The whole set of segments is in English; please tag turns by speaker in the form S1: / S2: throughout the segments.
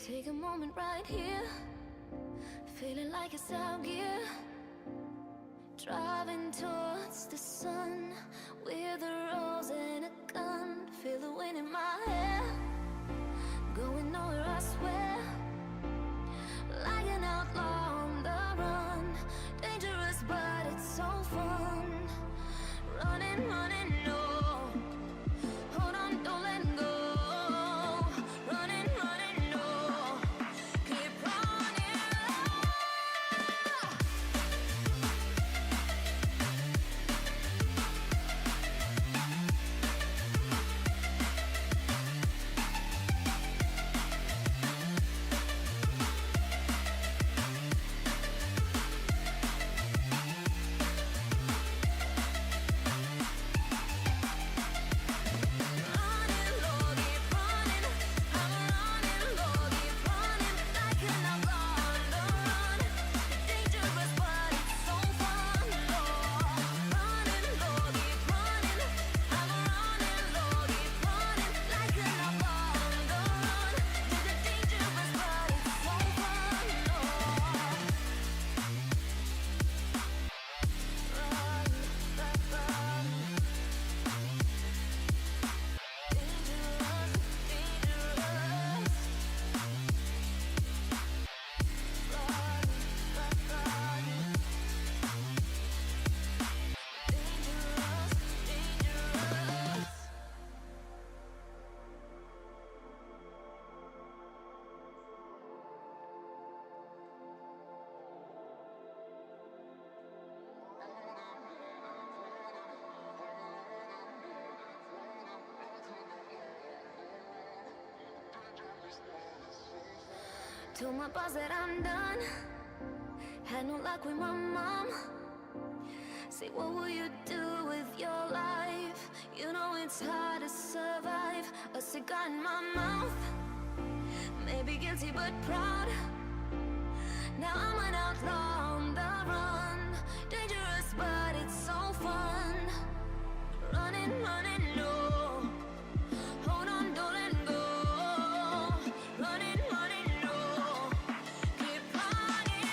S1: Take a moment right here, feeling like it's out gear. Driving towards the sun with a rose and a gun. Feel the wind in my hair, going nowhere I swear. Like an outlaw on the run, dangerous but it's so fun. Running, running, no. Hold on, don't let go. Running, running, no. Keep running. Told my boss that I'm done. Had no luck with my mom. Say, what will you do with your life? You know it's hard to survive. A cigar in my mouth, maybe guilty but proud. Now I'm an outlaw on the run. Dangerous but it's so fun. Running, running, no. Hold on, don't let go. Running, running, no. Keep running.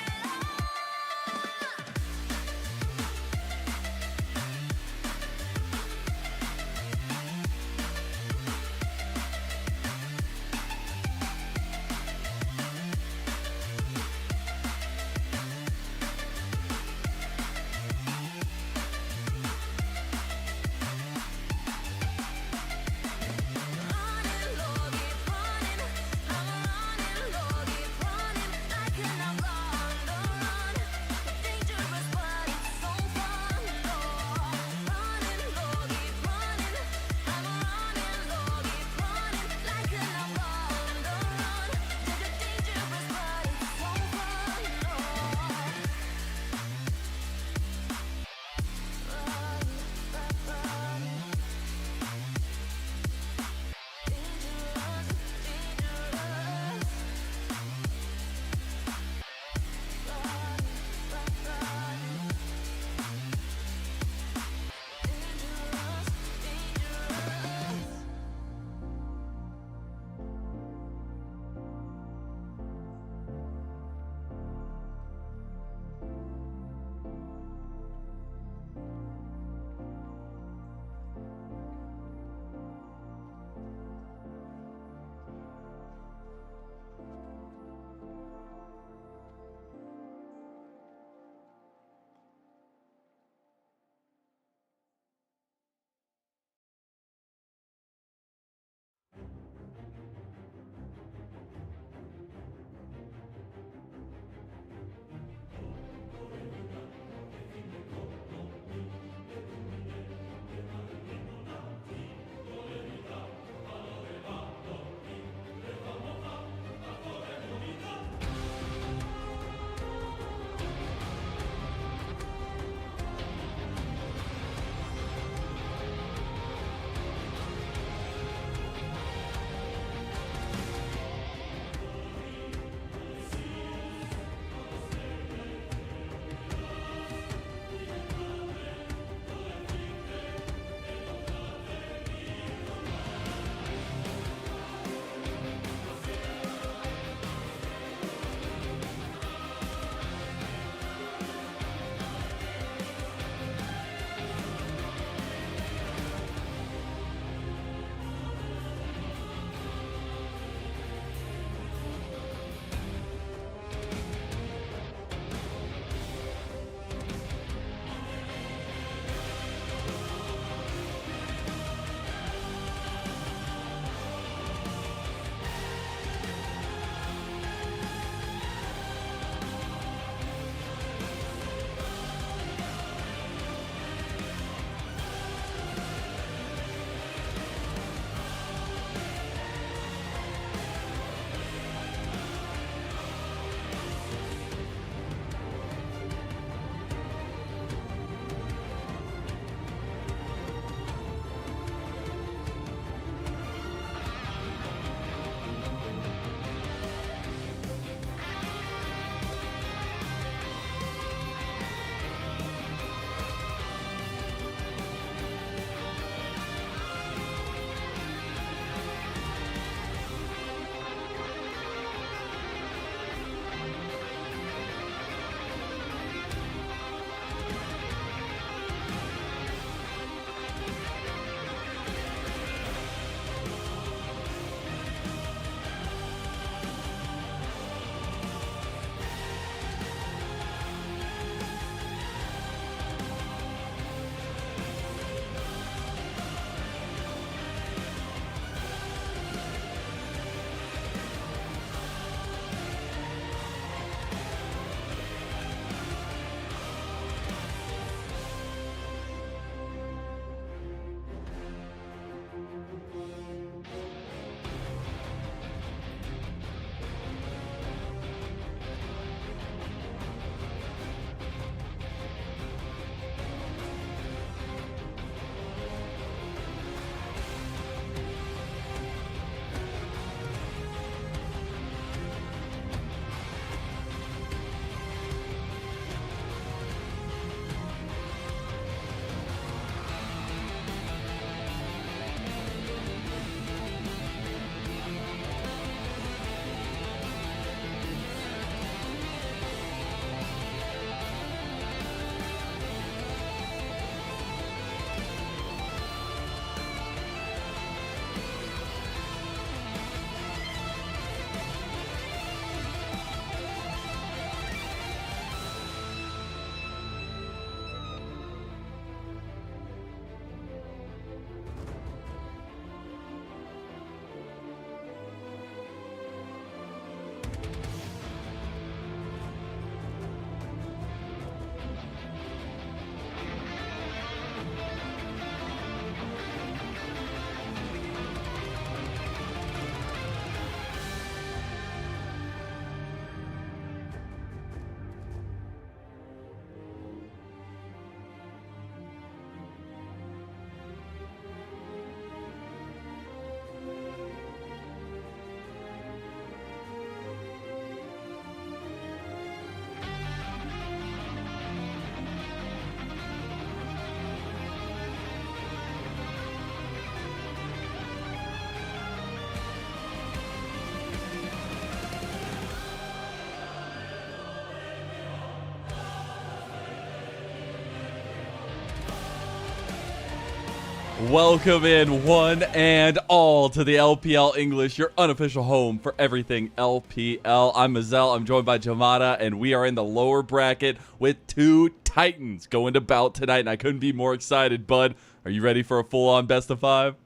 S2: Welcome in one and all to the LPL English, your unofficial home for everything LPL. I'm Mazel, I'm joined by Jamada, and we are in the lower bracket with two Titans going to bout tonight, and I couldn't be more excited. Bud, are you ready for a full-on best of 5?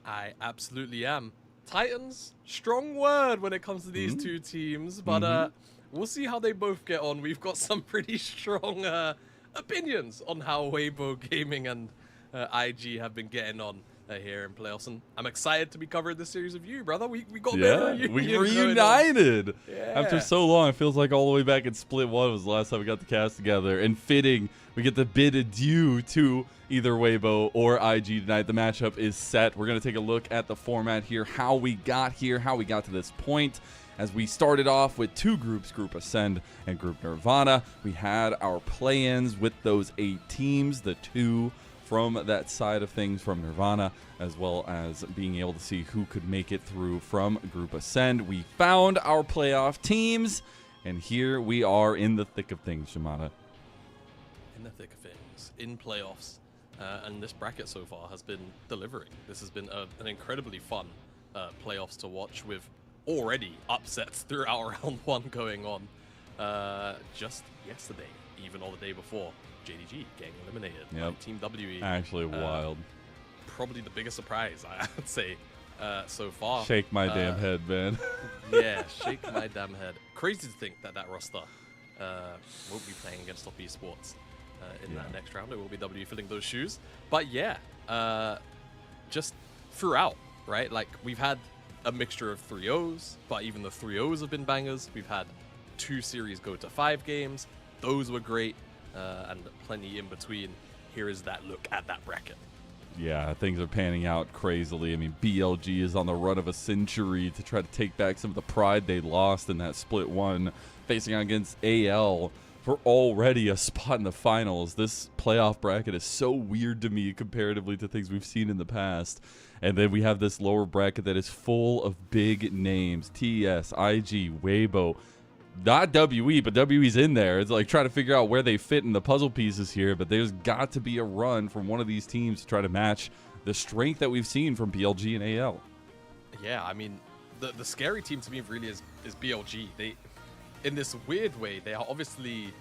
S3: I absolutely am. Titans, strong word when it comes to these two teams, but we'll see how they both get on. We've got some pretty strong opinions on how Weibo Gaming and IG have been getting on here in playoffs, and I'm excited to be covering this series of you, brother. We got
S2: we reunited after so long. It feels like all the way back in Split 1 was the last time we got the cast together, and fitting we get the bid adieu to either Weibo or IG tonight. The matchup is set. We're going to take a look at the format here, how we got here, how we got to this point. As we started off with two groups, Group Ascend and Group Nirvana, we had our play-ins with those 8 teams, the 2 from that side of things from Nirvana, as well as being able to see who could make it through from Group Ascend. We found our playoff teams, and here we are in the thick of things, Shimada.
S3: In the thick of things, in playoffs, and this bracket so far has been delivering. This has been an incredibly fun playoffs to watch, with already upsets throughout round 1 going on. Just yesterday, even all the day before, JDG getting eliminated by Team WE.
S2: Actually wild.
S3: Probably the biggest surprise, I would say, so far.
S2: Shake my damn head, man.
S3: Yeah, shake my damn head. Crazy to think that roster won't be playing against Top Esports in that next round. It will be WE filling those shoes. But yeah, just throughout, right? Like, we've had a mixture of 3-0s, but even the 3-0s have been bangers. We've had 2 series go to 5 games. Those were great. And plenty in between. Here is that look at that bracket.
S2: Yeah, things are panning out crazily. I mean, BLG is on the run of a century to try to take back some of the pride they lost in that Split 1, facing out against AL for already a spot in the finals. This playoff bracket is so weird to me comparatively to things we've seen in the past. And then we have this lower bracket that is full of big names. TS, IG, Weibo. Not WE, but WE's in there. It's like trying to figure out where they fit in the puzzle pieces here, but there's got to be a run from one of these teams to try to match the strength that we've seen from BLG and AL.
S3: Yeah, I mean, the scary team to me really is BLG. They, in this weird way, they are obviously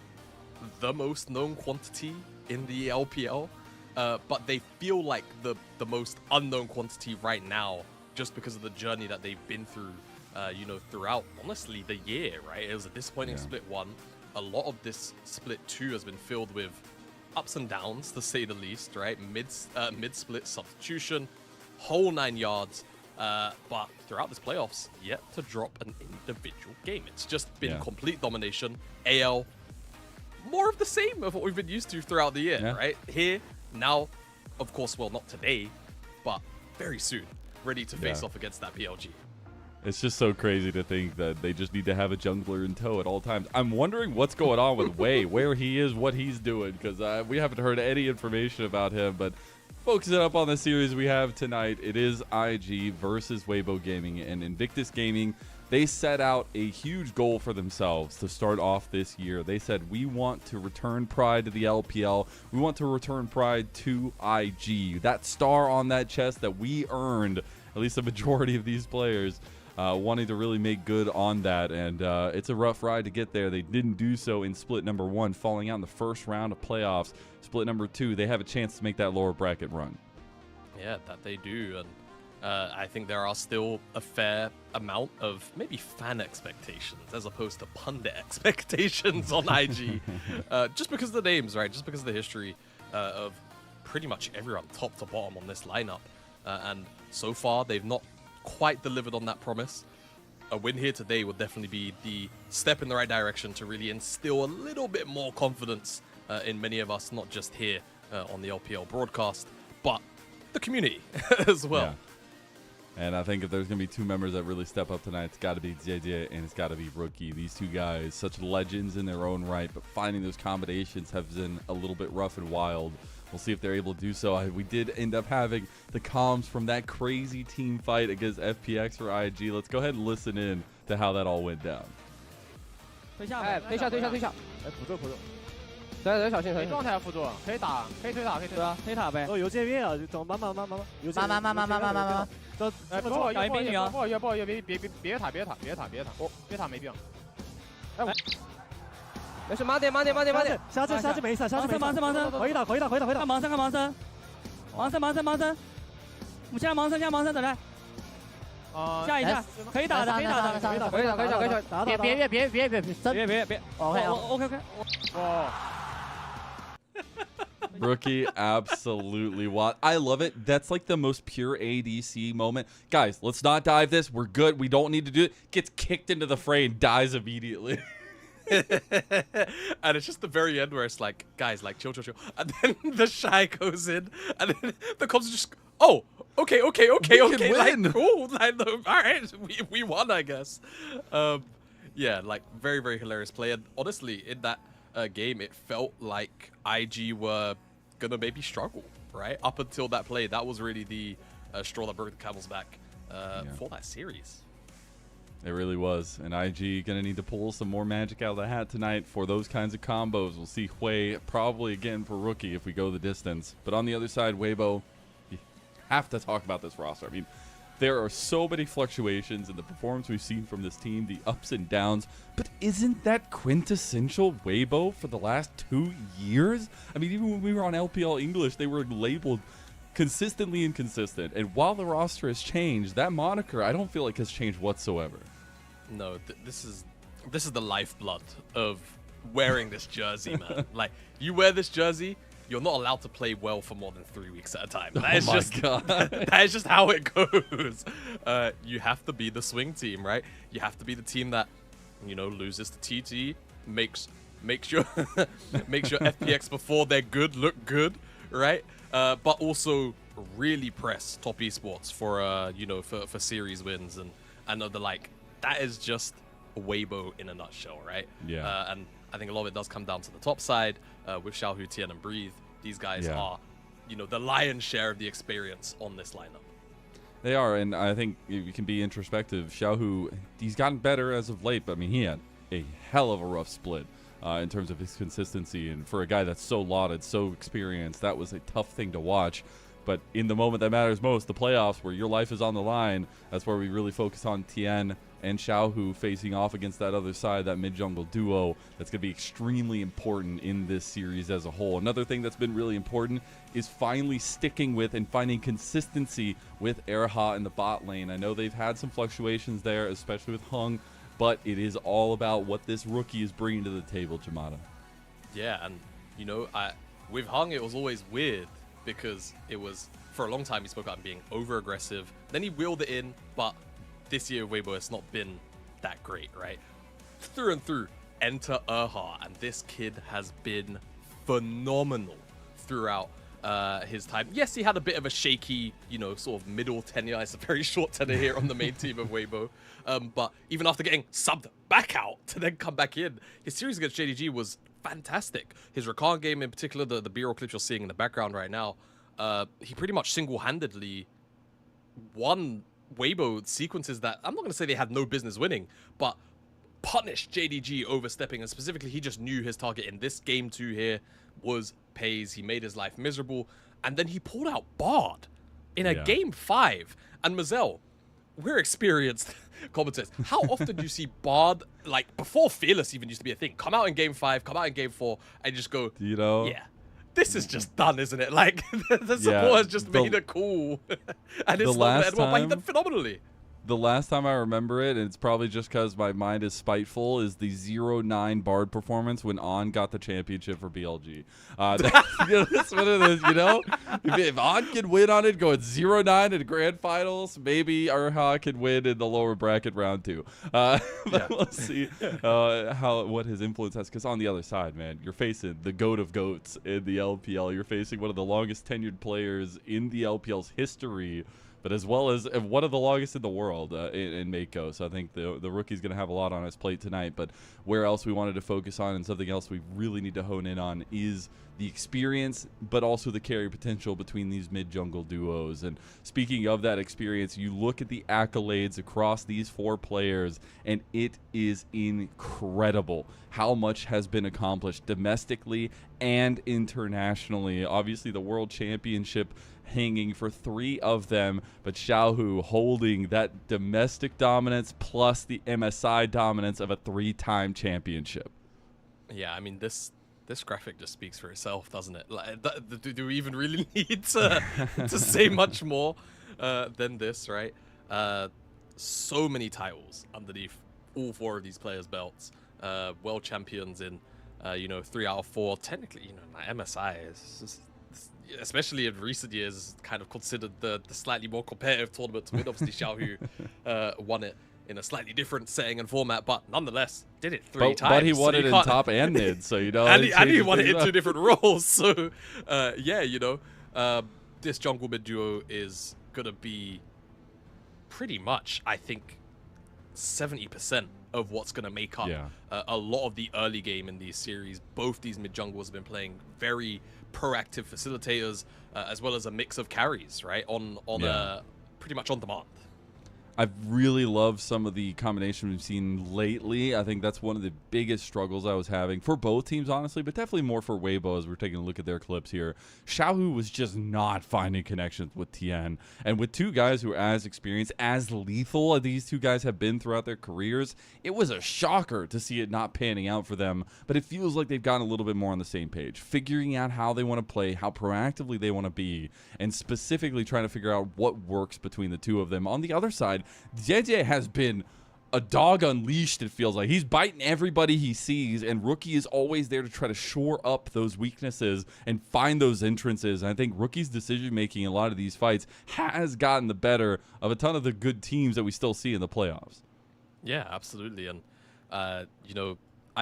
S3: the most known quantity in the LPL, but they feel like the most unknown quantity right now, just because of the journey that they've been through. You know, throughout, honestly, the year, right? It was a disappointing Split 1. A lot of this Split 2 has been filled with ups and downs, to say the least, right? Mid-split substitution, whole 9 yards. But throughout this playoffs, yet to drop an individual game. It's just been complete domination. AL, more of the same of what we've been used to throughout the year, right? Here, now, of course, well, not today, but very soon, ready to face off against that BLG.
S2: It's just so crazy to think that they just need to have a jungler in tow at all times. I'm wondering what's going on with Wei, where he is, what he's doing, because we haven't heard any information about him. But focusing up on the series we have tonight, it is IG versus Weibo Gaming. And Invictus Gaming, they set out a huge goal for themselves to start off this year. They said, we want to return pride to the LPL. We want to return pride to IG. That star on that chest that we earned, at least a majority of these players, wanting to really make good on that, and it's a rough ride to get there. They didn't do so in Split number 1, falling out in the first round of playoffs. Split number 2, they have a chance to make that lower bracket run.
S3: Yeah, that they do, and I think there are still a fair amount of maybe fan expectations as opposed to pundit expectations on IG, just because of the names, right? Just because of the history of pretty much everyone top to bottom on this lineup, and so far they've not quite delivered on that promise. A win here today would definitely be the step in the right direction to really instill a little bit more confidence in many of us, not just here on the LPL broadcast, but the community as well.
S2: Yeah. And I think if there's going to be 2 members that really step up tonight, it's got to be JJ and it's got to be Rookie. These 2 guys, such legends in their own right, but finding those combinations has been a little bit rough and wild. We'll see if they're able to do so. We did end up having the comms from that crazy team fight against FPX for IG. Let's go ahead and listen in to how that all went down.
S4: 推下，哎，推下，推下，推下，来辅助辅助。对，小心小心。
S5: 没状态辅助，可以打，可以推塔，可以推塔。
S6: 对啊，黑塔呗。
S7: 有界面啊，怎么慢慢，有界面。
S6: 慢。
S7: 这
S5: 不好意思，不好意思，别塔，别塔没病。哎，
S4: 没事，慢点。
S7: 下次没事，
S6: 盲僧，
S7: 可以打。看
S6: 盲僧，我们现在盲僧等来。下一下，可以打的。别。OK。
S5: 哦。
S2: Rookie absolutely wild. I love it. That's like the most pure ADC moment. Guys, let's not dive this. We're good. We don't need to do it. Gets kicked into the fray and dies immediately.
S3: And it's just the very end where it's like, guys, like, chill. And then the Shy goes in, and then the comms just, oh, okay. Like, cool. Like, all right, we won, I guess. Yeah, like, very, very hilarious play. And honestly, in that game, it felt like IG were gonna maybe struggle, right? Up until that play, that was really the straw that broke the camel's back for that series.
S2: It really was. And IG gonna need to pull some more magic out of the hat tonight for those kinds of combos. We'll see Hui probably again for Rookie if we go the distance. But on the other side, Weibo, you have to talk about this roster. I mean, there are so many fluctuations in the performance we've seen from this team, the ups and downs, but isn't that quintessential Weibo for the last 2 years? I mean, even when we were on LPL English, they were labeled consistently inconsistent. And while the roster has changed, that moniker, I don't feel like has changed whatsoever.
S3: No, this is the lifeblood of wearing this jersey, man. Like, you wear this jersey, you're not allowed to play well for more than 3 weeks at a time. That is that is just how it goes. You have to be the swing team, right? You have to be the team that, you know, loses to TT, makes your FPX before they're good look good, right? But also really press top esports for you know, for series wins and the like. That is just Weibo in a nutshell, right?
S2: Yeah.
S3: And I think a lot of it does come down to the top side with Xiaohu, Tian, and Breathe. These guys are, you know, the lion's share of the experience on this lineup.
S2: They are, and I think you can be introspective. Xiaohu, he's gotten better as of late, but I mean, he had a hell of a rough split in terms of his consistency. And for a guy that's so lauded, so experienced, that was a tough thing to watch. But in the moment that matters most, the playoffs, where your life is on the line, that's where we really focus on Tian and Xiaohu facing off against that other side, that mid-jungle duo. That's going to be extremely important in this series as a whole. Another thing that's been really important is finally sticking with and finding consistency with Erha in the bot lane. I know they've had some fluctuations there, especially with Hung, but it is all about what this rookie is bringing to the table, Jamada.
S3: Yeah, and, you know, with Hung, it was always weird because it was, for a long time, he spoke about being over-aggressive. Then he wheeled it in, but this year, Weibo has not been that great, right? Through and through, enter Erha, and this kid has been phenomenal throughout his time. Yes, he had a bit of a shaky, you know, sort of middle tenure. It's a very short tenure here on the main team of Weibo. But even after getting subbed back out to then come back in, his series against JDG was fantastic. His Rakan game in particular, the B-roll clips you're seeing in the background right now, he pretty much single-handedly won Weibo sequences that I'm not going to say they had no business winning, but punished JDG overstepping, and specifically he just knew his target in this game 2 here was Pays. He made his life miserable, and then he pulled out Bard in a game 5. And Mazel, we're experienced commentators. How often do you see Bard, like before Fearless even used to be a thing, come out in game 5, come out in game 4, and just go,
S2: you know,
S3: yeah, this is just done, isn't it? Like, the support has just made it cool. And it's not that well, but he did phenomenally.
S2: The last time I remember it, and it's probably just because my mind is spiteful, is the 0-9 Bard performance when On got the championship for BLG. That's what it is, you know? If On can win on it, going 0-9 in grand finals, maybe Erha can win in the lower bracket round 2. But we'll see what his influence has. Because on the other side, man, you're facing the GOAT of GOATs in the LPL. You're facing one of the longest tenured players in the LPL's history but as well as one of the longest in the world in Mako. So I think the rookie's going to have a lot on his plate tonight. But where else we wanted to focus on and something else we really need to hone in on is the experience, but also the carry potential between these mid-jungle duos. And speaking of that experience, you look at the accolades across these 4 players, and it is incredible how much has been accomplished domestically and internationally. Obviously, the World Championship hanging for 3 of them, but Xiaohu holding that domestic dominance plus the MSI dominance of a 3-time championship.
S3: Yeah, I mean, this graphic just speaks for itself, doesn't it? Like, do we even really need to say much more than this, right? So many titles underneath all 4 of these players' belts. World champions in, 3 out of 4. Technically, MSI is, especially in recent years, kind of considered the slightly more competitive tournament to win. Obviously, Xiaohu won it in a slightly different setting and format, but nonetheless did it 3 times.
S2: But he won it in top and mid, so
S3: and he won it in 2 different roles. So this jungle mid duo is gonna be pretty much, I think, 70% of what's gonna make up a lot of the early game in these series. Both these mid jungles have been playing very proactive facilitators, as well as a mix of carries, right? On pretty much on demand.
S2: I've really loved some of the combination we've seen lately. I think that's one of the biggest struggles I was having for both teams, honestly, but definitely more for Weibo as we're taking a look at their clips here. Xiaohu was just not finding connections with Tien. And with 2 guys who are as experienced, as lethal as these 2 guys have been throughout their careers, it was a shocker to see it not panning out for them. But it feels like they've gotten a little bit more on the same page, figuring out how they want to play, how proactively they want to be, and specifically trying to figure out what works between the 2 of them. On the other side, JJ has been a dog unleashed, it feels like. He's biting everybody he sees, and Rookie is always there to try to shore up those weaknesses and find those entrances. And I think Rookie's decision-making in a lot of these fights has gotten the better of a ton of the good teams that we still see in the playoffs.
S3: Yeah, absolutely. And, I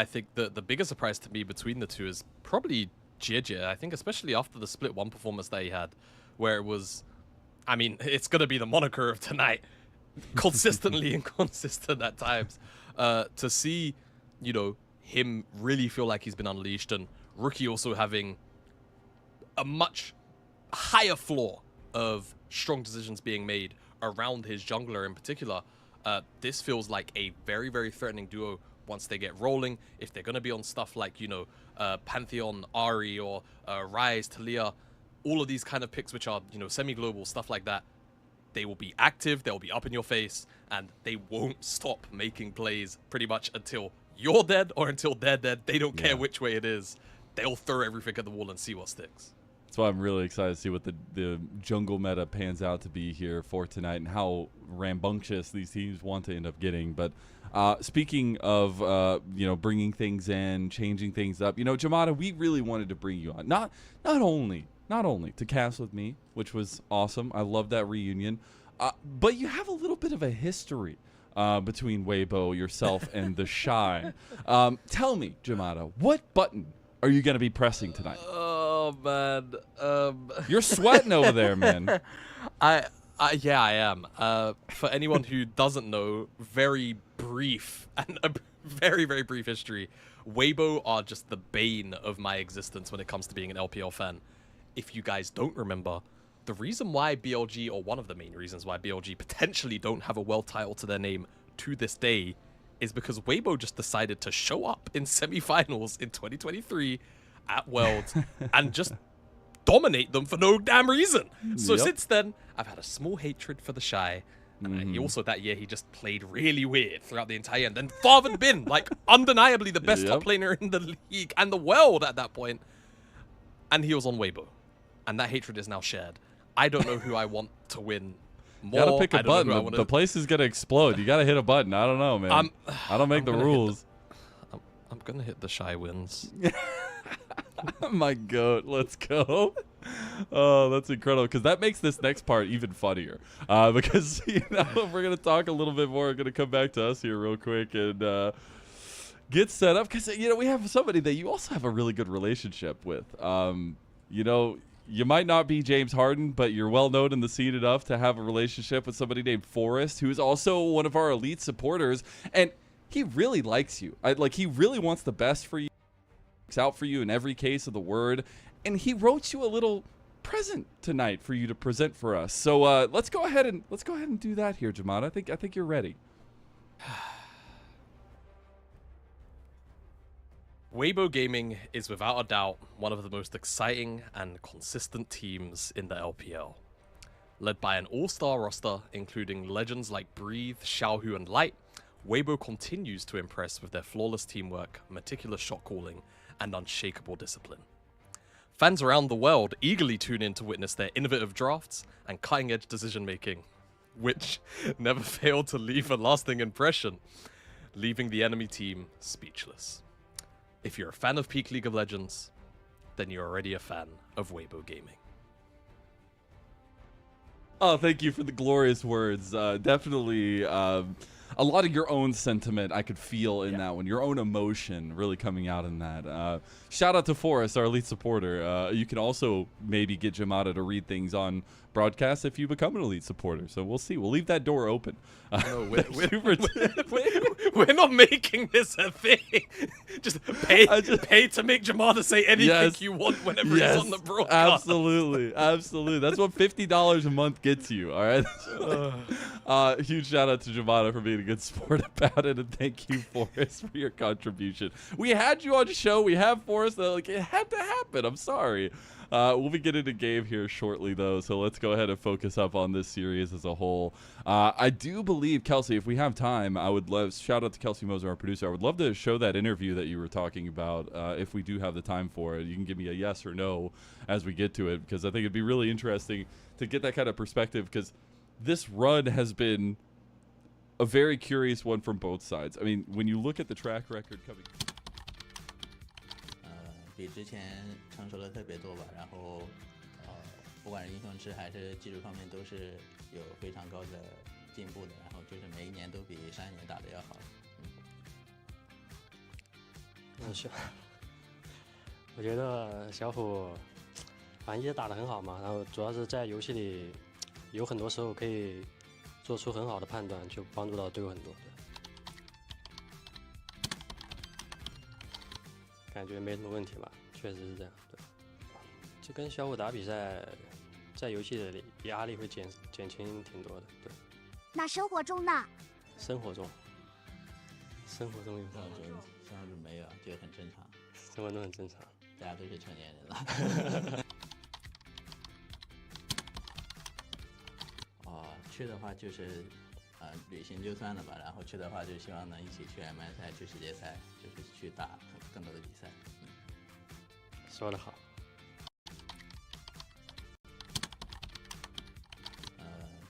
S3: think the biggest surprise to me between the 2 is probably JJ. I think especially after the Split 1 performance that he had, where it was, I mean, it's going to be the moniker of tonight. Consistently inconsistent at times, to see him really feel like he's been unleashed, and Rookie also having a much higher floor of strong decisions being made around his jungler in particular. This feels like a very, very threatening duo once they get rolling. If they're going to be on stuff like Pantheon, Ari, or Ryze, Talia, all of these kind of picks which are semi-global, stuff like that, they will be active, they'll be up in your face, and they won't stop making plays pretty much until you're dead or until they're dead. They don't care which way it is. They'll throw everything at the wall and see what sticks.
S2: That's why I'm really excited to see what the jungle meta pans out to be here for tonight and how rambunctious these teams want to end up getting. But speaking of, bringing things in, changing things up, Jamada, we really wanted to bring you on. Not only to cast with me, which was awesome. I love that reunion. But you have a little bit of a history between Weibo, yourself, and the Shy. Tell me, Jamada, what button are you going to be pressing tonight?
S3: Oh, man.
S2: You're sweating over there, man.
S3: Yeah, I am. For anyone who doesn't know, very brief and a very, very brief history. Weibo are just the bane of my existence when it comes to being an LPL fan. If you guys don't remember, the reason why BLG, or one of the main reasons why BLG potentially don't have a world title to their name to this day, is because Weibo just decided to show up in semifinals in 2023 at Worlds and just dominate them for no damn reason. So since then, I've had a small hatred for the Shy. And he also, that year, he just played really weird throughout the entire year. And then fathered been, like, undeniably the best top laner in the league and the world at that point. And he was on Weibo. And that hatred is now shared. I don't know who I want to win more.
S2: You gotta pick a button. The place is gonna explode. You gotta hit a button. I don't know, man. I don't make the rules.
S3: I'm gonna hit the Shy wins.
S2: My goat. Let's go. Oh, that's incredible. Because that makes this next part even funnier. Because, we're going to talk a little bit more. We're going to come back to us here real quick and get set up. Because, we have somebody that you also have a really good relationship with. you might not be James Harden, but you're well known in the scene enough to have a relationship with somebody named Forrest, who is also one of our elite supporters, and he really likes you. He really wants the best for you. Looks out for you in every case of the word, and he wrote you a little present tonight for you to present for us. So let's go ahead and do that here, Jamad. I think you're ready.
S3: Weibo Gaming is without a doubt one of the most exciting and consistent teams in the LPL. Led by an all-star roster including legends like Breathe, Xiaohu and Light, Weibo continues to impress with their flawless teamwork, meticulous shot calling, and unshakable discipline. Fans around the world eagerly tune in to witness their innovative drafts and cutting-edge decision-making, which never fail to leave a lasting impression, leaving the enemy team speechless. If you're a fan of Peak League of Legends, then you're already a fan of Weibo Gaming.
S2: Oh, thank you for the glorious words. Definitely a lot of your own sentiment I could feel in that one. Your own emotion really coming out in that. Shout out to Forrest, our elite supporter. You can also maybe get Jamada to read things on broadcast if you become an elite supporter. So we'll see. We'll leave that door open.
S3: No, we're not making this a thing. Just pay to make Jamada say anything you want whenever he's on the broadcast.
S2: Absolutely. That's what $50 a month gets you. All right. Huge shout out to Jamada for being a good sport about it, and thank you, Forrest, for your contribution. We had you on the show. We have Forrest. It had to happen. I'm sorry. We'll be getting to game here shortly, though, so let's go ahead and focus up on this series as a whole. I do believe, Kelsey, if we have time, I would love, shout out to Kelsey Moser, our producer, I would love to show that interview that you were talking about if we do have the time for it. You can give me a yes or no as we get to it, because I think it'd be really interesting to get that kind of perspective, because this run has been a very curious one from both sides. I mean, when you look at the track record coming...
S8: 比之前成熟了特别多吧，然后不管是英雄值还是技术方面都是有非常高的进步的，然后就是每一年都比上一年打得要好。
S7: 我觉得小虎反正也打得很好嘛，然后主要是在游戏里有很多时候可以做出很好的判断，就帮助到队友很多。感觉没什么问题吧，确实是这样。对，就跟小虎打比赛，在游戏里压力会减轻挺多的。对。
S9: 那生活中呢？
S7: 生活中有啥？
S8: 生活中没有，这个很正常。
S7: 生活中很正常，
S8: 大家都是成年人了。去的话就是旅行就算了吧，然后去的话就希望能一起去 MI 赛、去世界赛，就是去打更多的比赛。
S7: 说得好。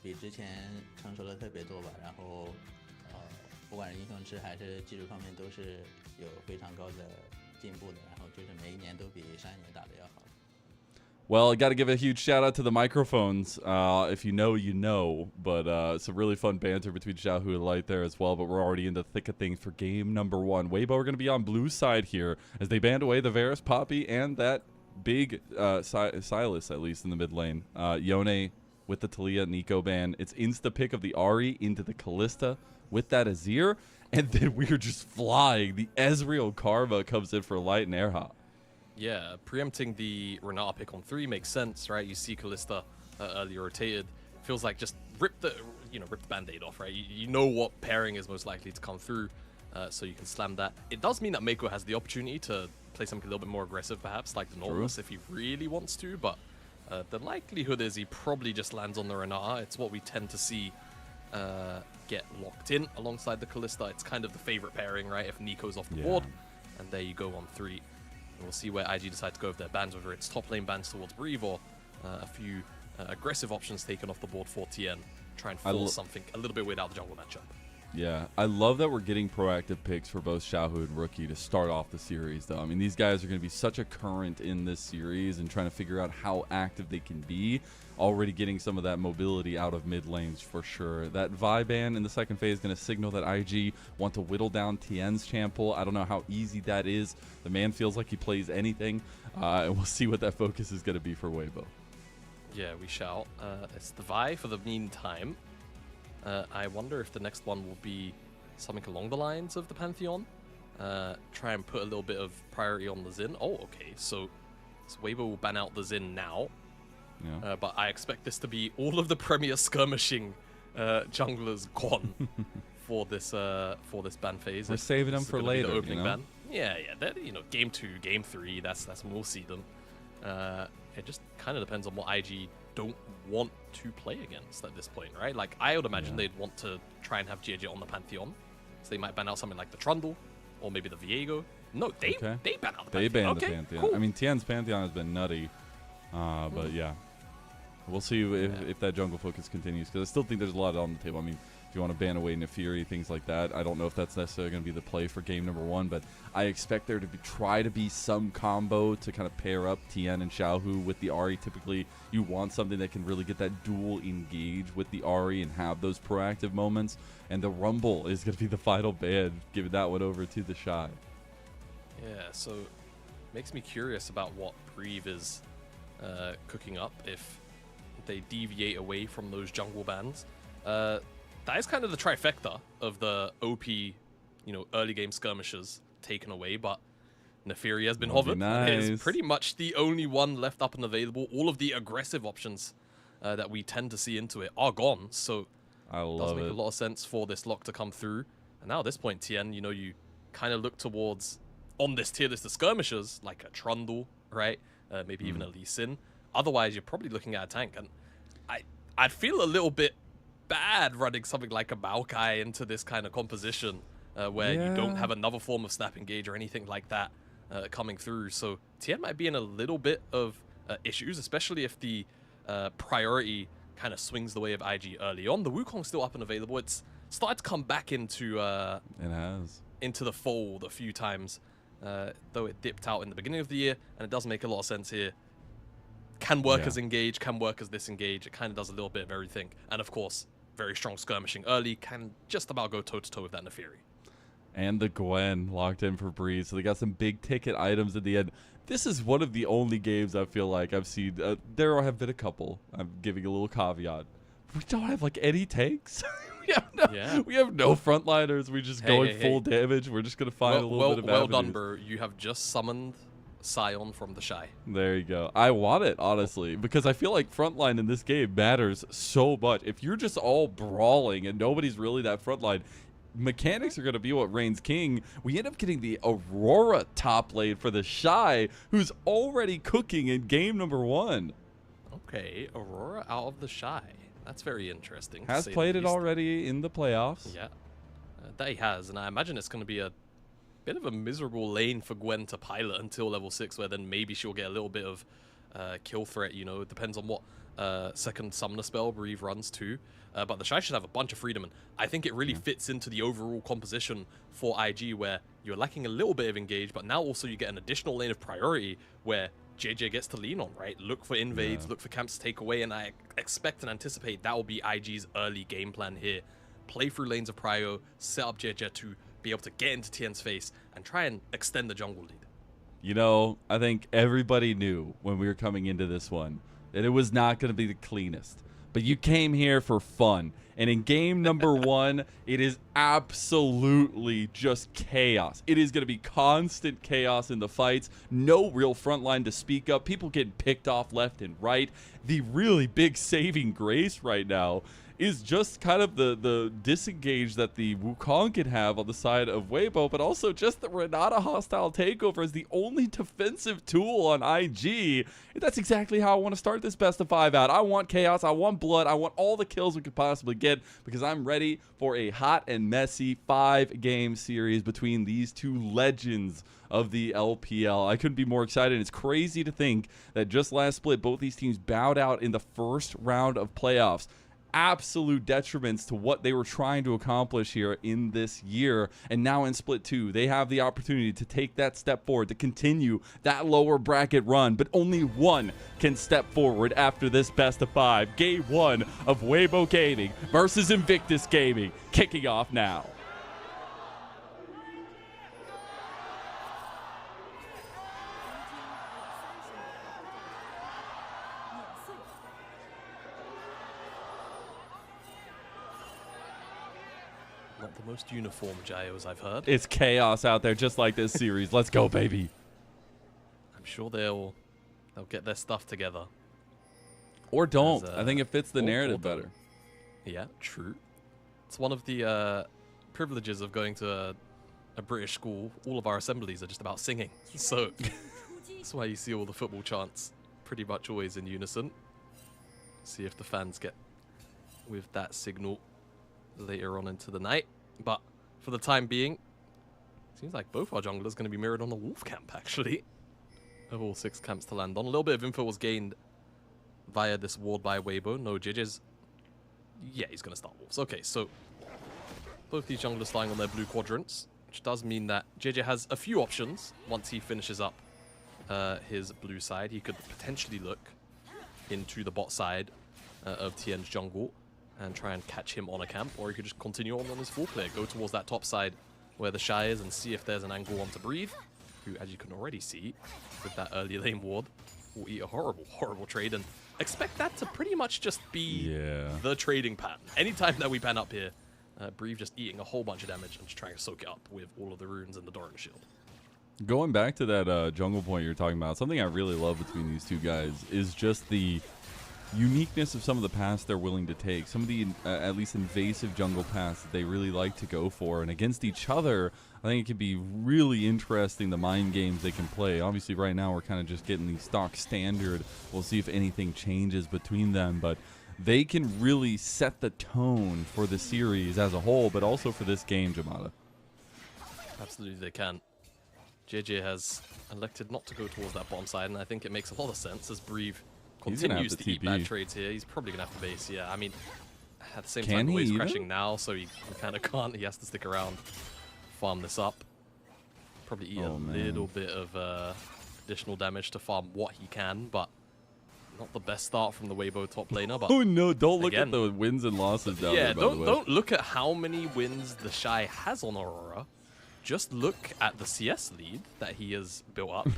S8: 比之前成熟了特别多吧，然后不管是英雄值还是技术方面都是有非常高的进步的，然后就是每一年都比上一年打得要好。
S2: Well, I got to give a huge shout out to the microphones. If you know, you know. But some really fun banter between Xiaohu and Light there as well. But we're already in the thick of things for game number one. Weibo are going to be on blue side here as they band away the Varus, Poppy, and that big Silas, at least in the mid lane. Yone with the Talia Nico ban. It's insta-pick of the Ahri into the Kalista with that Azir. And then we're just flying. The Ezreal Karma comes in for Light and Erha.
S3: Yeah, preempting the Renata pick on 3 makes sense, right? You see Kalista early rotated. Feels like just rip the band-aid off, right? You know what pairing is most likely to come through, so you can slam that. It does mean that Mako has the opportunity to play something a little bit more aggressive, perhaps, like the Nautilus if he really wants to, but the likelihood is he probably just lands on the Renata. It's what we tend to see get locked in alongside the Kalista. It's kind of the favorite pairing, right? If Nico's off the board, and there you go on 3. And we'll see where IG decide to go with their bans, whether it's top lane bans towards Breathe or a few aggressive options taken off the board for TN. Try and force something a little bit weird out the jungle matchup.
S2: Yeah, I love that we're getting proactive picks for both Xiaohu and Rookie to start off the series, though. I mean, these guys are going to be such a current in this series and trying to figure out how active they can be. Already getting some of that mobility out of mid lanes for sure. That Vi ban in the second phase is going to signal that IG want to whittle down Tien's Chample. I don't know how easy that is. The man feels like he plays anything, and we'll see what that focus is going to be for Weibo.
S3: Yeah, we shall. It's the Vi for the meantime. I wonder if the next one will be something along the lines of the Pantheon. Try and put a little bit of priority on the Xin. Oh, okay. So Weibo will ban out the Xin now.
S2: Yeah.
S3: But I expect this to be all of the Premier skirmishing junglers gone for this ban phase.
S2: We're saving them for later.
S3: The opening
S2: you know?
S3: ban. Yeah. Game 2, game 3. That's when we'll see them. It just kind of depends on what IG don't want to play against at this point, right? Like, I would imagine they'd want to try and have JJ on the Pantheon. So they might ban out something like the Trundle or maybe the Viego. No, they ban out the Pantheon.
S2: They banned
S3: okay,
S2: the Pantheon.
S3: cool.
S2: I mean, Tien's Pantheon has been nutty. But yeah. We'll see if that jungle focus continues, because I still think there's a lot on the table. I mean, if you want to ban away Nefiri, things like that, I don't know if that's necessarily going to be the play for game number 1, but I expect there to try to be some combo to kind of pair up Tien and Xiaohu with the Ahri. Typically, you want something that can really get that dual engage with the Ahri and have those proactive moments, and the Rumble is going to be the final ban, giving that one over to the Shy.
S3: Yeah, so it makes me curious about what Breve is cooking up if they deviate away from those jungle bans. That is kind of the trifecta of the OP, early game skirmishers taken away, but Nefiri has been hovered.
S2: Nice.
S3: It is pretty much the only one left up and available. All of the aggressive options that we tend to see into it are gone, so
S2: I
S3: it does
S2: love
S3: make
S2: it.
S3: a lot of sense for this lock to come through. And now at this point, Tien, you kind of look towards, on this tier list of skirmishers, like a Trundle, right? Maybe even a Lee Sin. Otherwise, you're probably looking at a tank, and I'd feel a little bit bad running something like a Maokai into this kind of composition where you don't have another form of snap engage or anything like that coming through. So Tien might be in a little bit of issues, especially if the priority kind of swings the way of IG early on. The Wukong's still up and available. It's started to come back into into the fold a few times, though it dipped out in the beginning of the year, and it does make a lot of sense here. Can work as engage, can work as disengage. It kind of does a little bit of everything. And of course, very strong skirmishing early, can just about go toe-to-toe with that Nefiri.
S2: And the Gwen locked in for Breeze. So they got some big ticket items at the end. This is one of the only games I feel like I've seen. There have been a couple. I'm giving a little caveat. We don't have like any tanks. we have no frontliners. We're just going full damage. We're just going to find a little bit of
S3: Well
S2: avenues.
S3: done, bro. You have just summoned Sion from the Shy.
S2: There you go. I want it, honestly, because I feel like frontline in this game matters so much. If you're just all brawling and nobody's really that frontline, mechanics are going to be what reigns king. We end up getting the Aurora top lane for the Shy, who's already cooking in game number 1.
S3: Okay, Aurora out of the Shy. That's very interesting.
S2: Has played it already in the playoffs.
S3: Yeah, that he has, and I imagine it's going to be a bit of a miserable lane for Gwen to pilot until level 6, where then maybe she'll get a little bit of kill threat. It depends on what second summoner spell Breve runs too. But the Shy should have a bunch of freedom, and I think it really fits into the overall composition for IG, where you're lacking a little bit of engage, but now also you get an additional lane of priority where JJ gets to lean on, right? Look for invades, look for camps to take away, and I expect and anticipate that will be IG's early game plan here. Play through lanes of prio, set up JJ to be able to get into Tien's face and try and extend the jungle lead.
S2: I think everybody knew when we were coming into this one that it was not going to be the cleanest. But you came here for fun. And in game number 1, it is absolutely just chaos. It is going to be constant chaos in the fights. No real front line to speak of. People getting picked off left and right. The really big saving grace right now is just kind of the disengage that the Wukong can have on the side of Weibo, but also just the Renata hostile takeover is the only defensive tool on IG. And that's exactly how I want to start this best of 5 out. I want chaos, I want blood, I want all the kills we could possibly get, because I'm ready for a hot and messy 5-game series between these two legends of the LPL. I couldn't be more excited. It's crazy to think that just last split, both these teams bowed out in the first round of playoffs. absolute detriments to what they were trying to accomplish here in this year. And now in Split 2, they have the opportunity to take that step forward, to continue that lower bracket run. But only one can step forward after this best of 5. Game 1 of Weibo Gaming versus Invictus Gaming, kicking off now.
S3: Not the most uniform Gyos I've heard.
S2: It's chaos out there, just like this series. Let's go, baby.
S3: I'm sure they'll get their stuff together.
S2: Or don't. I think it fits the
S3: or
S2: narrative better.
S3: Yeah, true. It's one of the privileges of going to a British school. All of our assemblies are just about singing. So that's why you see all the football chants pretty much always in unison. See if the fans get with that signal later on into the night. But for the time being, seems like both our junglers going to be mirrored on the Wolf camp, actually. Of all 6 camps to land on. A little bit of info was gained via this ward by Weibo. No, JJ's... Yeah, he's going to start Wolves. Okay, so both these junglers starting on their blue quadrants, which does mean that JJ has a few options once he finishes up his blue side. He could potentially look into the bot side of Tien's jungle and try and catch him on a camp, or he could just continue on his full play, go towards that top side where the Shy is and see if there's an angle onto Breathe, who, as you can already see with that early lane ward, will eat a horrible, horrible trade, and expect that to pretty much just be the trading pattern. Anytime that we pan up here, Breathe just eating a whole bunch of damage and just trying to soak it up with all of the runes and the Doran shield.
S2: Going back to that jungle point you're talking about, something I really love between these two guys is just the uniqueness of some of the paths they're willing to take. Some of the at least invasive jungle paths that they really like to go for. And against each other, I think it could be really interesting, the mind games they can play. Obviously, right now, we're kind of just getting the stock standard. We'll see if anything changes between them. But they can really set the tone for the series as a whole, but also for this game, Jamada.
S3: Absolutely, they can. JJ has elected not to go towards that bottom side, and I think it makes a lot of sense as Breathe continues to eat bad trades here. He's probably going to have to base, yeah. I mean, at the same time, the wave's crashing now, so he kind of can't. He has to stick around, farm this up. Probably eat a little bit of additional damage to farm what he can, but not the best start from the Weibo top laner. But
S2: oh no, don't look at the wins and losses down there, by the way.
S3: Don't look at how many wins the Shy has on Aurora. Just look at the CS lead that he has built up.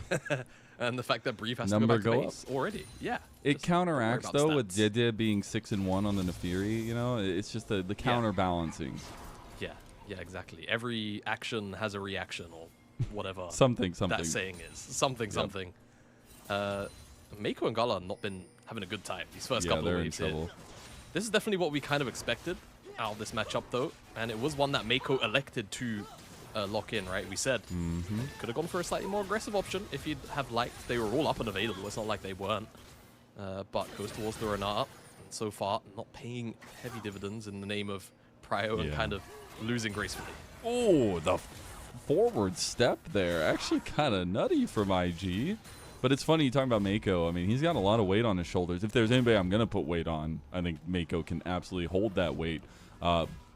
S3: And the fact that Breathe has to go back to base already. Yeah.
S2: It counteracts, though, with Dede being 6-1 on the Nefiri. You know, it's just the counterbalancing.
S3: Yeah, exactly. Every action has a reaction, or whatever
S2: something
S3: that saying is. Something. Mako and Gala have not been having a good time these first couple of waves here. This is definitely what we kind of expected out of this matchup, though. And it was one that Mako elected to lock in, right? We said could have gone for a slightly more aggressive option if you'd have liked. They were all up and available. It's not like they weren't. But goes towards the Renata. And so far, not paying heavy dividends in the name of Prio and kind of losing gracefully.
S2: Oh, the forward step there. Actually kind of nutty from IG. But it's funny you talking about Mako. I mean, he's got a lot of weight on his shoulders. If there's anybody I'm going to put weight on, I think Mako can absolutely hold that weight.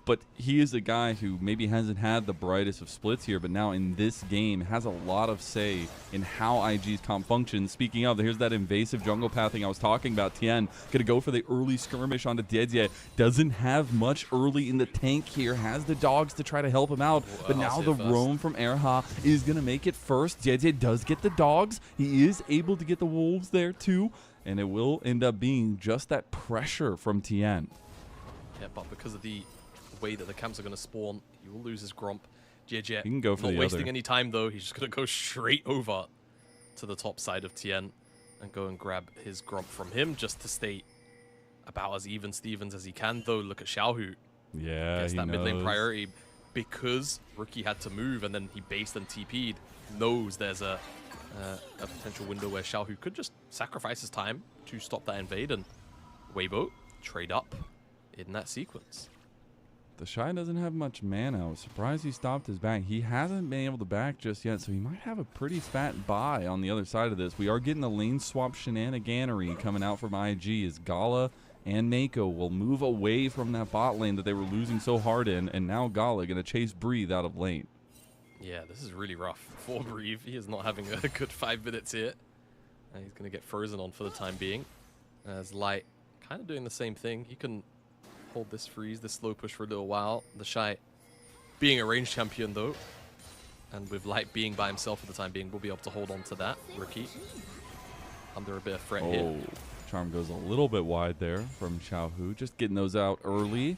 S2: But he is a guy who maybe hasn't had the brightest of splits here, but now in this game has a lot of say in how IG's comp functions. Speaking of, here's that invasive jungle pathing I was talking about. Tien gonna go for the early skirmish onto Dede. Doesn't have much early in the tank here. Has the dogs to try to help him out, but now the roam from Erha is gonna make it first. Dede does get the dogs. He is able to get the wolves there too, and it will end up being just that pressure from Tien.
S3: Yeah, but because of the way that the camps are going to spawn, he will lose his Gromp. JJ
S2: he can go for
S3: not wasting any time, though. He's just going to go straight over to the top side of Tien and go and grab his Gromp from him just to stay about as even Stevens as he can, though. Look at Xiaohu.
S2: Yeah,
S3: gets that mid lane priority because Rookie had to move and then he based and TP'd. Knows there's a potential window where Xiaohu could just sacrifice his time to stop that invade, and Weibo trade up in that sequence.
S2: The Shy doesn't have much mana. I was surprised he stopped his back. He hasn't been able to back just yet, so he might have a pretty fat buy on the other side of this. We are getting a lane swap shenaniganery coming out from IG as Gala and Mako will move away from that bot lane that they were losing so hard in, and now Gala going to chase Breathe out of lane.
S3: Yeah, this is really rough for Breathe. He is not having a good 5 minutes here. He's going to get frozen on for the time being. As Light kind of doing the same thing. He can hold this freeze, this slow push for a little while. The Shy being a range champion though, and with Light being by himself for the time being, we'll be able to hold on to that. Rookie under a bit of threat here.
S2: Charm goes a little bit wide there from Xiaohu, just getting those out early.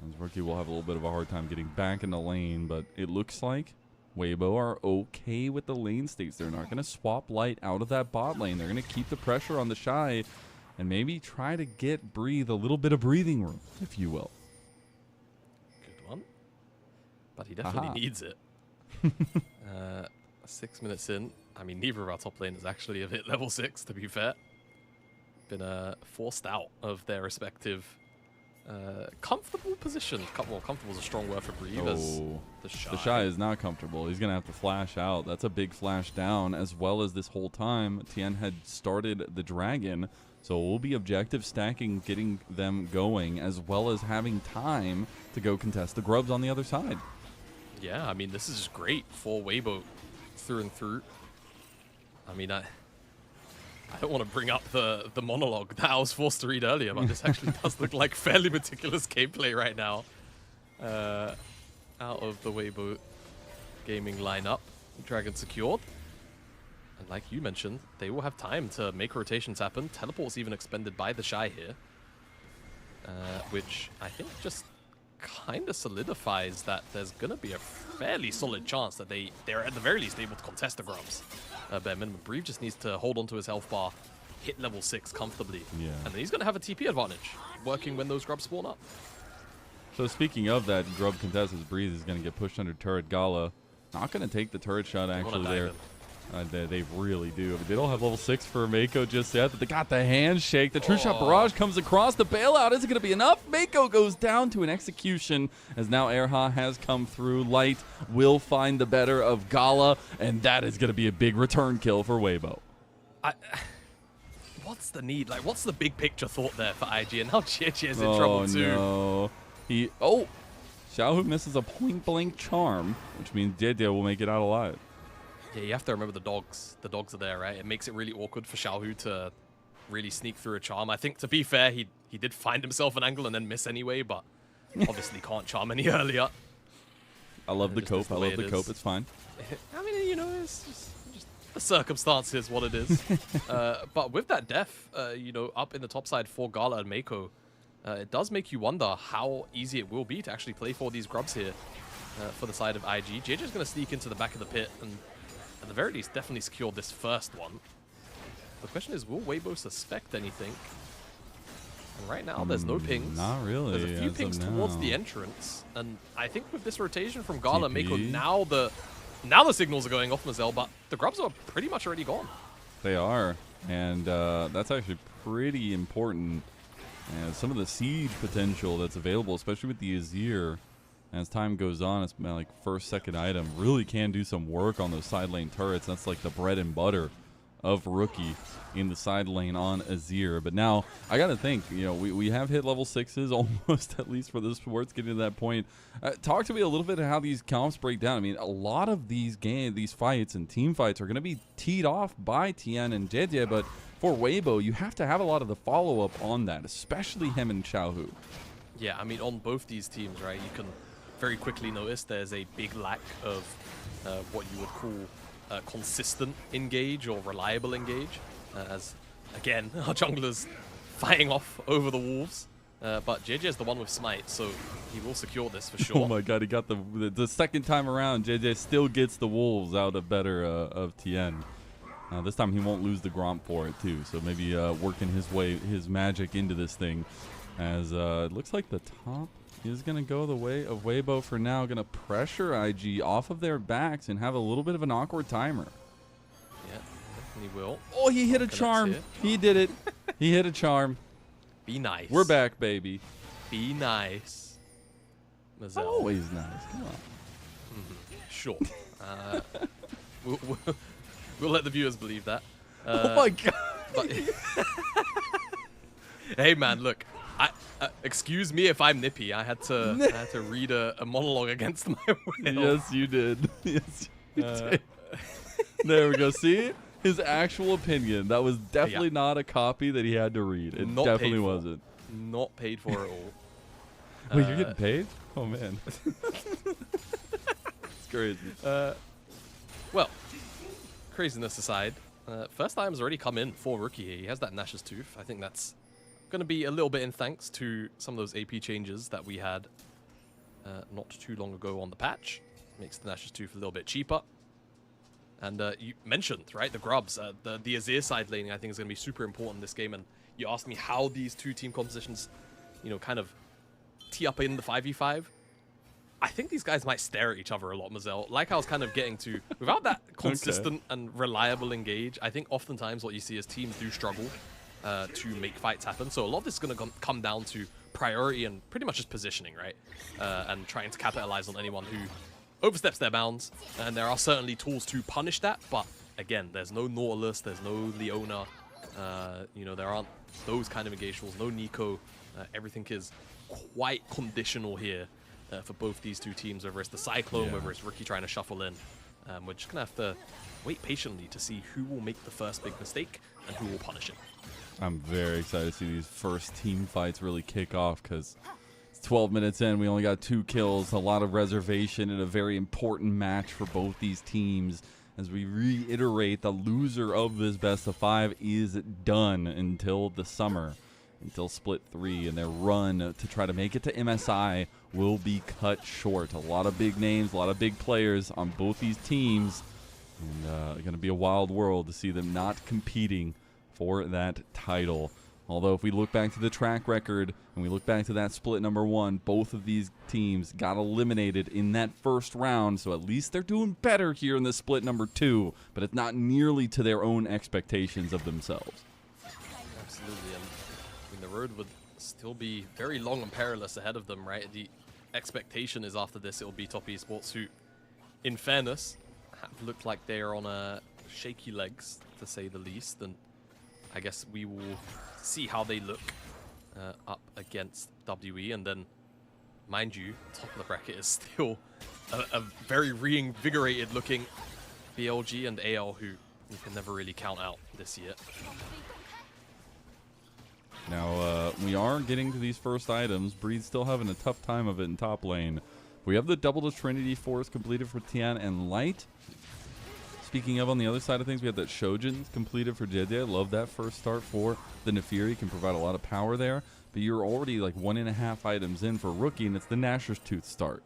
S2: As Rookie will have a little bit of a hard time getting back in the lane, but it looks like Weibo are okay with the lane states. They're not going to swap Light out of that bot lane. They're going to keep the pressure on the Shy and maybe try to get Breathe a little bit of breathing room, if you will.
S3: Good one. But he definitely needs it. 6 minutes in. I mean, neither of our top laners actually have hit level 6, to be fair. Been forced out of their respective comfortable positions. Well, comfortable is a strong word for Breathe. The Shy
S2: is not comfortable. He's going to have to flash out. That's a big flash down, as well as this whole time, Tien had started the Dragon. So we'll be objective stacking, getting them going, as well as having time to go contest the Grubs on the other side.
S3: Yeah, I mean, this is just great for Weibo through and through. I mean, I don't want to bring up the monologue that I was forced to read earlier, but this actually does look like fairly meticulous gameplay right now. Out of the Weibo Gaming lineup. Dragon secured. And like you mentioned, they will have time to make rotations happen. Teleport's even expended by the Shy here. Which I think just kind of solidifies that there's going to be a fairly solid chance that they're at the very least able to contest the Grubs. Bare minimum. Breathe just needs to hold onto his health bar, hit level 6 comfortably. Yeah. And then he's going to have a TP advantage, working when those Grubs spawn up.
S2: So speaking of that Grub contest, as Breathe is going to get pushed under turret. Gala not going to take the turret shot actually there. They really do. I mean, they don't have level 6 for Mako just yet, but they got the handshake. The True Shot Barrage comes across. The bailout isn't going to be enough. Mako goes down to an execution as now Erha has come through. Light will find the better of Gala, and that is going to be a big return kill for Weibo.
S3: What's the need? Like, what's the big picture thought there for IG? And now JJ is in trouble too.
S2: No. Xiaohu misses a point-blank charm, which means JJ will make it out alive.
S3: Yeah, you have to remember the dogs. The dogs are there, right? It makes it really awkward for Xiaohu to really sneak through a charm. I think, to be fair, he did find himself an angle and then miss anyway, but obviously can't charm any earlier.
S2: I love the cope. I love the cope. It's fine.
S3: I mean, you know, it's just the circumstances, what it is. But with that death, you know, up in the top side for Gala and Mako, it does make you wonder how easy it will be to actually play for these Grubs here for the side of IG. JJ's going to sneak into the back of the pit and at the very least, definitely secured this first one. The question is, will Weibo suspect anything? And right now, there's no pings.
S2: Not really.
S3: There's a few pings towards the entrance. And I think with this rotation from Gala, Mako, now the signals are going off Mazel, but the Grubs are pretty much already gone.
S2: They are. And that's actually pretty important. And some of the siege potential that's available, especially with the Azir, as time goes on, it's like first, second item, really can do some work on those side lane turrets. That's like the bread and butter of Rookie in the side lane on Azir. But now, I got to think, you know, we have hit level 6s almost, at least for the sports, getting to that point. Talk to me a little bit of how these comps break down. I mean, a lot of these fights and team fights are going to be teed off by Tien and JJ, but for Weibo, you have to have a lot of the follow-up on that, especially him and Xiaohu.
S3: Yeah, I mean, on both these teams, right, you can very quickly notice there's a big lack of what you would call consistent engage or reliable engage, as again our jungler's fighting off over the wolves, but JJ is the one with smite, so he will secure this for sure.
S2: Oh my god, he got the second time around. JJ still gets the wolves out of better of Tien. This time he won't lose the Gromp for it too, so maybe working his magic into this thing, as it looks like the top is going to go the way of Weibo for now. Going to pressure IG off of their backs and have a little bit of an awkward timer.
S3: Yeah, definitely will.
S2: Oh, he hit a charm. He did it. He hit a charm.
S3: Be nice.
S2: We're back, baby.
S3: Be nice. Mazel.
S2: Always nice. Come on.
S3: Sure. We'll let the viewers believe that.
S2: Oh my god.
S3: Hey man, look. Excuse me if I'm nippy. I had to read a monologue against my will.
S2: Yes, you did. Yes, you did. There we go. See? His actual opinion. That was definitely not a copy that he had to read. It
S3: Not
S2: definitely
S3: paid for.
S2: wasn't.
S3: Not paid for at all.
S2: Wait, you're getting paid? Oh, man. It's crazy.
S3: Well, craziness aside, first item's already come in for Rookie here. He has that Nash's Tooth. I think that's going to be a little bit in thanks to some of those AP changes that we had not too long ago on the patch. Makes the Nash's Tooth a little bit cheaper. And you mentioned, right, the grubs. The Azir side laning, I think, is going to be super important in this game. And you asked me how these two team compositions, you know, kind of tee up in the 5v5. I think these guys might stare at each other a lot, Mazel. Like I was kind of getting to, without that consistent and reliable engage, I think oftentimes what you see is teams do struggle to make fights happen. So a lot of this is going to come down to priority and pretty much just positioning, right? And trying to capitalize on anyone who oversteps their bounds. And there are certainly tools to punish that, but again, there's no Nautilus, there's no Leona, you know, there aren't those kind of engage tools, no Nico. Everything is quite conditional here for both these two teams, whether it's the Cyclone, whether it's Rookie trying to shuffle in. We're just going to have to wait patiently to see who will make the first big mistake and who will punish it.
S2: I'm very excited to see these first team fights really kick off because it's 12 minutes in. We only got 2 kills, a lot of reservation, and a very important match for both these teams. As we reiterate, the loser of this best of 5 is done until the summer, until Split 3, and their run to try to make it to MSI will be cut short. A lot of big names, a lot of big players on both these teams, and going to be a wild world to see them not competing for that title. Although if we look back to the track record and we look back to that split number 1, both of these teams got eliminated in that first round, so at least they're doing better here in this split number 2, but it's not nearly to their own expectations of themselves.
S3: Absolutely, and I mean, the road would still be very long and perilous ahead of them, right? The expectation is after this it will be Top Esports, who, in fairness, have looked like they are on shaky legs, to say the least, and I guess we will see how they look up against WE, and then, mind you, top of the bracket is still a very reinvigorated looking BLG and AL, who you can never really count out this year.
S2: Now, we are getting to these first items. Breed's still having a tough time of it in top lane. We have the double to Trinity Force completed for Tian and Light. Speaking of, on the other side of things, we have that Shojin completed for JJ. I love that first start for the Nefiri. Can provide a lot of power there. But you're already like 1.5 items in for Rookie, and it's the Nashor's Tooth start.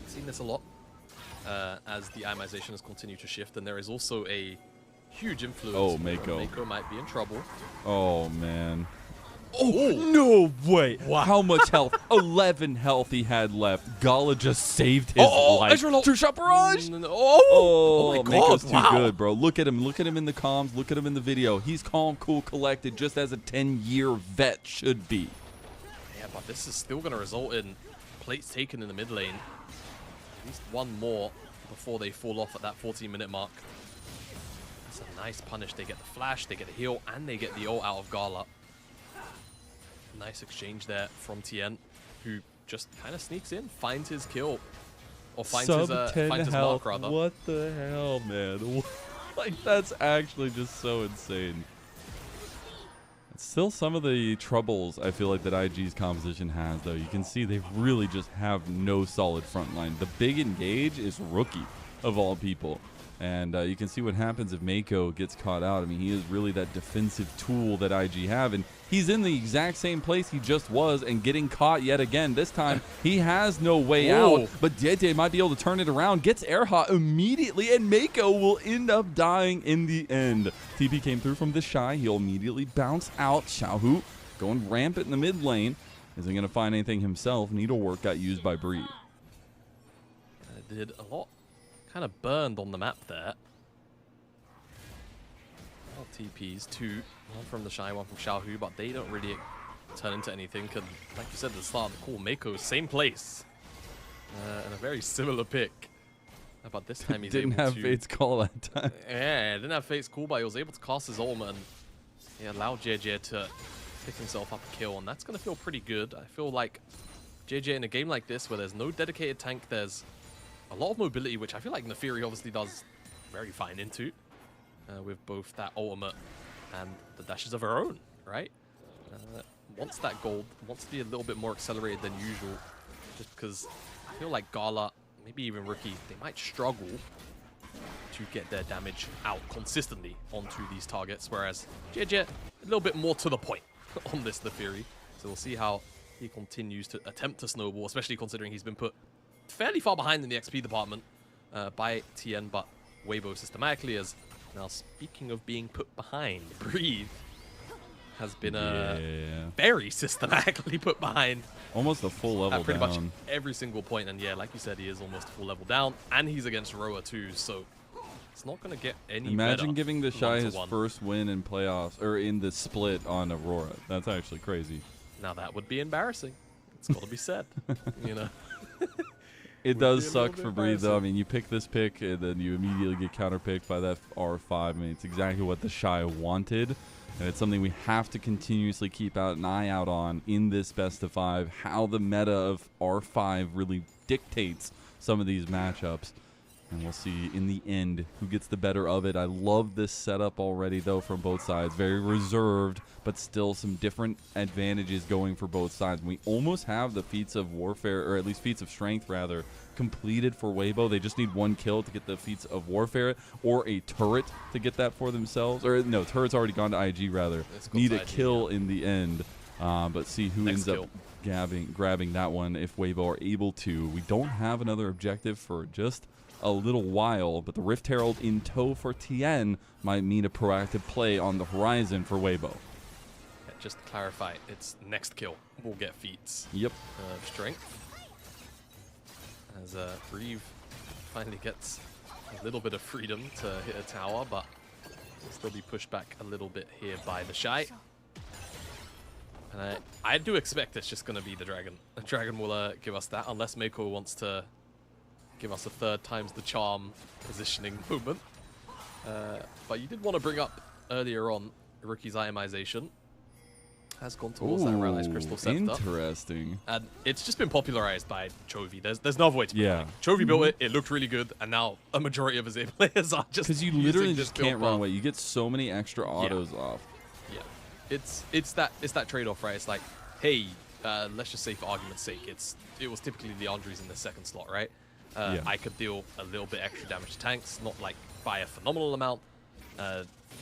S3: Seen this a lot as the itemization has continued to shift, and there is also a huge influence.
S2: Oh, Mako.
S3: Mako might be in trouble.
S2: Oh, man. Oh, no way. Wow. How much health? 11 health he had left. Gala just saved his life. Two-shot barrage.
S3: Oh, my God.
S2: Mako's too good, bro. Look at him. Look at him in the comms. Look at him in the video. He's calm, cool, collected, just as a 10-year vet should be.
S3: Yeah, but this is still going to result in plates taken in the mid lane. At least one more before they fall off at that 14-minute mark. That's a nice punish. They get the flash, they get the heal, and they get the ult out of Gala. Nice exchange there from Tien, who just kind of sneaks in, finds his kill, or finds his mark, rather.
S2: What the hell, man? Like, that's actually just so insane. It's still some of the troubles I feel like that IG's composition has, though. You can see they really just have no solid front line. The big engage is Rookie, of all people. And you can see what happens if Mako gets caught out. I mean, he is really that defensive tool that IG have. And he's in the exact same place he just was and getting caught yet again. This time, he has no way out. But Dede might be able to turn it around. Gets Erha immediately. And Mako will end up dying in the end. TP came through from the Shy. He'll immediately bounce out. Xiaohu going rampant in the mid lane. Isn't going to find anything himself. Needlework got used by Breed.
S3: Did a lot. Kind of burned on the map there. All TPs, 2. One from the Shy, one from Xiaohu, but they don't really turn into anything. And like you said at the start of the call, Mako, same place. And a very similar pick. But this time he's
S2: didn't
S3: able
S2: have
S3: to...
S2: Fate's call that time.
S3: Yeah, didn't have Fate's call, but he was able to cast his ultimate. And He allowed JJ to pick himself up a kill, and that's going to feel pretty good. I feel like JJ in a game like this where there's no dedicated tank, there's a lot of mobility, which I feel like Nefiri obviously does very fine into, with both that ultimate and the dashes of her own, right? Wants that gold, wants to be a little bit more accelerated than usual, just because I feel like Gala, maybe even Rookie, they might struggle to get their damage out consistently onto these targets, whereas JJ, a little bit more to the point on this Nefiri. So we'll see how he continues to attempt to snowball, especially considering he's been put fairly far behind in the XP department by TN, but Weibo systematically is. Now, speaking of being put behind, Breathe has been very systematically put behind.
S2: Almost a full level
S3: at pretty
S2: down.
S3: much every single point. And yeah, like you said, he is almost a full level down. And he's against Roa too, so it's not going to get any
S2: Imagine
S3: better
S2: giving the Shy his
S3: 1-to-1.
S2: first win in playoffs, or in the split on Aurora. That's actually crazy.
S3: Now that would be embarrassing. It's got to be said, you know.
S2: It
S3: Would
S2: does
S3: be a
S2: suck
S3: little
S2: for
S3: bit
S2: Breathe, though. I
S3: embarrassing.
S2: mean, you pick this pick, and then you immediately get counterpicked by that R5. I mean, it's exactly what the Shy wanted, and it's something we have to continuously keep an eye out on in this best of 5, how the meta of R5 really dictates some of these matchups. And we'll see in the end who gets the better of it. I love this setup already, though, from both sides. Very reserved, but still some different advantages going for both sides. We almost have the feats of warfare, or at least feats of strength, rather, completed for Weibo. They just need 1 kill to get the feats of warfare, or a turret to get that for themselves. Or, no, turret's already gone to IG, rather. Need a kill in the end. But see who ends up grabbing that one if Weibo are able to. We don't have another objective for just a little while, but the Rift Herald in tow for TN might mean a proactive play on the horizon for Weibo.
S3: Yeah, just to clarify, it's next kill will get feats.
S2: Yep.
S3: Strength. As Breathe finally gets a little bit of freedom to hit a tower, but will still be pushed back a little bit here by the Shy. And I do expect it's just going to be the Dragon. The Dragon will give us that, unless Mako wants to give us a 3rd times the charm positioning moment. But you did want to bring up earlier on Rookie's itemization. Has gone towards that Rally's Crystal Scepter.
S2: Interesting.
S3: And it's just been popularized by Chovy. There's no other way to put it.
S2: Yeah.
S3: Chovy built it, it looked really good, and now a majority of his A players are just
S2: Because you literally just can't run away. You get so many extra autos off.
S3: Yeah. It's that trade-off, right? It's like, hey, let's just say for argument's sake, it was typically Leandri's in the 2nd slot, right? I could deal a little bit extra damage to tanks, not like by a phenomenal amount,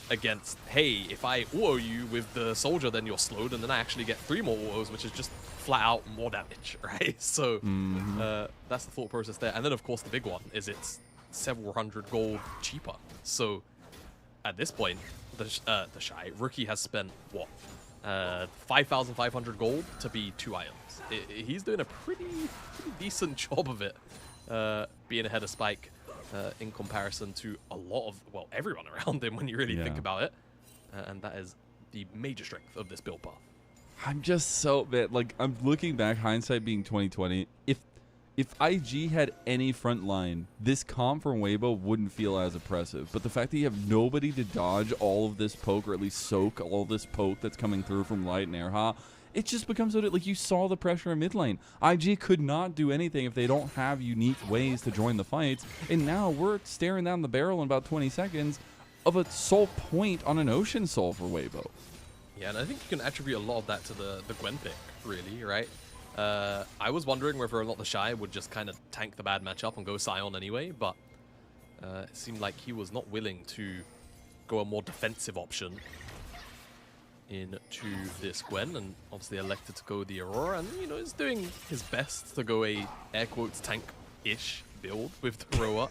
S3: against, hey, if I auto you with the soldier, then you're slowed, and then I actually get 3 more autos, which is just flat out more damage, right? So that's the thought process there. And then, of course, the big one is it's several hundred gold cheaper. So at this point, the Shy Rookie has spent, what, 5,500 gold to be 2 items. He's doing a pretty decent job of it. Being ahead of Spike in comparison to a lot of, well, everyone around him when you really think about it. And that is the major strength of this build path.
S2: I'm just so bad. Like, I'm looking back, hindsight being 2020. If IG had any front line, this comp from Weibo wouldn't feel as oppressive. But the fact that you have nobody to dodge all of this poke, or at least soak all this poke that's coming through from Light and Erha, it just becomes like you saw the pressure in mid lane. IG could not do anything if they don't have unique ways to join the fights. And now we're staring down the barrel in about 20 seconds of a soul point on an Ocean Soul for Weibo.
S3: Yeah, and I think you can attribute a lot of that to the Gwen pick, really, right? I was wondering whether or not the Shy would just kind of tank the bad matchup and go Scion anyway, but it seemed like he was not willing to go a more defensive option into this Gwen, and obviously elected to go the Aurora, and, you know, is doing his best to go a, air quotes, tank-ish build with the Roa.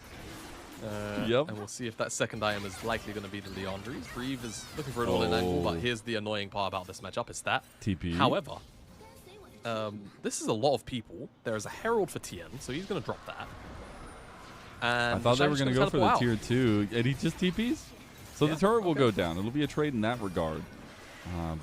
S3: And we'll see if that 2nd item is likely going to be the Leandri's. Breathe is looking for an all-in angle, but here's the annoying part about this matchup, is that.
S2: TP.
S3: However, this is a lot of people. There is a Herald for TN, so he's going to drop that. And
S2: I thought they were going to go for the tier 2, and he just TPs? So the turret will go down. It'll be a trade in that regard.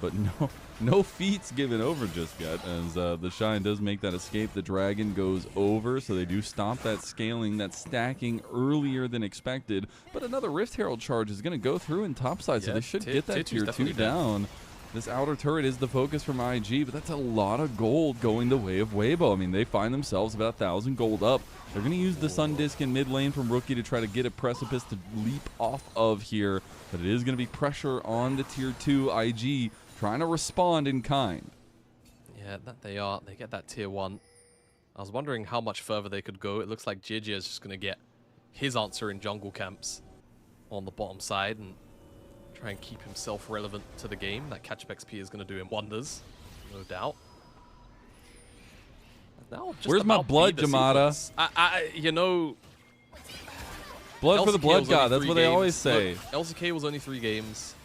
S2: But no, No feats given over just yet, as the Shine does make that escape. The Dragon goes over, so they do stop that scaling, that stacking earlier than expected. But another Rift Herald charge is going to go through in topside, so they should get that tier 2 down. This outer turret is the focus from IG, but that's a lot of gold going the way of Weibo. I mean, they find themselves about 1,000 gold up. They're going to use the Sun Disc in mid lane from Rookie to try to get a precipice to leap off of here. But it is going to be pressure on the tier 2 IG, trying to respond in kind.
S3: Yeah, that they are. They get that tier 1. I was wondering how much further they could go. It looks like JJ is just going to get his answer in jungle camps on the bottom side and try and keep himself relevant to the game. That catch-up XP is going to do him wonders, no doubt. Now,
S2: where's my blood, Jamada?
S3: You know...
S2: Blood
S3: LCK
S2: for the blood god, that's what they always say.
S3: Look, LCK was only 3 games.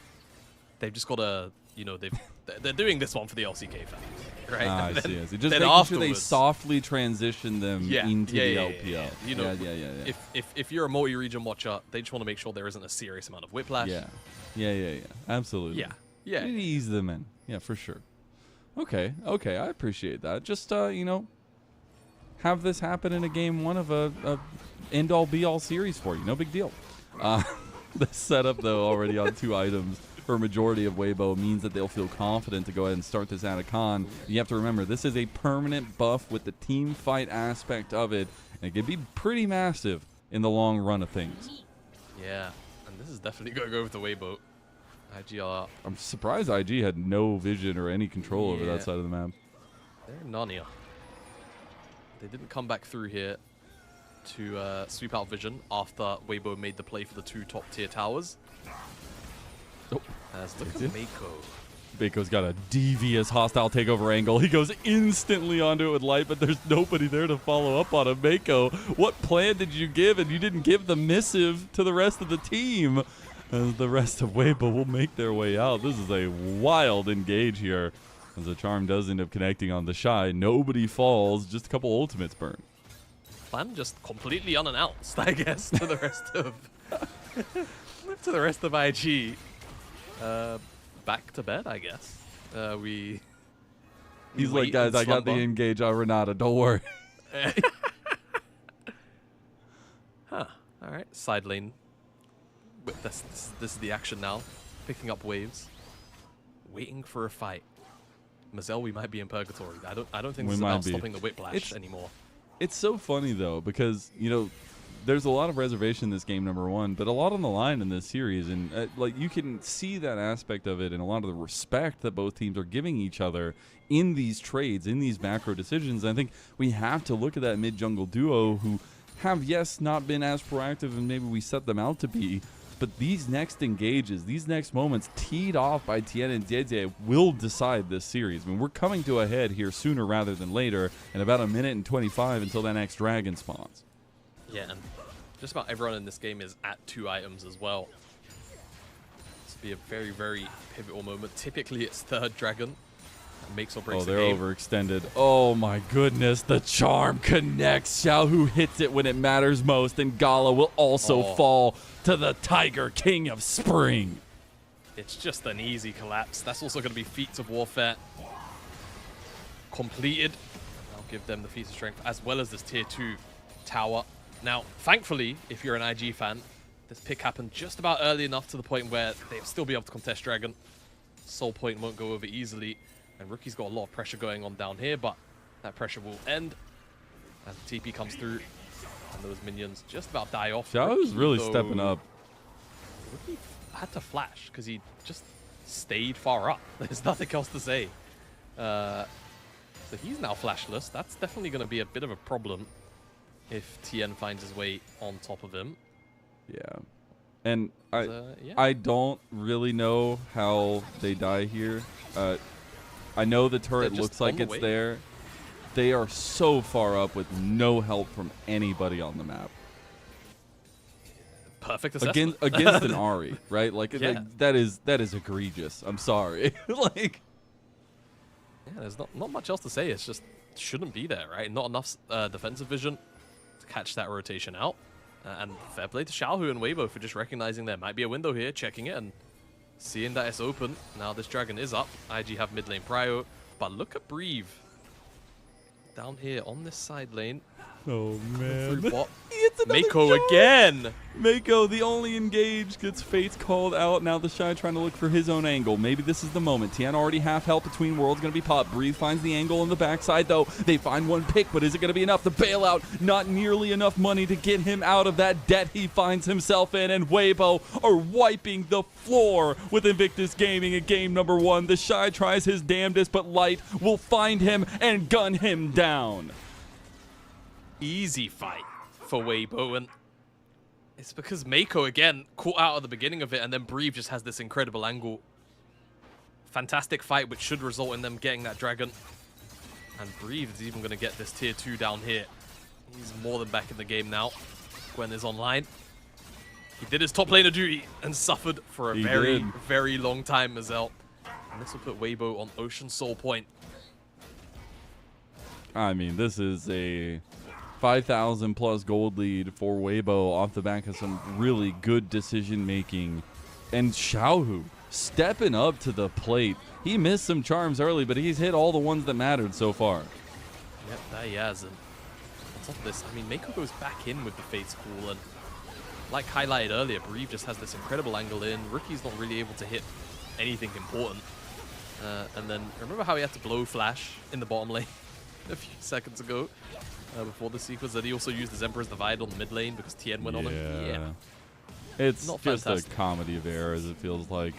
S3: They've just got to, you know, they're doing this one for the LCK fans, right?
S2: I see. Just making sure they softly transition them into the LPL.
S3: Yeah. You know, if you're a multi-region watcher, they just want to make sure there isn't a serious amount of whiplash.
S2: Yeah. Absolutely.
S3: Yeah.
S2: You need to ease them in. Yeah, for sure. Okay, I appreciate that. Just, you know, have this happen in a game 1 of a end-all be-all series for you. No big deal. The setup, though, already on 2 items for a majority of Weibo means that they'll feel confident to go ahead and start this Anaconda. You have to remember, this is a permanent buff with the team fight aspect of it, and it can be pretty massive in the long run of things.
S3: Yeah, and this is definitely going to go with the Weibo. IG are...
S2: I'm surprised IG had no vision or any control over that side of the map.
S3: They're in Narnia. They didn't come back through here to sweep out vision after Weibo made the play for the 2 top-tier towers. Look at Mako.
S2: Mako's got a devious hostile takeover angle. He goes instantly onto it with light, but there's nobody there to follow up on him. Mako, what plan did you give? And you didn't give the missive to the rest of the team. As the rest of Weibo will make their way out. This is a wild engage here. As the charm does end up connecting on the Shy. Nobody falls, just a couple ultimates burn.
S3: Plan just completely unannounced, I guess, to the rest of to the rest of IG. Back to bed, I guess.
S2: He's like, guys, I got the engage on Renata. Don't worry.
S3: All right, side lane. This is the action now. Picking up waves. Waiting for a fight. Mazel, we might be in purgatory. I don't think this is about stopping the whiplash anymore.
S2: It's so funny, though, because, you know, there's a lot of reservation in this game, number 1, but a lot on the line in this series. And, like, you can see that aspect of it and a lot of the respect that both teams are giving each other in these trades, in these macro decisions. And I think we have to look at that mid-jungle duo who have, yes, not been as proactive and maybe we set them out to be, but these next engages, these next moments teed off by Tien and Dede will decide this series. I mean, we're coming to a head here sooner rather than later in about 1 minute and 25 until that next dragon spawns.
S3: Yeah, and just about everyone in this game is at 2 items as well. This will be a very, very pivotal moment. Typically, it's 3rd dragon. Makes or breaks the game.
S2: They're overextended. Oh my goodness, the charm connects. Xiaohu hits it when it matters most, and Gala will also fall to the Tiger King of Spring.
S3: It's just an easy collapse. That's also going to be feats of warfare completed. I'll give them the feats of strength as well as this tier 2 tower. Now, thankfully, if you're an IG fan, this pick happened just about early enough to the point where they'll still be able to contest Dragon. Soul Point won't go over easily. And Rookie's got a lot of pressure going on down here, but that pressure will end as the TP comes through and those minions just about die off.
S2: Xiaohu's really stepping up.
S3: Rookie had to flash because he just stayed far up. There's nothing else to say. So he's now flashless. That's definitely going to be a bit of a problem if Tien finds his way on top of him.
S2: Yeah. And I don't really know how they die here. I know the turret looks like it's there. They are so far up with no help from anybody on the map.
S3: Perfect assessment.
S2: Against an Ahri, right? Like, that is egregious. I'm sorry. Like,
S3: yeah, there's not much else to say. It's just shouldn't be there, right? Not enough defensive vision to catch that rotation out. And fair play to Xiaohu and Weibo for just recognizing there might be a window here, checking it, and seeing that it's open. Now this dragon is up. IG have mid lane prio. But look at Breathe. Down here on this side lane.
S2: Oh, man.
S3: Through bot.
S2: It's another
S3: Mako
S2: charge.
S3: again.
S2: Mako, the only engaged, gets Fates called out. Now the Shy trying to look for his own angle. Maybe this is the moment. Tien already half health between worlds, going to be popped. Breathe finds the angle on the backside, though. They find one pick, but is it going to be enough? The bailout, not nearly enough money to get him out of that debt he finds himself in. And Weibo are wiping the floor with Invictus Gaming in game number 1. The Shy tries his damnedest, but Light will find him and gun him down.
S3: Easy fight for Weibo, and it's because Mako again caught out at the beginning of it, and then Breathe just has this incredible angle. Fantastic fight, which should result in them getting that dragon. And Breathe is even going to get this tier 2 down here. He's more than back in the game now. Gwen is online. He did his top laner duty and suffered for a very long time as well. And this will put Weibo on Ocean Soul Point.
S2: I mean, this is a 5,000 plus gold lead for Weibo off the back of some really good decision making. And Xiaohu stepping up to the plate. He missed some charms early, but he's hit all the ones that mattered so far.
S3: Yep, that he has. And on top of this, I mean, Mako goes back in with the Fates Call, and like highlighted earlier, Breathe just has this incredible angle in. Rookie's not really able to hit anything important. And then remember how he had to blow Flash in the bottom lane a few seconds ago? Before the sequence, that he also used his Emperor's Divide on the mid lane because Tien went on him. Yeah.
S2: It's
S3: not
S2: just
S3: fantastic.
S2: a comedy of errors, it feels like.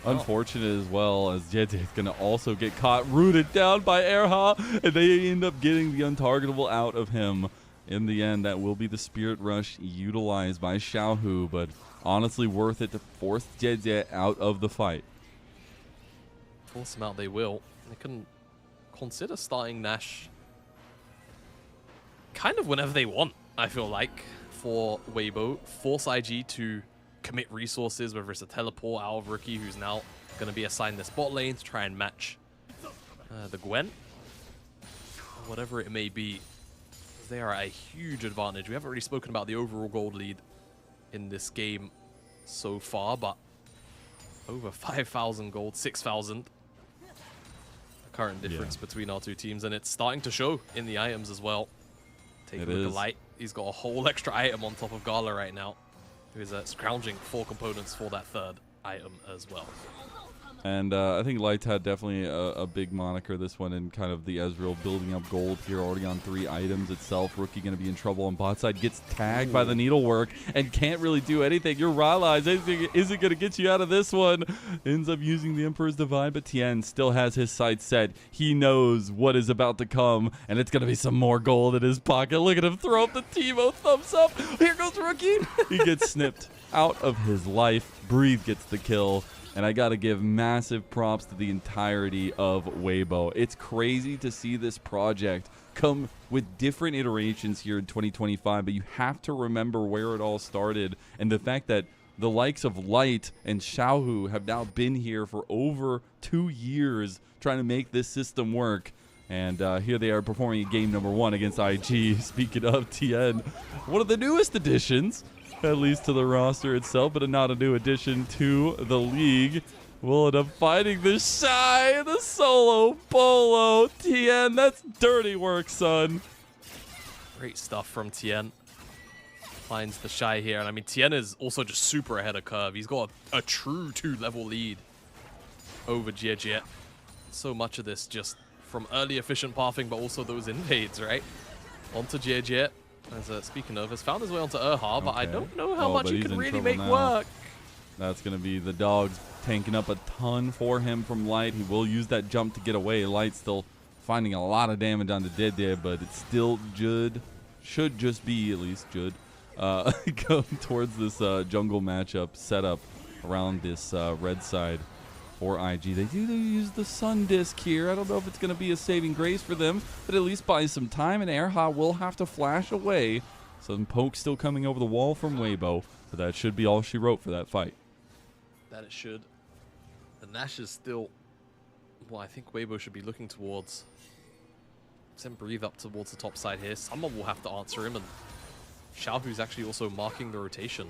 S2: Unfortunate as well, as Jete is going to also get caught, rooted down by Erha, and they end up getting the untargetable out of him. In the end, that will be the Spirit Rush utilized by Xiaohu, but honestly worth it to force Jete out of the fight.
S3: Force him out they will. They can consider starting Nash kind of whenever they want, I feel like, for Weibo. Force IG to commit resources, whether it's a teleport out of Rookie, who's now going to be assigned this bot lane to try and match the Gwen. Whatever it may be, they are at a huge advantage. We haven't really spoken about the overall gold lead in this game so far, but over 5,000 gold, 6,000. The current difference between our two teams, and it's starting to show in the items as well. Take a look at Light. He's got a whole extra item on top of Gala right now, who is scrounging 4 components for that 3rd item as well.
S2: And I think Light had definitely a big moniker this one, in kind of the Ezreal building up gold here, already on 3 items itself. Rookie going to be in trouble on bot side, gets tagged by the needlework and can't really do anything. Your Rala isn't going to get you out of this one. Ends up using the Emperor's Divide, but Tien still has his sights set. He knows what is about to come, and it's going to be some more gold in his pocket. Look at him throw up the Timo thumbs up. Here goes Rookie. He gets snipped out of his life. Breathe gets the kill. And I got to give massive props to the entirety of Weibo. It's crazy to see this project come with different iterations here in 2025, but you have to remember where it all started, and the fact that the likes of Light and Xiaohu have now been here for over 2 years trying to make this system work. And here they are performing in game number 1 against IG. Speaking of Tien, one of the newest additions, at least to the roster itself, but not a new addition to the league. We'll end up fighting the Shy, the solo bolo. Tien, that's dirty work, son.
S3: Great stuff from Tien. Finds the Shy here, and I mean, Tien is also just super ahead of curve. He's got a true 2-level lead over Jie. So much of this just from early efficient pathing, but also those invades, right? Onto Jie. As speaking of, has found his way onto Erha, but I don't know how much he can really make work.
S2: That's going to be the dogs tanking up a ton for him from Light. He will use that jump to get away. Light still finding a lot of damage on the Dede, but it's still should just be at least Judd go towards this jungle matchup setup around this red side for IG. They do use the Sun Disc here. I don't know if it's going to be a saving grace for them, but at least buy some time, and Erha will have to flash away. Some poke still coming over the wall from Weibo, but that should be all she wrote for that fight.
S3: That it should. The Nash is still, well, I think Weibo should be looking towards. Send Breathe up towards the top side here. Someone will have to answer him, and Xiaohu's actually also marking the rotation.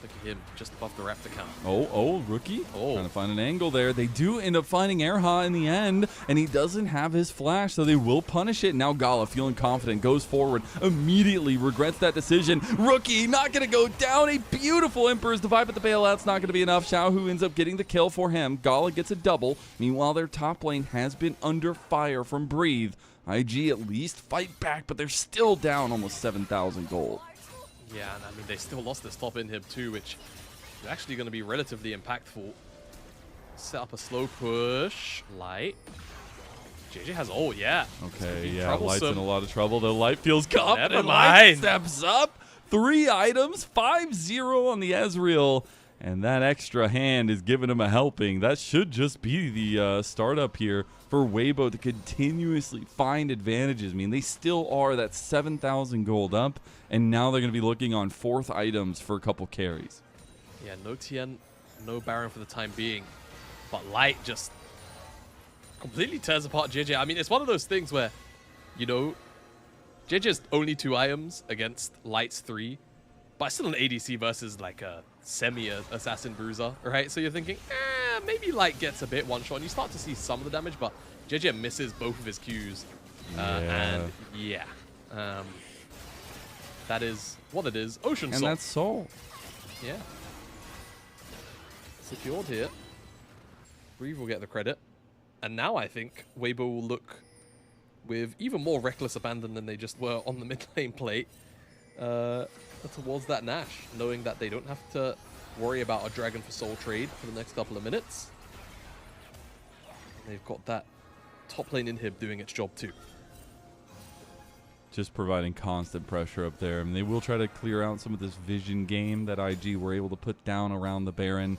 S3: Look at him just above the Raptor count.
S2: Oh, Rookie. Trying to find an angle there. They do end up finding Erha in the end, and he doesn't have his flash, so they will punish it. Now Gala, feeling confident, goes forward, immediately regrets that decision. Rookie not going to go down. A beautiful Emperor's Divide, but the bailout's not going to be enough. Xiaohu ends up getting the kill for him. Gala gets a double. Meanwhile, their top lane has been under fire from Breathe. IG at least fight back, but they're still down almost 7,000 gold.
S3: Yeah, and I mean, they still lost this top inhib too, which is actually going to be relatively impactful. Set up a slow push. Light. JJ has ult, yeah.
S2: Okay, yeah, Light's in a lot of trouble. The Light feels confident.
S3: Never
S2: Light
S3: mind.
S2: steps up. 3 items, 5-0 on the Ezreal. And that extra hand is giving him a helping. That should just be the startup here for Weibo to continuously find advantages. I mean, they still are that 7,000 gold up, and now they're going to be looking on 4th items for a couple carries.
S3: Yeah, no Tien, no Baron for the time being. But Light just completely tears apart JJ. I mean, it's one of those things where, you know, JJ's only 2 items against Light's 3, but still an ADC versus like a semi-assassin bruiser, right? So you're thinking, maybe Light gets a bit one-shot, and you start to see some of the damage, but JJ misses both of his Qs. And yeah, that is what it is. Ocean Soul.
S2: And that's Soul.
S3: Yeah. Secured here. Breathe will get the credit. And now I think Weibo will look with even more reckless abandon than they just were on the mid lane plate towards that Nash, knowing that they don't have to worry about a Dragon for Soul trade for the next couple of minutes. They've got that top lane inhib doing its job too.
S2: Just providing constant pressure up there. I mean, they will try to clear out some of this vision game that IG were able to put down around the Baron.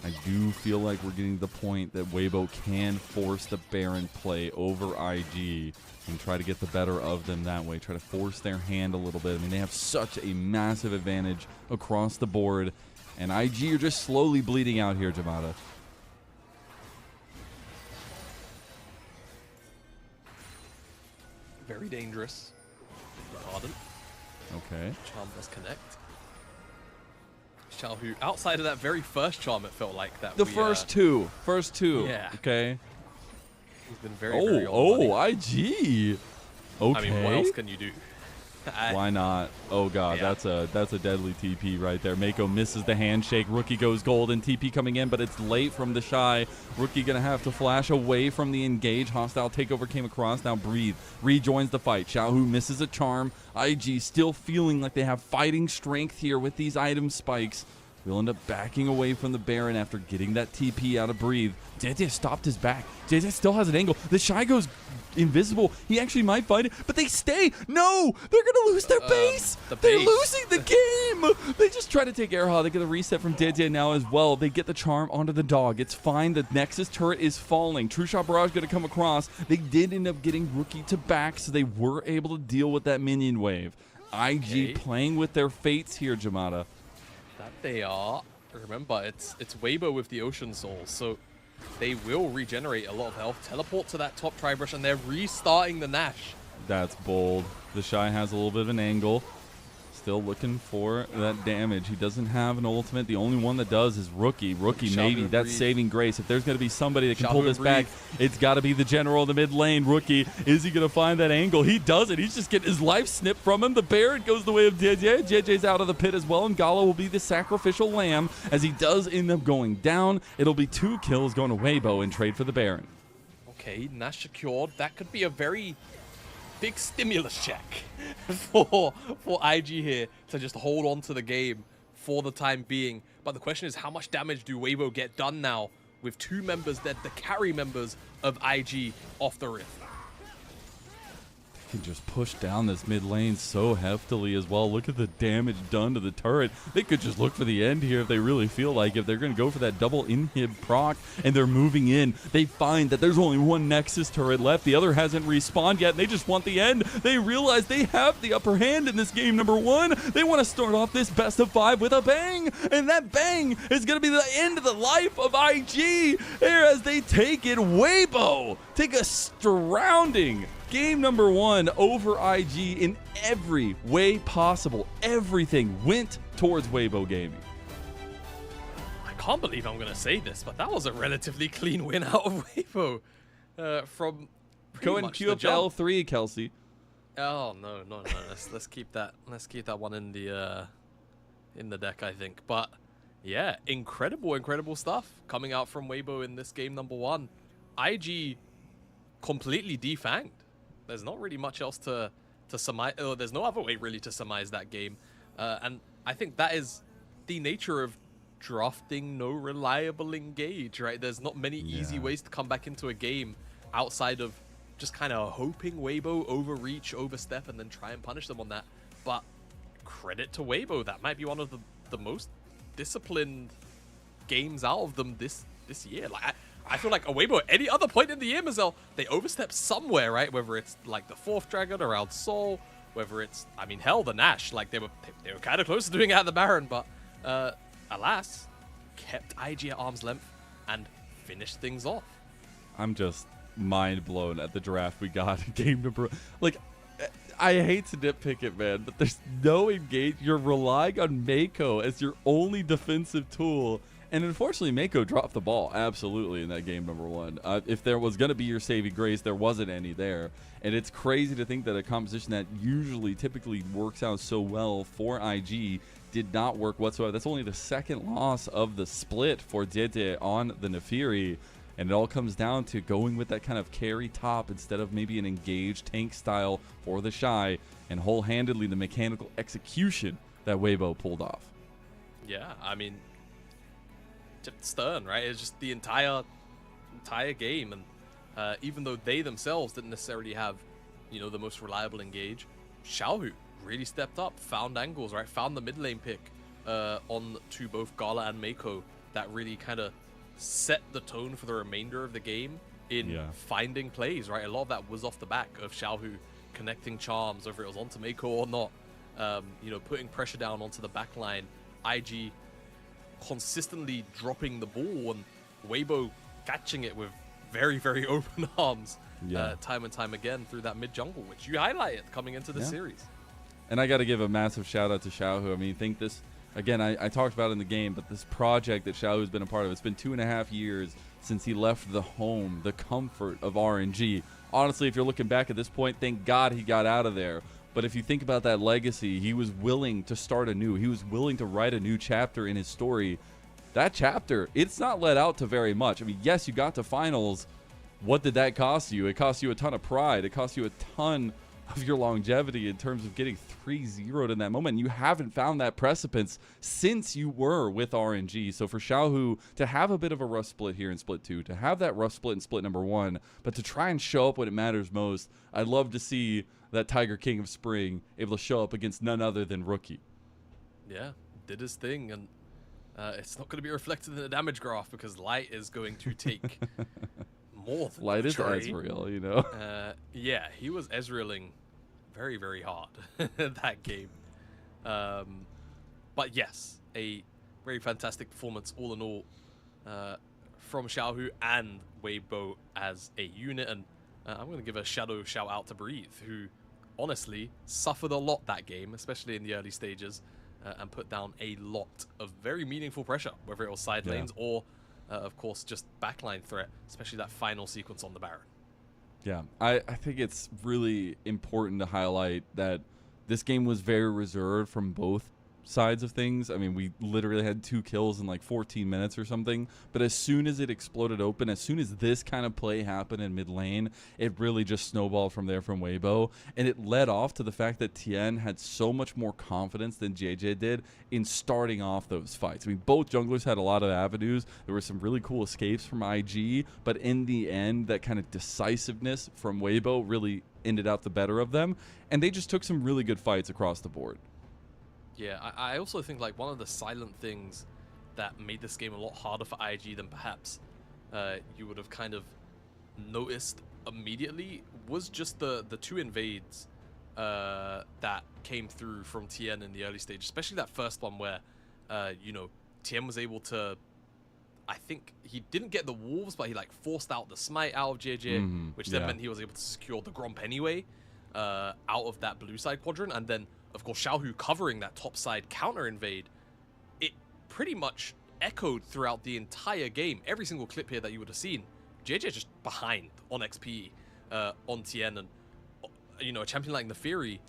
S2: I do feel like we're getting to the point that Weibo can force the Baron play over IG and try to get the better of them that way, try to force their hand a little bit. I mean, they have such a massive advantage across the board, and IG are just slowly bleeding out here, Jamada.
S3: Very dangerous. Ardent.
S2: Okay.
S3: Charm does connect. Xiaohu, outside of that very first charm, it felt like that.
S2: The first two.
S3: Yeah.
S2: Okay.
S3: He's been very, very on the money.
S2: IG. Okay.
S3: I mean, what else can you do?
S2: Why not? Oh god,
S3: Yeah.
S2: that's a deadly TP right there. Mako misses the handshake. Rookie goes gold, and TP coming in, but it's late from the Shy. Rookie gonna have to flash away from the engage. Hostile takeover came across. Now Breathe rejoins the fight. Xiaohu misses a charm. IG still feeling like they have fighting strength here with these item spikes. We'll end up backing away from the Baron after getting that TP out of Breathe. JJ stopped his back. JJ still has an angle. The Shy goes invisible. He actually might find it, but they stay. No, they're going to lose their base. They're losing the game. They just try to take Erha. They get a reset from JJ now as well. They get the charm onto the dog. It's fine. The Nexus turret is falling. True Shot Barrage going to come across. They did end up getting Rookie to back, so they were able to deal with that minion wave. IG playing with their fates here, Jamada.
S3: That they are. Remember, it's Weibo with the Ocean Soul, so they will regenerate a lot of health, teleport to that top tri-brush, and they're restarting the Nash.
S2: That's bold. The Shy has a little bit of an angle. Still looking for that damage. He doesn't have an ultimate. The only one that does is Rookie. Rookie, maybe. That's saving grace. If there's going to be somebody that can pull this back, it's got to be the general in the mid lane. Rookie, is he going to find that angle? He does it. He's just getting his life snipped from him. The Baron goes the way of JJ. JJ's out of the pit as well, and Gala will be the sacrificial lamb as he does end up going down. It'll be 2 kills going to Weibo in trade for the Baron.
S3: Okay, Nash secured. That could be a very big stimulus check for IG here to just hold on to the game for the time being. But the question is, how much damage do Weibo get done now with 2 members, that the carry members of IG, off the rip?
S2: Can just push down this mid lane so heftily as well. Look at the damage done to the turret. They could just look for the end here if they really feel like it. If they're going to go for that double inhib proc and they're moving in, they find that there's only 1 Nexus turret left. The other hasn't respawned yet, and they just want the end. They realize they have the upper hand in this game, number 1. They want to start off this best of 5 with a bang, and that bang is going to be the end of the life of IG here as they take it. Weibo take a surrounding game number 1 over IG in every way possible. Everything went towards Weibo Gaming.
S3: can't believe I'm going to say this, but that was a relatively clean win out of Weibo from
S2: Go and queue up the L3, Kelsey.
S3: Oh no. Let's keep that. Let's keep that one in the deck, I think. But yeah, incredible stuff coming out from Weibo in this game number 1. IG completely defanged. There's not really much else to surmise. There's no other way really to surmise that game, and I think that is the nature of drafting no reliable engage. Right? There's not many easy ways to come back into a game outside of just kind of hoping Weibo overreach, overstep, and then try and punish them on that. But credit to Weibo, that might be one of the most disciplined games out of them this year. Like I feel like a Weibo at any other point in the year, Mazel, they overstep somewhere, right? Whether it's like the 4th Dragon around Seoul, whether it's, I mean, hell, the Nash. Like they were kind of close to doing it at the Baron, but alas, kept IG at arm's length and finished things off.
S2: I'm just mind blown at the draft we got in game number. Like, I hate to nitpick it, man, but there's no engage. You're relying on Mako as your only defensive tool. And unfortunately, Mako dropped the ball absolutely in that game number 1. If there was going to be your saving grace, there wasn't any there. And it's crazy to think that a composition that typically works out so well for IG did not work whatsoever. That's only the 2nd loss of the split for Dede on the Nefiri. And it all comes down to going with that kind of carry top instead of maybe an engaged tank style for the Shy, and whole-handedly the mechanical execution that Weibo pulled off.
S3: Yeah, I mean, stern, right? It's just the entire game, and even though they themselves didn't necessarily have, the most reliable engage, Xiaohu really stepped up, found angles, right? Found the mid lane pick on to both Gala and Mako that really kind of set the tone for the remainder of the game in finding plays, right? A lot of that was off the back of Xiaohu connecting charms, whether it was onto Mako or not, putting pressure down onto the back line. IG consistently dropping the ball and Weibo catching it with very, very open arms time and time again through that mid jungle, which you highlighted coming into the series.
S2: And I got to give a massive shout out to Xiaohu. I mean, think this, again, I talked about it in the game, but this project that Xiaohu's been a part of, it's been 2.5 years since he left the home, the comfort of RNG. Honestly, if you're looking back at this point, thank God he got out of there. But if you think about that legacy, he was willing to start anew. He was willing to write a new chapter in his story. That chapter, it's not led out to very much. I mean, yes, you got to finals. What did that cost you? It cost you a ton of pride. It cost you a ton of your longevity in terms of getting 3-0'd in that moment. You haven't found that precipice since you were with RNG. So for Xiaohu to have a bit of a rough split here in Split 2, to have that rough split in Split number 1, but to try and show up when it matters most, I'd love to see that Tiger King of Spring able to show up against none other than Rookie.
S3: Yeah, did his thing, and it's not going to be reflected in the damage graph because Light is going to take more than
S2: Light is Ezreal,
S3: Yeah, he was Ezrealing very, very hard that game. But yes, a very fantastic performance all in all from Xiaohu and Weibo as a unit. And I'm going to give a shadow shout out to Breathe, who honestly suffered a lot that game, especially in the early stages, and put down a lot of very meaningful pressure, whether it was side lanes or, of course, just backline threat, especially that final sequence on the Baron.
S2: Yeah, I think it's really important to highlight that this game was very reserved from both sides of things. I mean, we literally had 2 kills in like 14 minutes or something, but as soon as it exploded open, as soon as this kind of play happened in mid lane, it really just snowballed from there from Weibo, and it led off to the fact that Tien had so much more confidence than JJ did in starting off those fights. I mean, both junglers had a lot of avenues. There were some really cool escapes from IG, but in the end, that kind of decisiveness from Weibo really ended out the better of them, and they just took some really good fights across the board.
S3: Yeah, I also think like one of the silent things that made this game a lot harder for IG than perhaps you would have kind of noticed immediately was just the 2 invades that came through from Tien in the early stage, especially that first one where, Tien was able to, I think he didn't get the wolves, but he like forced out the smite out of JJ, which then meant he was able to secure the Gromp anyway out of that blue side quadrant, and then of course Xiaohu covering that top side counter invade. It pretty much echoed throughout the entire game. Every single clip here that you would have seen, JJ just behind on XP, on Tien, and you know, a champion like Neferi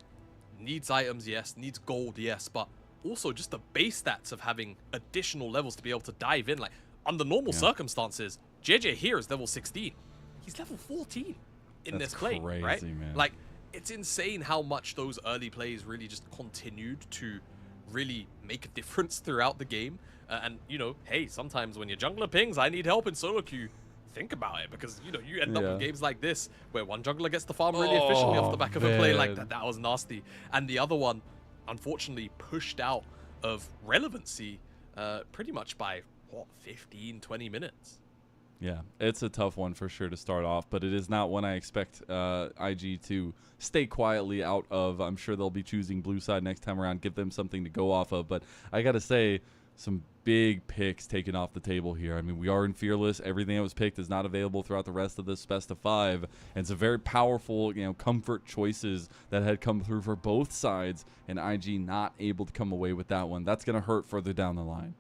S3: needs items, yes, needs gold, yes, but also just the base stats of having additional levels to be able to dive in. Like, under normal circumstances, JJ here is level 16. He's level 14 in this play,
S2: crazy,
S3: right?
S2: Man.
S3: Like, it's insane how much those early plays really just continued to really make a difference throughout the game. And, you know, hey, sometimes when your jungler pings, I need help in solo queue, think about it, because, you know, you end up with games like this where one jungler gets the farm really efficiently off the back of a play like that. That was nasty. And the other one, unfortunately, pushed out of relevancy pretty much by, what, 15, 20 minutes?
S2: Yeah, it's a tough one for sure to start off, but it is not one I expect IG to stay quietly out of. I'm sure they'll be choosing blue side next time around, give them something to go off of. But I got to say, some big picks taken off the table here. I mean, we are in Fearless. Everything that was picked is not available throughout the rest of this best of 5. And it's a very powerful, you know, comfort choices that had come through for both sides, and IG not able to come away with that one. That's going to hurt further down the line.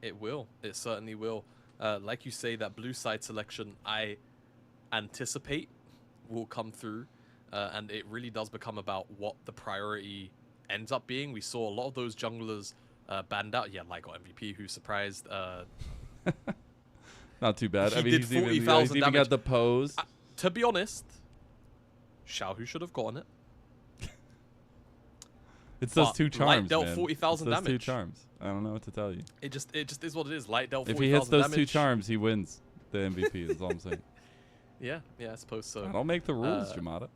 S3: It will. It certainly will. Like you say, that blue side selection, I anticipate will come through. And it really does become about what the priority ends up being. We saw a lot of those junglers banned out. Yeah, like got MVP, who surprised.
S2: Not too bad.
S3: He
S2: I mean,
S3: did
S2: he's even,
S3: 40,000 damage.
S2: got the pose.
S3: To be honest, Xiaohu should have gotten it.
S2: It's those two charms,
S3: Light dealt
S2: man.
S3: 40,000
S2: Those
S3: damage.
S2: 2 charms. I don't know what to tell you.
S3: It just is what it is. Light dealt 40,000
S2: damage. If he hits those 2
S3: damage.
S2: charms, he wins the MVP. That's all I'm saying.
S3: Yeah, I suppose so.
S2: I don't make the rules, Jamada.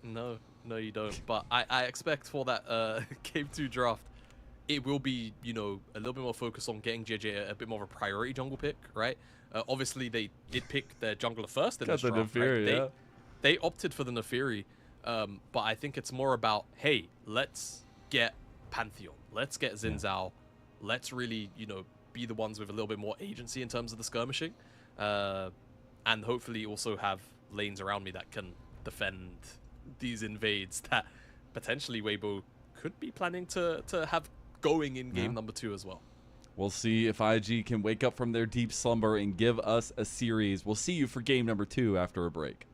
S3: No, you don't. But I expect for that Game 2 draft, it will be, you know, a little bit more focused on getting JJ a bit more of a priority jungle pick, right? Obviously, they did pick their jungler first in this draft, right? They opted for the Neferi, but I think it's more about, hey, let's get Pantheon, let's get Xin Zhao, let's really, you know, be the ones with a little bit more agency in terms of the skirmishing, and hopefully also have lanes around me that can defend these invades that potentially Weibo could be planning to have going in game number 2 as well.
S2: We'll see if IG can wake up from their deep slumber and give us a series. We'll see you for game number 2 after a break.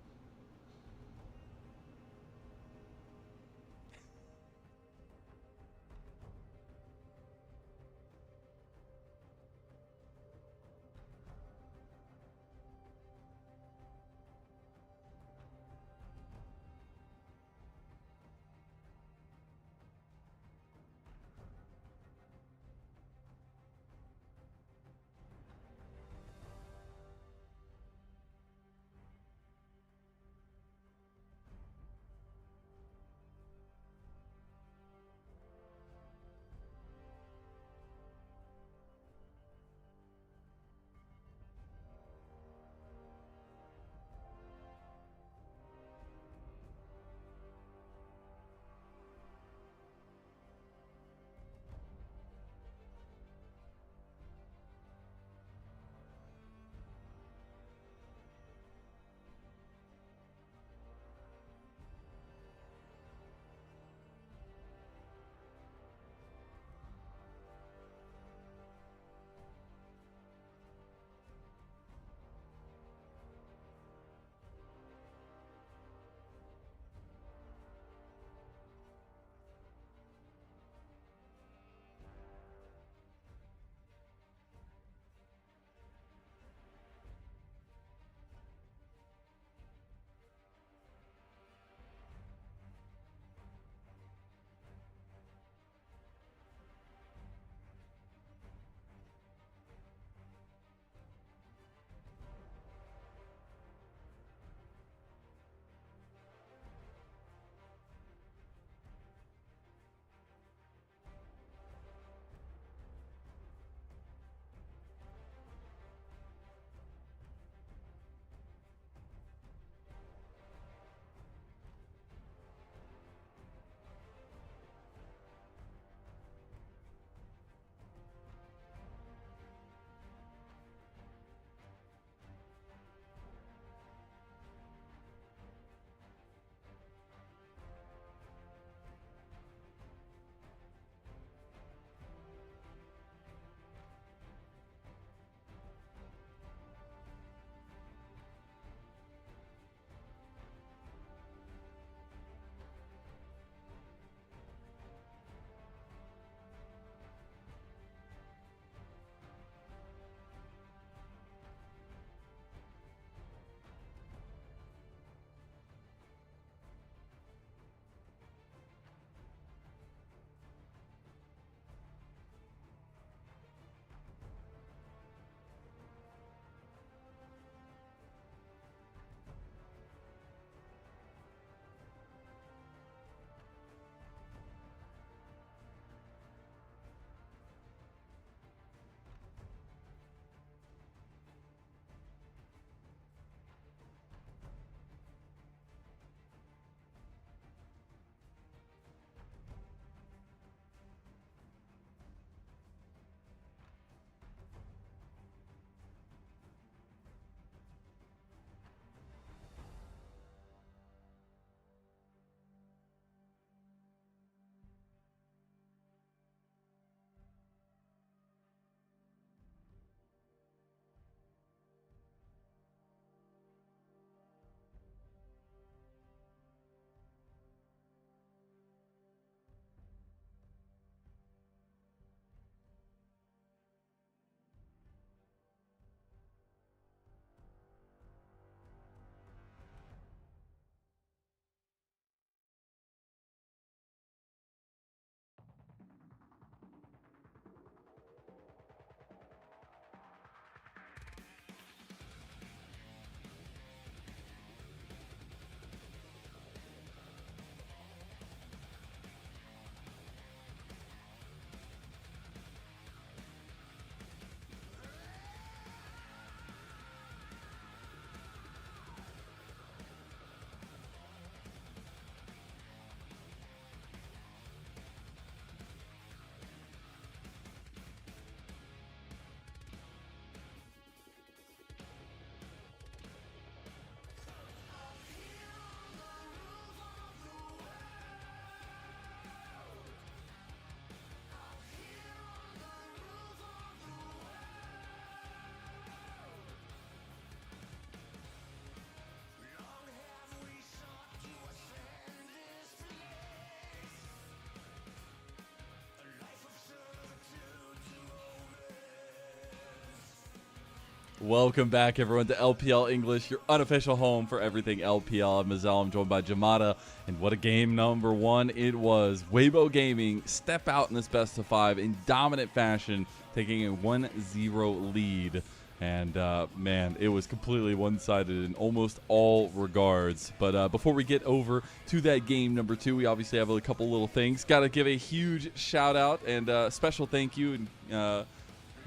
S2: Welcome back, everyone, to LPL English, your unofficial home for everything LPL. I'm Mazel. I'm joined by Jamada, and what a game number one it was. Weibo Gaming step out in this best of 5 in dominant fashion, taking a 1-0 lead. And, man, it was completely one-sided in almost all regards. But before we get over to that game number 2, we obviously have a couple little things. Got to give a huge shout-out and special thank you and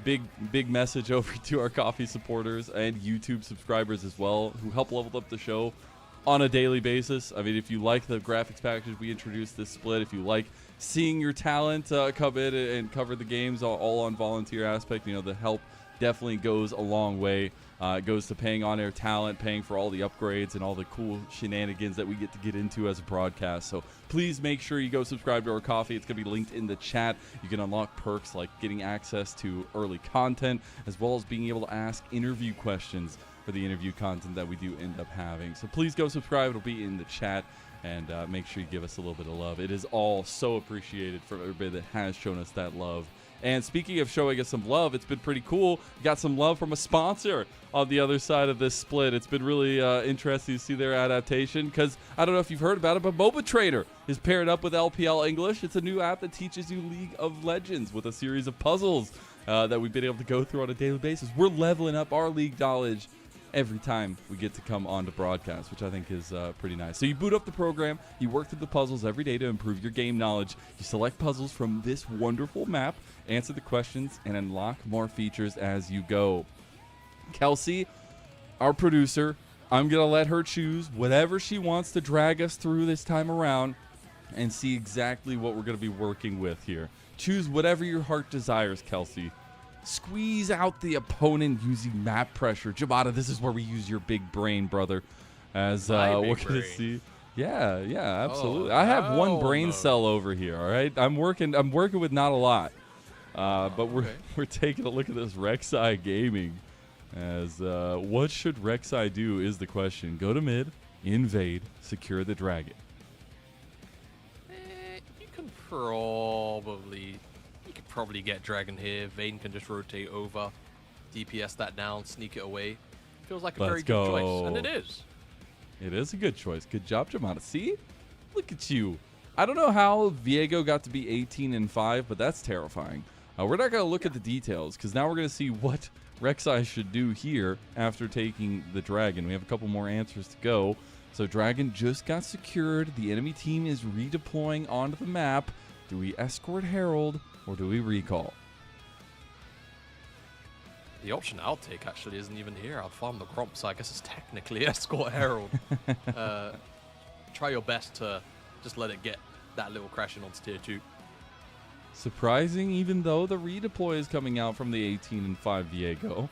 S2: big message over to our coffee supporters and YouTube subscribers as well, who help level up the show on a daily basis. I mean, if you like the graphics package we introduced this split, if you like seeing your talent come in and cover the games all on volunteer aspect, you know, the help definitely goes a long way. It goes to paying on-air talent, paying for all the upgrades and all the cool shenanigans that we get into as a broadcast. So please make sure you go subscribe to our coffee. It's going to be linked in the chat. You can unlock perks like getting access to early content, as well as being able to ask interview questions for the interview content that we do end up having. So please go subscribe. It'll be in the chat. And make sure you give us a little bit of love. It is all so appreciated from everybody that has shown us that love. And speaking of showing us some love, it's been pretty cool. We got some love from a sponsor on the other side of this split. It's been really interesting to see their adaptation, because I don't know if you've heard about it, but Mobile Trader is paired up with LPL English. It's a new app that teaches you League of Legends with a series of puzzles that we've been able to go through on a daily basis. We're leveling up our League knowledge every time we get to come on to broadcast, which I think is pretty nice. So you boot up the program, you work through the puzzles every day to improve your game knowledge. You select puzzles from this wonderful map, answer the questions, and unlock more features as you go. Kelsey, our producer, I'm going to let her choose whatever she wants to drag us through this time around and see exactly what we're going to be working with here. Choose whatever your heart desires, Kelsey. Squeeze out the opponent using map pressure. Jamada, this is where we use your big brain, brother. As we're going to see. Yeah, absolutely. I have one brain cell over here, all right? I'm working with not a lot. But we're taking a look at this Rek'Sai Gaming. As what should Rek'Sai do is the question. Go to mid, invade, secure the dragon.
S3: You can probably get Dragon here. Vayne can just rotate over, DPS that down, sneak it away. Feels like a very good choice, and it is.
S2: It is a good choice. Good job, Jamada. See? Look at you. I don't know how Viego got to be 18-5, but that's terrifying. We're not going to look at the details, because now we're going to see what Rek'Sai should do here after taking the dragon. We have a couple more answers to go. So dragon just got secured. The enemy team is redeploying onto the map. Do we escort Herald, or do we recall?
S3: The option I'll take actually isn't even here. I'll farm the Gromp, so I guess it's technically escort Herald. Try your best to just let it get that little crashing onto tier 2.
S2: Surprising, even though the redeploy is coming out from the 18-5 Viego.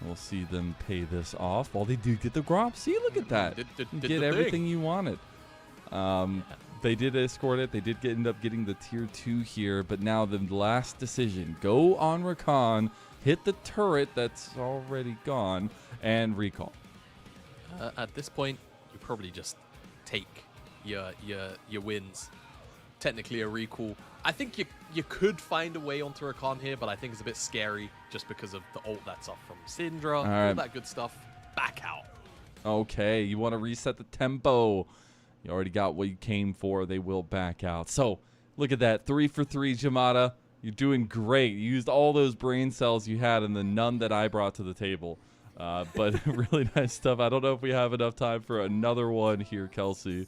S2: We'll see them pay this off while they do get the Gromp. See, look at that. Get everything you wanted. They did escort it. They did end up getting the tier 2 here, but now the last decision. Go on Rakan, hit the turret that's already gone, and recall.
S3: At this point, you probably just take your wins. Technically a recall. I think you could find a way onto Rakan here, but I think it's a bit scary just because of the ult that's up from Syndra, all that good stuff. Back out.
S2: Okay, you want to reset the tempo. You already got what you came for. They will back out. So, look at that. 3 for 3, Jamada. You're doing great. You used all those brain cells you had and the none that I brought to the table. But really nice stuff. I don't know if we have enough time for another one here, Kelsey.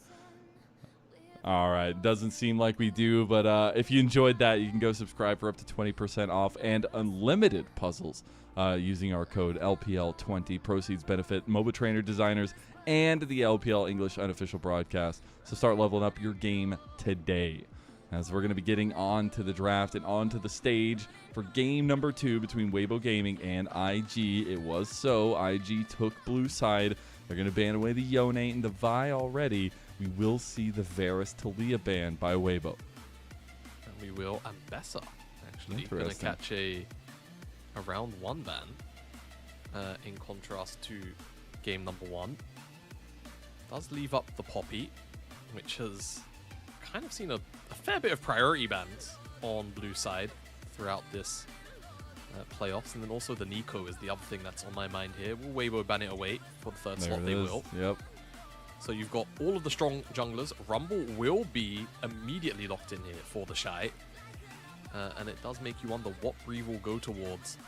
S2: All right. Doesn't seem like we do, but if you enjoyed that, you can go subscribe for up to 20% off and unlimited puzzles using our code LPL20. Proceeds benefit MOBA trainer designers and the LPL English unofficial broadcast. So start leveling up your game today. As we're going to be getting on to the draft and on to the stage for game number 2 between Weibo Gaming and IG. It was so. IG took blue side. They're going to ban away the Yone and the Vi already. We will see the Varus Talia ban by Weibo.
S3: And we will, and Bessa, actually, going to catch a round 1 ban in contrast to game number 1. Does leave up the Poppy, which has kind of seen a fair bit of priority bans on blue side throughout this playoffs. And then also the Nico is the other thing that's on my mind here. Will Weibo ban it away for the third slot? They will.
S2: Yep.
S3: So you've got all of the strong junglers. Rumble will be immediately locked in here for the Shy. And it does make you wonder what Bree will go towards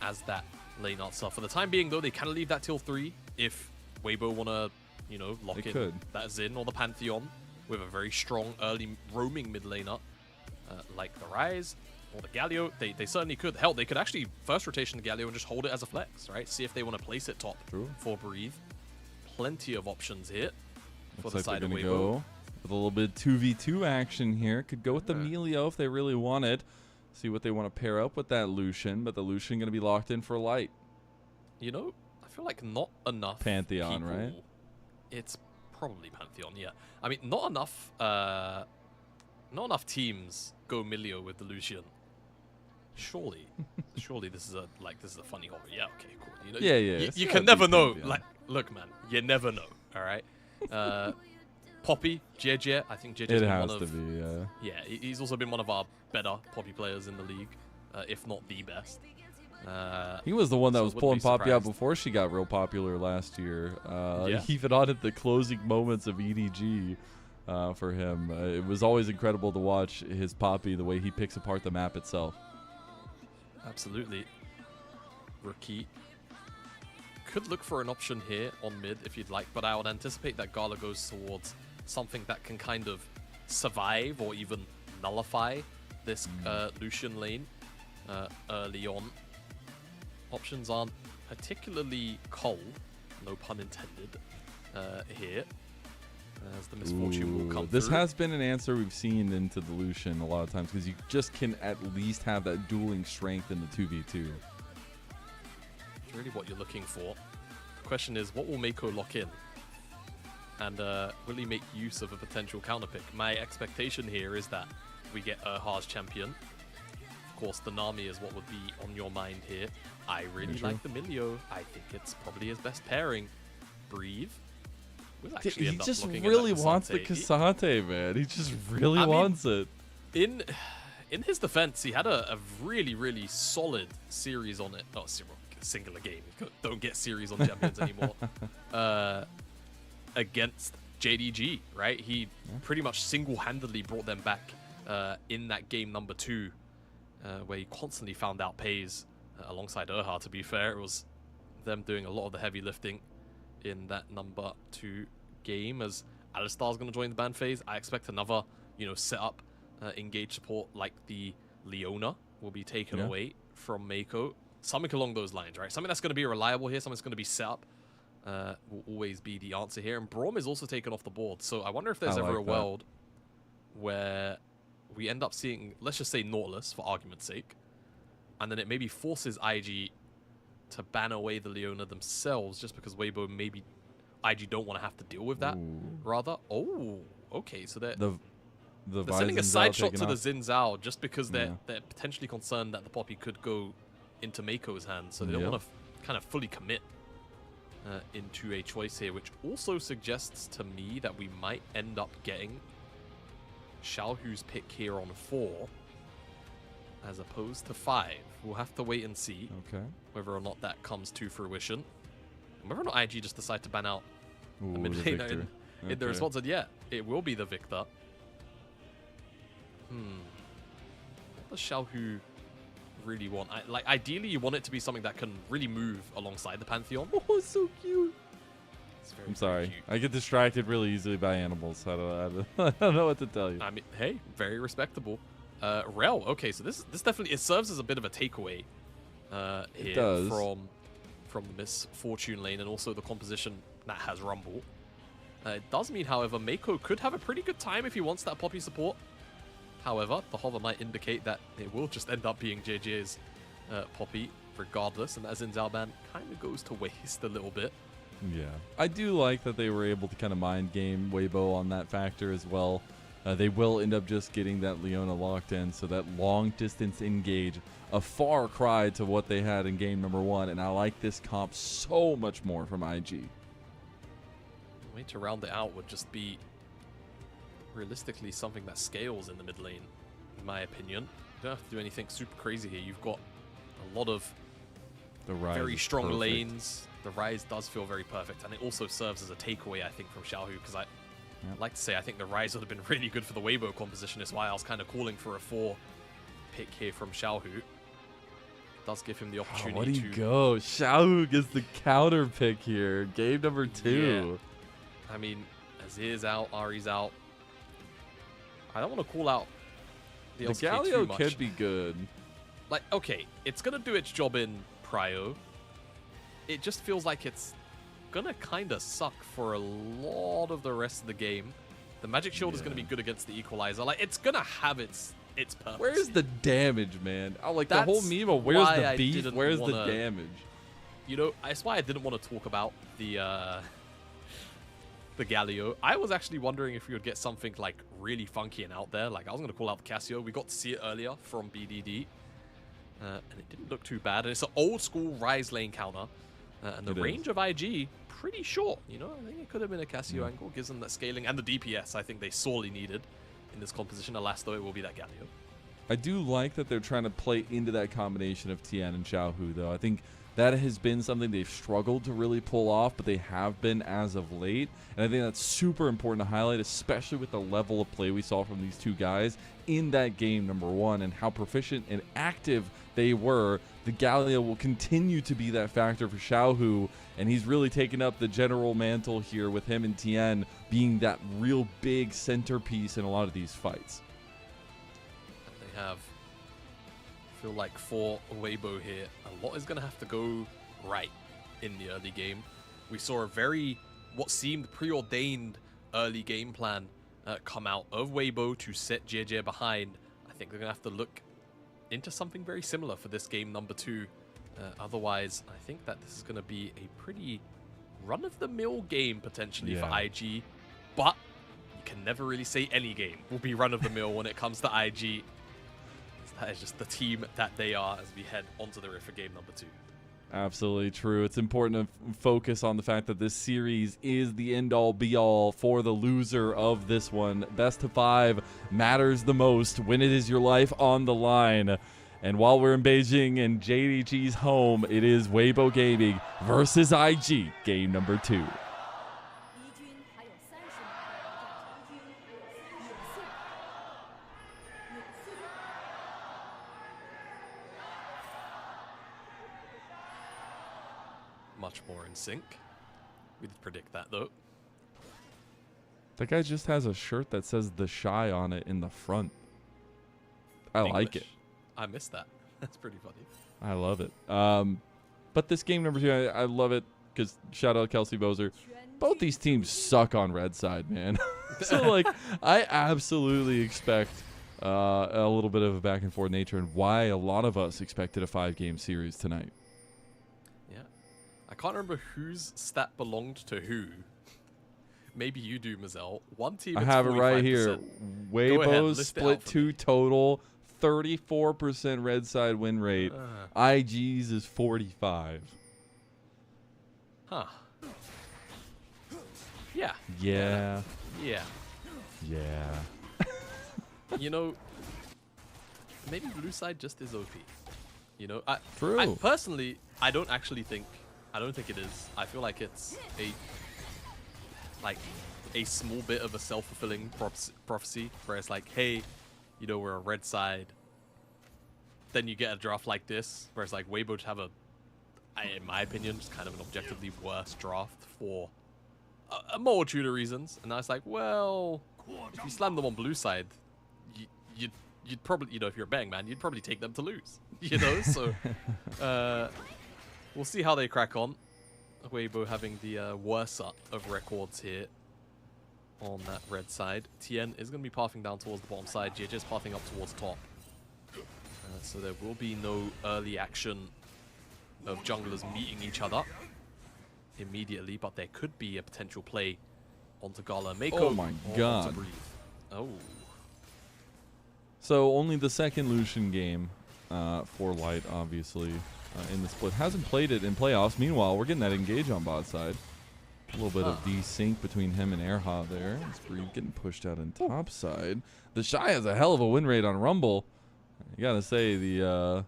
S3: as that lane answer. For the time being, though, they can leave that till 3 if Weibo want to, you know, lock in that Xin or the Pantheon with a very strong early roaming mid laner like the Rise or the Galio. They certainly could. Hell, they could actually first rotation the Galio and just hold it as a flex, right? See if they want to place it top for Breathe. Plenty of options here for the side of Weibo.
S2: Go with a little bit 2v2 action here. Could go with the Melio if they really wanted. See what they want to pair up with that Lucian, but the Lucian going to be locked in for light.
S3: You know, I feel like not enough
S2: Pantheon,
S3: people,
S2: right?
S3: It's probably Pantheon, yeah. I mean, not enough teams go Melio with the Lucian. Surely this is a funny horror. Yeah, okay, cool. You know,
S2: yeah.
S3: You can never know. Like, look, man, you never know. All right. Poppy, JJ, I think JJ
S2: it has to be.
S3: Yeah, he's also been one of our better Poppy players in the league, if not the best.
S2: He was the one that was pulling Poppy out before she got real popular last year. Even on at the closing moments of EDG for him. It was always incredible to watch his Poppy, the way he picks apart the map itself.
S3: Absolutely. Rookie. Could look for an option here on mid if you'd like, but I would anticipate that Gala goes towards something that can kind of survive or even nullify this Lucian lane early on. Options aren't particularly cold, no pun intended, here. As the misfortune will come
S2: This
S3: through.
S2: has been an answer we've seen into the Lucian a lot of times because you just can at least have that dueling strength in the 2v2.
S3: It's really what you're looking for. The question is, what will Mako lock in? And will he make use of a potential counterpick? My expectation here is that we get Erhar's champion. Of course, the Nami is what would be on your mind here. I really like the Milio. I think it's probably his best pairing. Breathe.
S2: He just really wants the Cassante, man. He just really wants it.
S3: In his defense, he had a really, really solid series on it. Not singular game. Don't get series on champions anymore. Against JDG, right? He pretty much single-handedly brought them back in that game number 2, where he constantly found out pays alongside Erhar. To be fair, it was them doing a lot of the heavy lifting in that number 2 game. As Alistar's going to join the ban phase, I expect another, setup engage support like the Leona will be taken away from Mako. Something along those lines, right? Something that's going to be reliable here, something that's going to be set up will always be the answer here. And Braum is also taken off the board, so I wonder if there's ever a world where we end up seeing, let's just say Nautilus for argument's sake, and then it maybe forces IG to ban away the Leona themselves just because Weibo maybe IG don't want to have to deal with that. Rather, okay, so they're sending a side shot to the Xin Zhao just because they're potentially concerned that the Poppy could go into Mako's hands, so they don't want to kind of fully commit into a choice here, which also suggests to me that we might end up getting Xiaohu's pick here on 4 as opposed to 5. We'll have to wait and see whether or not that comes to fruition. And whether or not IG just decide to ban out the mid laner in the response. And it will be the Victor. What does Xiaohu really want? Ideally, you want it to be something that can really move alongside the Pantheon. Oh, it's so cute.
S2: I'm sorry. I get distracted really easily by animals. I don't know what to tell you.
S3: I mean, hey, very respectable. Rel, okay, so this definitely, it serves as a bit of a takeaway here from the misfortune lane and also the composition that has Rumble. It does mean, however, Mako could have a pretty good time if he wants that Poppy support. However, the hover might indicate that it will just end up being JJ's Poppy regardless, and that Xin Zhao ban kind of goes to waste a little bit.
S2: Yeah, I do like that they were able to kind of mind game Weibo on that factor as well. They will end up just getting that Leona locked in, so that long distance engage, a far cry to what they had in game number 1, and I like this comp so much more from IG.
S3: The way to round it out would just be realistically something that scales in the mid lane, in my opinion. You don't have to do anything super crazy here. You've got A lot of
S2: The Rise
S3: very
S2: is
S3: strong
S2: perfect.
S3: lanes. The Rise does feel very perfect, and it also serves as a takeaway, I think, from Xiaohu, because I'd like to say I think the Rise would have been really good for the Weibo composition. Is why I was kind of calling for a 4 pick here from Xiaohu. Does give him the opportunity
S2: What do
S3: to
S2: you go? Xiaohu gets the counter pick here. Game number 2.
S3: I mean, Azir's out, Ari's out. I don't want to call out the LCK
S2: Galio
S3: too much.
S2: could be good.
S3: Like, okay, it's going to do its job in Prio. It just feels like it's going to kind of suck for a lot of the rest of the game. The Magic Shield is going to be good against the Equalizer. Like, it's going to have its purpose.
S2: Where's the damage, man? Oh, like
S3: That's
S2: the whole meme of where's
S3: why
S2: the
S3: I
S2: beef?
S3: didn't
S2: Where's
S3: wanna-
S2: the damage?
S3: You know, that's why I didn't want to talk about the Galio. I was actually wondering if we would get something like really funky and out there. Like I was going to call out the Casio. We got to see it earlier from BDD. And it didn't look too bad. And it's an old school Rise lane counter. And the range of IG, pretty short. You know, I think it could have been a Casio angle, gives them that scaling. And the DPS, I think they sorely needed in this composition. Alas, though, it will be that Galio.
S2: I do like that they're trying to play into that combination of Tian and Xiaohu, though. I think that has been something they've struggled to really pull off, but they have been as of late. And I think that's super important to highlight, especially with the level of play we saw from these two guys in that game, number 1, and how proficient and active they were. The Galio will continue to be that factor for Xiaohu, and he's really taken up the general mantle here with him and Tian being that real big centerpiece in a lot of these fights.
S3: They have, I feel like for Weibo here, a lot is going to have to go right in the early game. We saw a very, what seemed preordained early game plan come out of Weibo to set JJ behind. I think they're going to have to look into something very similar for this game number 2. Otherwise, I think that this is going to be a pretty run-of-the-mill game potentially for IG. But you can never really say any game will be run-of-the-mill when it comes to IG. That is just the team that they are as we head onto the riff for game number 2.
S2: Absolutely true. It's important to focus on the fact that this series is the end-all, be-all for the loser of this one. Best of 5 matters the most when it is your life on the line. And while we're in Beijing and JDG's home, it is Weibo Gaming versus IG, game number 2.
S3: Much more in sync. We did predict that though.
S2: That guy just has a shirt that says The Shy on it in the front. I like it.
S3: I missed that. That's pretty funny.
S2: I love it. But this game number 2, I love it because shout out Kelsey Bozer. Both these teams suck on red side, man. So, like, I absolutely expect a little bit of a back and forth nature and why a lot of us expected a 5-game series tonight.
S3: Yeah. I can't remember whose stat belonged to who. Maybe you do, Mazel. One team.
S2: I have it right here. Weibo Split 2 total, 34% red side win rate. IG's is 45.
S3: Huh. Yeah.
S2: Yeah.
S3: Yeah.
S2: Yeah.
S3: You know, maybe blue side just is OP. You know,
S2: True.
S3: I personally, I don't think it is. I feel like it's a small bit of a self-fulfilling prophecy where it's like, hey, you know, we're a red side. Then you get a draft like this where it's like Weibo to have in my opinion, just kind of an objectively worse draft for a multitude of reasons. And I was like, well, if you slam them on blue side, you'd probably, you know, if you're a betting man, you'd probably take them to lose, you know? So we'll see how they crack on. Weibo having the worst of records here on that red side. Tien is going to be pathing down towards the bottom side. JJ's pathing up towards top. So there will be no early action of junglers meeting each other immediately, but there could be a potential play onto Gala Mako.
S2: Oh my god.
S3: Oh.
S2: So only the second Lucian game for Light, obviously, in the split. Hasn't played it in playoffs. Meanwhile, we're getting that engage on bot side. A little bit of desync between him and Erha there. It's getting pushed out on top side. The Shy has a hell of a win rate on Rumble. You gotta say, the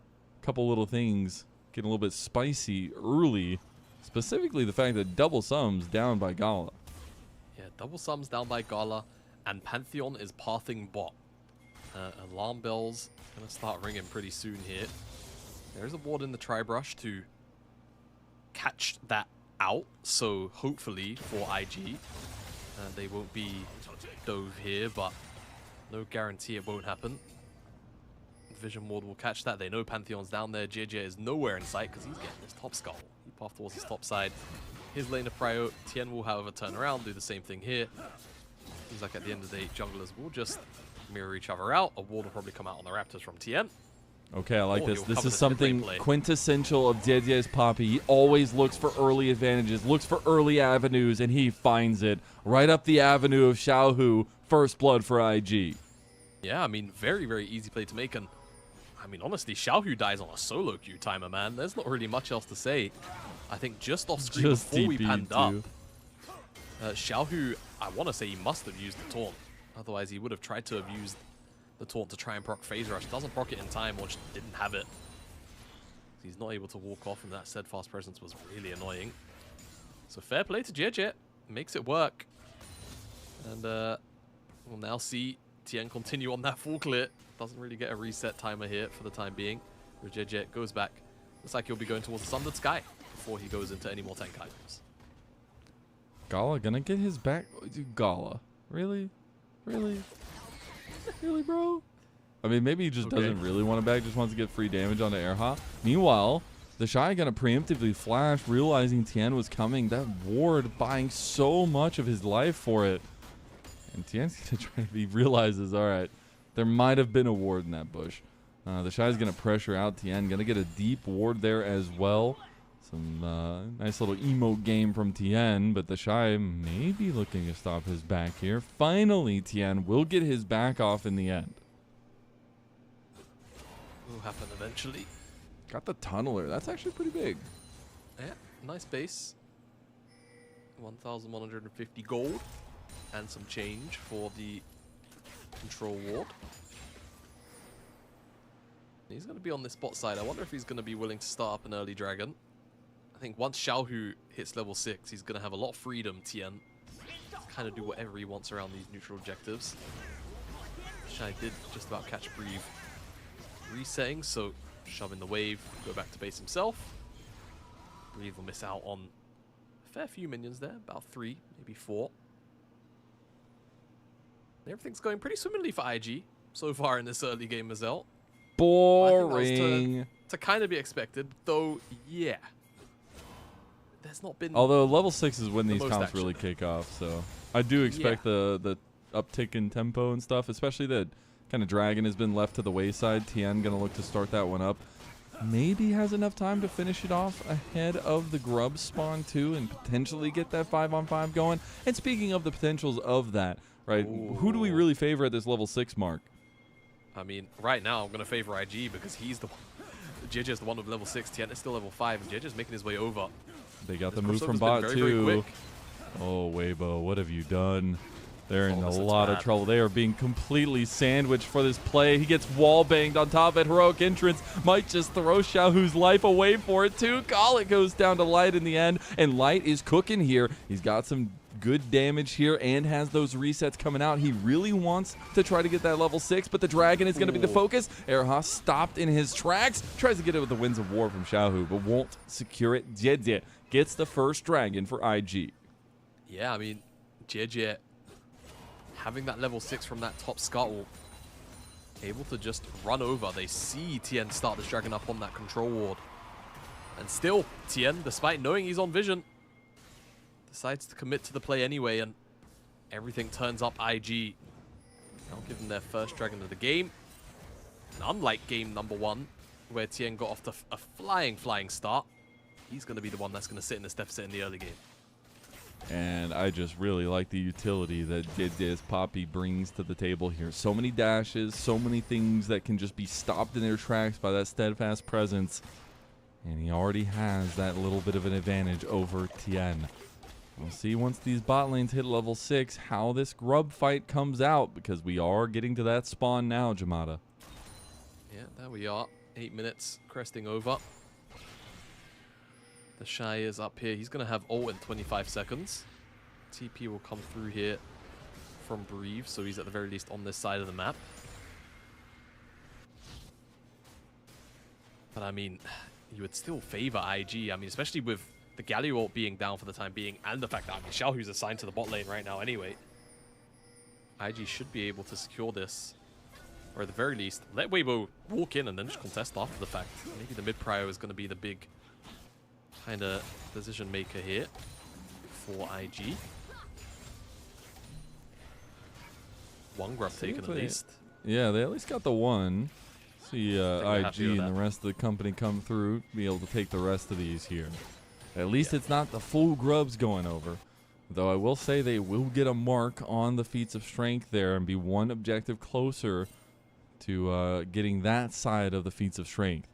S2: couple little things getting a little bit spicy early. Specifically, the fact that double sums down by Gala.
S3: Yeah, double sums down by Gala, and Pantheon is pathing bot. Alarm bells gonna start ringing pretty soon here. There's a ward in the tri-brush to catch that out, so hopefully for IG, they won't be dove here, but no guarantee it won't happen. Vision ward will catch that. They know Pantheon's down there. JJ is nowhere in sight because he's getting this top skull. He path towards his top side. His lane of prio. Tien will, however, turn around, do the same thing here. Seems like at the end of the day, junglers will just mirror each other out. A ward will probably come out on the Raptors from Tien.
S2: Okay, I like this. This is something quintessential of JJ's Poppy. He always looks for early advantages, looks for early avenues, and he finds it right up the avenue of Xiaohu. First blood for IG.
S3: Yeah, I mean, very, very easy play to make. And I mean, honestly, Xiaohu dies on a solo queue timer, man. There's not really much else to say. I think just off screen before we panned up, Xiaohu, I want to say he must have used the taunt. Otherwise, he would have tried to have used the taunt to try and proc phase rush. Doesn't proc it in time, or just didn't have it. He's not able to walk off, and that steadfast presence was really annoying. So fair play to JJ. Makes it work. And we'll now see Tien continue on that full clear. Doesn't really get a reset timer here for the time being. Where JJ goes back. Looks like he'll be going towards the Sundered Sky before he goes into any more tank items.
S2: Gala gonna get his back. Gala. Really? Really? Really, bro? I mean, maybe he just doesn't really want it back, just wants to get free damage onto Erha. Meanwhile, the Shy gonna preemptively flash, realizing Tien was coming. That ward buying so much of his life for it. And Tien's gonna try to he realizes, alright, there might have been a ward in that bush. The Shy's gonna pressure out Tien, gonna get a deep ward there as well. Some nice little emote game from Tien, but the Shy may be looking to stop his back here. Finally, Tien will get his back off in the end.
S3: Will happen eventually.
S2: Got the tunneler. That's actually pretty big.
S3: Yeah, nice base. 1,150 gold and some change for the control ward. He's going to be on this bot side. I wonder if he's going to be willing to start up an early dragon. I think once Xiaohu hits level 6, he's going to have a lot of freedom, Tien. Kind of do whatever he wants around these neutral objectives. Shai did just about catch Breathe resetting, so shove in the wave, go back to base himself. Breathe will miss out on a fair few minions there, about 3, maybe 4. Everything's going pretty swimmingly for IG so far in this early game as well.
S2: Boring.
S3: To kind of be expected, though, yeah. There's not been...
S2: Although level 6 is when these comps really kick off, so I do expect the uptick in tempo and stuff, especially that kind of dragon has been left to the wayside. Tien gonna look to start that one up. Maybe has enough time to finish it off ahead of the grub spawn too, and potentially get that 5-on-5 going. And speaking of the potentials of that, right, who do we really favor at this level 6 mark?
S3: I mean, right now I'm gonna favor IG because he's the one. JJ's the one with level 6, Tien is still level 5, and JJ's making his way over.
S2: They got the move from bot too. Oh, Weibo, what have you done? They're in a lot of trouble. They are being completely sandwiched for this play. He gets wall banged on top of it. Heroic entrance might just throw Xiaohu's life away for it too. Gala goes down to Light in the end, and Light is cooking here. He's got some good damage here and has those resets coming out. He really wants to try to get that level 6, but the dragon is going to be the focus. Erha stopped in his tracks, tries to get it with the Winds of War from Xiaohu, but won't secure it. JJ gets the first dragon for IG.
S3: Yeah, I mean, JJ having that level 6 from that top scuttle, able to just run over. They see Tien start this dragon up on that control ward. And still, Tien, despite knowing he's on vision, decides to commit to the play anyway, and everything turns up IG. Now give them their first dragon of the game. And unlike game number 1, where Tien got off to a flying start, he's going to be the one that's going to sit in this deficit in the early game.
S2: And I just really like the utility that JJ's Poppy brings to the table here. So many dashes, so many things that can just be stopped in their tracks by that steadfast presence. And he already has that little bit of an advantage over Tien. We'll see once these bot lanes hit level 6 how this grub fight comes out, because we are getting to that spawn now, Jamada.
S3: Yeah, there we are. 8 minutes cresting over. The Shy is up here. He's going to have ult in 25 seconds. TP will come through here from Breathe, so he's at the very least on this side of the map. But I mean, you would still favor IG. I mean, especially with the Galio ult being down for the time being, and the fact that Xiaohu's assigned to the bot lane right now anyway. IG should be able to secure this. Or at the very least, let Weibo walk in and then just contest after the fact. Maybe the mid prio is going to be the big kind of decision maker here for IG. One grub taken at least.
S2: Yeah, they at least got the one. See IG and the rest of the company come through, be able to take the rest of these here. At least it's not the full grubs going over. Though I will say they will get a mark on the feats of strength there and be one objective closer to getting that side of the feats of strength.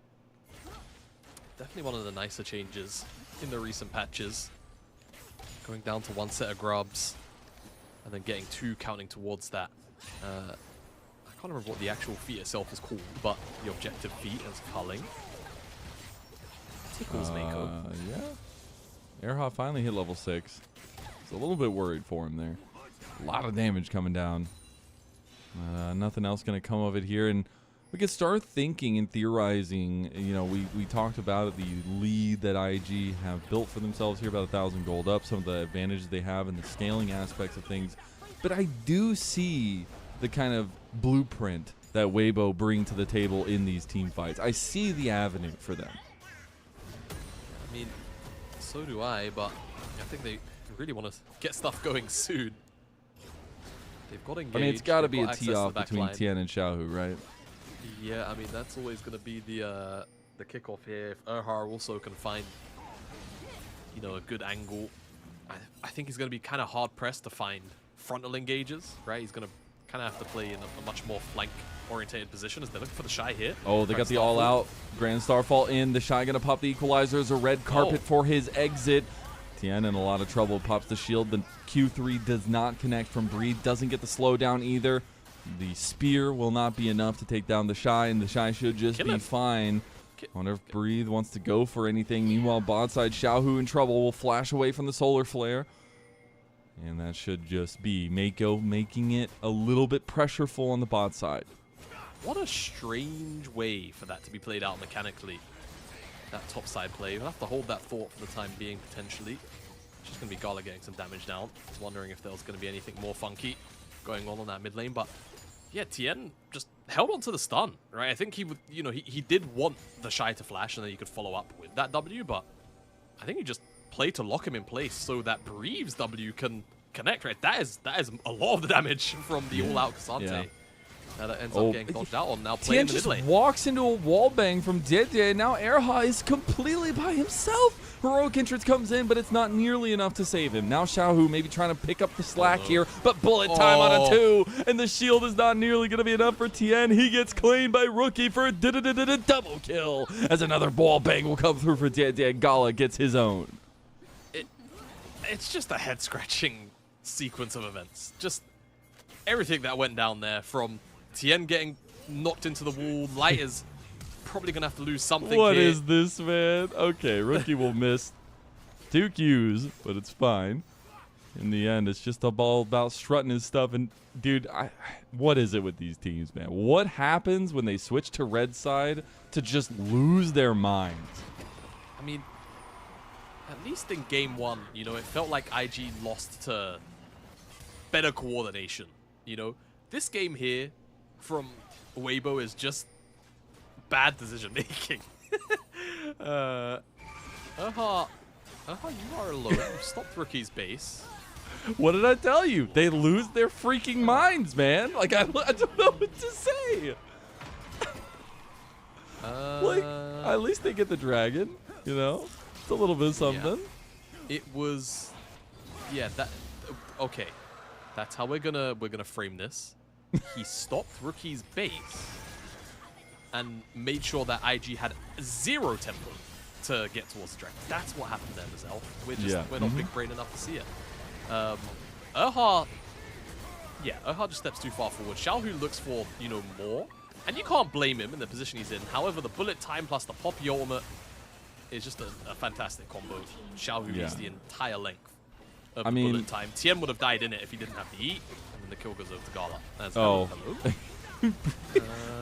S3: Definitely one of the nicer changes in the recent patches. Going down to one set of grubs and then getting two counting towards that. I can't remember what the actual feat itself is called, but the objective feat is culling. Tickles Mako.
S2: Yeah. Erha finally hit level 6. It's a little bit worried for him there. A lot of damage coming down. Nothing else going to come of it here. And we could start thinking and theorizing. You know, we talked about the lead that IG have built for themselves here, about 1,000 gold up, some of the advantages they have and the scaling aspects of things. But I do see the kind of blueprint that Weibo bring to the table in these team fights. I see the avenue for them.
S3: I mean, so do I, but I think they really want to get stuff going soon. They've got engaged.
S2: I mean, it's got to be a tee-off between Tian and Xiaohu, right?
S3: Yeah, I mean, that's always going to be the kickoff here. If Erhar also can find, you know, a good angle, I think he's going to be kind of hard-pressed to find frontal engages, right? He's going to kind of have to play in a much more flank-orientated position as they're looking for the Shy here.
S2: Oh, they got the all-out Grand Starfall in. The Shy going to pop the equalizer as a red carpet for his exit. Tian in a lot of trouble, pops the shield. The Q3 does not connect from Breathe, doesn't get the slowdown either. The spear will not be enough to take down the Shy, and the Shy should just be fine. I wonder if Breathe wants to go for anything. Meanwhile, bot side, Xiaohu in trouble, will flash away from the solar flare. And that should just be Mako making it a little bit pressureful on the bot side.
S3: What a strange way for that to be played out mechanically. That top side play. We'll have to hold that thought for the time being, potentially. It's just going to be Gala getting some damage down. I was wondering if there was going to be anything more funky going on that mid lane. But yeah, Tien just held on to the stun, right? I think he would, you know, he did want the Shy to flash and then he could follow up with that W, but I think he just played to lock him in place so that Breeve's W can connect, right? That is a lot of the damage from the all-out Cassante. Yeah. That ends up getting dodged out on. Now playing the mid lane.
S2: Just walks into a wallbang from Dede. Now Erha is completely by himself. Heroic entrance comes in, but it's not nearly enough to save him. Now Xiaohu maybe trying to pick up the slack here, but bullet time on a 2, and the shield is not nearly going to be enough for Tien. He gets claimed by Rookie for a double kill, as another wallbang will come through for Dede. Gala gets his own.
S3: It's just a head-scratching sequence of events. Just everything that went down there, from Tien getting knocked into the wall. Light is probably going to have to lose something
S2: What
S3: here.
S2: is this, man? Okay, Rookie will miss 2 Qs, but it's fine. In the end, it's just all about strutting his stuff. And, dude, what is it with these teams, man? What happens when they switch to red side to just lose their minds?
S3: I mean, at least in game 1, you know, it felt like IG lost to better coordination, you know? This game here from Weibo is just bad decision making. Erha, you are alone. You stopped Rookie's base.
S2: What did I tell you? They lose their freaking minds, man. Like, I don't know what to say. Like, at least they get the dragon, you know? It's a little bit of something.
S3: Yeah. It was, yeah, that, okay. That's how we're gonna frame this. He stopped Rookie's base and made sure that IG had 0 tempo to get towards the dragon. That's what happened there, Mazel. We're not big brain enough to see it. Erha just steps too far forward. Xiaohu looks for, you know, more. And you can't blame him in the position he's in. However, the bullet time plus the Poppy ultimate is just a fantastic combo. Xiaohu is the entire length of the bullet time. Tien would have died in it if he didn't have the eat. And then the kill goes over to Gala. Hello.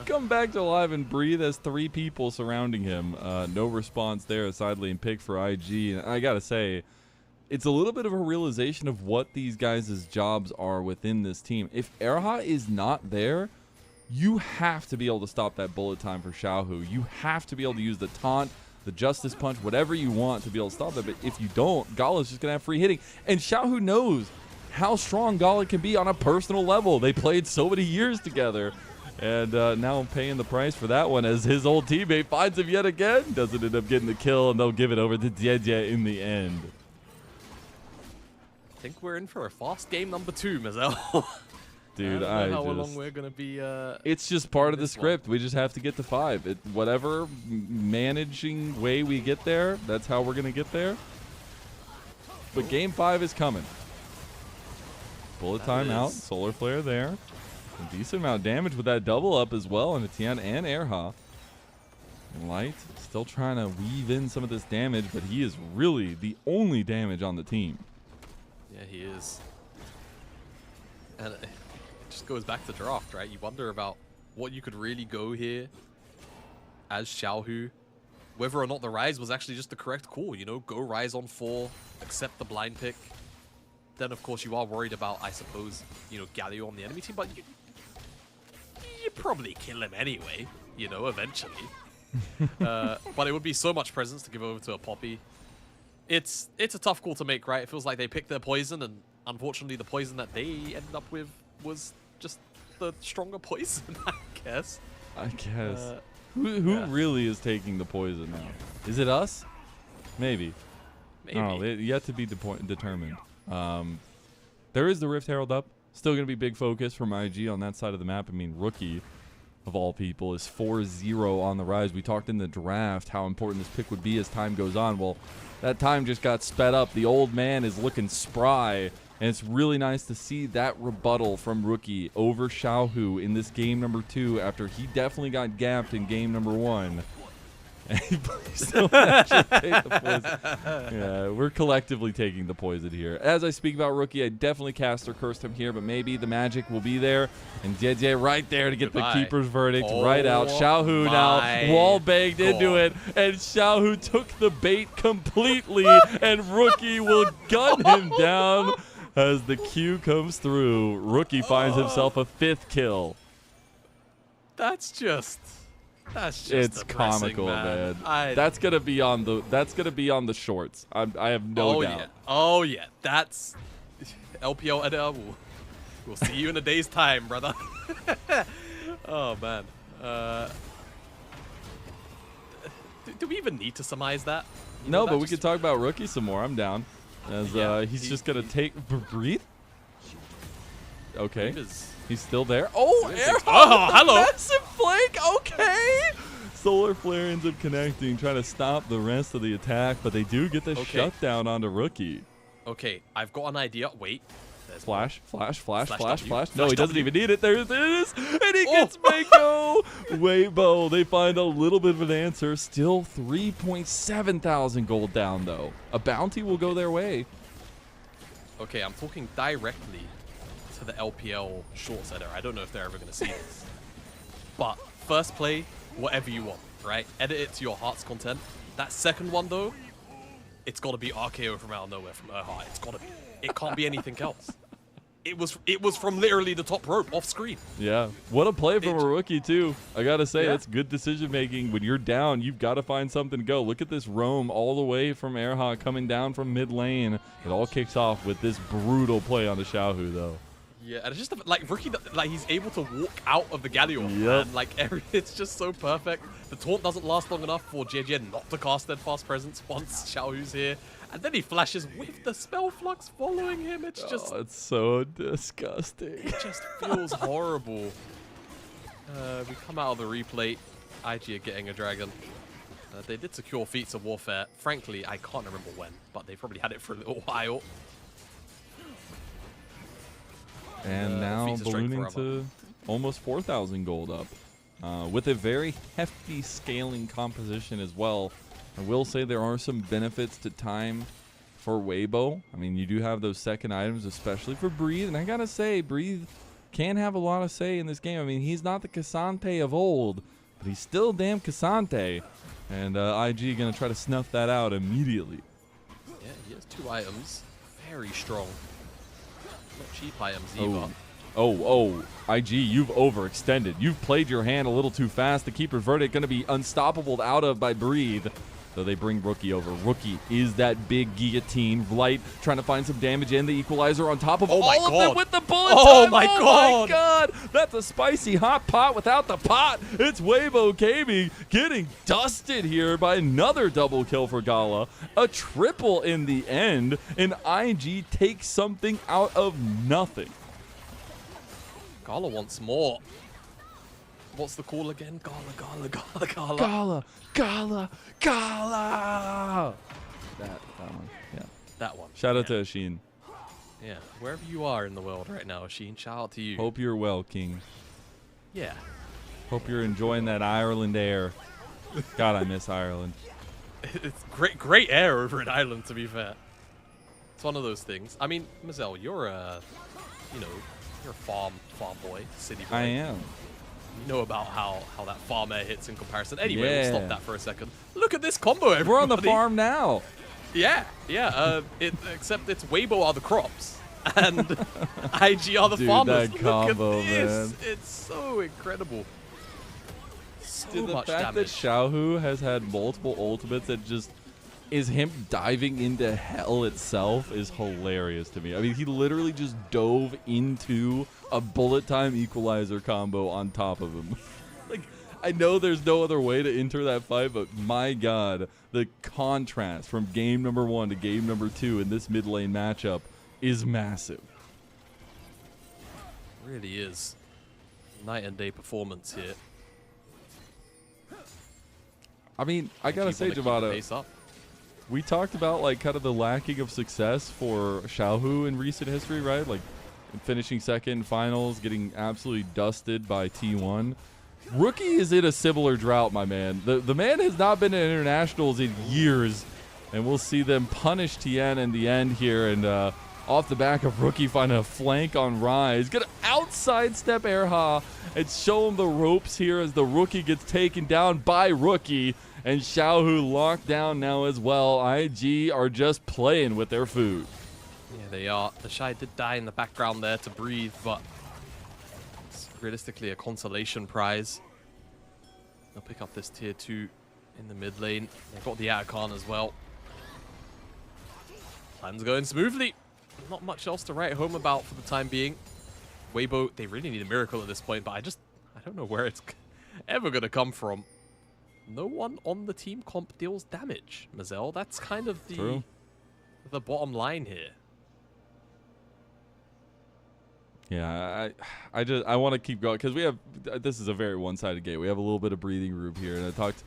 S2: Come back to live and breathe as 3 people surrounding him. No response there, a side lane pick for IG. And I gotta say, it's a little bit of a realization of what these guys' jobs are within this team. If Erha is not there, you have to be able to stop that bullet time for Xiaohu. You have to be able to use the taunt, the Justice Punch, whatever you want to be able to stop that. But if you don't, Gala's just going to have free hitting. And Xiaohu knows how strong Gala can be on a personal level. They played so many years together. And now I'm paying the price for that one as his old teammate finds him yet again. Doesn't end up getting the kill, and they'll give it over to Jie in the end.
S3: I think we're in for a fast game number 2, Mazel.
S2: Dude,
S3: I don't know how long we're going to be...
S2: it's just part of the script. We just have to get to 5. Whatever managing way we get there, that's how we're going to get there. But game 5 is coming. Bullet time out. Solar Flare there. A decent amount of damage with that double up as well on Tien and Erha. Light still trying to weave in some of this damage, but he is really the only damage on the team.
S3: Yeah, he is. And it just goes back to draft, right? You wonder about what you could really go here as Xiaohu. Whether or not the Rise was actually just the correct call, you know? Go Rise on 4, accept the blind pick. Then, of course, you are worried about, I suppose, you know, Galio on the enemy team, but you probably kill him anyway, you know, eventually. But it would be so much presence to give over to a Poppy. It's a tough call to make, right? It feels like they picked their poison, and unfortunately the poison that they ended up with was just the stronger poison, I guess. Who really is taking the poison now? Is it us? Maybe. Oh, yet to be determined. There is the Rift Herald up. Still going to be big focus from IG on that side of the map. I mean, Rookie, of all people, is 4-0 on the Rise. We talked in the draft how important this pick would be as time goes on. Well, that time just got sped up. The old man is looking spry, and it's really nice to see that rebuttal from Rookie over Xiaohu in this game number 2 after he definitely got gapped in game number 1. Still actually take the poison. Yeah, we're collectively taking the poison here. As I speak about Rookie, I definitely cast or cursed him here, but maybe the magic will be there. And Jie right there to get the keeper's verdict right out. Xiaohu now wall banged into it, and Xiaohu took the bait completely, and Rookie will gun him down as the Q comes through. Rookie finds himself a 5th kill. It's comical, man. That's gonna be on the shorts. I have no doubt. Yeah. Oh yeah, that's LPL editor. We'll see you in a day's time, brother. Oh man. Do we even need to surmise that?
S2: No, but we could talk about Rookie some more. I'm down. As he's just gonna breathe. Okay. He's still there. Oh,
S3: hello.
S2: Massive flank. Okay. Solar Flare ends up connecting, trying to stop the rest of the attack, but they do get the shutdown onto Rookie.
S3: Okay, I've got an idea. Wait.
S2: Flash. No, he doesn't even need it. There it is. And he gets Mako. Weibo. They find a little bit of an answer. Still 3.7 thousand gold down, though. A bounty will go their way.
S3: Okay, I'm talking directly to the LPL shorts editor. I don't know if they're ever going to see this. But first play, whatever you want, right? Edit it to your heart's content. That second one, though, it's got to be RKO from out of nowhere from Erha. It's got to be. It can't be anything else. It was from literally the top rope off screen.
S2: Yeah. What a play from a Rookie, too. I got to say, that's good decision making. When you're down, you've got to find something to go. Look at this roam all the way from Erha coming down from mid lane. It all kicks off with this brutal play on the Xiaohu, though.
S3: Yeah, and it's just like Rookie, like he's able to walk out of the Galio.
S2: Yep.
S3: And like it's just so perfect. The taunt doesn't last long enough for JJ not to cast Steadfast Presence once Xiaohu's here. And then he flashes with the Spell Flux following him. It's just...
S2: it's so disgusting.
S3: It just feels horrible. We come out of the replay. IG are getting a dragon. They did secure Feats of Warfare. Frankly, I can't remember when, but they probably had it for a little while.
S2: And now ballooning to almost 4,000 gold up. with a very hefty scaling composition as well. I will say there are some benefits to time for Weibo. I mean, you do have those second items, especially for Breathe. And I got to say, Breathe can have a lot of say in this game. I mean, he's not the Cassante of old, but he's still damn Cassante. And IG going to try to snuff that out immediately.
S3: Yeah, he has 2 items. Very strong. Not cheap items either.
S2: Oh, IG, you've overextended. You've played your hand a little too fast. The keeper verdict going to be unstoppable out of by Breathe. So they bring Rookie over. Rookie is that big guillotine. Light trying to find some damage in. The equalizer on top of all of them with the bullet time.
S3: My God.
S2: That's a spicy hot pot without the pot. It's Weibo Gaming getting dusted here by another double kill for Gala. A triple in the end. And IG takes something out of nothing.
S3: Gala wants more. What's the call again? Gala.
S2: That one, yeah.
S3: That one.
S2: Shout out to Ashin.
S3: Yeah, wherever you are in the world right now, Ashin, shout out to you.
S2: Hope you're well, King.
S3: Yeah.
S2: Hope you're enjoying that Ireland air. God, I miss Ireland.
S3: It's great air over in Ireland, to be fair. It's one of those things. I mean, Mazel, you're a farm boy, city boy.
S2: I am.
S3: You know about how that farm air hits in comparison. Anyway,
S2: Yeah.
S3: we'll stop that for a second. Look at this combo, everybody.
S2: We're on the farm now.
S3: Yeah. Except it's Weibo are the crops, and IG are the
S2: Dude,
S3: farmers.
S2: that combo,
S3: Look at this.
S2: man.
S3: It's so incredible. So
S2: Dude, the
S3: much
S2: fact
S3: damage.
S2: that Xiaohu has had multiple ultimates that just is him diving into hell itself is hilarious to me. I mean, he literally just dove into a bullet time equalizer combo on top of him. Like, I know there's no other way to enter that fight, but my God, the contrast from game number 1 to game number 2 in this mid lane matchup is massive.
S3: Really is. Night and day performance here.
S2: I mean, I gotta say, Javada, we talked about like kind of the lacking of success for Xiaohu in recent history, right? Like finishing second in finals, getting absolutely dusted by T1. Rookie is in a similar drought, my man. The man has not been in internationals in years, and we'll see them punish Tien in the end here. And off the back of Rookie finding a flank on Rise, gonna outside step Erha and show him the ropes here as the Rookie gets taken down by Rookie. And Xiaohu locked down now as well. IG are just playing with their food.
S3: Yeah, they are. The Shy did die in the background there to breathe, but it's realistically a consolation prize. They'll pick up this tier 2 in the mid lane. They've got the Atacon as well. Plans going smoothly. Not much else to write home about for the time being. Weibo, they really need a miracle at this point, but I don't know where it's ever going to come from. No one on the team comp deals damage, Mazel. That's kind of the bottom line here.
S2: Yeah, I want to keep going because we have this is a very one-sided game. We have a little bit of breathing room here, and I talked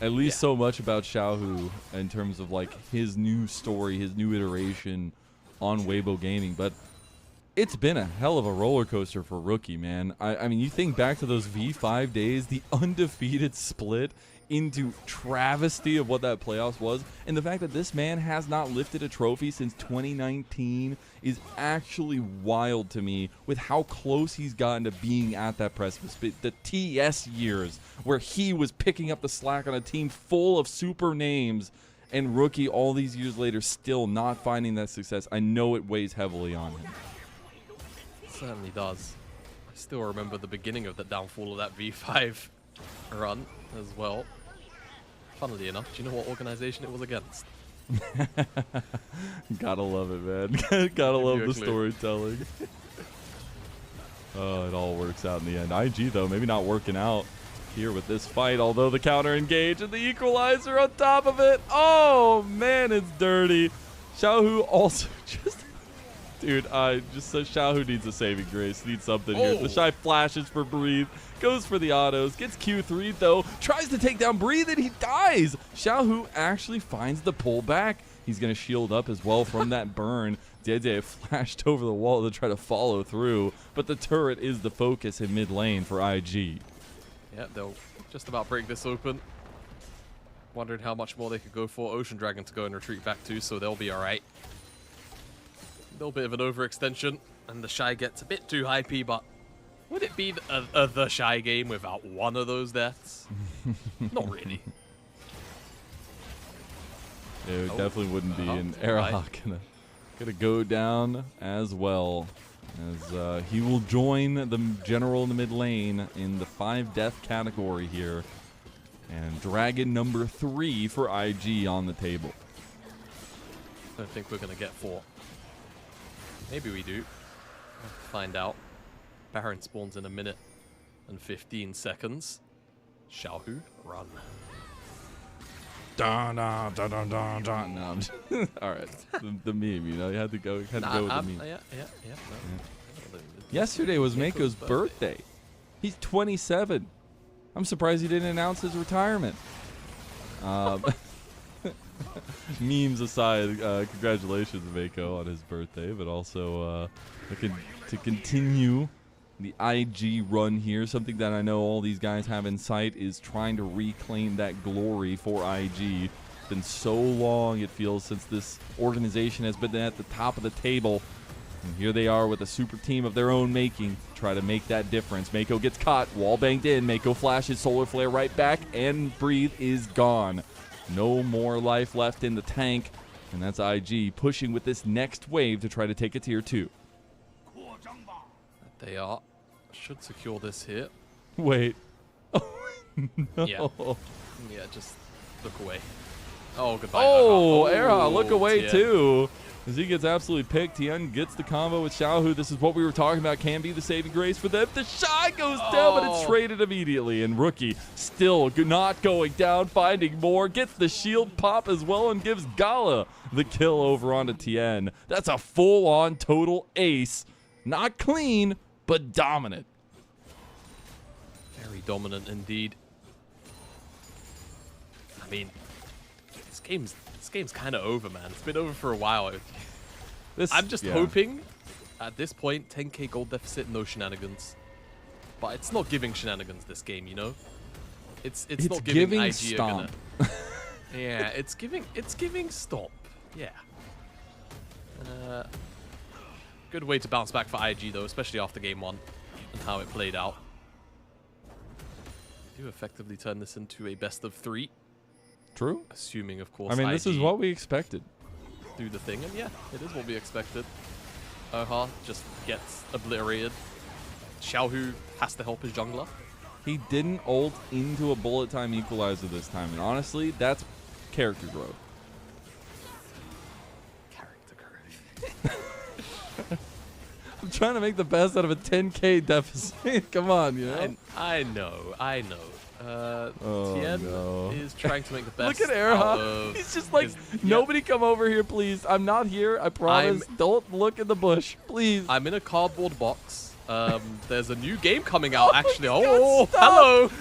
S2: at least so much about Xiaohu in terms of like his new story, his new iteration on Weibo Gaming, but it's been a hell of a roller coaster for Rookie, man. I mean, you think back to those V5 days, the undefeated split into travesty of what that playoffs was, and the fact that this man has not lifted a trophy since 2019 is actually wild to me with how close he's gotten to being at that precipice. The TS years where he was picking up the slack on a team full of super names, and Rookie all these years later still not finding that success. I know it weighs heavily on him.
S3: Certainly does. I still remember the beginning of the downfall of that V5 run as well. Funnily enough, do you know what organization it was against?
S2: Gotta love it, man. Gotta love the storytelling. Oh, it all works out in the end. IG, though, maybe not working out here with this fight, although the counter engage and the equalizer on top of it. Oh, man, it's dirty. Xiaohu also just... Dude, just so Xiaohu needs a saving grace. Needs something here. The Shy flashes for Breathe. Goes for the autos. Gets Q3, though. Tries to take down Breathe, and he dies. Xiaohu actually finds the pullback. He's going to shield up as well from that burn. Dede flashed over the wall to try to follow through, but the turret is the focus in mid lane for IG.
S3: Yeah, they'll just about break this open. Wondering how much more they could go for. Ocean Dragon to go and retreat back to, so they'll be alright. A little bit of an overextension, and the Shy gets a bit too hypey, but would it be the Shy game without one of those deaths? Not really.
S2: It definitely wouldn't be. And Arahawk gonna go down as well, as he will join the general in the mid lane in the 5-death category here. And Dragon number 3 for IG on the table.
S3: I don't think we're going to get 4. Maybe we do. We'll find out. Baron spawns in a minute and 15 seconds. Xiaohu, run.
S2: Dun, dun, dun, dun, dun, dun. No, all right, the meme, you know, you had to go with the meme.
S3: Yeah.
S2: Yesterday was Mako's birthday. He's 27. I'm surprised he didn't announce his retirement. Memes aside, congratulations, Mako, on his birthday, but also to continue the IG run here. Something that I know all these guys have in sight is trying to reclaim that glory for IG. It's been so long, it feels, since this organization has been at the top of the table. And here they are with a super team of their own making, try to make that difference. Mako gets caught, wall banged in. Mako flashes solar flare right back, and Breathe is gone. No more life left in the tank, and that's IG pushing with this next wave to try to take a tier 2.
S3: They are. Should secure this here.
S2: Wait. Oh, no.
S3: Yeah, just look away. Oh, goodbye.
S2: Oh, Era, look away too. As he gets absolutely picked, Tien gets the combo with Xiaohu. This is what we were talking about. Can be the saving grace for them. The Shy goes down, but it's traded immediately. And Rookie still not going down, finding more. Gets the shield pop as well and gives Gala the kill over onto Tien. That's a full-on total ace. Not clean, but dominant.
S3: Very dominant indeed. I mean, this game's kind of over, man. It's been over for a while. I'm just hoping, at this point, 10k gold deficit, no shenanigans. But it's not giving shenanigans this game, you know. It's not giving IG
S2: stomp.
S3: Yeah, it's giving stomp. Yeah. Good way to bounce back for IG though, especially after game 1 and how it played out. We do effectively turn this into a best of 3.
S2: True.
S3: Assuming, of course,
S2: I mean,
S3: IG
S2: this is what we expected.
S3: Do the thing, and yeah, it is what we expected. Oha just gets obliterated. Xiaohu has to help his jungler.
S2: He didn't ult into a bullet time equalizer this time, and honestly, that's character growth.
S3: Character growth.
S2: I'm trying to make the best out of a 10k deficit. Come on, you know.
S3: I know. Tien is trying to make the best.
S2: Look at Erha. He's just like, nobody come over here, please. I'm not here. I promise. Don't look in the bush, please.
S3: I'm in a cardboard box. There's a new game coming out, actually. Oh, hello.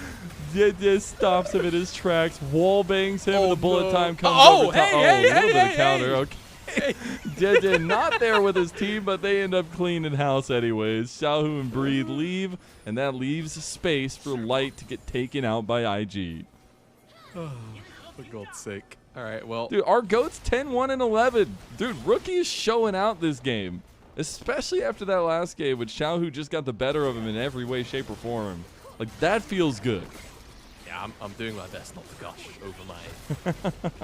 S2: It stops him in his tracks. Wall bangs him. The bullet time comes over.
S3: Hey,
S2: counter. Okay. Did not there with his team, but they end up cleaning house anyways. Xiaohu and Breathe leave, and that leaves space for Light to get taken out by IG.
S3: Oh, for God's sake. All right, well.
S2: Dude, our GOAT's 10-1 and 11. Dude, Rookie is showing out this game, especially after that last game when Xiaohu just got the better of him in every way, shape, or form. Like, that feels good.
S3: Yeah, I'm doing my best not to gush over my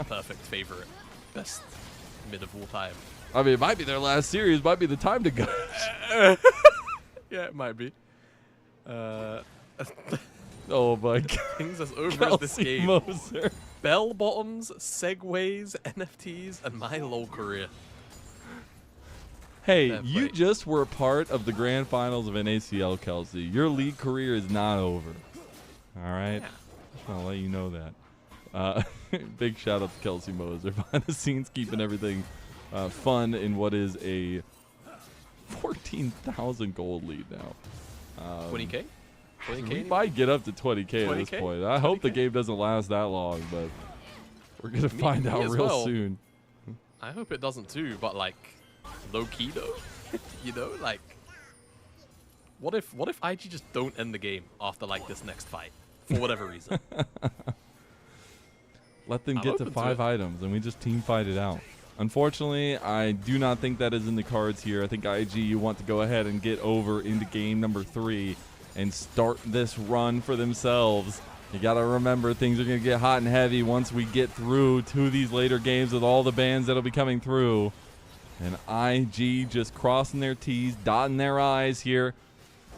S3: perfect favorite. Best mid of all time.
S2: I mean, it might be their last series. Might be the time to go.
S3: Yeah, it might be.
S2: Oh my God.
S3: Things as over as this game.
S2: Moser.
S3: Bell bottoms, segways, NFTs, and my LoL career.
S2: Hey, you just were a part of the grand finals of NACL, Kelsey. Your league career is not over. All right?
S3: Yeah.
S2: Just want to let you know that. Big shout out to Kelsey Moser behind the scenes, keeping everything fun in what is a 14,000 gold lead now.
S3: 20k? 20k?
S2: We might get up to 20k at this point. I hope the game doesn't last that long, but we're going to find out real soon.
S3: I hope it doesn't too, but like low key though. You know, like what if IG just don't end the game after like this next fight? for whatever reason.
S2: Let them
S3: I'm
S2: get to
S3: open to
S2: 5
S3: it.
S2: items, and we just team fight it out. Unfortunately, I do not think that is in the cards here. I think IG, you want to go ahead and get over into game number 3 and start this run for themselves. You got to remember, things are going to get hot and heavy once we get through to these later games with all the bans that'll be coming through. And IG just crossing their T's, dotting their I's here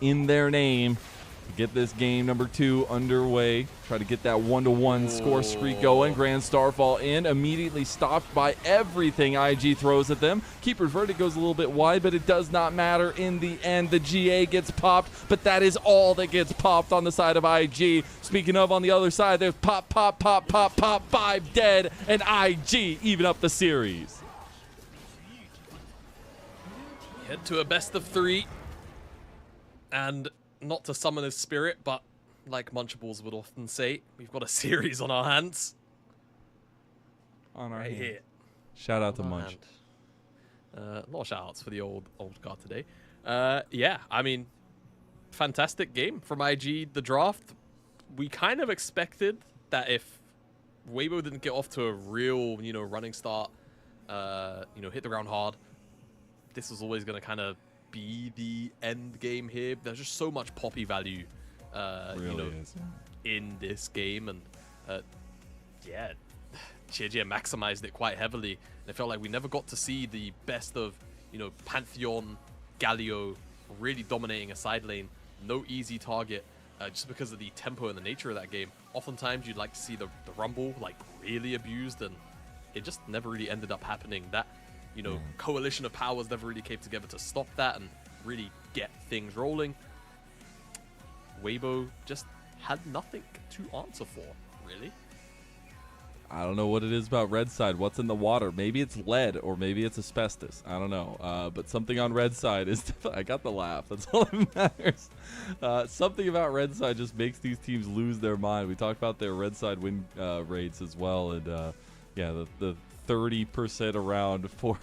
S2: in their name to get this game number 2 underway. Try to get that 1-to-1 score streak going. Grand Starfall in, immediately stopped by everything IG throws at them. Keeper's Verdict goes a little bit wide, but it does not matter in the end. The GA gets popped, but that is all that gets popped on the side of IG. Speaking of, on the other side, there's pop, 5 dead, and IG even up the series.
S3: Head to a best of 3. And not to summon his spirit, but like Munchables would often say, we've got a series on our hands.
S2: On our
S3: right
S2: hands.
S3: here.
S2: Shout out to
S3: On our
S2: Munch.
S3: hand. A lot of shout outs for the old guard today. Yeah, I mean, fantastic game from IG. The draft, we kind of expected that if Weibo didn't get off to a real, running start, hit the ground hard, this was always going to kind of be the end game here. There's just so much poppy value, in this game, and yeah, GG maximized it quite heavily. And it felt like we never got to see the best of, Pantheon, Galio really dominating a side lane. No easy target, just because of the tempo and the nature of that game. Oftentimes you'd like to see the Rumble like really abused, and it just never really ended up happening. That coalition of powers never really came together to stop that and really get things rolling. Weibo just had nothing to answer for, really.
S2: I don't know what it is about red side. What's in the water? Maybe it's lead, or maybe it's asbestos. I don't know. But something on red side is... I got the laugh. That's all that matters. Something about red side just makes these teams lose their mind. We talked about their red side win rates as well. And yeah, the 30% around for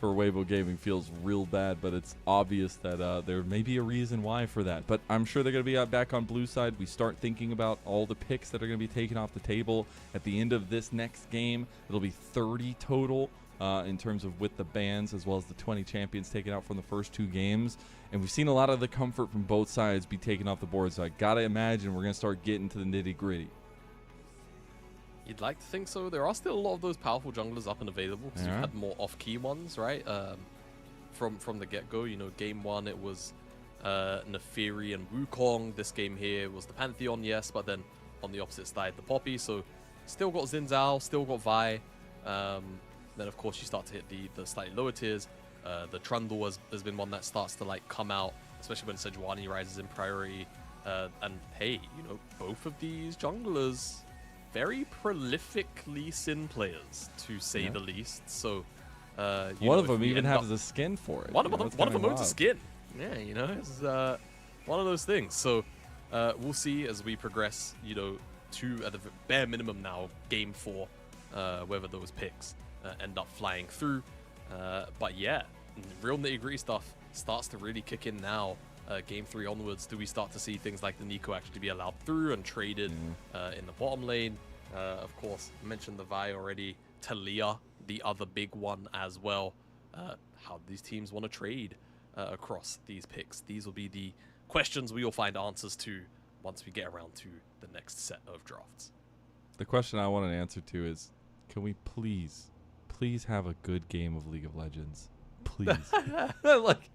S2: Weibo Gaming feels real bad, but it's obvious that there may be a reason why for that. But I'm sure they're going to be back on blue side. We start thinking about all the picks that are going to be taken off the table at the end of this next game. It'll be 30 total in terms of with the bans, as well as the 20 champions taken out from the first 2 games. And we've seen a lot of the comfort from both sides be taken off the board, so I got to imagine we're going to start getting to the nitty-gritty.
S3: You'd like to think so. There are still a lot of those powerful junglers up and available, because you've had more off-key ones, right? From the get-go, game 1 it was Neferi and Wukong. This game here was the Pantheon, yes, but then on the opposite side, the Poppy. So still got Xin Zhao, still got Vi. Then of course you start to hit the slightly lower tiers. The Trundle has been one that starts to like come out, especially when Sejuani rises in priority. And hey, both of these junglers, very prolifically Sin players, to say the least. So
S2: one of them even has a skin for it.
S3: One of them owns a skin. Yeah, it's one of those things. So we'll see as we progress, to at the bare minimum now, game 4, whether those picks end up flying through. But yeah, real nitty-gritty stuff starts to really kick in now. Game 3 onwards, do we start to see things like the Nico actually be allowed through and traded in the bottom lane? Of course, I mentioned the Vi already. Talia, the other big one as well. How do these teams want to trade across these picks? These will be the questions we will find answers to once we get around to the next set of drafts.
S2: The question I want an answer to is, can we please have a good game of League of Legends? Please. Like,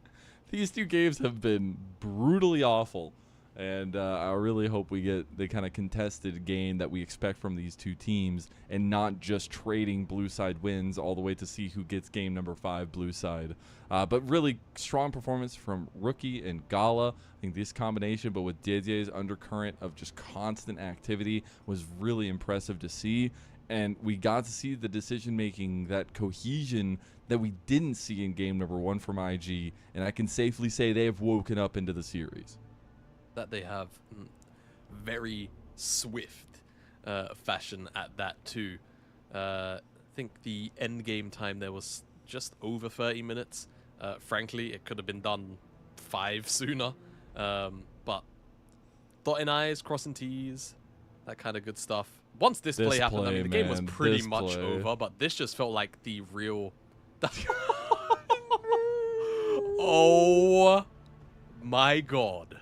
S2: these 2 games have been brutally awful, and I really hope we get the kind of contested game that we expect from these 2 teams, and not just trading blue side wins all the way to see who gets game number 5 blue side. But really strong performance from Rookie and Gala. I think this combination, but with Didier's undercurrent of just constant activity, was really impressive to see. And we got to see the decision-making, that cohesion that we didn't see in game number 1 from IG. And I can safely say they have woken up into the series.
S3: That they have very swift fashion at that too. I think the end game time there was just over 30 minutes. Frankly, it could have been done 5 sooner. But dotting I's, crossing T's, that kind of good stuff. Once this play happened, I mean, the game was
S2: man,
S3: pretty
S2: this
S3: much
S2: play.
S3: over, but this just felt like the real... Oh my god.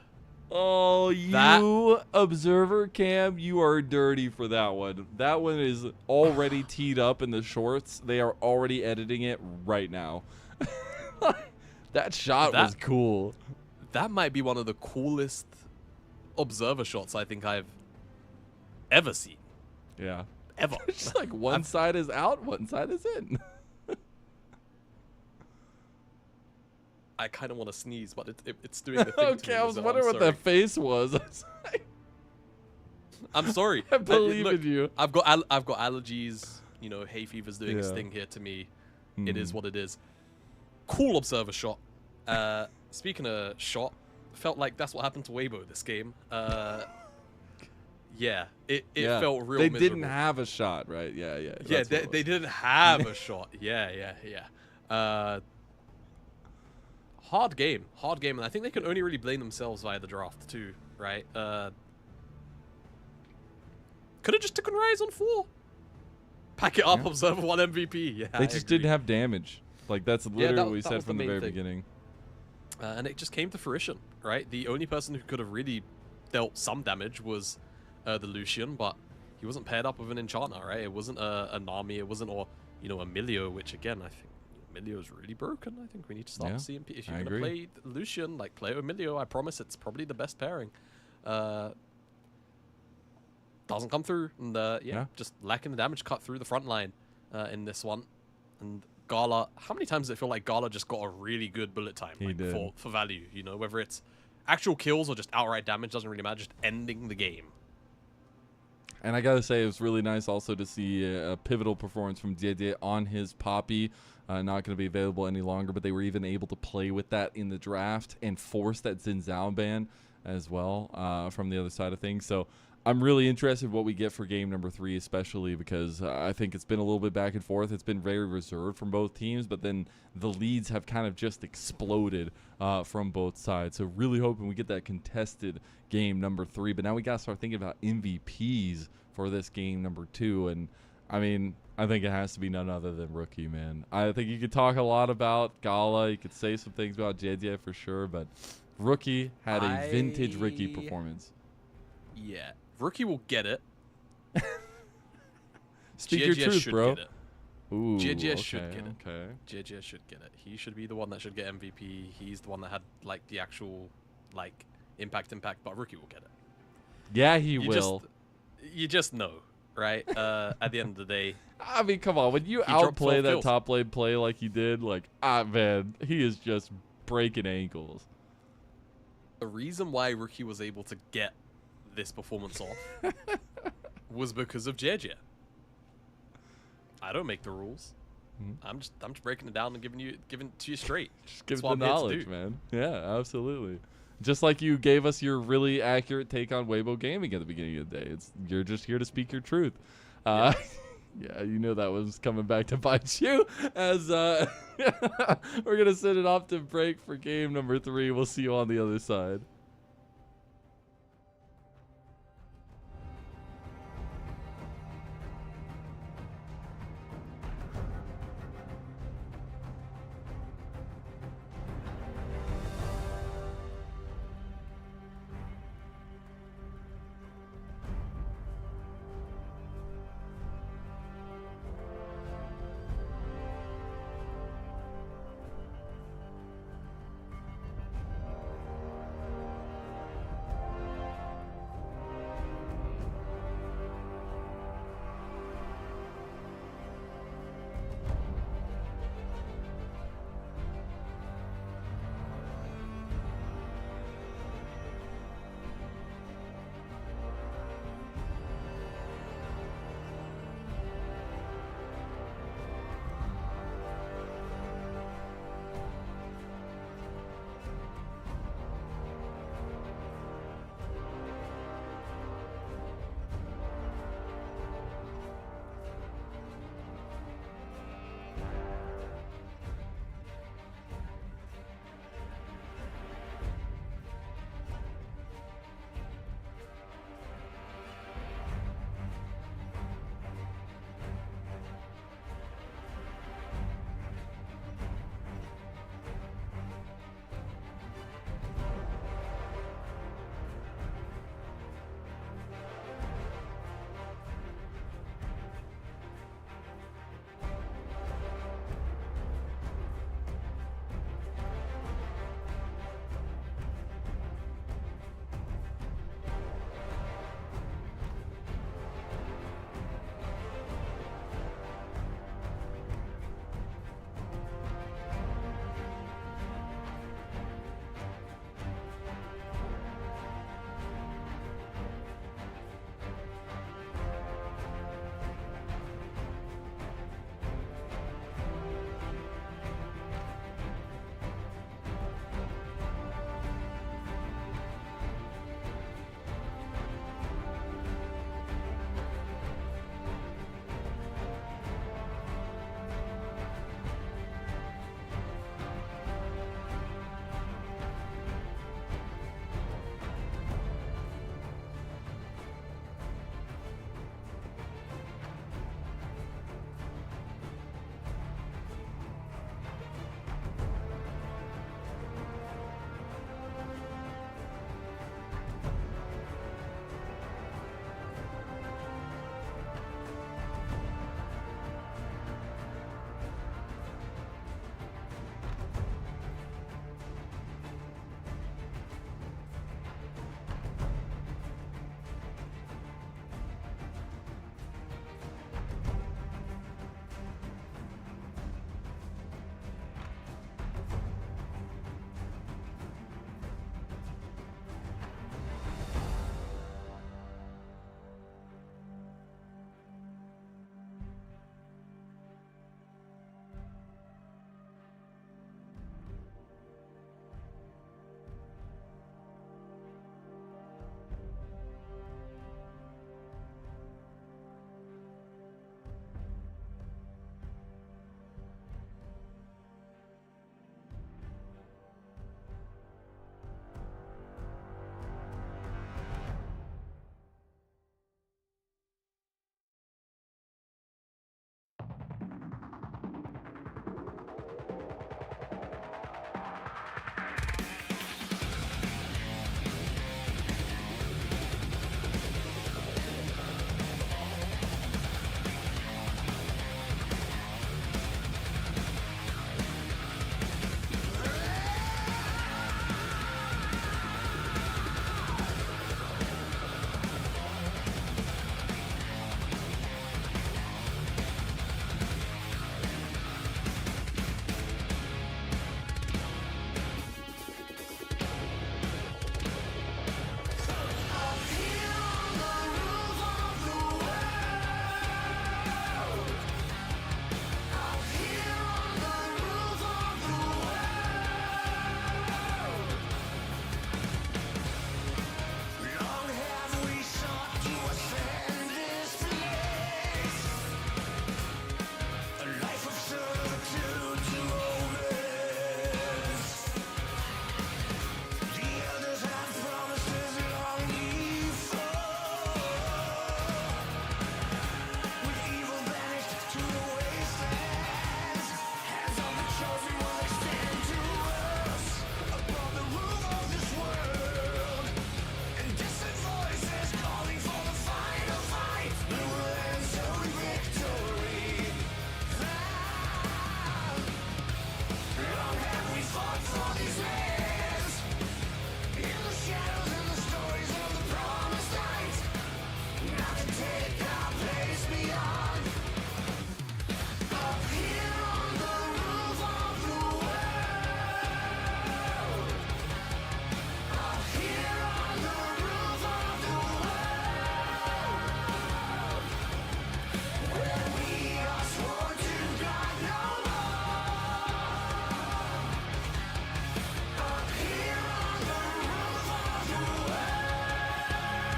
S2: Oh, you observer cam, you are dirty for that one. That one is already teed up in the shorts. They are already editing it right now. That shot was cool.
S3: That might be one of the coolest observer shots I think I've ever seen.
S2: Yeah.
S3: Ever.
S2: It's like one side is out, one side is in.
S3: I kind of want to sneeze, but it's doing the thing.
S2: Okay, I was wondering what that face was.
S3: I'm sorry.
S2: I believe in you.
S3: I've got allergies. You know, hay fever's doing its thing here to me. It is what it is. Cool observer shot. Speaking of shot, felt like that's what happened to Weibo this game. Yeah, it felt real.
S2: They
S3: miserable.
S2: didn't have a shot, right? Yeah.
S3: Yeah, they didn't have a shot. Yeah. Hard game, and I think they can only really blame themselves via the draft too, right? Could have just taken Rise on 4. Pack it up, observer 1 MVP. Yeah,
S2: they just didn't have damage. Like that's literally what we
S3: that
S2: said
S3: was
S2: from the
S3: main
S2: very
S3: thing.
S2: beginning.
S3: And it just came to fruition, right? The only person who could have really dealt some damage was the Lucian, but he wasn't paired up with an Enchanter, right? It wasn't a Nami, it wasn't, or a Milio, which again, I think Milio's really broken. I think we need to start seeing if you're going to play Lucian, like play with Milio. I promise it's probably the best pairing. Doesn't come through, and just lacking the damage cut through the front line in this one. And Gala, how many times does it feel like Gala just got a really good bullet time for value? You know, whether it's actual kills or just outright damage, doesn't really matter. Just ending the game.
S2: And I gotta say, it was really nice also to see a pivotal performance from Diede on his Poppy. Not going to be available any longer, but they were even able to play with that in the draft and force that Xin Zhao ban as well from the other side of things. So I'm really interested in what we get for game number 3, especially because I think it's been a little bit back and forth. It's been very reserved from both teams, but then the leads have kind of just exploded from both sides. So really hoping we get that contested game number 3. But now we got to start thinking about MVPs for this game number 2. And I mean, I think it has to be none other than Rookie, man. I think you could talk a lot about Gala. You could say some things about JJ for sure, but Rookie had a vintage Rookie performance.
S3: Yeah. Rookie will get it.
S2: Speak your truth, bro.
S3: Get it.
S2: Ooh,
S3: JJ should get it.
S2: Okay.
S3: JJ should get it. He should be the one that should get MVP. He's the one that had like the actual like impact, but Rookie will get it.
S2: Yeah, he will.
S3: You just know, right? At the end of the day.
S2: I mean, come on. When you outplay that top lane play like he did, like, man, he is just breaking ankles.
S3: The reason why Rookie was able to get this performance off was because of JJ. I don't make the rules. I'm just breaking it down and giving it to you straight.
S2: Just give the knowledge, man. Yeah, absolutely. Just like you gave us your really accurate take on Weibo Gaming at the beginning of the day. You're just here to speak your truth. Yeah, you know that was coming back to bite you. As we're gonna send it off to break for game number 3. We'll see you on the other side.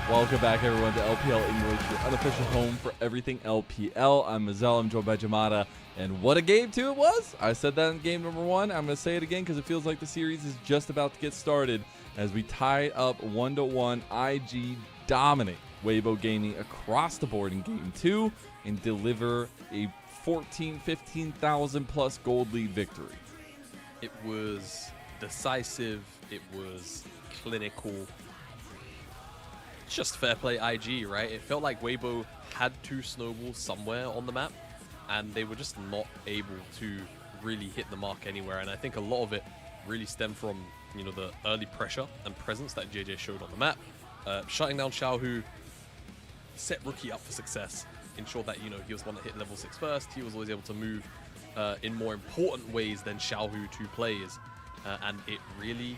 S2: Welcome back, everyone, to LPL English, your unofficial home for everything LPL. I'm Mazel, I'm joined by Jamada, and what a game 2 it was! I said that in game number 1. I'm going to say it again because it feels like the series is just about to get started as we tie up 1-1. IG dominate Weibo Gaming across the board in game 2 and deliver a 15,000 plus gold lead victory.
S3: It was decisive, it was clinical. Just fair play IG, right? It felt like Weibo had to snowball somewhere on the map, and they were just not able to really hit the mark anywhere. And I think a lot of it really stemmed from, you know, the early pressure and presence that JJ showed on the map. Shutting down Xiaohu set Rookie up for success, ensured that, you know, he was one that hit level 6 first. He was always able to move in more important ways than Xiaohu to plays, and it really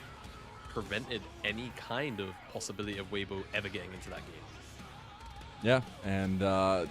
S3: prevented any kind of possibility of Weibo ever getting into that game.
S2: Yeah, and a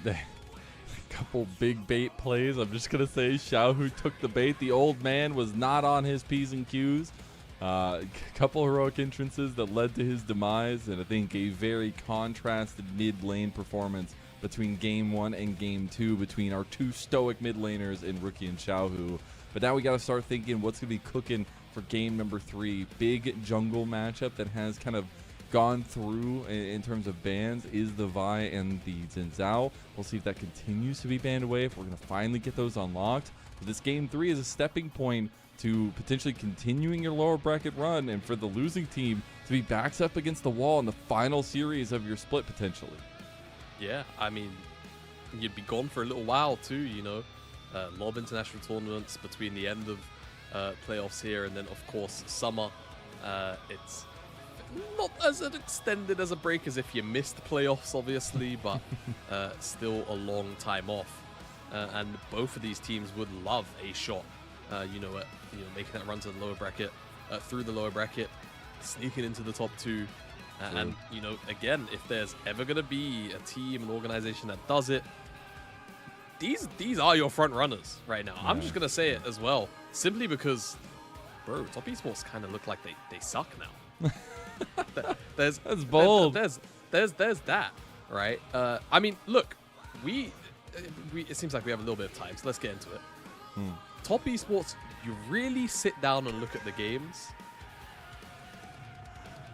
S2: couple big bait plays. I'm just going to say Xiaohu took the bait. The old man was not on his P's and Q's. A couple heroic entrances that led to his demise, and I think a very contrasted mid lane performance between game 1 and game 2 between our two stoic mid laners in Rookie and Xiaohu. But now we got to start thinking what's going to be cooking for game number 3. Big jungle matchup that has kind of gone through in terms of bans is the Vi and the Xin Zhao. We'll see if that continues to be banned away, if we're going to finally get those unlocked. But this game 3 is a stepping point to potentially continuing your lower bracket run, and for the losing team to be backed up against the wall in the final series of your split potentially.
S3: Yeah, I mean, you'd be gone for a little while too, you know. A lot of international tournaments between the end of playoffs here and then, of course, summer. It's not as extended as a break as if you missed playoffs, obviously, but still a long time off. And both of these teams would love a shot, making that run to the lower bracket, through the lower bracket, sneaking into the top 2. And, you know, again, if there's ever going to be a team, an organization that does it, these are your front runners right now. Yeah. I'm just going to say it as well, simply because, bro, Top Esports kind of look like they suck now. That's
S2: bold.
S3: There's that, right? I mean, look, we it seems like we have a little bit of time, so let's get into it. Top Esports, you really sit down and look at the games.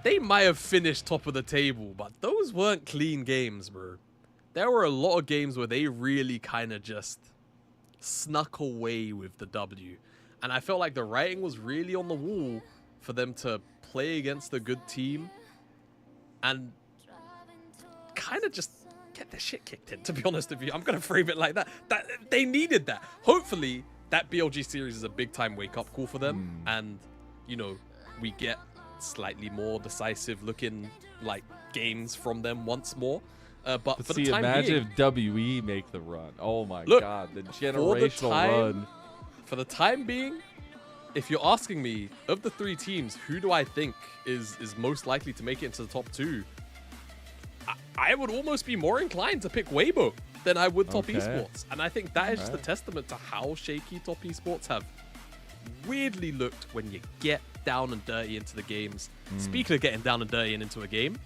S3: They might have finished top of the table, but those weren't clean games, bro. There were a lot of games where they really kind of just snuck away with the W. And I felt like the writing was really on the wall for them to play against a good team and kind of just get their shit kicked in, to be honest with you. I'm going to frame it like that. They needed that. Hopefully, that BLG series is a big-time wake-up call for them. And, you know, we get slightly more decisive-looking, like, games from them once more. But for
S2: see,
S3: the time
S2: imagine
S3: being,
S2: if WE make the run. Oh my God, the generational run.
S3: For the time being, if you're asking me, of the 3 teams, who do I think is most likely to make it into the top 2? I would almost be more inclined to pick Weibo than I would Top Esports. And I think that is just a testament to how shaky Top Esports have weirdly looked when you get down and dirty into the games. Speaking of getting down and dirty and into a game,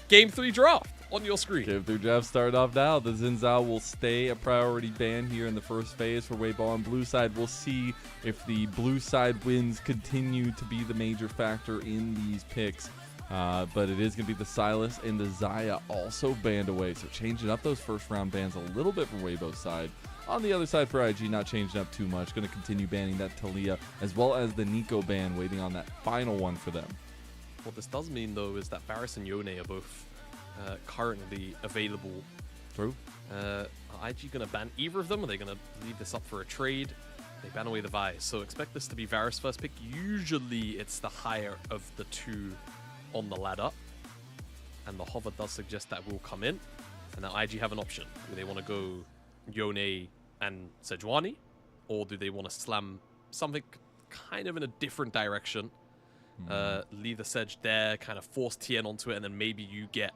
S3: Game 3 draft on your screen.
S2: Game 3 draft started off now. The Xin Zhao will stay a priority ban here in the first phase for Weibo on blue side. We'll see if the blue side wins continue to be the major factor in these picks. But it is going to be the Silas and the Xayah also banned away. So changing up those first round bans a little bit for Weibo's side. On the other side for IG, not changing up too much. Going to continue banning that Talia as well as the Nico ban, waiting on that final one for them.
S3: What this does mean, though, is that Varus and Yone are both currently available.
S2: True.
S3: Are IG going to ban either of them? Or are they going to leave this up for a trade? They ban away the Vi. So expect this to be Varus' first pick. Usually it's the higher of the 2 on the ladder. And the hover does suggest that will come in. And now IG have an option. Do they want to go Yone and Sejuani? Or do they want to slam something kind of in a different direction? Leave the Sej there, kind of force Tien onto it, and then maybe you get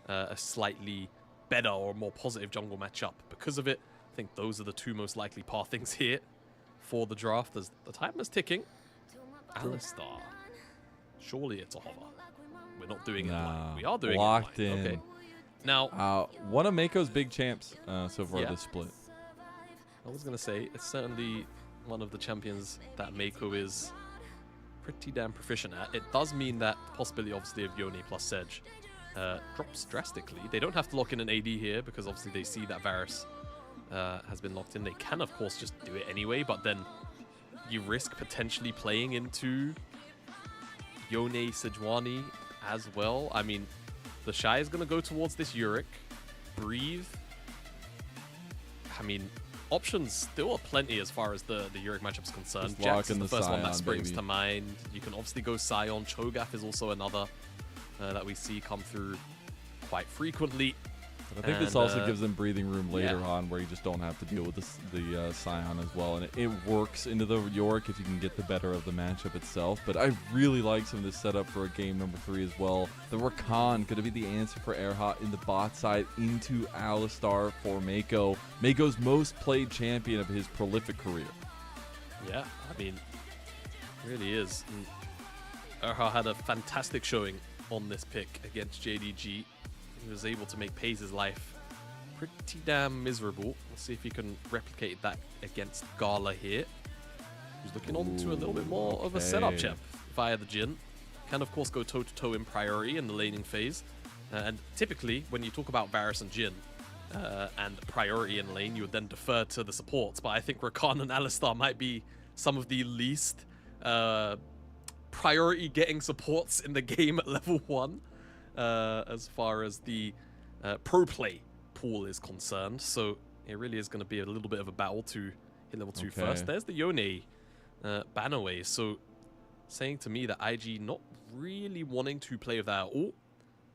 S3: a slightly better or more positive jungle matchup because of it. I think those are the two most likely pathings here for the draft as the timer's ticking. Alistar. Surely it's a hover. We're not doing it blind. We are doing
S2: locked
S3: it blind.
S2: in.
S3: Okay. Now,
S2: one of Mako's big champs so far this split.
S3: I was going to say, it's certainly one of the champions that Mako is pretty damn proficient at. It does mean that the possibility, obviously, of Yone plus Sej drops drastically. They don't have to lock in an AD here because, obviously, they see that Varus has been locked in. They can, of course, just do it anyway, but then you risk potentially playing into Yone Sejuani as well. I mean, the Shy is going to go towards this Uric. Breathe. I mean, options still are plenty as far as the Uric matchup's concerned. Jax is the first one that springs to mind. You can obviously go Sion. Cho'Gath is also another that we see come through quite frequently.
S2: But I think this also gives them breathing room later on where you just don't have to deal with the Sion as well. And it works into the Yorick if you can get the better of the matchup itself. But I really like some of this setup for a game number 3 as well. The Rakan going to be the answer for Erhat in the bot side into Alistar for Mako. Mako's most played champion of his prolific career.
S3: Yeah, I mean, it really is. Erhat had a fantastic showing on this pick against JDG. He was able to make Paze's life pretty damn miserable. We'll see if he can replicate that against Gala here. He's looking on to a little bit more of a setup champ via the Jhin. Can, of course, go toe-to-toe in priority in the laning phase. And typically, when you talk about Varus and Jhin and priority in lane, you would then defer to the supports. But I think Rakan and Alistar might be some of the least priority getting supports in the game at level 1. As far as the pro play pool is concerned. So it really is going to be a little bit of a battle to hit level 2 first. There's the Yone banaway. So saying to me that IG not really wanting to play with that at all.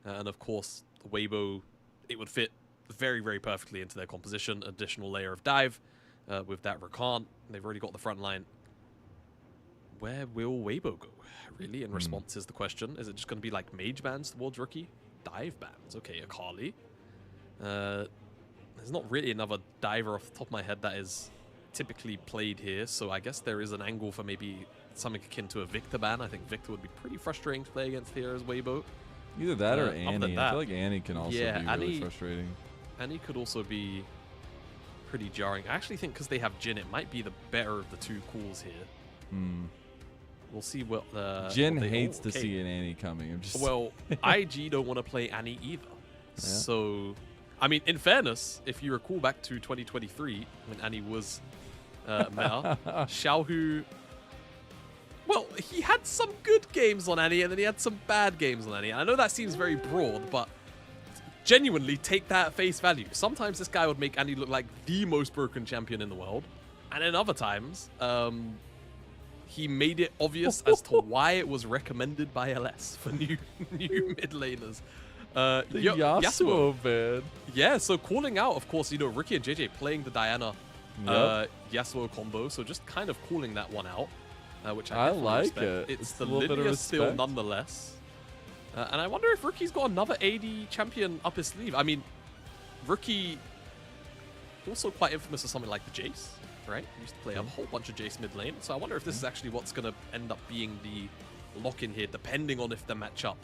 S3: And of course, the Weibo, it would fit very, very perfectly into their composition. Additional layer of dive with that Rakan. They've already got the front line. Where will Weibo go? Really, in response is the question. Is it just going to be like mage bans towards rookie? Dive bans. Okay, Akali. There's not really another diver off the top of my head that is typically played here, so I guess there is an angle for maybe something akin to a Victor ban. I think Victor would be pretty frustrating to play against here as Weibo.
S2: Either that or Annie. I feel like Annie can also be really frustrating.
S3: Annie could also be pretty jarring. I actually think because they have Jhin, it might be the better of the two calls here. We'll see what
S2: Jhin hates to see an Annie coming.
S3: Well, IG don't want to play Annie either. Yeah. So, I mean, in fairness, if you recall back to 2023 when Annie was meta, Xiaohu, well, he had some good games on Annie and then he had some bad games on Annie. I know that seems very broad, but genuinely take that at face value. Sometimes this guy would make Annie look like the most broken champion in the world, and in other times, he made it obvious as to why it was recommended by LS for new mid laners.
S2: Yasuo, man.
S3: Yeah, so calling out, of course, you know, Ricky and JJ playing the Diana Yasuo combo, so just kind of calling that one out, which I like respect. It's the Lydia still nonetheless. And I wonder if Rookie's got another AD champion up his sleeve. I mean, Rookie also quite infamous for something like the Jace. Right? He used to play a whole bunch of Jace mid lane. So I wonder if this is actually what's going to end up being the lock-in here, depending on if the matchup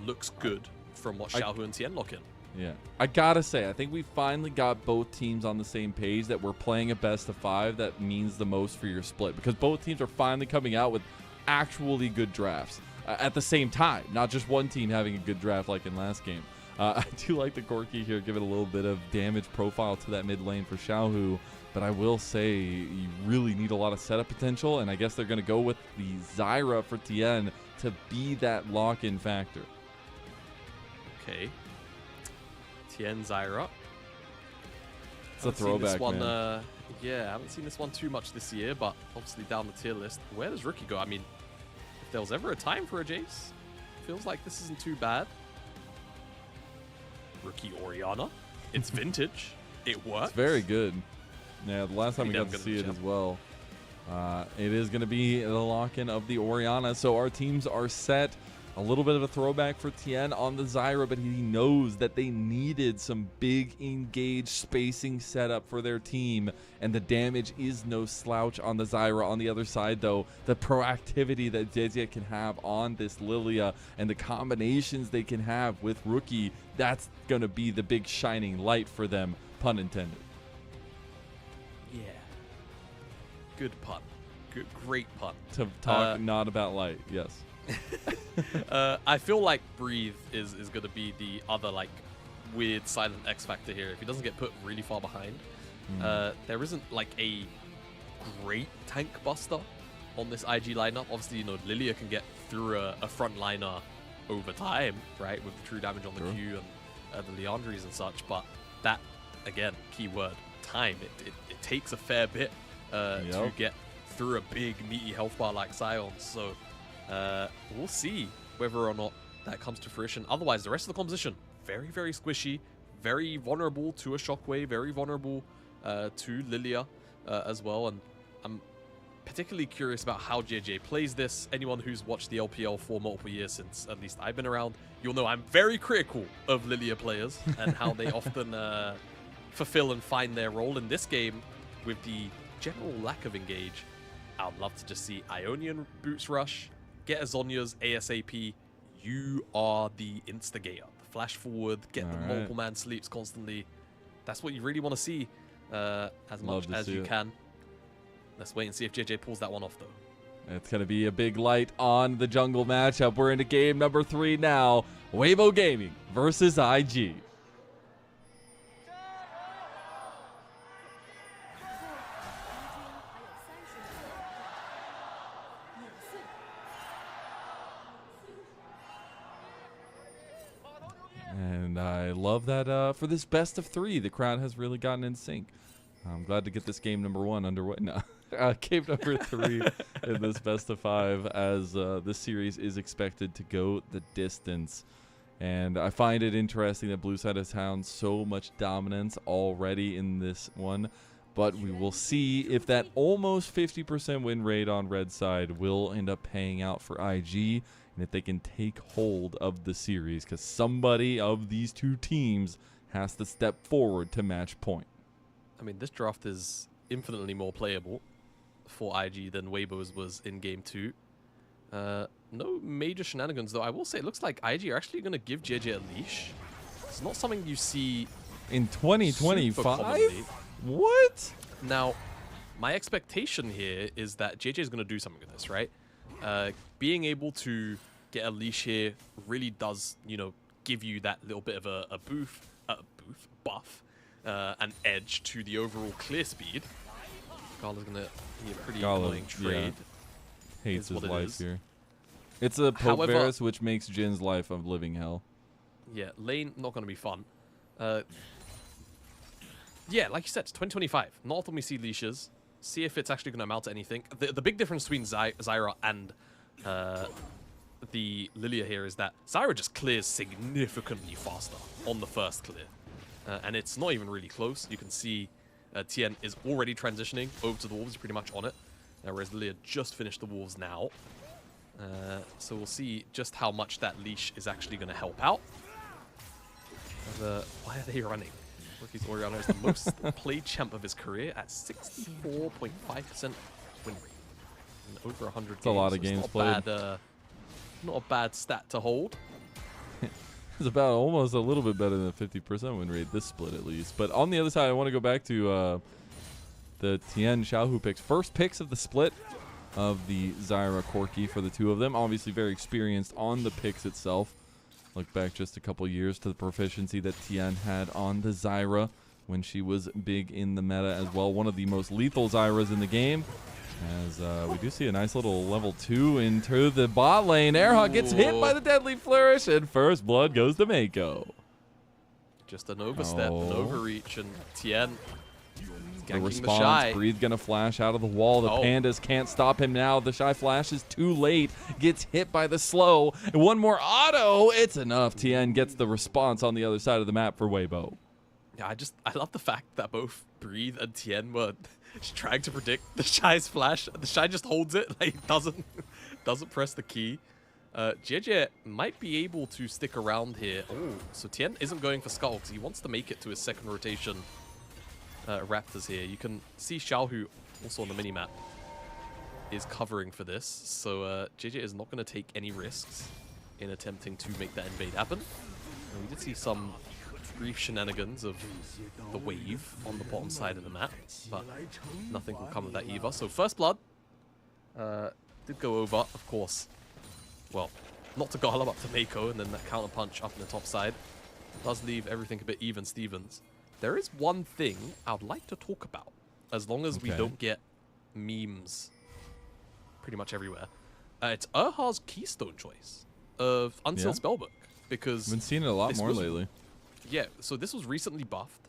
S3: looks good from what Xiaohu and Tien lock in.
S2: Yeah. I gotta say, I think we finally got both teams on the same page that we're playing a best of 5 that means the most for your split. Because both teams are finally coming out with actually good drafts at the same time. Not just one team having a good draft like in last game. I do like the Corki here, give it a little bit of damage profile to that mid lane for Xiaohu. But I will say you really need a lot of setup potential, and I guess they're going to go with the Zyra for Tien to be that lock-in factor.
S3: Okay. Tien Zyra.
S2: It's a throwback,
S3: one,
S2: man.
S3: Yeah, I haven't seen this one too much this year, but obviously down the tier list. Where does Rookie go? I mean, if there was ever a time for a Jace, feels like this isn't too bad. rookie Orianna. It's vintage. It works.
S2: It's very good. Yeah, the last time we got to see it as well. It is going to be the lock-in of the Orianna. So our teams are set. A little bit of a throwback for Tien on the Zyra, but he knows that they needed some big engaged spacing setup for their team, and the damage is no slouch on the Zyra. On the other side, though, the proactivity that JJ can have on this Lilia and the combinations they can have with Rookie, that's going to be the big shining light for them, pun intended.
S3: Yeah. Good pun. Good, great pun.
S2: To talk not about light, yes.
S3: I feel like Breathe is going to be the other like weird silent X factor here. If he doesn't get put really far behind, there isn't like a great tank buster on this IG lineup. Obviously, you know, Lilia can get through a front liner over time, right, with the true damage on the Q and the Leandries and such. But that, again, keyword time. It takes a fair bit to get through a big meaty health bar like Sion's. So we'll see whether or not that comes to fruition. Otherwise, the rest of the composition, very, very squishy, very vulnerable to a shockwave, very vulnerable to Lilia as well. And I'm particularly curious about how JJ plays this. Anyone who's watched the LPL for multiple years since at least I've been around, you'll know I'm very critical of Lilia players and how they often fulfill and find their role in this game with the general lack of engage. I'd love to just see Ionian boots rush, get a Zhonya's ASAP. You are the instigator. Flash forward, get the multiple man sleeps constantly. That's what you really want to see as much as you can. Let's wait and see if JJ pulls that one off, though.
S2: It's going to be a big light on the jungle matchup. We're into game number 3 now. Weibo Gaming versus IG. And I love that for this best of 3, the crowd has really gotten in sync. I'm glad to get this game number 1 underway. No, game number 3 in this best of 5, as this series is expected to go the distance. And I find it interesting that Blue Side has found so much dominance already in this one. But we will see if that almost 50% win rate on Red Side will end up paying out for IG, and if they can take hold of the series, because somebody of these two teams has to step forward to match point.
S3: I mean, this draft is infinitely more playable for IG than Weibo's was in Game 2. No major shenanigans, though. I will say it looks like IG are actually going to give JJ a leash. It's not something you see
S2: in 2025?
S3: super commonly.
S2: What?
S3: Now, my expectation here is that JJ is going to do something with this, right? Being able to get a leash here really does, you know, give you that little bit of a buff, an edge to the overall clear speed. Gala's going to be a pretty annoying trade.
S2: Yeah. Hates his life here. It's a poke Varus, which makes Jin's life a living hell.
S3: Yeah, lane not going to be fun. Yeah, like you said, it's 2025. Not often we see leashes. See if it's actually going to amount to anything. The big difference between Zyra and the Lilia here is that Zyra just clears significantly faster on the first clear. And it's not even really close. You can see Tien is already transitioning over to the Wolves, pretty much on it. Whereas Lilia just finished the Wolves now. So we'll see just how much that leash is actually going to help out. Why are they running? Rookie's Orianna is the most played champ of his career at 64.5% win rate. And over 100 games.
S2: It's a lot of games played.
S3: Not a bad stat to hold.
S2: It's about almost a little bit better than a 50% win rate, this split at least. But on the other side, I want to go back to the Tien Xiaohu picks. First picks of the split of the Zyra Corki for the two of them. Obviously very experienced on the picks itself. Look back just a couple years to the proficiency that Tien had on the Zyra when she was big in the meta as well. One of the most lethal Zyras in the game. As we do see a nice little level 2 into the bot lane. Airhawk gets hit by the Deadly Flourish, and first blood goes to Mako.
S3: Just an overstep, an overreach, and Tien
S2: The response, Breathe gonna flash out of the wall. The Pandas can't stop him now. The Shy flash is too late. Gets hit by the slow. And one more auto. It's enough. Tien gets the response on the other side of the map for Weibo.
S3: Yeah, I love the fact that both Breathe and Tien were trying to predict the Shy's flash. The Shy just holds it, like doesn't press the key. JJ might be able to stick around here. Oh, so Tien isn't going for Skull because he wants to make it to his second rotation. Raptors here. You can see Xiaohu also on the minimap is covering for this. So JJ is not going to take any risks in attempting to make that invade happen. And we did see some brief shenanigans of the wave on the bottom side of the map, but nothing will come of that either. So first blood did go over, of course. Well, not to Gala, up to Mako, and then that counter punch up in the top side does leave everything a bit even Stevens. There is one thing I would like to talk about, as long as we don't get memes pretty much everywhere. It's Erha's Keystone choice of Unsealed Spellbook, because
S2: I've been seeing it a lot more lately.
S3: Yeah, so this was recently buffed.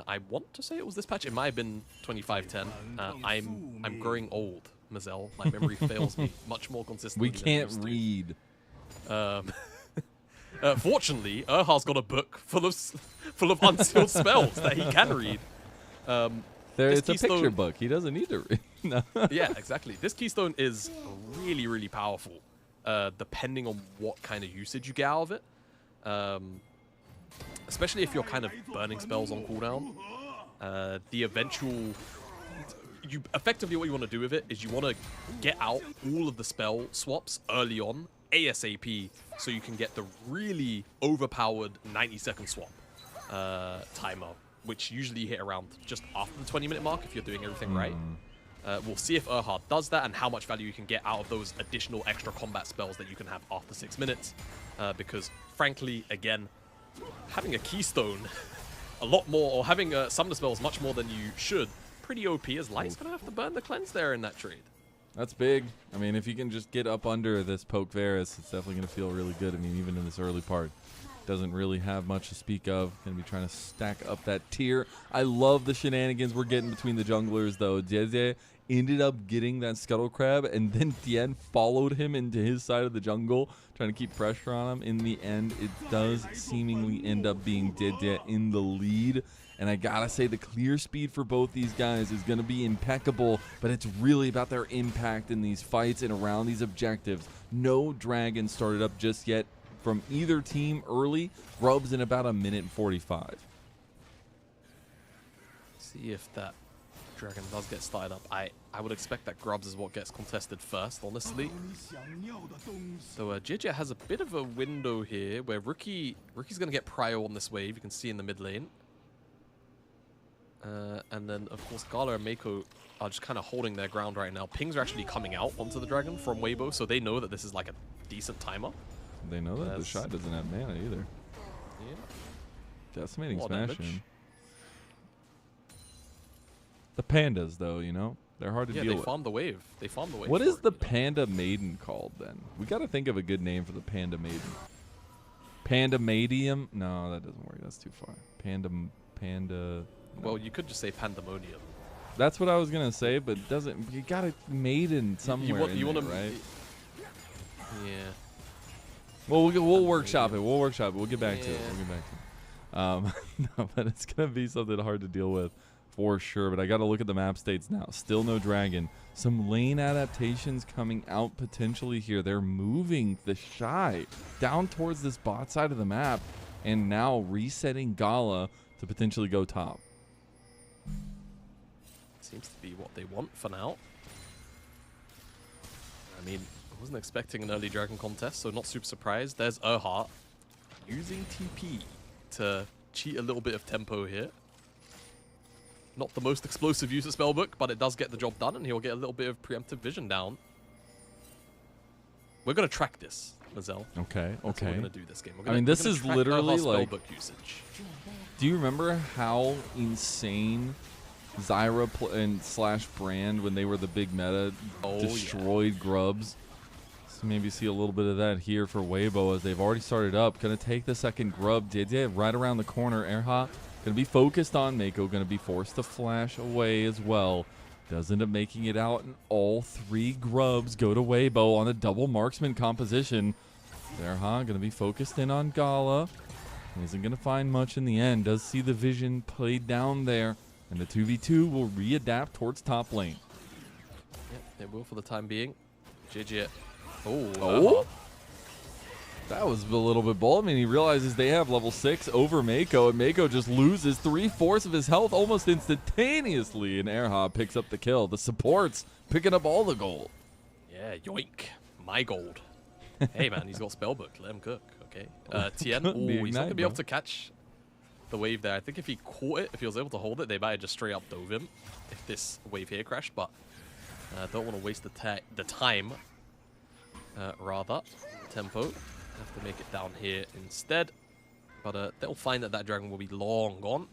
S3: I want to say it was this patch. It might have been 2510. I'm growing old, Mazel. My memory fails me much more consistently.
S2: We can't read.
S3: Fortunately, Erha's got a book full of unsealed spells that he can read.
S2: It's a picture book. He doesn't need to read. No.
S3: Yeah, exactly. This Keystone is really, really powerful, depending on what kind of usage you get out of it. Especially if you're kind of burning spells on cooldown. The eventual... Effectively, what you want to do with it is you want to get out all of the spell swaps early on, ASAP, so you can get the really overpowered 90-second swap timer, which usually hit around just after the 20-minute mark if you're doing everything right. We'll see if Erha does that and how much value you can get out of those additional extra combat spells that you can have after 6 minutes. Because, frankly, again, having a Keystone a lot more, or having some of the spells much more than you should, pretty OP, as Light's going to have to burn the cleanse there in that trade.
S2: That's big. I mean, if you can just get up under this poke Varus, it's definitely going to feel really good. I mean, even in this early part, doesn't really have much to speak of. Going to be trying to stack up that tier. I love the shenanigans we're getting between the junglers, though. Jeze ended up getting that Scuttle Crab, and then Tien followed him into his side of the jungle, trying to keep pressure on him. In the end, it does seemingly end up being Jeze in the lead. And I gotta say, the clear speed for both these guys is gonna be impeccable, but it's really about their impact in these fights and around these objectives. No dragon started up just yet from either team early. Grub's in about 1:45.
S3: See if that dragon does get started up. I would expect that Grubs is what gets contested first, honestly. So JJ has a bit of a window here where Rookie's gonna get prio on this wave. You can see in the mid lane. And then, of course, Gala and Mako are just kind of holding their ground right now. Pings are actually coming out onto the dragon from Weibo, so they know that this is like a decent timer.
S2: They know that the shot doesn't have mana either.
S3: Yeah.
S2: Decimating smash in. The pandas, though, you know? They're hard to deal with.
S3: Yeah, they farmed the wave. They farmed the wave.
S2: What is the Panda Maiden called, then? We got to think of a good name for the Panda Maiden. Panda Madium? No, that doesn't work. That's too far. Panda... No.
S3: Well, you could just say Pandemonium.
S2: That's what I was gonna say, but it doesn't. You got a maiden somewhere. You want to, right?
S3: Yeah.
S2: Well, we'll workshop it. We'll workshop it. We'll get back to it. We'll get back to it. No, but it's gonna be something hard to deal with for sure. But I got to look at the map states now. Still no dragon. Some lane adaptations coming out potentially here. They're moving the Shy down towards this bot side of the map, and now resetting Gala to potentially go top.
S3: Seems to be what they want for now. I mean, I wasn't expecting an early dragon contest, so not super surprised. There's Erha using TP to cheat a little bit of tempo here. Not the most explosive use of Spellbook, but it does get the job done, and he'll get a little bit of preemptive vision down. We're going to track this, Mazel.
S2: Okay,
S3: That's what we're going to do this game.
S2: I mean, this is literally like...
S3: Spellbook usage.
S2: Do you remember how insane Zyra and / Brand, when they were the big meta, destroyed Grubs? So maybe see a little bit of that here for Weibo as they've already started up. Gonna take the second Grub. Did right around the corner. Erha Going to be focused on Mako. Going to be forced to flash away as well. Does end up making it out, and all 3 grubs go to Weibo on a double marksman composition. Erha going to be focused in on Gala. Isn't going to find much in the end. Does see the vision played down there. And the 2v2 will readapt towards top lane.
S3: Yep, it will for the time being. GG.
S2: Oh. That was a little bit bold. I mean, he realizes they have level 6 over Mako, and Mako just loses 3/4 of his health almost instantaneously, and Erha picks up the kill. The supports picking up all the gold.
S3: Yeah, yoink. My gold. Hey, man, he's got spellbook. Let him cook, okay? Tien, he's not going to be able to catch the wave there. I think if he caught it, if he was able to hold it, they might have just straight up dove him if this wave here crashed, but don't want to waste the time. Rather, tempo. Have to make it down here instead. But they'll find that dragon will be long gone.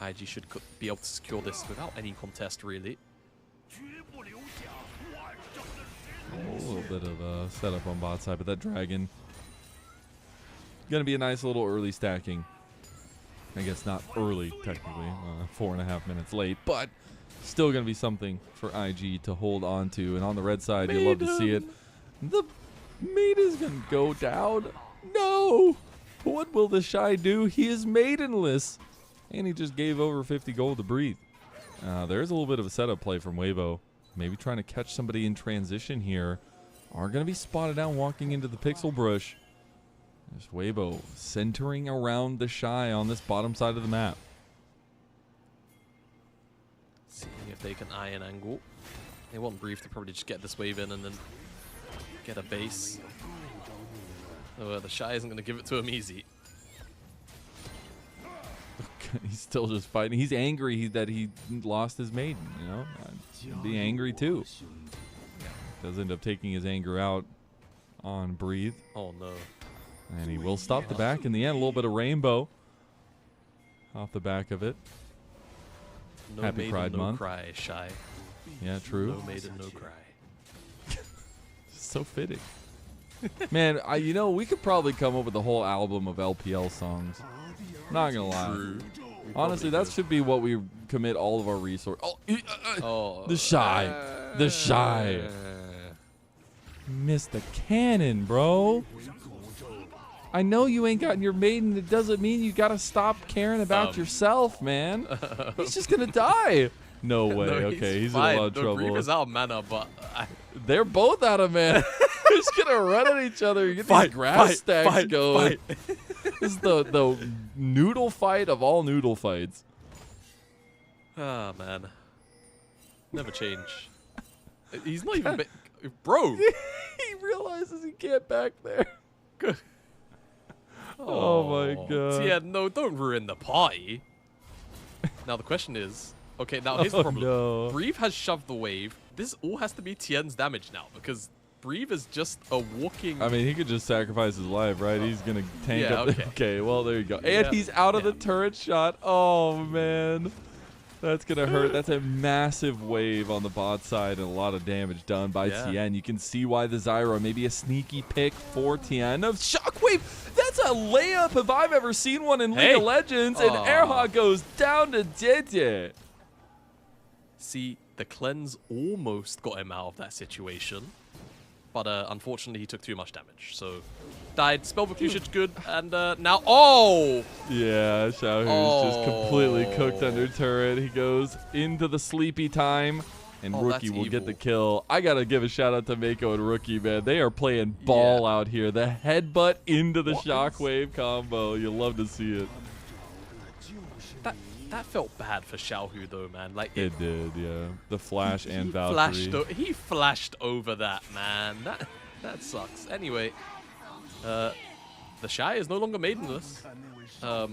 S3: IG should be able to secure this without any contest, really.
S2: A little bit of setup on bot side, but that dragon going to be a nice little early stacking. I guess not early, technically. 4.5 minutes late, but still going to be something for IG to hold on to. And on the red side, you love to see it. The Maiden's going to go down. No! What will the Shy do? He is maidenless. And he just gave over 50 gold to breathe. There's a little bit of a setup play from Weibo. Maybe trying to catch somebody in transition here. Are going to be spotted out walking into the pixel brush. There's Weibo centering around the Shy on this bottom side of the map.
S3: Seeing if they can eye an angle. They want Brief to probably just get this wave in and then get a base. So the Shy isn't going to give it to him easy.
S2: He's still just fighting. He's angry that he lost his maiden, you know? I'd be angry too. Does end up taking his anger out on Breathe.
S3: Oh no.
S2: And he will stop the back in the end. A little bit of rainbow off the back of it.
S3: No
S2: Happy
S3: maiden,
S2: Pride
S3: no
S2: Month.
S3: Cry, Shy.
S2: Yeah, true.
S3: No maiden, no cry.
S2: So fitting. Man, you know, we could probably come up with a whole album of LPL songs. Not gonna lie.
S3: True.
S2: Honestly, that should be what we commit all of our resources. The Shy. The Shy. Missed the cannon, bro. I know you ain't gotten your maiden. It doesn't mean you gotta stop caring about yourself, man. He's just gonna die. No way.
S3: No,
S2: okay, he's in a
S3: fine.
S2: lot of trouble.
S3: Brief is out of mana, but
S2: They're both out of mana. They're just gonna run at each other and get these grass stacks going. This is the noodle fight of all noodle fights.
S3: Ah, man. Never change. He's not even... Bro!
S2: He realizes he can't back there. Oh my god.
S3: Yeah, no, don't ruin the party. Now the question is... Okay, now here's the problem.
S2: No.
S3: Breathe has shoved the wave. This all has to be Tien's damage now, because Breathe is just a walking...
S2: I mean, he could just sacrifice his life, right? He's going to tank up.
S3: Okay.
S2: Okay, well, there you go. And he's out of the turret shot. Oh, man. That's going to hurt. That's a massive wave on the bot side and a lot of damage done by Tien. You can see why the Zyra, maybe a sneaky pick for Tien. Of Shockwave, that's a layup if I've ever seen one in League of Legends. And Erha goes down to JJ.
S3: See, the cleanse almost got him out of that situation. But unfortunately, he took too much damage. So, died. Spellbook usage good. And now... Oh!
S2: Yeah, Xiaohu's just completely cooked under turret. He goes into the sleepy time. And Rookie will get the kill. I got to give a shout out to Mako and Rookie, man. They are playing ball out here. The headbutt into the Shockwave combo. You love to see it.
S3: That felt bad for Xiaohu, though, man. Like
S2: it did, yeah. The flash and Valkyrie.
S3: He flashed over that, man. That sucks. Anyway, the Shy is no longer maidenless. I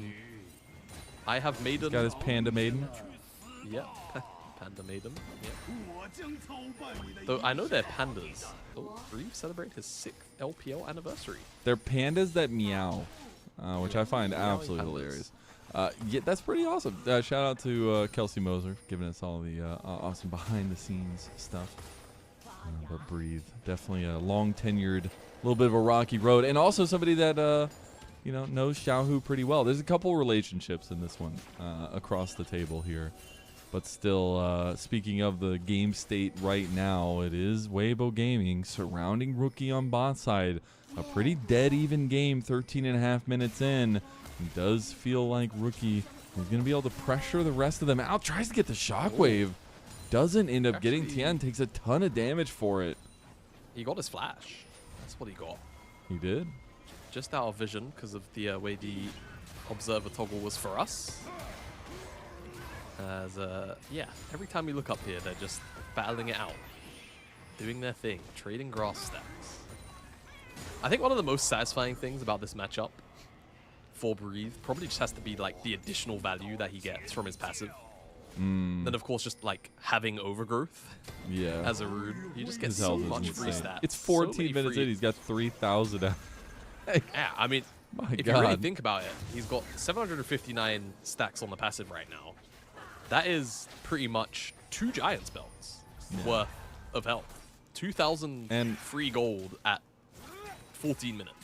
S3: have maiden.
S2: He's got his panda maiden.
S3: Yeah, panda maiden. Yeah. Though I know they're pandas. Oh, Reeve celebrate his 6th LPL anniversary.
S2: They're pandas that meow, which I find absolutely hilarious. Yeah, that's pretty awesome. Shout out to Kelsey Moser for giving us all the awesome behind-the-scenes stuff. But Breathe, definitely a long-tenured, little bit of a rocky road, and also somebody that you know, knows Xiaohu pretty well. There's a couple relationships in this one across the table here. But still, speaking of the game state right now, it is Weibo Gaming surrounding Rookie on bot side. A pretty dead even game, 13.5 minutes in. It does feel like Rookie is going to be able to pressure the rest of them out. Tries to get the shockwave. Doesn't end up getting. Tian takes a ton of damage for it.
S3: He got his flash. That's what he got.
S2: He did?
S3: Just out of vision because of the way the observer toggle was for us. As, yeah, every time we look up here, they're just battling it out. Doing their thing, trading grass stacks. I think one of the most satisfying things about this matchup for Breathe probably just has to be, like, the additional value that he gets from his passive. Then, of course, just, like, having overgrowth as a rune. You just get so much free stats.
S2: It's 14 minutes in, he's got 3,000 out.
S3: Yeah, I mean, if you really think about it, he's got 759 stacks on the passive right now. That is pretty much 2 Giants belts worth of health. 2,000 and free gold at 14 minutes.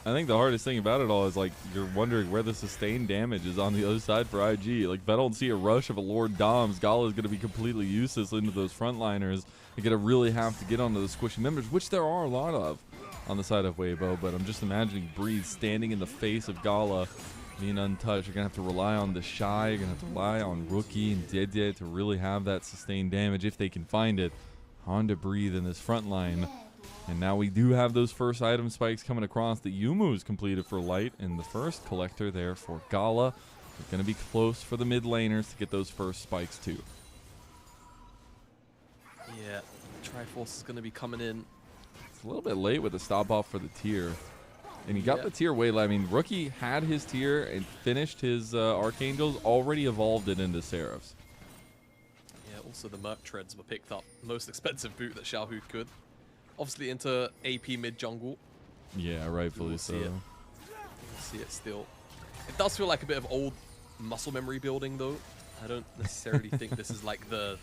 S2: I think the hardest thing about it all is, like, you're wondering where the sustained damage is on the other side for IG. Like, if I don't see a rush of a Lord Doms, Gala is going to be completely useless into those frontliners. You're going to really have to get onto the squishy members, which there are a lot of on the side of Weibo. But I'm just imagining Breeze standing in the face of Gala, being untouched. You're going to have to rely on the Shy. You're going to have to rely on Rookie and Dede to really have that sustained damage if they can find it. Honda Breathe in this front line. And now we do have those first item spikes coming across. The Yumu's completed for Light, and the first collector there for Gala. It's going to be close for the mid laners to get those first spikes too.
S3: Yeah, Triforce is going to be coming in.
S2: It's a little bit late with the stop off for the tier. And he got the tier way late. I mean, Rookie had his tier and finished his Archangels, already evolved it into Seraphs.
S3: Yeah, also the Merc Treads were picked up. Most expensive boot that Xiaohu could. Obviously into AP mid jungle.
S2: Yeah, rightfully so.
S3: See it still. It does feel like a bit of old muscle memory building though. I don't necessarily think this is like the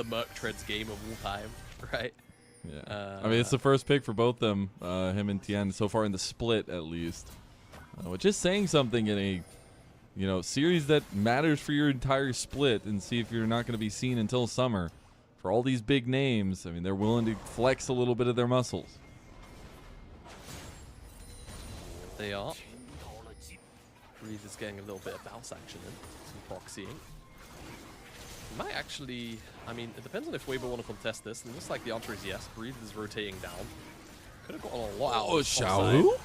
S3: Merc Treads game of all time, right?
S2: Yeah. I mean, it's the first pick for both them, him and Tian, so far in the split at least. Which is saying something in a, you know, series that matters for your entire split, and see if you're not going to be seen until summer. For all these big names, I mean, they're willing to flex a little bit of their muscles.
S3: They are. Breathe is getting a little bit of bounce action in. Some proxying. Might actually, I mean, it depends on if Weibo want to contest this. And it looks like the answer is yes. Breathe is rotating down. Could have gotten a lot out of
S2: Xiaohu?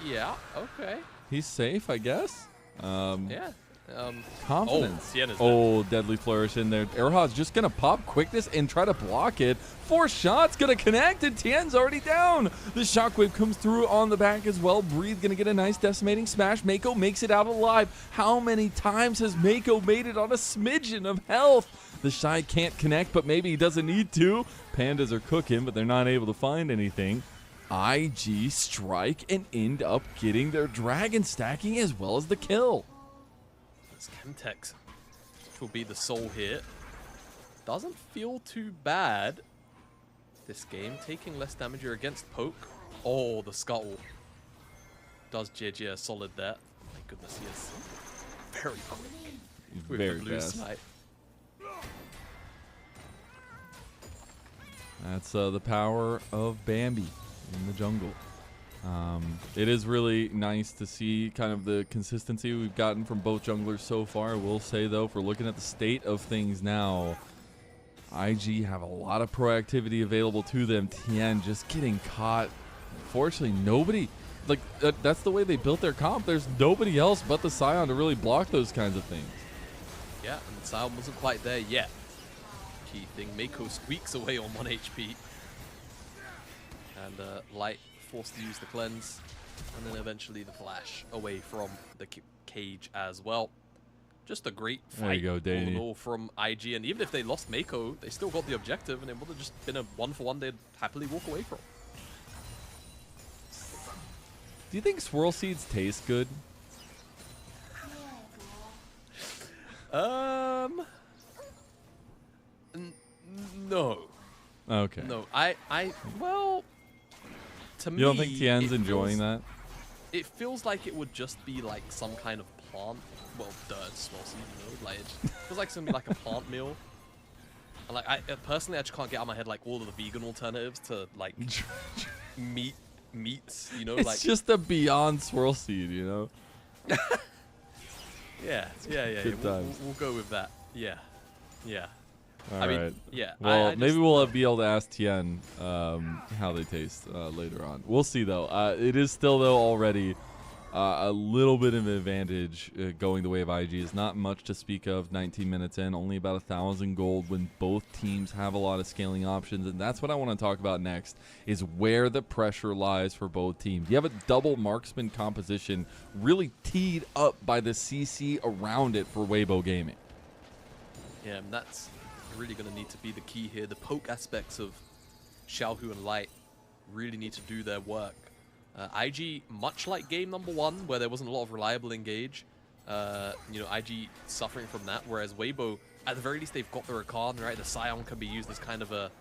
S3: Yeah, okay.
S2: He's safe, I guess.
S3: Yeah.
S2: Confidence.
S3: Oh,
S2: Deadly Flourish in there. Erha's just going to pop quickness and try to block it. 4 shots going to connect, and Tian's already down. The shockwave comes through on the back as well. Breathe going to get a nice decimating smash. Mako makes it out alive. How many times has Mako made it on a smidgen of health? The Shy can't connect, but maybe he doesn't need to. Pandas are cooking, but they're not able to find anything. IG strike and end up getting their dragon stacking as well as the kill.
S3: Chemtex will be the soul here. Doesn't feel too bad. This game taking less damage here against Poke. Oh, the scuttle does JJ a solid there. My goodness, he is very quick.
S2: He's
S3: with
S2: very
S3: the blue
S2: fast.
S3: snipe.
S2: That's the power of Bambi in the jungle. It is really nice to see kind of the consistency we've gotten from both junglers so far. I will say, though, if we're looking at the state of things now, IG have a lot of proactivity available to them. Tian just getting caught. Unfortunately, nobody, like, that's the way they built their comp. There's nobody else but the Scion to really block those kinds of things.
S3: Yeah, and the Scion wasn't quite there yet. Key thing, Mako squeaks away on 1 HP. And Light forced to use the cleanse, and then eventually the flash away from the cage as well. Just a great fight all in all from IG, and even if they lost Mako, they still got the objective, and it would have just been a 1-for-1 they'd happily walk away from.
S2: Do you think swirl seeds taste good?
S3: No.
S2: Okay.
S3: No, well, to me,
S2: you don't think Tian's enjoying that?
S3: it feels like it would just be like some kind of plant. Well, it's small seed, you know, like it feels like it's gonna be like a plant meal. And like I personally, I just can't get out of my head like all of the vegan alternatives to like meats, you know.
S2: It's
S3: like
S2: just a beyond swirl seed, you know.
S3: yeah.
S2: Good times.
S3: We'll go with that. Yeah.
S2: All
S3: I
S2: right.
S3: mean, yeah.
S2: Well,
S3: I
S2: maybe
S3: just,
S2: we'll be able to ask Tien how they taste later on. We'll see, though. It is still, though, already a little bit of an advantage going the way of IG. It's not much to speak of 19 minutes in, only about 1,000 gold when both teams have a lot of scaling options. And that's what I want to talk about next, is where the pressure lies for both teams. You have a double marksman composition really teed up by the CC around it for Weibo Gaming.
S3: Yeah, and that's really going to need to be the key here. The poke aspects of Xiaohu and Light really need to do their work. IG, much like game number 1, where there wasn't a lot of reliable engage, you know, IG suffering from that, whereas Weibo, at the very least, they've got the Rakan, right? The Scion can be used as kind of a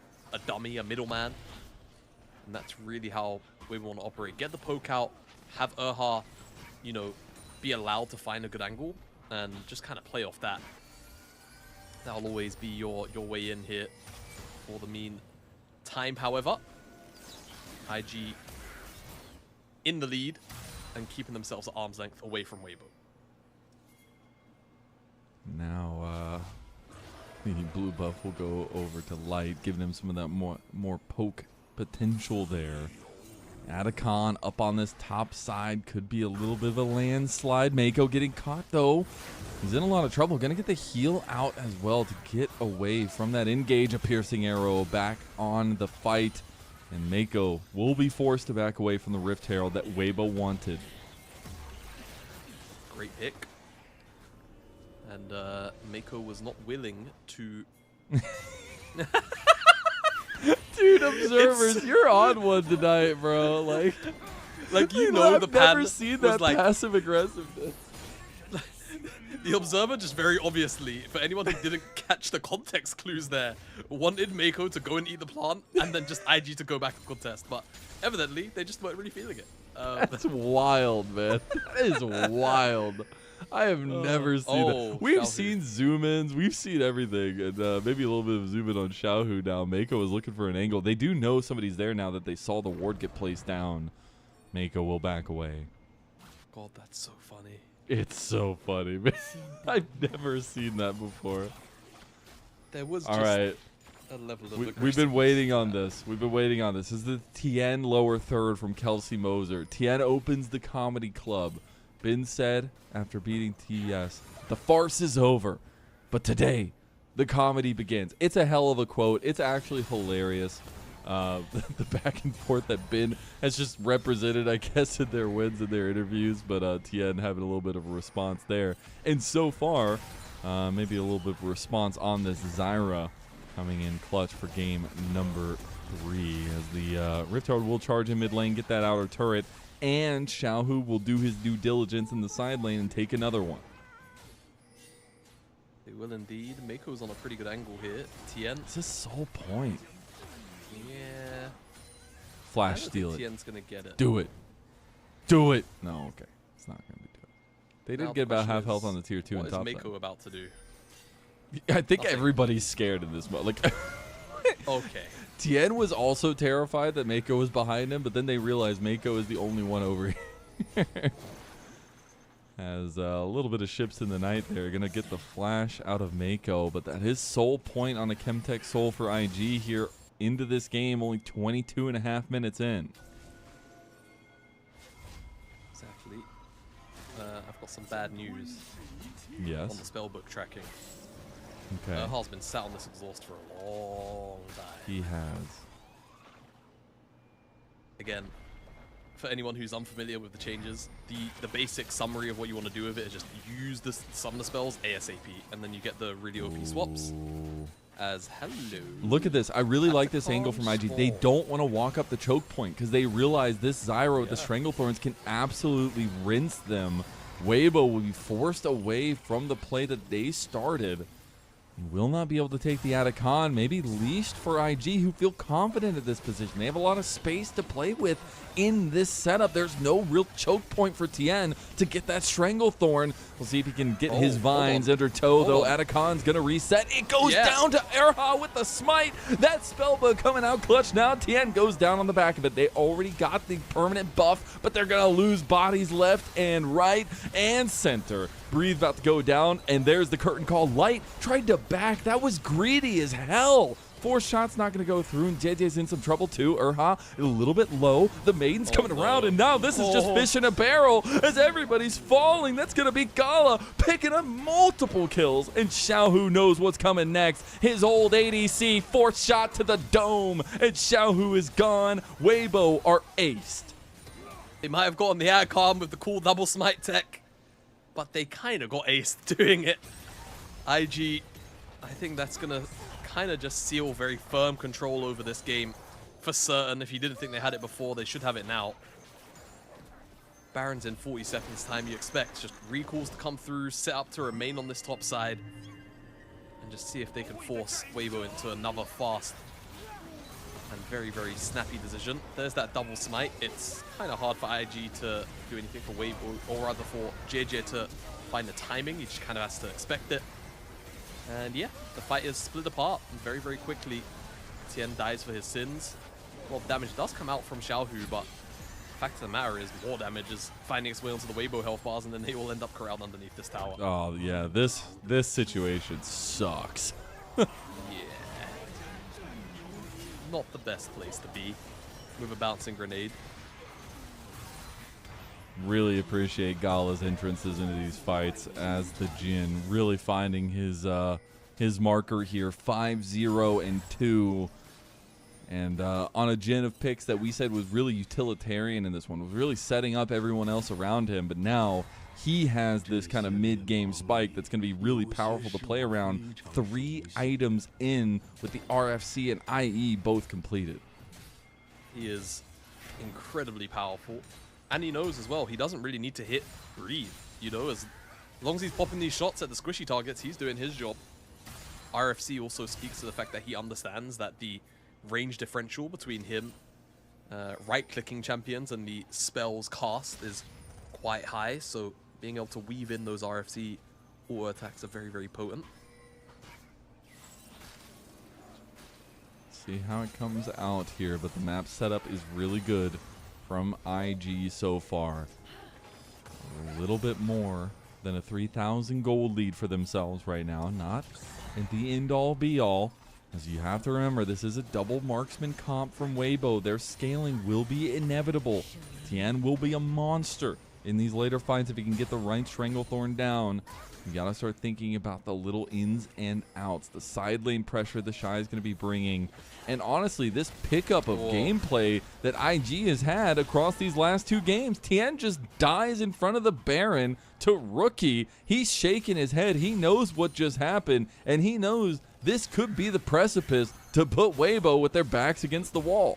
S3: dummy, a middleman. And that's really how Weibo want to operate. Get the poke out, have Erha, you know, be allowed to find a good angle, and just kind of play off that. That'll always be your way in here for the meantime. However, IG in the lead and keeping themselves at arm's length away from Weibo.
S2: Now, the blue buff will go over to Light, giving him some of that more poke potential there. Atacon up on this top side could be a little bit of a landslide. Mako getting caught, though. He's in a lot of trouble. Going to get the heal out as well to get away from that engage. A piercing arrow back on the fight. And Mako will be forced to back away from the Rift Herald that Weibo wanted.
S3: Great pick. And Mako was not willing to...
S2: Dude, observers, you're on one tonight, bro. Like you know,
S3: I've
S2: the
S3: never
S2: seen that
S3: like,
S2: passive aggressiveness.
S3: The observer just very obviously, for anyone who didn't catch the context clues there, wanted Mako to go and eat the plant and then just IG to go back and contest. But evidently, they just weren't really feeling it.
S2: That's wild, man. That is wild. I have never seen that. We've seen zoom-ins. We've seen everything. And maybe a little bit of zoom-in on Xiaohu now. Mako is looking for an angle. They do know somebody's there now that they saw the ward get placed down. Mako will back away.
S3: God, that's so funny.
S2: It's so funny, man. I've never seen that before.
S3: There was
S2: all
S3: just
S2: right.
S3: a level of
S2: We've been waiting on this. We've been waiting on this. This is the Tien lower third from Kelsey Moser. Tien opens the comedy club. Been said after beating TES, the farce is over. But today, the comedy begins. It's a hell of a quote. It's actually hilarious. The back and forth that Bin has just represented, I guess, in their wins and their interviews, but Tien having a little bit of a response there. And so far, maybe a little bit of a response on this Zyra coming in clutch for game number 3 as the Rift Herald will charge in mid lane, get that outer turret, and Xiaohu will do his due diligence in the side lane and take another one.
S3: They will indeed. Mako's on a pretty good angle here. Tien.
S2: It's his sole point.
S3: Yeah.
S2: Flash steal it.
S3: Tien's gonna get it.
S2: Do it. Do it. No, okay. It's not going to be good. They
S3: Now
S2: did
S3: the
S2: get about
S3: question
S2: half health
S3: is,
S2: on the tier 2 and top
S3: What is
S2: side.
S3: Mako about to do?
S2: I think
S3: Nothing.
S2: everybody's scared in this mode. Like,
S3: Okay.
S2: Tien was also terrified that Mako was behind him, but then they realized Mako is the only one over here. Has a little bit of ships in the night there. Going to get the flash out of Mako, but that is sole point on a Chemtech Soul for IG here into this game, only 22.5 minutes in.
S3: Exactly. I've got some bad news
S2: Yes.
S3: on the spellbook tracking.
S2: Okay.
S3: Erha's been sat on this exhaust for a long time.
S2: He has.
S3: Again, for anyone who's unfamiliar with the changes, the basic summary of what you want to do with it is just use some of the spells ASAP, and then you get the really OP swaps. As hello.
S2: Look at this. I really like this angle from IG. They don't want to walk up the choke point because they realize this Zyra with the Stranglethorns can absolutely rinse them. Weibo will be forced away from the play that they started. Will not be able to take the Atacon, maybe leashed for IG, who feel confident at this position. They have a lot of space to play with in this setup. There's no real choke point for Tien to get that Stranglethorn. We'll see if he can get his vines under tow, though. Atacon's going to reset. It goes down to Erha with the smite. That Spellbook coming out clutch now. Tien goes down on the back of it. They already got the permanent buff, but they're going to lose bodies left and right and center. Breathe about to go down, and there's the curtain call. Light tried to back. That was greedy as hell. 4 shots not going to go through, and JJ's in some trouble too. Erha a little bit low. The Maiden's coming around, and now this is just fish in a barrel as everybody's falling. That's going to be Gala picking up multiple kills, and Xiaohu knows what's coming next. His old ADC, 4th shot to the dome, and Xiaohu is gone. Weibo are aced.
S3: They might have gotten the Atacon with the cool double smite tech, but they kind of got aced doing it. IG, I think that's going to kind of just seal very firm control over this game for certain. If you didn't think they had it before, they should have it now. Baron's in 40 seconds time, you expect just recalls to come through, set up to remain on this top side, and just see if they can force Weibo into another fast and very, very snappy decision. There's that double smite. It's kind of hard for IG to do anything for Weibo, or rather for JJ to find the timing. He just kind of has to expect it. And yeah, the fight is split apart very, very quickly. Tien dies for his sins. A lot of damage does come out from Xiaohu, but the fact of the matter is more damage is finding its way onto the Weibo health bars, and then they will end up corralled underneath this tower.
S2: Oh yeah, this situation sucks.
S3: Yeah. Not the best place to be with a bouncing grenade.
S2: Really appreciate Gala's entrances into these fights as the Jin, really finding his marker here, 5-0-2. And on a Jin of picks that we said was really utilitarian in this one, was really setting up everyone else around him, but now he has this kind of mid-game spike that's going to be really powerful to play around. 3 items in with the RFC and IE both completed.
S3: He is incredibly powerful. And he knows as well, he doesn't really need to hit breathe. You know, as long as he's popping these shots at the squishy targets, he's doing his job. RFC also speaks to the fact that he understands that the range differential between him, right-clicking champions, and the spells cast is quite high. So being able to weave in those RFC auto attacks are very, very potent.
S2: See how it comes out here, but the map setup is really good from IG so far. A little bit more than a 3,000 gold lead for themselves right now. Not at the end-all be-all, as you have to remember, this is a double marksman comp from Weibo. Their scaling will be inevitable. Tien will be a monster in these later fights if he can get the right Stranglethorn down. You gotta start thinking about the little ins and outs, the side lane pressure the Shy is going to be bringing, and honestly, this pickup of gameplay that IG has had across these last 2 games. Tien just dies in front of the Baron to Rookie. He's shaking his head. He knows what just happened, and he knows this could be the precipice to put Weibo with their backs against the wall.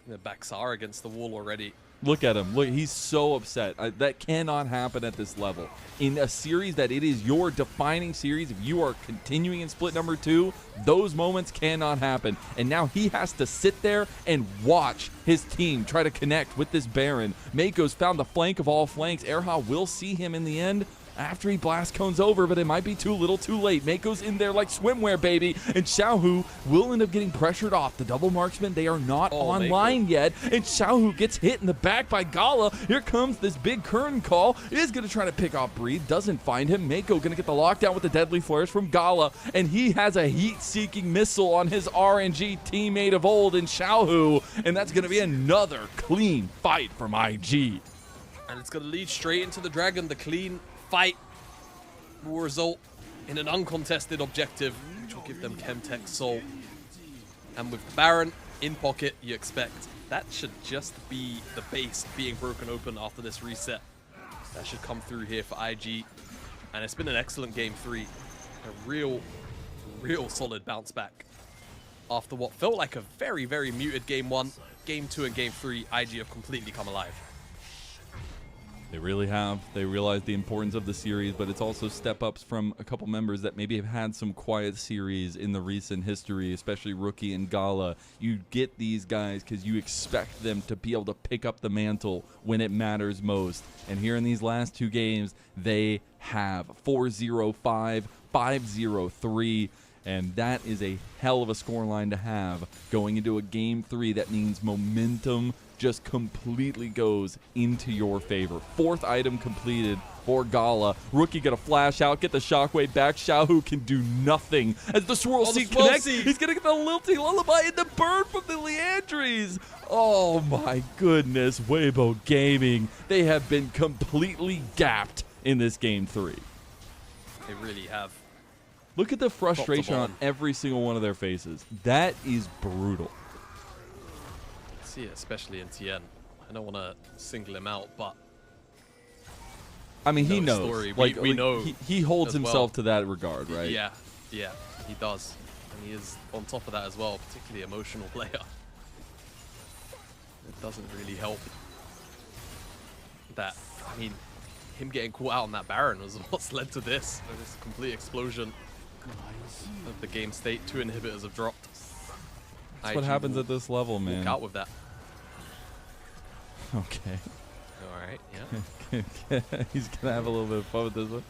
S3: Their backs are against the wall already.
S2: Look at him. Look, he's so upset. That cannot happen at this level. In a series that it is your defining series, if you are continuing in split number 2, those moments cannot happen. And now he has to sit there and watch his team try to connect with this Baron. Mako's found the flank of all flanks. Erha will see him in the end after he blast cones over, but it might be too little too late. Mako's in there like swimwear, baby, and Xiaohu will end up getting pressured off. The double marksman, they are not online yet, and Xiaohu gets hit in the back by Gala. Here comes this big curtain call. It is going to try to pick off Breathe, doesn't find him. Mako going to get the lockdown with the deadly flares from Gala, and he has a heat-seeking missile on his RNG teammate of old in Xiaohu, and that's going to be another clean fight from IG.
S3: And it's going to lead straight into the Dragon. The clean fight will result in an uncontested objective, which will give them Chemtech Soul. And with Baron in pocket, you expect that should just be the base being broken open after this reset. That should come through here for IG. And it's been an excellent game 3. A real solid bounce back. After what felt like a very, very muted game 1, game 2 and game 3, IG have completely come alive.
S2: They really have. They realize the importance of the series, but it's also step-ups from a couple members that maybe have had some quiet series in the recent history, especially Rookie and Gala. You get these guys because you expect them to be able to pick up the mantle when it matters most. And here in these last 2 games, they have 4-0-5, 5-0-3, and that is a hell of a scoreline to have going into a Game 3. That means momentum just completely goes into your favor. 4th item completed for Gala. Rookie gonna flash out, get the shockwave back. Xiaohu can do nothing as the swirl seed connects. He's gonna get the lilting lullaby and the burn from the Leandries. Oh my goodness, Weibo Gaming. They have been completely gapped in this Game 3.
S3: They really have.
S2: Look at the frustration on every single one of their faces. That is brutal.
S3: See it, especially in TN. I don't want to single him out, but
S2: I mean, he knows.
S3: Story.
S2: Like,
S3: we know
S2: he holds himself to that regard, right?
S3: Yeah, he does, and he is on top of that as well. Particularly emotional player. It doesn't really help that. I mean, him getting caught out on that Baron was what's led to this complete explosion of the game state. 2 inhibitors have dropped.
S2: That's what happens at this level, man.
S3: Walk out with that.
S2: Okay.
S3: All right, yeah.
S2: He's going to have a little bit of fun with this one.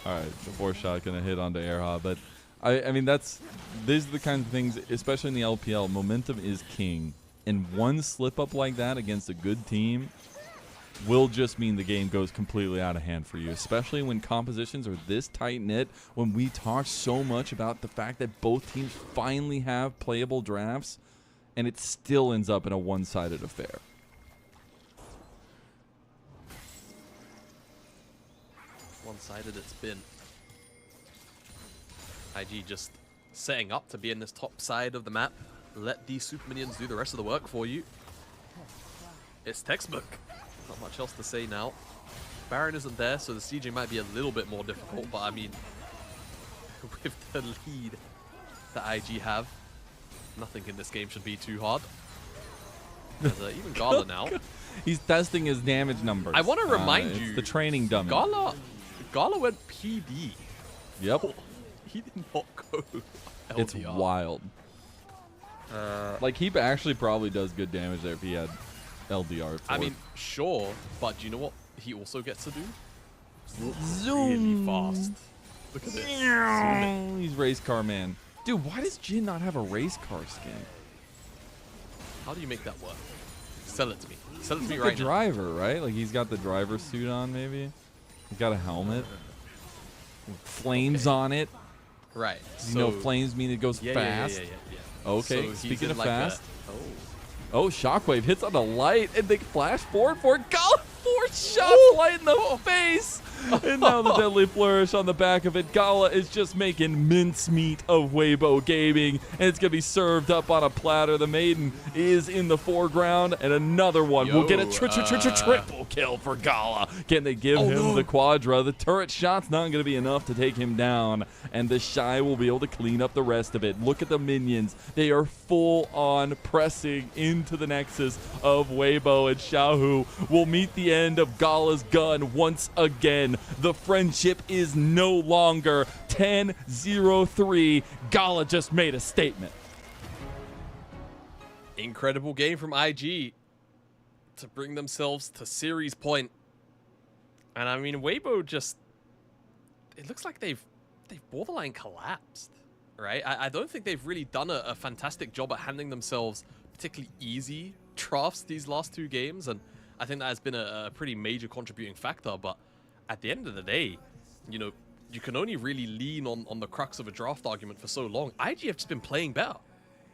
S2: All right, the 4th shot going to hit onto Airha. But, I mean, these are the kinds of things, especially in the LPL, momentum is king. And one slip-up like that against a good team will just mean the game goes completely out of hand for you, especially when compositions are this tight-knit, when we talk so much about the fact that both teams finally have playable drafts, and it still ends up in a one-sided affair.
S3: One-sided it's been. IG just setting up to be in this top side of the map. Let these super minions do the rest of the work for you. It's textbook. Not much else to say now. Baron isn't there, so the sieging might be a little bit more difficult, but I mean, with the lead that IG have, nothing in this game should be too hard. There's even Gala now.
S2: He's testing his damage numbers.
S3: I want to remind you,
S2: the training dummy.
S3: Gala went PD.
S2: Yep.
S3: He did not go LDR.
S2: It's wild. Like, he actually probably does good damage there if he had LDR.
S3: I mean, sure, but do you know what he also gets to do?
S2: Zoom.
S3: Really fast. Look at this.
S2: He's race car man. Dude, why does Jin not have a race car skin?
S3: How do you make that work? Sell it to me. Sell it to me
S2: He's
S3: right
S2: the driver, right? Like, he's got the driver suit on, maybe. He's got a helmet. Flames on it.
S3: Right.
S2: So, you know, flames mean it goes fast.
S3: Yeah.
S2: Okay,
S3: So
S2: speaking of
S3: like
S2: fast. Oh, Shockwave hits on the light, and they flash forward for it. Gala, 4 shots light in the face. And now the deadly flourish on the back of it. Gala is just making mincemeat of Weibo Gaming, and it's going to be served up on a platter. The maiden is in the foreground, and another one will get a triple kill for Gala. Can they give him the quadra? The turret shot's not going to be enough to take him down, and the Shy will be able to clean up the rest of it. Look at the minions. They are full on pressing into the nexus of Weibo, and Xiaohu will meet the end of Gala's gun once again. The friendship is no longer 10-0-3. Gala just made a statement.
S3: Incredible game from IG to bring themselves to series point. And I mean, Weibo just, it looks like they've borderline collapsed, right? I don't think they've really done a fantastic job at handing themselves particularly easy drafts these last 2 games. And I think that has been a pretty major contributing factor. But at the end of the day, you know, you can only really lean on the crux of a draft argument for so long. IG have just been playing better.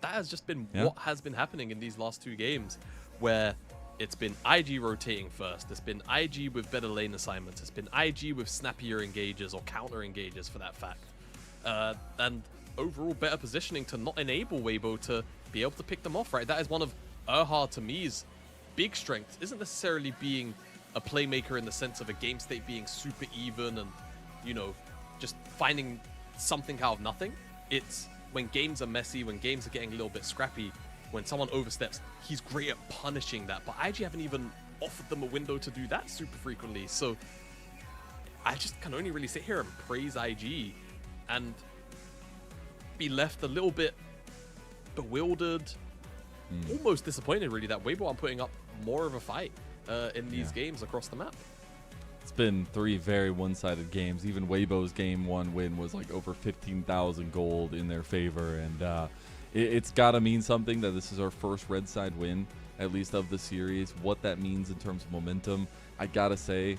S3: That has just been what has been happening in these last 2 games, where it's been IG rotating first. It's been IG with better lane assignments. It's been IG with snappier engages or counter engages for that fact. And overall better positioning to not enable Weibo to be able to pick them off, right? That is one of Erha to me's big strengths. Isn't necessarily being a playmaker in the sense of a game state being super even and, you know, just finding something out of nothing. It's when games are messy, when games are getting a little bit scrappy, when someone oversteps, he's great at punishing that. But IG haven't even offered them a window to do that super frequently. So I just can only really sit here and praise IG and be left a little bit bewildered, almost disappointed really that Weibo aren't putting up more of a fight in these games across the map.
S2: It's been 3 very one-sided games. Even Weibo's game 1 win was like over 15,000 gold in their favor, and it's got to mean something that this is our first red side win, at least of the series. What that means in terms of momentum, I gotta say,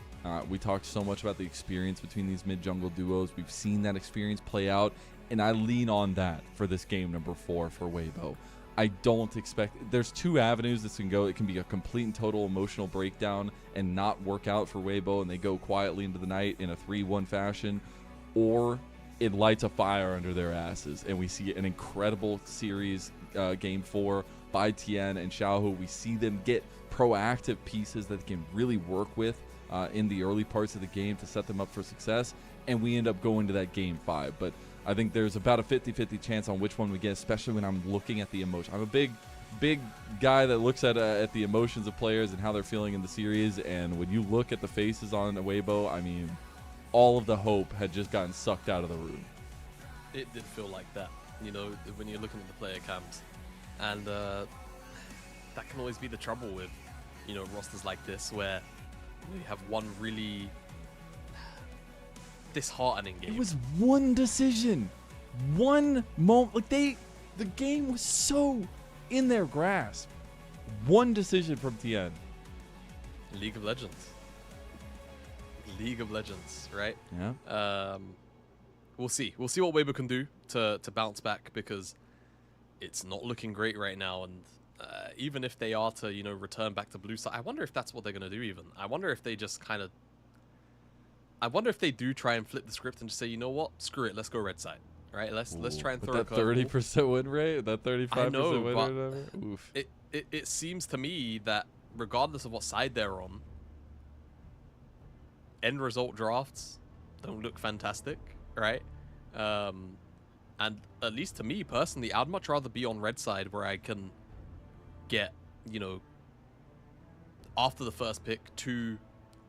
S2: we talked so much about the experience between these mid-jungle duos. We've seen that experience play out, and I lean on that for this game number 4 for Weibo. I don't expect... There's 2 avenues this can go. It can be a complete and total emotional breakdown and not work out for Weibo, and they go quietly into the night in a 3-1 fashion, or it lights a fire under their asses, and we see an incredible series, Game 4, by Tien and Xiaohu. We see them get proactive pieces that they can really work with in the early parts of the game to set them up for success, and we end up going to that Game 5. But I think there's about a 50-50 chance on which one we get, especially when I'm looking at the emotion. I'm a big guy that looks at the emotions of players and how they're feeling in the series, and when you look at the faces on Weibo, I mean, all of the hope had just gotten sucked out of the room.
S3: It did feel like that, you know, when you're looking at the player cams. And that can always be the trouble with, you know, rosters like this, where you have one really disheartening game.
S2: It was one decision, one moment. Like the game was so in their grasp. One decision from Tien.
S3: League of Legends. League of Legends, right?
S2: Yeah.
S3: We'll see. We'll see what Weibo can do to bounce back, because it's not looking great right now. And even if they are to, you know, return back to blue side, I wonder if that's what they're going to do even. I wonder if they just kind of... I wonder if they do try and flip the script and just say, you know what, screw it, let's go red side, right? Let's try and throw
S2: that 30% win rate, that 35% win rate. Oof.
S3: It seems to me that regardless of what side they're on, end result drafts don't look fantastic, right? And at least to me personally, I'd much rather be on red side where I can get, you know, after the first pick, 2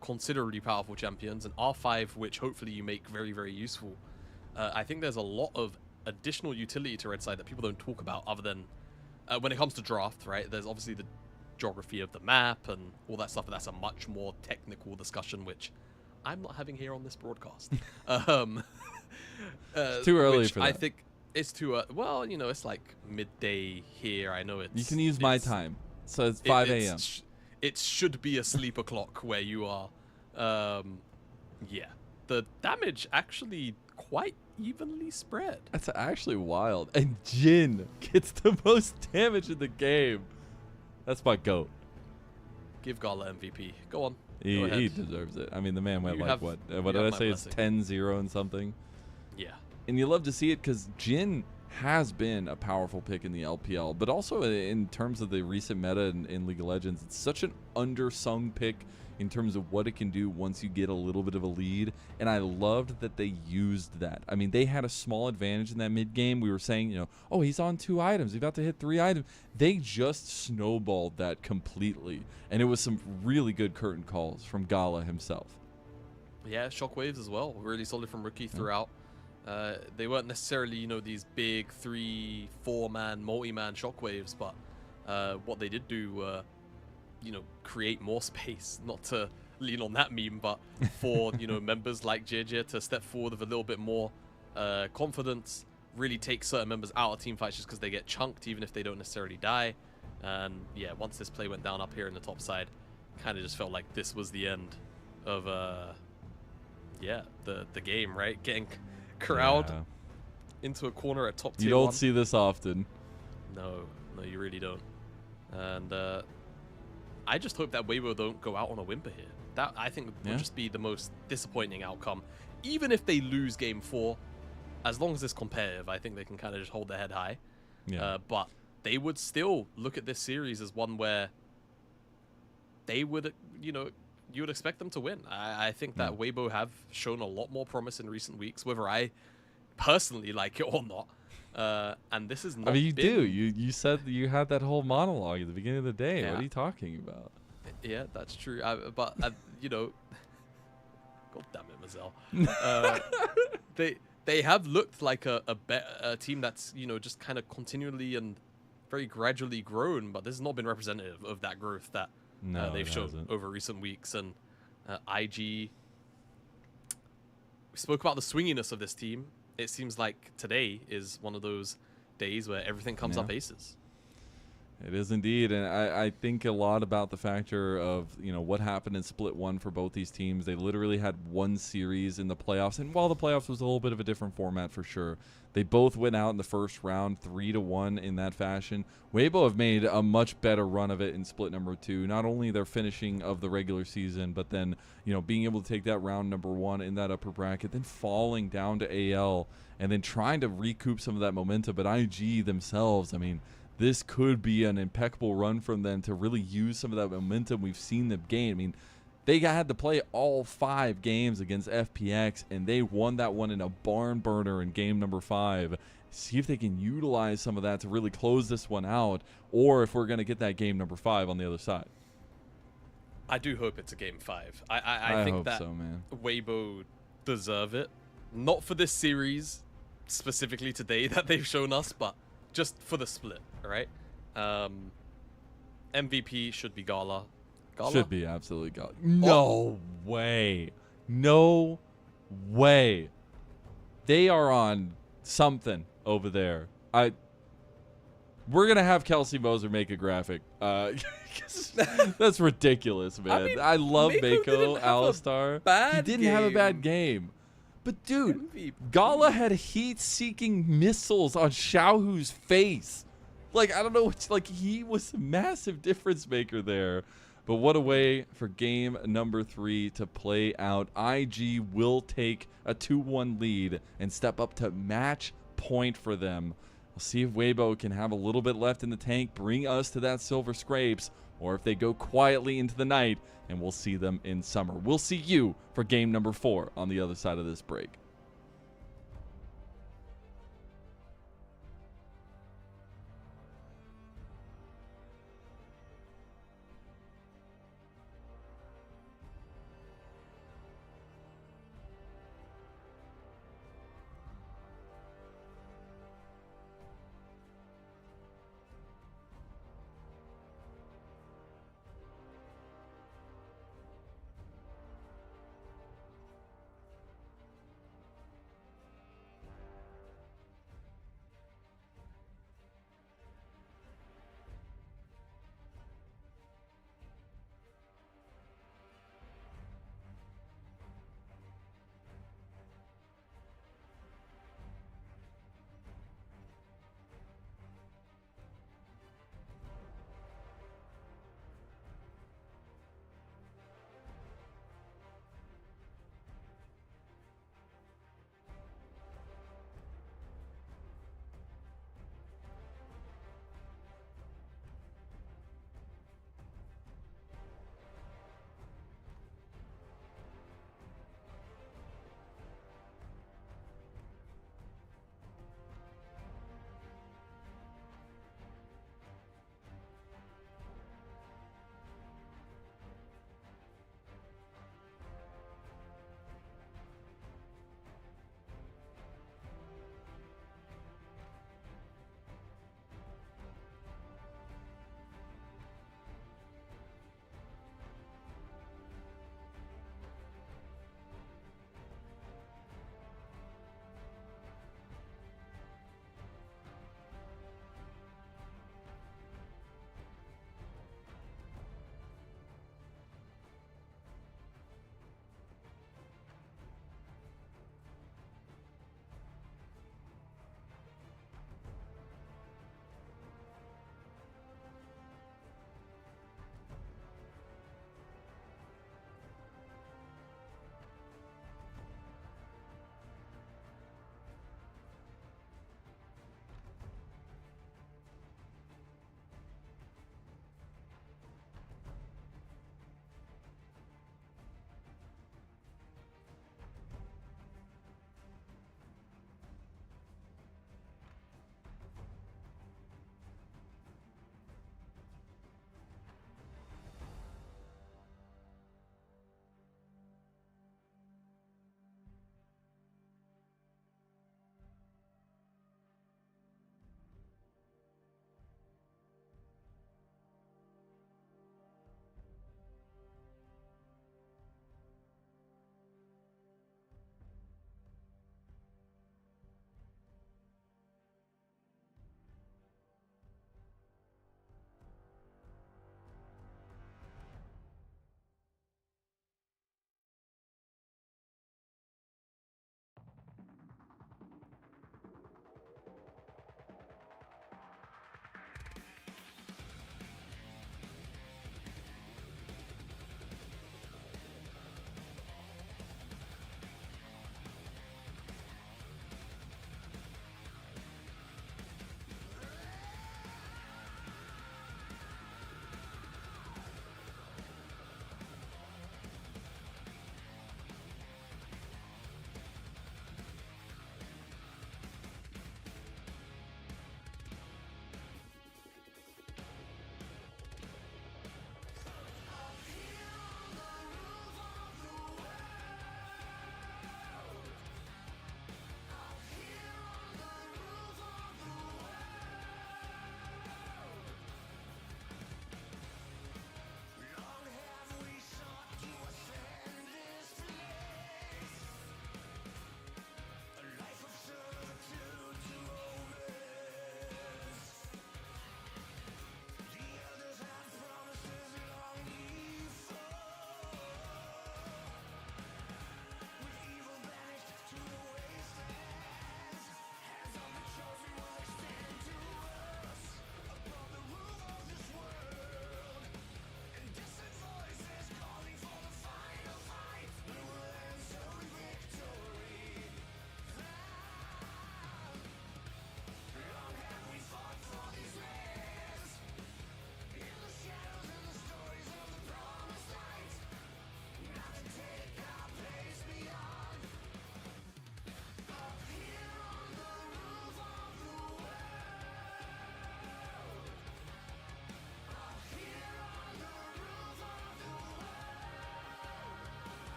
S3: considerably powerful champions, and R5, which hopefully you make very, very useful. I think there's a lot of additional utility to red side that people don't talk about, other than when it comes to draft, right? There's obviously the geography of the map and all that stuff, but that's a much more technical discussion, which I'm not having here on this broadcast.
S2: It's too early for that.
S3: I think it's too... well, you know, it's like midday here. I know it's...
S2: You can use my time. So it's 5 a.m.
S3: It should be a sleeper clock where you are. Yeah. The damage actually quite evenly spread.
S2: That's actually wild. And Jin gets the most damage in the game. That's my GOAT.
S3: Give Gala MVP. Go on.
S2: He deserves it. I mean, the man went like, what did I say? It's 10-0 and something.
S3: Yeah.
S2: And you love to see it, because Jin has been a powerful pick in the LPL, but also in terms of the recent meta in League of Legends, it's such an undersung pick in terms of what it can do once you get a little bit of a lead, and I loved that they used that. I mean, they had a small advantage in that mid game. We were saying, you know, oh, he's on 2 items, he's about to hit 3 items. They just snowballed that completely, and it was some really good curtain calls from Gala himself.
S3: Yeah, shockwaves as well, really solid from Rookie throughout. They weren't necessarily, you know, these big 3-4 man multi-man shockwaves, but what they did do were, you know, create more space, not to lean on that meme, but for, you know, members like JJ to step forward with a little bit more confidence, really take certain members out of team fights just because they get chunked, even if they don't necessarily die. And yeah, once this play went down up here in the top side, kind of just felt like this was the end of yeah, the game, right? Getting crowd into a corner at top tier.
S2: You don't see this often.
S3: No, you really don't. And I just hope that Weibo don't go out on a whimper here. That, I think, would just be the most disappointing outcome. Even if they lose game 4, as long as it's competitive, I think they can kind of just hold their head high. Yeah. But they would still look at this series as one where they would, you know, you would expect them to win. I think that Weibo have shown a lot more promise in recent weeks, whether I personally like it or not. And this is not.
S2: I mean, you do. You said that you had that whole monologue at the beginning of the day. Yeah. What are you talking about?
S3: Yeah, that's true. But you know, God damn it, Mazel. They have looked like a team that's, you know, just kind of continually and very gradually grown, but this has not been representative of that growth that they've shown over recent weeks. And IG, we spoke about the swinginess of this team. It seems like today is one of those days where everything comes up aces.
S2: It is indeed, and I think a lot about the factor of, you know, what happened in Split 1 for both these teams. They literally had one series in the playoffs, and while the playoffs was a little bit of a different format for sure, they both went out in the first round 3-1 in that fashion. Weibo have made a much better run of it in Split number 2. Not only their finishing of the regular season, but then, you know, being able to take that round number 1 in that upper bracket, then falling down to AL, and then trying to recoup some of that momentum. But IG themselves, I mean, this could be an impeccable run from them to really use some of that momentum we've seen them gain. I mean, they had to play all 5 games against FPX, and they won that one in a barn burner in game number 5. See if they can utilize some of that to really close this one out, or if we're going to get that game number 5 on the other side.
S3: I do hope it's a game 5. I think
S2: hope
S3: that
S2: so, man.
S3: Weibo deserve it. Not for this series, specifically today that they've shown us, but just for the split, all right? MVP should be Gala.
S2: Should be absolutely Gala. No way. No way. They are on something over there. We're going to have Kelsey Moser make a graphic. That's ridiculous, man. I love Mako, Alistar. He didn't have a bad game. But, dude, MVP. Gala had heat-seeking missiles on Xiaohu's face. Like, I don't know. Like, he was a massive difference maker there. But what a way for game number 3 to play out. IG will take a 2-1 lead and step up to match point for them. We'll see if Weibo can have a little bit left in the tank, bring us to that silver scrapes, or if they go quietly into the night, and we'll see them in summer. We'll see you for game number 4 on the other side of this break.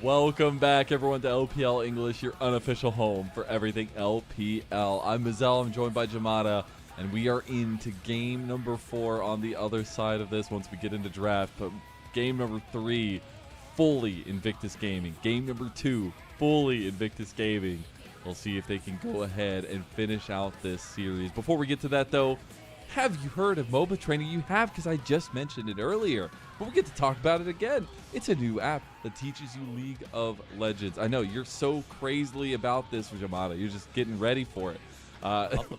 S2: Welcome back, everyone, to LPL English, your unofficial home for everything LPL. I'm Mazel. I'm joined by Jamada, and we are into game number 4 on the other side of this once we get into draft. But game number 3, fully Invictus Gaming. Game number 2, fully Invictus Gaming. We'll see if they can go ahead and finish out this series. Before we get to that, though, have you heard of MOBA training? You have, because I just mentioned it earlier. But we get to talk about it again. It's a new app that teaches you League of Legends. I know you're so crazily about this, Jamada. You're just getting ready for it.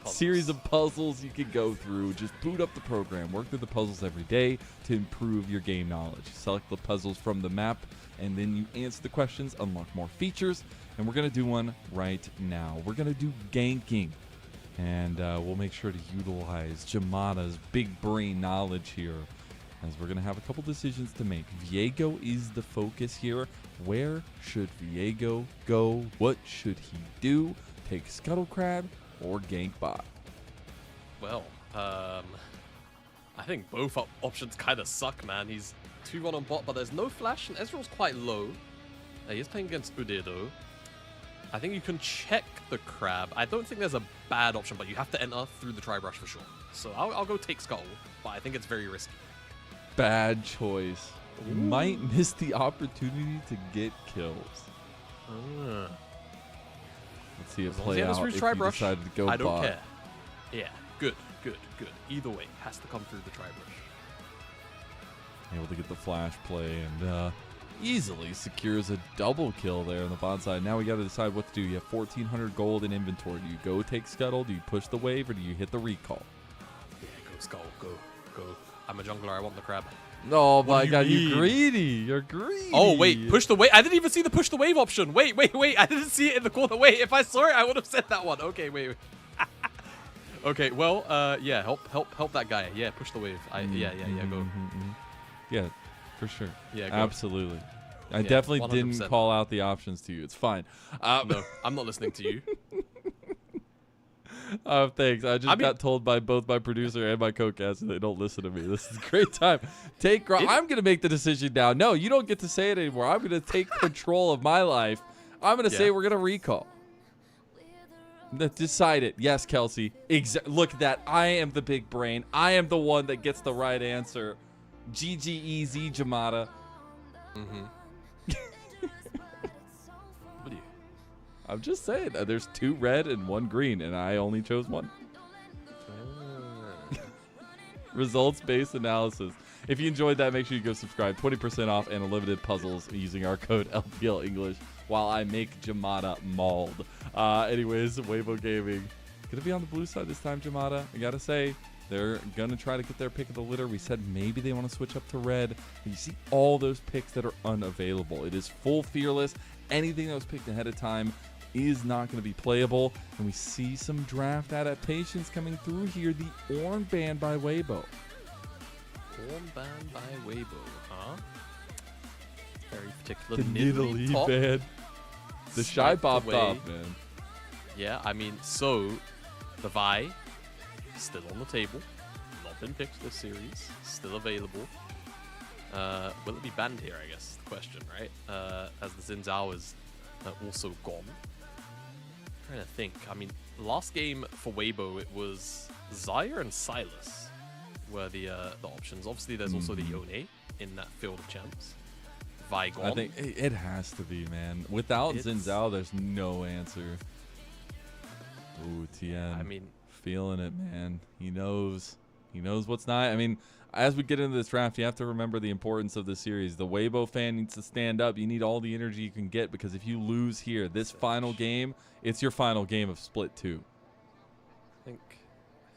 S2: Series of puzzles you can go through. Just boot up the program. Work through the puzzles every day to improve your game knowledge. Select the puzzles from the map, and then you answer the questions, unlock more features. And we're going to do one right now. We're going to do ganking. And we'll make sure to utilize Jamada's big brain knowledge here, as we're going to have a couple decisions to make. Viego is the focus here. Where should Viego go? What should he do? Take Scuttle Crab or gank bot?
S3: Well, I think both options kind of suck, man. He's 2-1 on bot, but there's no flash, and Ezreal's quite low. He's playing against Udyr, though. I think you can check the crab. I don't think there's a bad option, but you have to enter through the Tri-Brush for sure. So I'll go take Scuttle, but I think it's very risky.
S2: Bad choice. You might miss the opportunity to get kills. Let's see it play out if you decided to go bot.
S3: I don't care. Yeah, good. Either way, has to come through the Tri-Brush.
S2: Able to get the flash play and easily secures a double kill there on the bot side. Now we got to decide what to do. You have 1,400 gold in inventory. Do you go take Scuttle? Do you push the wave, or do you hit the recall?
S3: Yeah, go Scuttle, go. I'm a jungler. I want the crab.
S2: Oh my god, you're greedy. You're greedy.
S3: Oh, wait. Push the wave. I didn't even see the push the wave option. Wait. I didn't see it in the corner. Wait, if I saw it, I would have said that one. Okay, wait. Okay, well, yeah, help that guy. Yeah, push the wave. Yeah, go.
S2: Yeah, for sure.
S3: Yeah, go.
S2: Absolutely. I definitely 100%. Didn't call out the options to you. It's fine.
S3: No, I'm not listening to you.
S2: Thanks. I got told by both my producer and my co-caster they don't listen to me. This is a great time. I'm going to make the decision now. No, you don't get to say it anymore. I'm going to take control of my life. I'm going to say we're going to recall. Decide it. Yes, Kelsey. Look at that. I am the big brain. I am the one that gets the right answer. GGEZ, Jamada. I'm just saying, there's 2 red and 1 green, and I only chose 1. Results-based analysis. If you enjoyed that, make sure you go subscribe. 20% off and unlimited puzzles using our code LPL English while I make Jamada mauled. Anyways, Weibo Gaming. Gonna be on the blue side this time, Jamada. I gotta say, they're gonna try to get their pick of the litter. We said maybe they want to switch up to red. But you see all those picks that are unavailable. It is full fearless. Anything that was picked ahead of time is not going to be playable. And we see some draft adaptations coming through here. The Orn ban by Weibo.
S3: Orn ban by Weibo, huh? Very particular.
S2: The Nidalee ban. The shy popped off, man.
S3: Yeah, I mean, so the Vi still on the table. Not been picked this series. Still available. Will it be banned here, I guess, the question, right? As the Xin Zhao is also gone. I'm trying to think. I mean, last game for Weibo, it was Xayah and Silas were the options. Obviously, there's also the Yone in that field of champs. Vi gone.
S2: I think it has to be, man. Without Xin Zhao, there's no answer. Ooh, Tien.
S3: I mean,
S2: feeling it, man. He knows what's not. I mean, as we get into this draft, you have to remember the importance of the series. The Weibo fan needs to stand up. You need all the energy you can get, because if you lose here, this final game, it's your final game of Split 2.
S3: I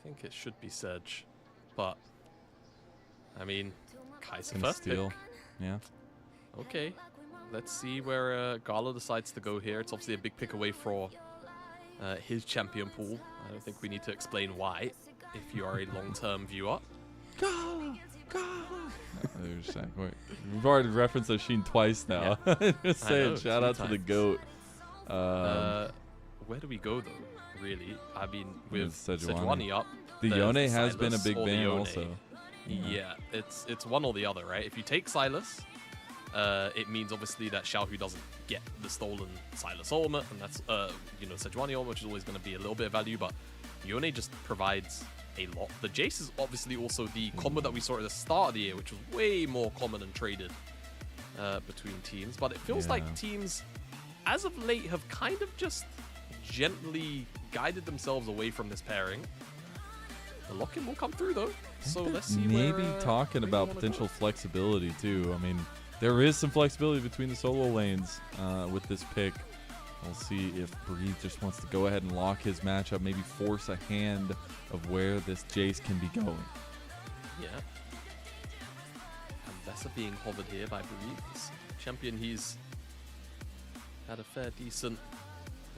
S3: think it should be Sedge, but I mean, Kai'Sa first pick.
S2: Yeah.
S3: Okay, let's see where Gala decides to go here. It's obviously a big pick away for his champion pool. I don't think we need to explain why, if you are a long-term viewer.
S2: Gala! We've already referenced Oshin twice now. Yeah. Just saying, shout out to the GOAT.
S3: Where do we go, though, really? I mean, with Sejuani up.
S2: The Yone has been a big ban also.
S3: Yeah, it's one or the other, right? If you take Silas, it means obviously that Xiaohu doesn't get the stolen Silas ultimate, and that's you know, Sejuani ultimate, which is always going to be a little bit of value, but Yone just provides a lot. The Jace is obviously also the combo that we saw at the start of the year, which was way more common and traded between teams, but it feels like teams as of late have kind of just gently guided themselves away from this pairing. The lock-in will come through though, so let's see.
S2: Maybe
S3: where,
S2: talking about potential flexibility too. I mean, there is some flexibility between the solo lanes with this pick. We'll see if Breathe just wants to go ahead and lock his matchup, maybe force a hand of where this Jace can be going.
S3: Yeah. And Vesa being hovered here by Breathe. This champion he's had a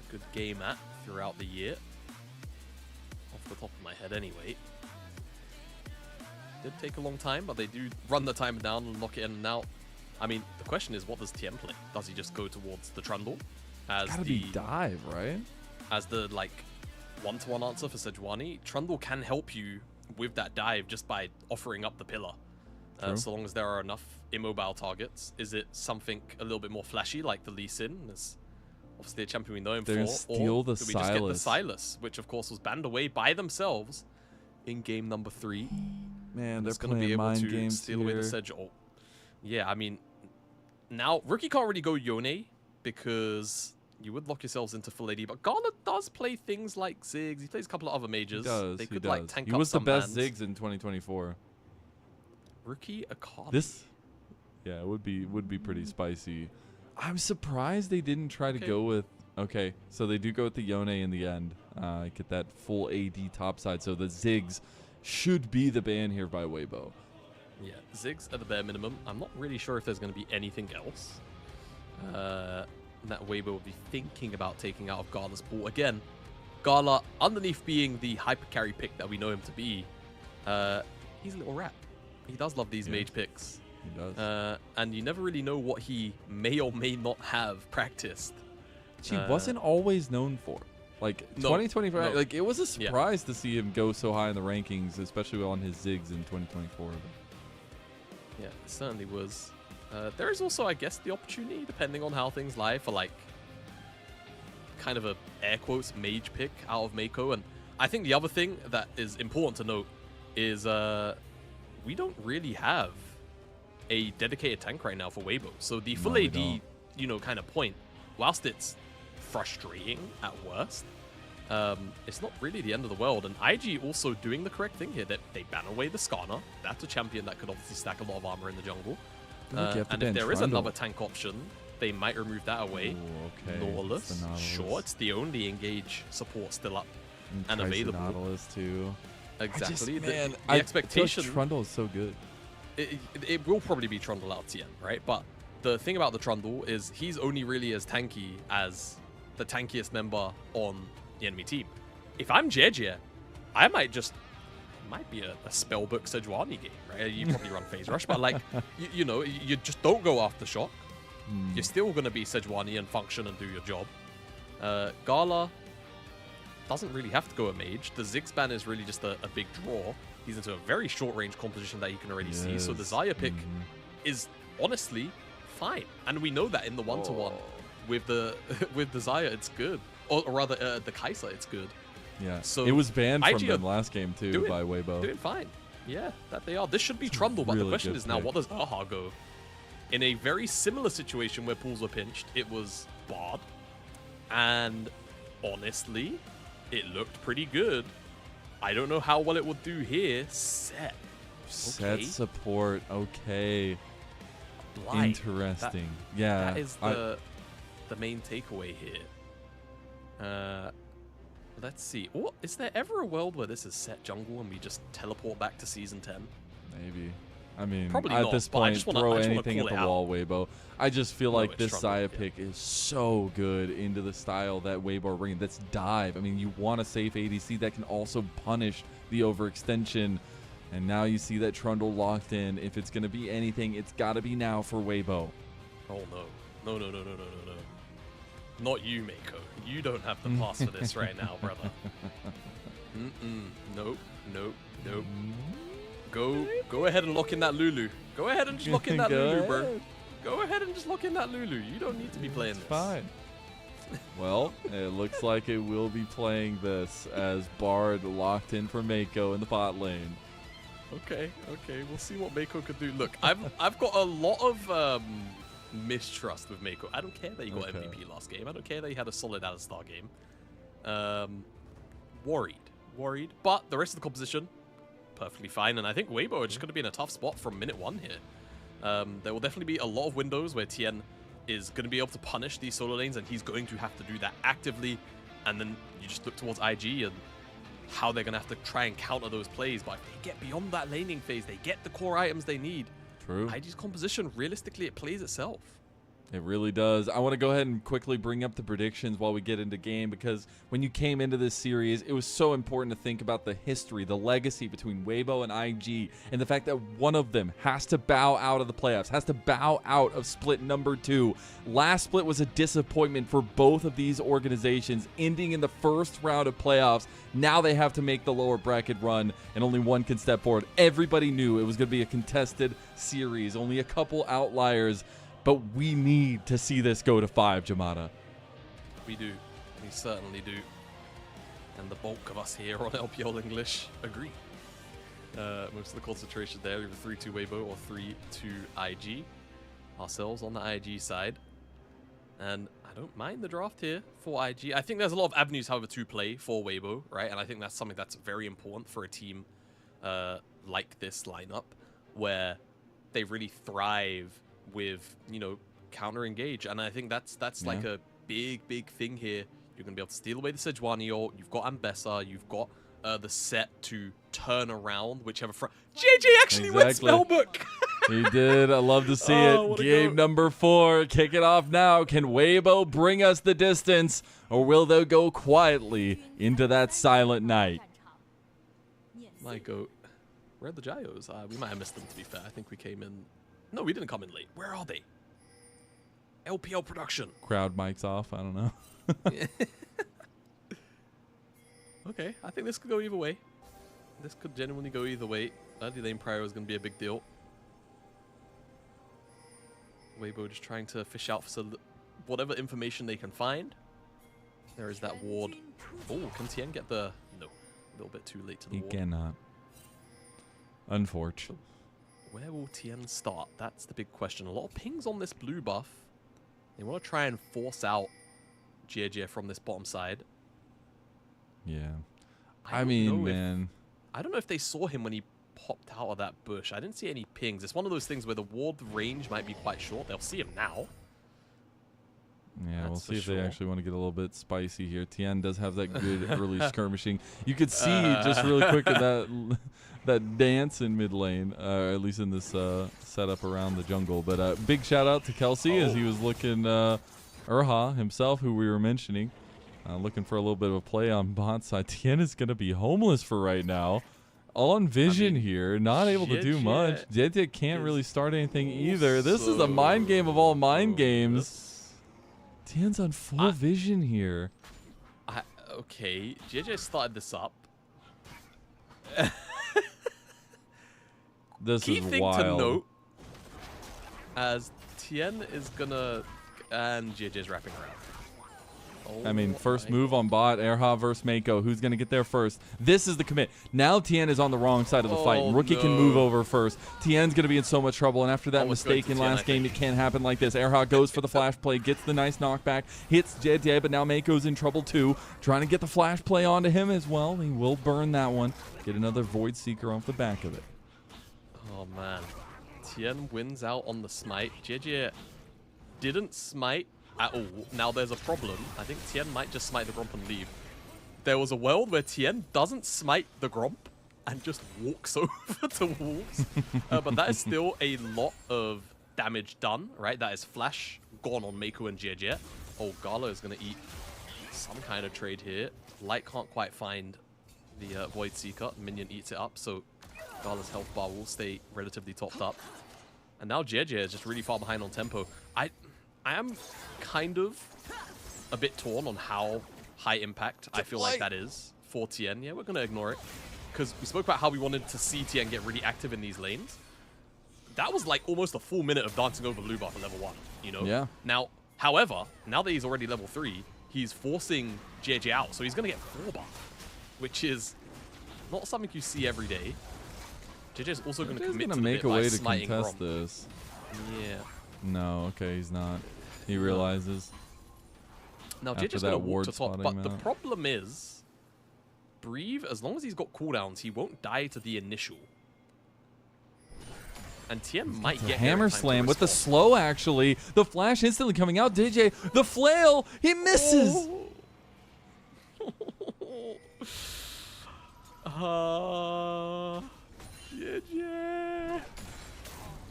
S3: good game at throughout the year. Off the top of my head anyway. Did take a long time, but they do run the timer down and lock it in and out. I mean, the question is, what does TM play? Does he just go towards the Trundle? As
S2: Gotta
S3: the
S2: be dive, right?
S3: As the like one-to-one answer for Sejuani. Trundle can help you with that dive just by offering up the pillar. So long as there are enough immobile targets. Is it something a little bit more flashy like the Lee Sin? That's obviously a champion we know him for.
S2: Steal
S3: or
S2: the
S3: do we just get the Silas, which of course was banned away by themselves in game number 3.
S2: Man, they're
S3: going to be able to steal away the Sedge ult. Yeah, I mean, now Rookie can't really go Yone because you would lock yourselves into full AD, but Gala does play things like Ziggs. He plays a couple of other mages.
S2: He does.
S3: They could like tank
S2: he
S3: up
S2: was the
S3: some
S2: best
S3: bans.
S2: Ziggs in 2024.
S3: Rookie Akali.
S2: This, yeah, it would be pretty spicy. I'm surprised they didn't try to go with. Okay, so they do go with the Yone in the end. Get that full AD topside. So the Ziggs should be the ban here by Weibo.
S3: Yeah, Ziggs at the bare minimum. I'm not really sure if there's going to be anything else that Weibo will be thinking about taking out of Gala's pool. Again, Gala, underneath being the hyper carry pick that we know him to be, he's a little rat. He does love these mage picks.
S2: He does.
S3: And you never really know what he may or may not have practiced.
S2: He wasn't always known for. Like 2025, like it was a surprise to see him go so high in the rankings, especially on his Ziggs in 2024.
S3: Yeah, it certainly was. There is also, I guess, the opportunity, depending on how things lie, for like kind of a air quotes mage pick out of Mako. And I think the other thing that is important to note is we don't really have a dedicated tank right now for Weibo. So the full AD, you know, kind of point, whilst it's frustrating at worst, it's not really the end of the world. And IG also doing the correct thing here, that they ban away the Skarner. That's a champion that could obviously stack a lot of armor in the jungle. And if there is another tank option, they might remove that away.
S2: Ooh, okay.
S3: Nautilus, sure, it's the only engage support still up and available.
S2: Nautilus too.
S3: Exactly.
S2: Man,
S3: the expectation.
S2: Trundle is so good.
S3: It will probably be Trundle out TM, right? But the thing about the Trundle is he's only really as tanky as the tankiest member on the enemy team. If I'm JJ, I might just... might be a spellbook Sejuani game, right? You probably run Phase Rush, but like, you know, you just don't go after Shock. You're still going to be Sejuani and function and do your job. Gala doesn't really have to go a mage. The Ziggs ban is really just a big draw. He's into a very short range composition that you can already see. So the Xayah pick is honestly fine. And we know that in the one-to-one with the Xayah, it's good. Or rather, the Kai'Sa, it's good.
S2: Yeah,
S3: so
S2: it was banned from
S3: IG
S2: them last game too by Weibo.
S3: Doing fine. Yeah, that they are. This should be Trundle, but the question is now, what does Aha go? In a very similar situation where pools were pinched, it was Bard. And honestly, it looked pretty good. I don't know how well it would do here. Set.
S2: Set support. Okay.
S3: Blight.
S2: Interesting.
S3: That is the main takeaway here. Let's see. Oh, is there ever a world where this is set jungle and we just teleport back to Season 10?
S2: Maybe. I mean,
S3: probably
S2: at
S3: not,
S2: this
S3: but I
S2: point,
S3: just wanna,
S2: throw
S3: I just
S2: anything at
S3: wanna
S2: the
S3: call
S2: wall, Weibo. I just feel like this Xayah pick is so good into the style that Weibo are bringing. That's dive. I mean, you want a safe ADC that can also punish the overextension. And now you see that Trundle locked in. If it's going to be anything, it's got to be now for Weibo.
S3: Oh, no. No. Not you, Mako. You don't have the pass for this right now, brother. Nope. Go ahead and lock in that Lulu. Go ahead and just lock in that Lulu, bro. Go ahead and just lock in that Lulu. You don't need to be playing this.
S2: Fine. Well, it looks like it will be playing this as Bard locked in for Mako in the bot lane.
S3: Okay, we'll see what Mako could do. Look, I've got a lot of mistrust with Mako. I don't care that he got MVP last game. I don't care that he had a solid out-of-star game. Worried. But the rest of the composition, perfectly fine. And I think Weibo are just going to be in a tough spot from minute 1 here. There will definitely be a lot of windows where Tien is going to be able to punish these solo lanes, and he's going to have to do that actively. And then you just look towards IG and how they're going to have to try and counter those plays. But if they get beyond that laning phase, they get the core items they need.
S2: True.
S3: IG's composition, realistically, it plays itself.
S2: It really does. I want to go ahead and quickly bring up the predictions while we get into game, because when you came into this series, it was so important to think about the history, the legacy between Weibo and IG, and the fact that one of them has to bow out of the playoffs, has to bow out of split number 2. Last split was a disappointment for both of these organizations, ending in the first round of playoffs. Now they have to make the lower bracket run, and only one can step forward. Everybody knew it was going to be a contested series, only a couple outliers. But we need to see this go to 5, Jamada.
S3: We do. We certainly do. And the bulk of us here on LPL English agree. Most of the concentration there, either 3-2 Weibo or 3-2 IG. Ourselves on the IG side. And I don't mind the draft here for IG. I think there's a lot of avenues, however, to play for Weibo, right? And I think that's something that's very important for a team like this lineup, where they really thrive with, you know, counter engage. And I think that's like a big thing here. You're gonna be able to steal away the Sejuani ult. You've got Ambessa. You've got the set to turn around whichever front. JJ actually went spellbook.
S2: He did. I love to see it. Game number 4. Kick it off now. Can Weibo bring us the distance, or will they go quietly into that silent night?
S3: My goat. Where are the Gyos? We might have missed them, to be fair. I think we came in. No, we didn't come in late. Where are they? LPL production.
S2: Crowd mics off. I don't know.
S3: Okay, I think this could go either way. This could genuinely go either way. Early lane prio is going to be a big deal. Weibo just trying to fish out for whatever information they can find. There is that ward. Oh, can Tien get the... No, a little bit too late to the ward.
S2: He cannot. Unfortunately.
S3: Where will Tien start? That's the big question. A lot of pings on this blue buff. They want to try and force out GJ from this bottom side.
S2: Yeah. I mean, man.
S3: I don't know if they saw him when he popped out of that bush. I didn't see any pings. It's one of those things where the ward range might be quite short. They'll see him now.
S2: Yeah, we'll see if they actually want to get a little bit spicy here. Tien does have that good early skirmishing. You could see just really quick at that dance in mid lane, at least in this setup around the jungle. But big shout out to Kelsey as he was looking, Urha himself, who we were mentioning, looking for a little bit of a play on bot side. Tien is going to be homeless for right now. On vision here, not able to do much. JJ can't really start anything either. This is a mind game of all mind games. Tien's on full vision here.
S3: Okay, JJ started this up.
S2: This
S3: Key
S2: is
S3: thing
S2: wild.
S3: to note, as Tien is gonna, and JJ's wrapping around. Oh,
S2: I mean, first move on bot, Erha versus Mako. Who's going to get there first? This is the commit. Now Tien is on the wrong side of the fight. Rookie can move over first. Tien's going to be in so much trouble, and after that mistake in last game, it can't happen like this. Erha goes for the flash play, gets the nice knockback, hits JJ, but now Mako's in trouble too. Trying to get the flash play onto him as well. He will burn that one. Get another Void Seeker off the back of it.
S3: Oh, man. Tien wins out on the smite. JJ didn't smite at all. Now there's a problem. I think Tien might just smite the Gromp and leave. There was a world where Tien doesn't smite the Gromp and just walks over to Wolves. But that is still a lot of damage done, right? That is flash gone on Mako and JJ. Oh, Gala is going to eat some kind of trade here. Light can't quite find the Void Seeker. Minion eats it up, so Gala's health bar will stay relatively topped up. And now JJ is just really far behind on tempo. I am kind of a bit torn on how high impact I feel like that is for Tien. Yeah, we're going to ignore it, because we spoke about how we wanted to see Tien get really active in these lanes. that was like almost a full minute of dancing over blue buff at level 1, you know?
S2: Yeah.
S3: Now, however, now that he's already level 3, he's forcing JJ out, so he's going to get 4 buff, which is not something you see every day. JJ's also going to commit to
S2: make a way to
S3: smiting
S2: contest
S3: Grom.
S2: this.
S3: Yeah.
S2: No, okay, he's not. He realizes.
S3: Now,
S2: after
S3: JJ's
S2: that
S3: going to walk
S2: ward
S3: to top,
S2: spotting
S3: but
S2: him
S3: the
S2: out.
S3: problem is, Breathe, as long as he's got cooldowns, he won't die to the initial. And Tien might
S2: The
S3: get
S2: hammer
S3: here in time to
S2: slam with the
S3: respond.
S2: slow, actually. The flash instantly coming out. DJ, the flail, he misses.
S3: JJ.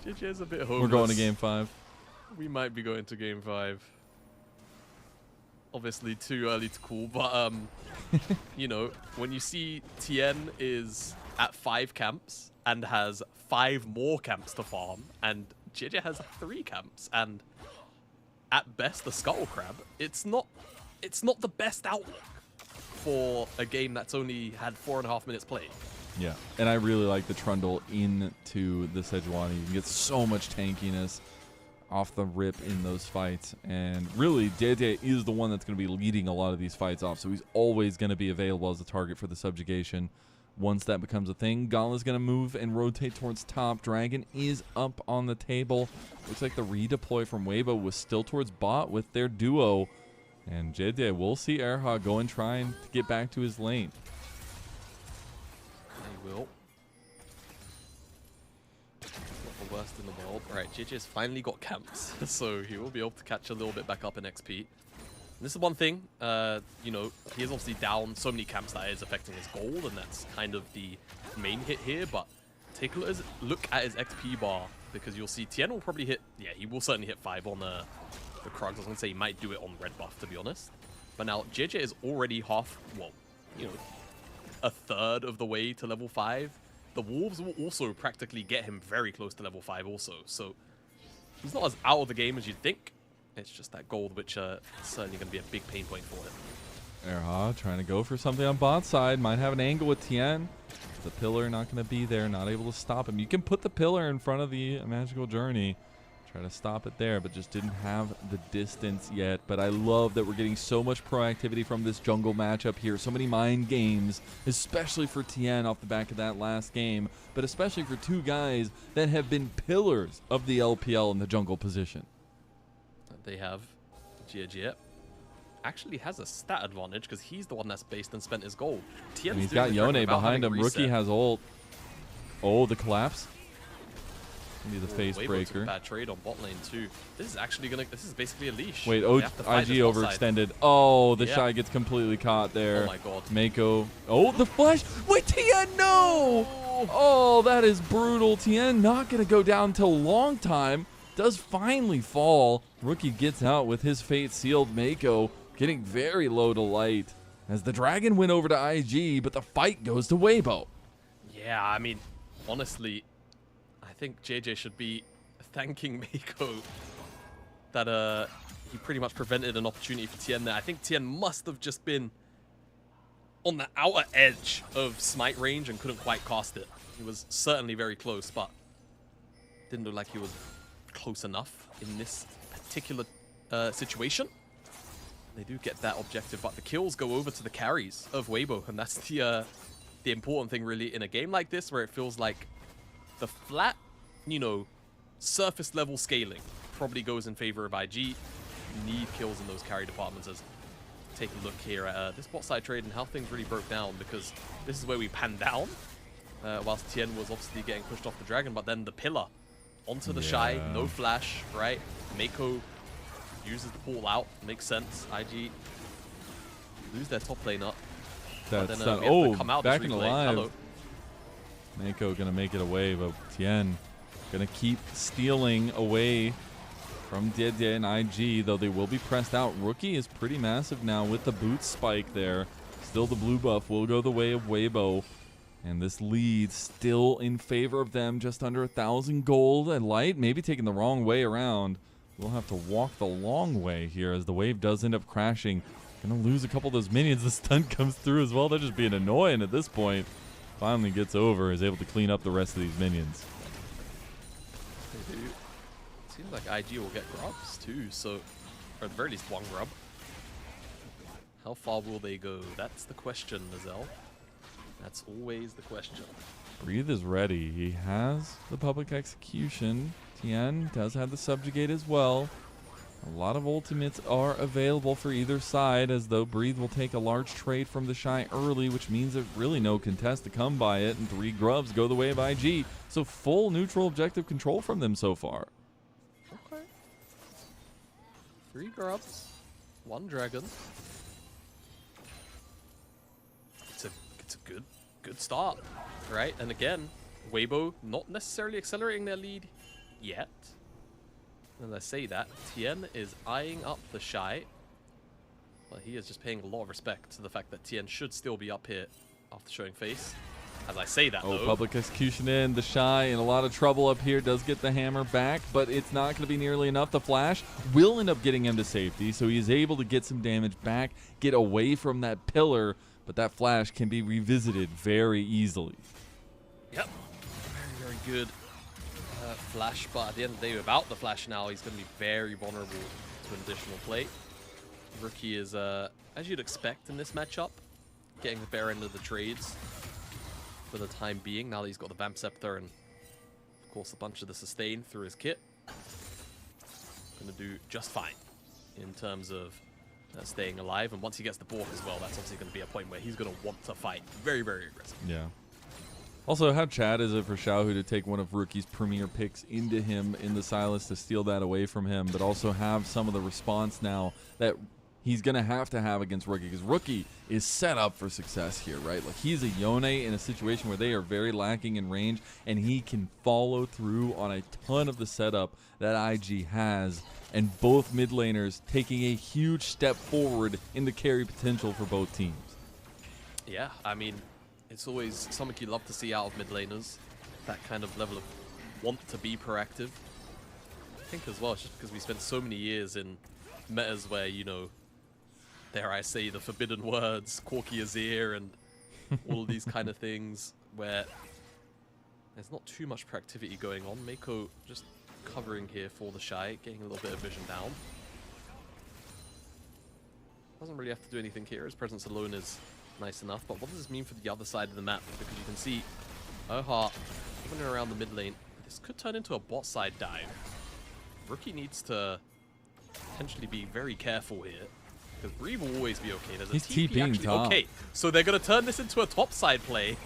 S3: JJ's a bit homeless.
S2: We're going to game 5.
S3: We might be going to game 5. Obviously too early to call, but you know, when you see Tien is at 5 camps and has 5 more camps to farm, and JJ has 3 camps, and at best the Scuttle Crab, it's not the best outlook for a game that's only had 4.5 minutes played.
S2: Yeah, and I really like the Trundle into the Sejuani. You can get so much tankiness off the rip in those fights, and really Dede is the one that's going to be leading a lot of these fights off, so he's always going to be available as a target for the subjugation. Once that becomes a thing, Gala's going to move and rotate towards top. Dragon is up on the table. Looks like the redeploy from Weibo was still towards bot with their duo, and Dede will see Erha go and trying to get back to his lane.
S3: They will. Not the worst in the world. Alright, JJ's finally got camps, so he will be able to catch a little bit back up in XP. And this is one thing, you know, he is obviously down so many camps that is affecting his gold, and that's kind of the main hit here, but take a look at his XP bar, because you'll see Tien will probably hit, yeah, he will certainly hit 5 on the Krugs. I was going to say he might do it on red buff, to be honest. But now JJ is already half, well, you know, a third of the way to level 5. The Wolves will also practically get him very close to level 5 also. So he's not as out of the game as you'd think. It's just that gold, which is certainly going to be a big pain point for him.
S2: Erha trying to go for something on bot side. Might have an angle with Tien. The pillar not going to be there. Not able to stop him. You can put the pillar in front of the magical journey. Try to stop it there, but just didn't have the distance yet. But I love that we're getting so much proactivity from this jungle matchup here. So many mind games, especially for Tien off the back of that last game, but especially for 2 guys that have been pillars of the LPL in the jungle position.
S3: They have Gia actually has a stat advantage because he's the one that's based and spent his gold.
S2: And he's got Yone behind him. Rookie has ult. Oh, the collapse. Be the face breaker.
S3: Bad trade on bot lane too. This is actually gonna. This is basically a leash.
S2: Wait, IG overextended. Oh, the Shy gets completely caught there.
S3: Oh my god.
S2: Mako. Oh, the flash. Wait, Tien, no! Oh, that is brutal. Tien not gonna go down till long time. Does finally fall. Rookie gets out with his fate sealed. Mako getting very low to light as the Dragon went over to IG, but the fight goes to Weibo.
S3: Yeah, I mean, honestly, I think JJ should be thanking Mako that he pretty much prevented an opportunity for Tien there. I think Tien must have just been on the outer edge of smite range and couldn't quite cast it. He was certainly very close, but didn't look like he was close enough in this particular situation. They do get that objective, but the kills go over to the carries of Weibo, and that's the important thing really in a game like this, where it feels like the flat, you know, surface level scaling probably goes in favor of IG. You need kills in those carry departments. As take a look here at this bot side trade and how things really broke down, because this is where we panned down whilst Tien was obviously getting pushed off the Dragon, but then the pillar onto the Shy, no flash, right? Mako uses the portal out, makes sense. IG lose their top lane up.
S2: That's
S3: then, oh, come out
S2: back and
S3: replay.
S2: alive.
S3: Hello.
S2: Mako gonna make it away, but Tien gonna keep stealing away from Dede and IG, though they will be pressed out. Rookie is pretty massive now with the boot spike there. Still the blue buff will go the way of Weibo. And this lead still in favor of them, just under 1,000 gold. And Light maybe taking the wrong way around. We'll have to walk the long way here as the wave does end up crashing. Gonna lose a couple of those minions. The stun comes through as well. They're just being annoying at this point. Finally gets over, is able to clean up the rest of these minions.
S3: Seems like IG will get grubs too, so, or at the very least one grub. How far will they go? That's the question, Nazelle. That's always the question.
S2: Breathe is ready. He has the public execution. Tien does have the subjugate as well. A lot of ultimates are available for either side, as though Breathe will take a large trade from the Shy early, which means there's really no contest to come by it, and 3 grubs go the way of IG. So full neutral objective control from them so far.
S3: Okay. 3 grubs, 1 dragon. It's a good start, right? And again, Weibo not necessarily accelerating their lead yet. And I say that, Tien is eyeing up the Shy. Well, he is just paying a lot of respect to the fact that Tien should still be up here after showing face. As I say that, though.
S2: Public execution in. The Shy in a lot of trouble up here. Does get the hammer back, but it's not going to be nearly enough. The flash will end up getting him to safety, so he is able to get some damage back, get away from that pillar, but that flash can be revisited very easily.
S3: Yep. Very, very good. Flash, but at the end of the day, without the flash now, he's going to be very vulnerable to an additional play. Rookie is, as you'd expect in this matchup, getting the better end of the trades for the time being, now that he's got the Vamp Scepter and, of course, a bunch of the sustain through his kit. Going to do just fine in terms of staying alive, and once he gets the Bork as well, that's obviously going to be a point where he's going to want to fight very, very aggressive.
S2: Yeah. Also, how Chad is it for Xiaohu to take one of Rookie's premier picks into him in the Silas to steal that away from him, but also have some of the response now that he's going to have against Rookie, because Rookie is set up for success here, right? Like, he's a Yone in a situation where they are very lacking in range, and he can follow through on a ton of the setup that IG has, and both mid laners taking a huge step forward in the carry potential for both teams.
S3: Yeah, I mean, it's always something you love to see out of mid laners, that kind of level of want to be proactive. I think as well, it's just because we spent so many years in metas where, you know, dare I say the forbidden words, Corky Azir, and all of these kind of things, where there's not too much proactivity going on. Mako just covering here for the Shy, getting a little bit of vision down. Doesn't really have to do anything here. His presence alone is nice enough, but what does this mean for the other side of the map? Because you can see Oha running around the mid lane. This could turn into a bot side dive. Rookie needs to potentially be very careful here, because Breathe will always be okay. There's a TP actually.
S2: Top.
S3: Okay, so they're going to turn this into a top side play.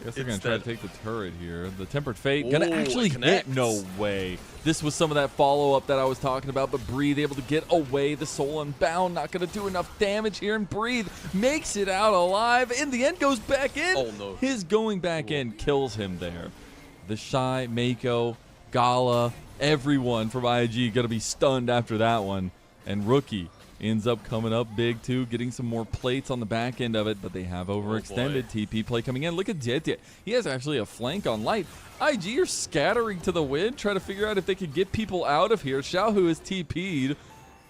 S2: Guess they're going to try to take the turret here. The Tempered Fate going to actually hit. No way. This was some of that follow-up that I was talking about, but Breathe able to get away. The Soul Unbound not going to do enough damage here, and Breathe makes it out alive. In the end, goes back in.
S3: Oh, no.
S2: His going back in kills him there. The Shy, Mako, Gala, everyone from IG going to be stunned after that one. And Rookie ends up coming up big too, getting some more plates on the back end of it, but they have overextended. TP play coming in. Look at Jete. He has actually a flank on Light. IG are scattering to the wind, trying to figure out if they could get people out of here. Xiaohu is TP'd,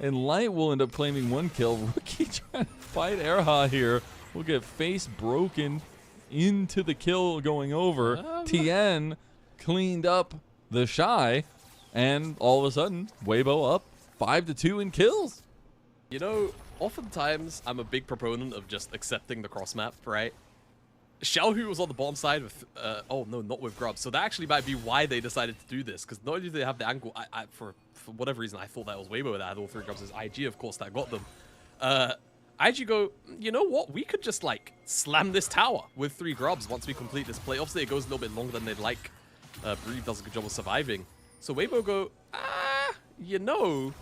S2: and Light will end up claiming 1 kill. Rookie trying to fight Erha here. We'll get face broken into the kill going over. Tien cleaned up the Shy, and all of a sudden, Weibo up 5-2 in kills.
S3: You know, oftentimes I'm a big proponent of just accepting the cross map, right? Xiaohu was on the bottom side with, oh no, not with Grub. So that actually might be why they decided to do this, because not only do they have the angle, for whatever reason, I thought that was Weibo that had all 3 Grubs. It's IG, of course, that got them. IG go, you know what? We could just, like, slam this tower with 3 Grubs once we complete this play. Obviously, it goes a little bit longer than they'd like. Breathe does a good job of surviving. So Weibo go, you know,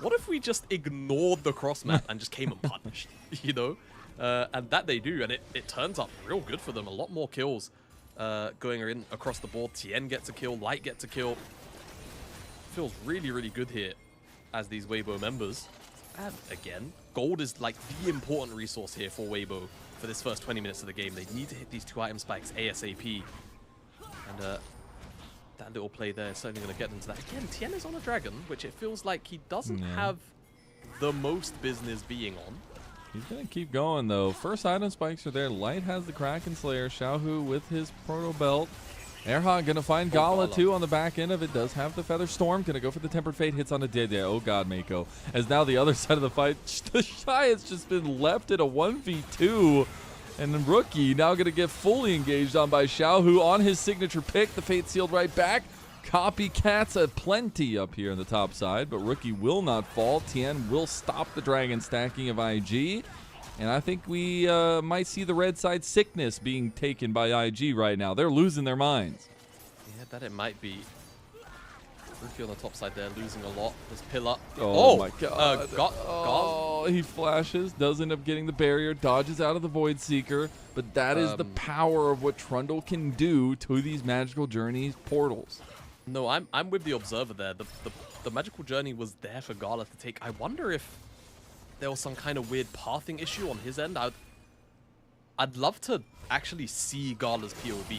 S3: what if we just ignored the cross map and just came and punished, you know? And that they do, and it turns up real good for them. A lot more kills going in across the board. Tien gets a kill, Light gets a kill. Feels really, really good here as these Weibo members. And again, gold is like the important resource here for Weibo for this first 20 minutes of the game. They need to hit these 2 item spikes ASAP. And that little play there is certainly going to get them to that. Again, Tien is on a dragon, which it feels like he doesn't have the most business being on.
S2: He's going to keep going, though. First item spikes are there. Light has the Kraken Slayer. Xiaohu with his Proto Belt. Erhan gonna find Gala too on the back end of it. Does have the Feather Storm. Gonna go for the Tempered Fate. Hits on a Dede. Oh god, Mako. As now the other side of the fight, the Shy has just been left in a 1v2. And then Rookie now gonna get fully engaged on by Xiaohu on his signature pick. The Fate sealed right back. Copycats plenty up here on the top side, but Rookie will not fall. Tien will stop the Dragon stacking of IG. And I think we might see the red side sickness being taken by IG right now. They're losing their minds.
S3: Yeah, that it might be. Rookie on the top side there, losing a lot. This pillar.
S2: Oh my god.
S3: Gone.
S2: He flashes, does end up getting the barrier, dodges out of the Void Seeker. But that is the power of what Trundle can do to these Magical Journeys portals.
S3: No, I'm with the Observer there. The Magical Journey was there for Gala to take. I wonder if there was some kind of weird pathing issue on his end. I'd love to actually see Gala's POV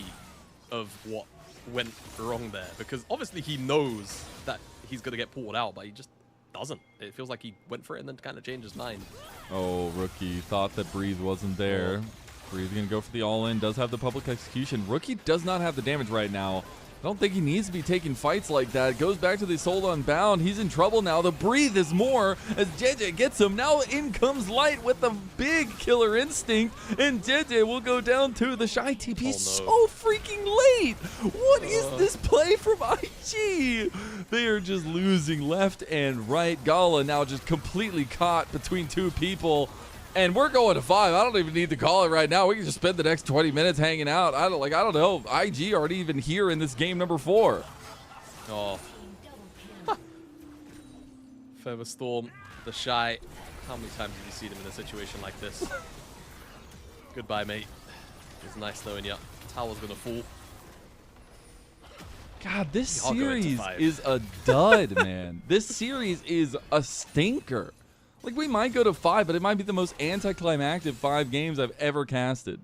S3: of what went wrong there, because obviously he knows that he's going to get pulled out, but he just doesn't. It feels like he went for it and then kind of changed his mind.
S2: Oh, Rookie thought that Breathe wasn't there. Breathe going to go for the all-in. Does have the public execution. Rookie does not have the damage right now. I don't think he needs to be taking fights like that. Goes back to the Soul Unbound. He's in trouble now. The Breathe is more as JJ gets him. Now in comes Light with the big killer instinct. And JJ will go down to the Shy TP so freaking late. What is this play from IG? They are just losing left and right. Gala now just completely caught between two people. And we're going to 5. I don't even need to call it right now. We can just spend the next 20 minutes hanging out. I don't know. IG aren't even here in this game number 4.
S3: Oh. Feather Storm, the Shy. How many times have you seen him in a situation like this? Goodbye, mate. It's nice knowing you. Tower's gonna fall.
S2: God, this series is a dud, man. This series is a stinker. Like, we might go to 5, but it might be the most anticlimactic 5 games I've ever casted.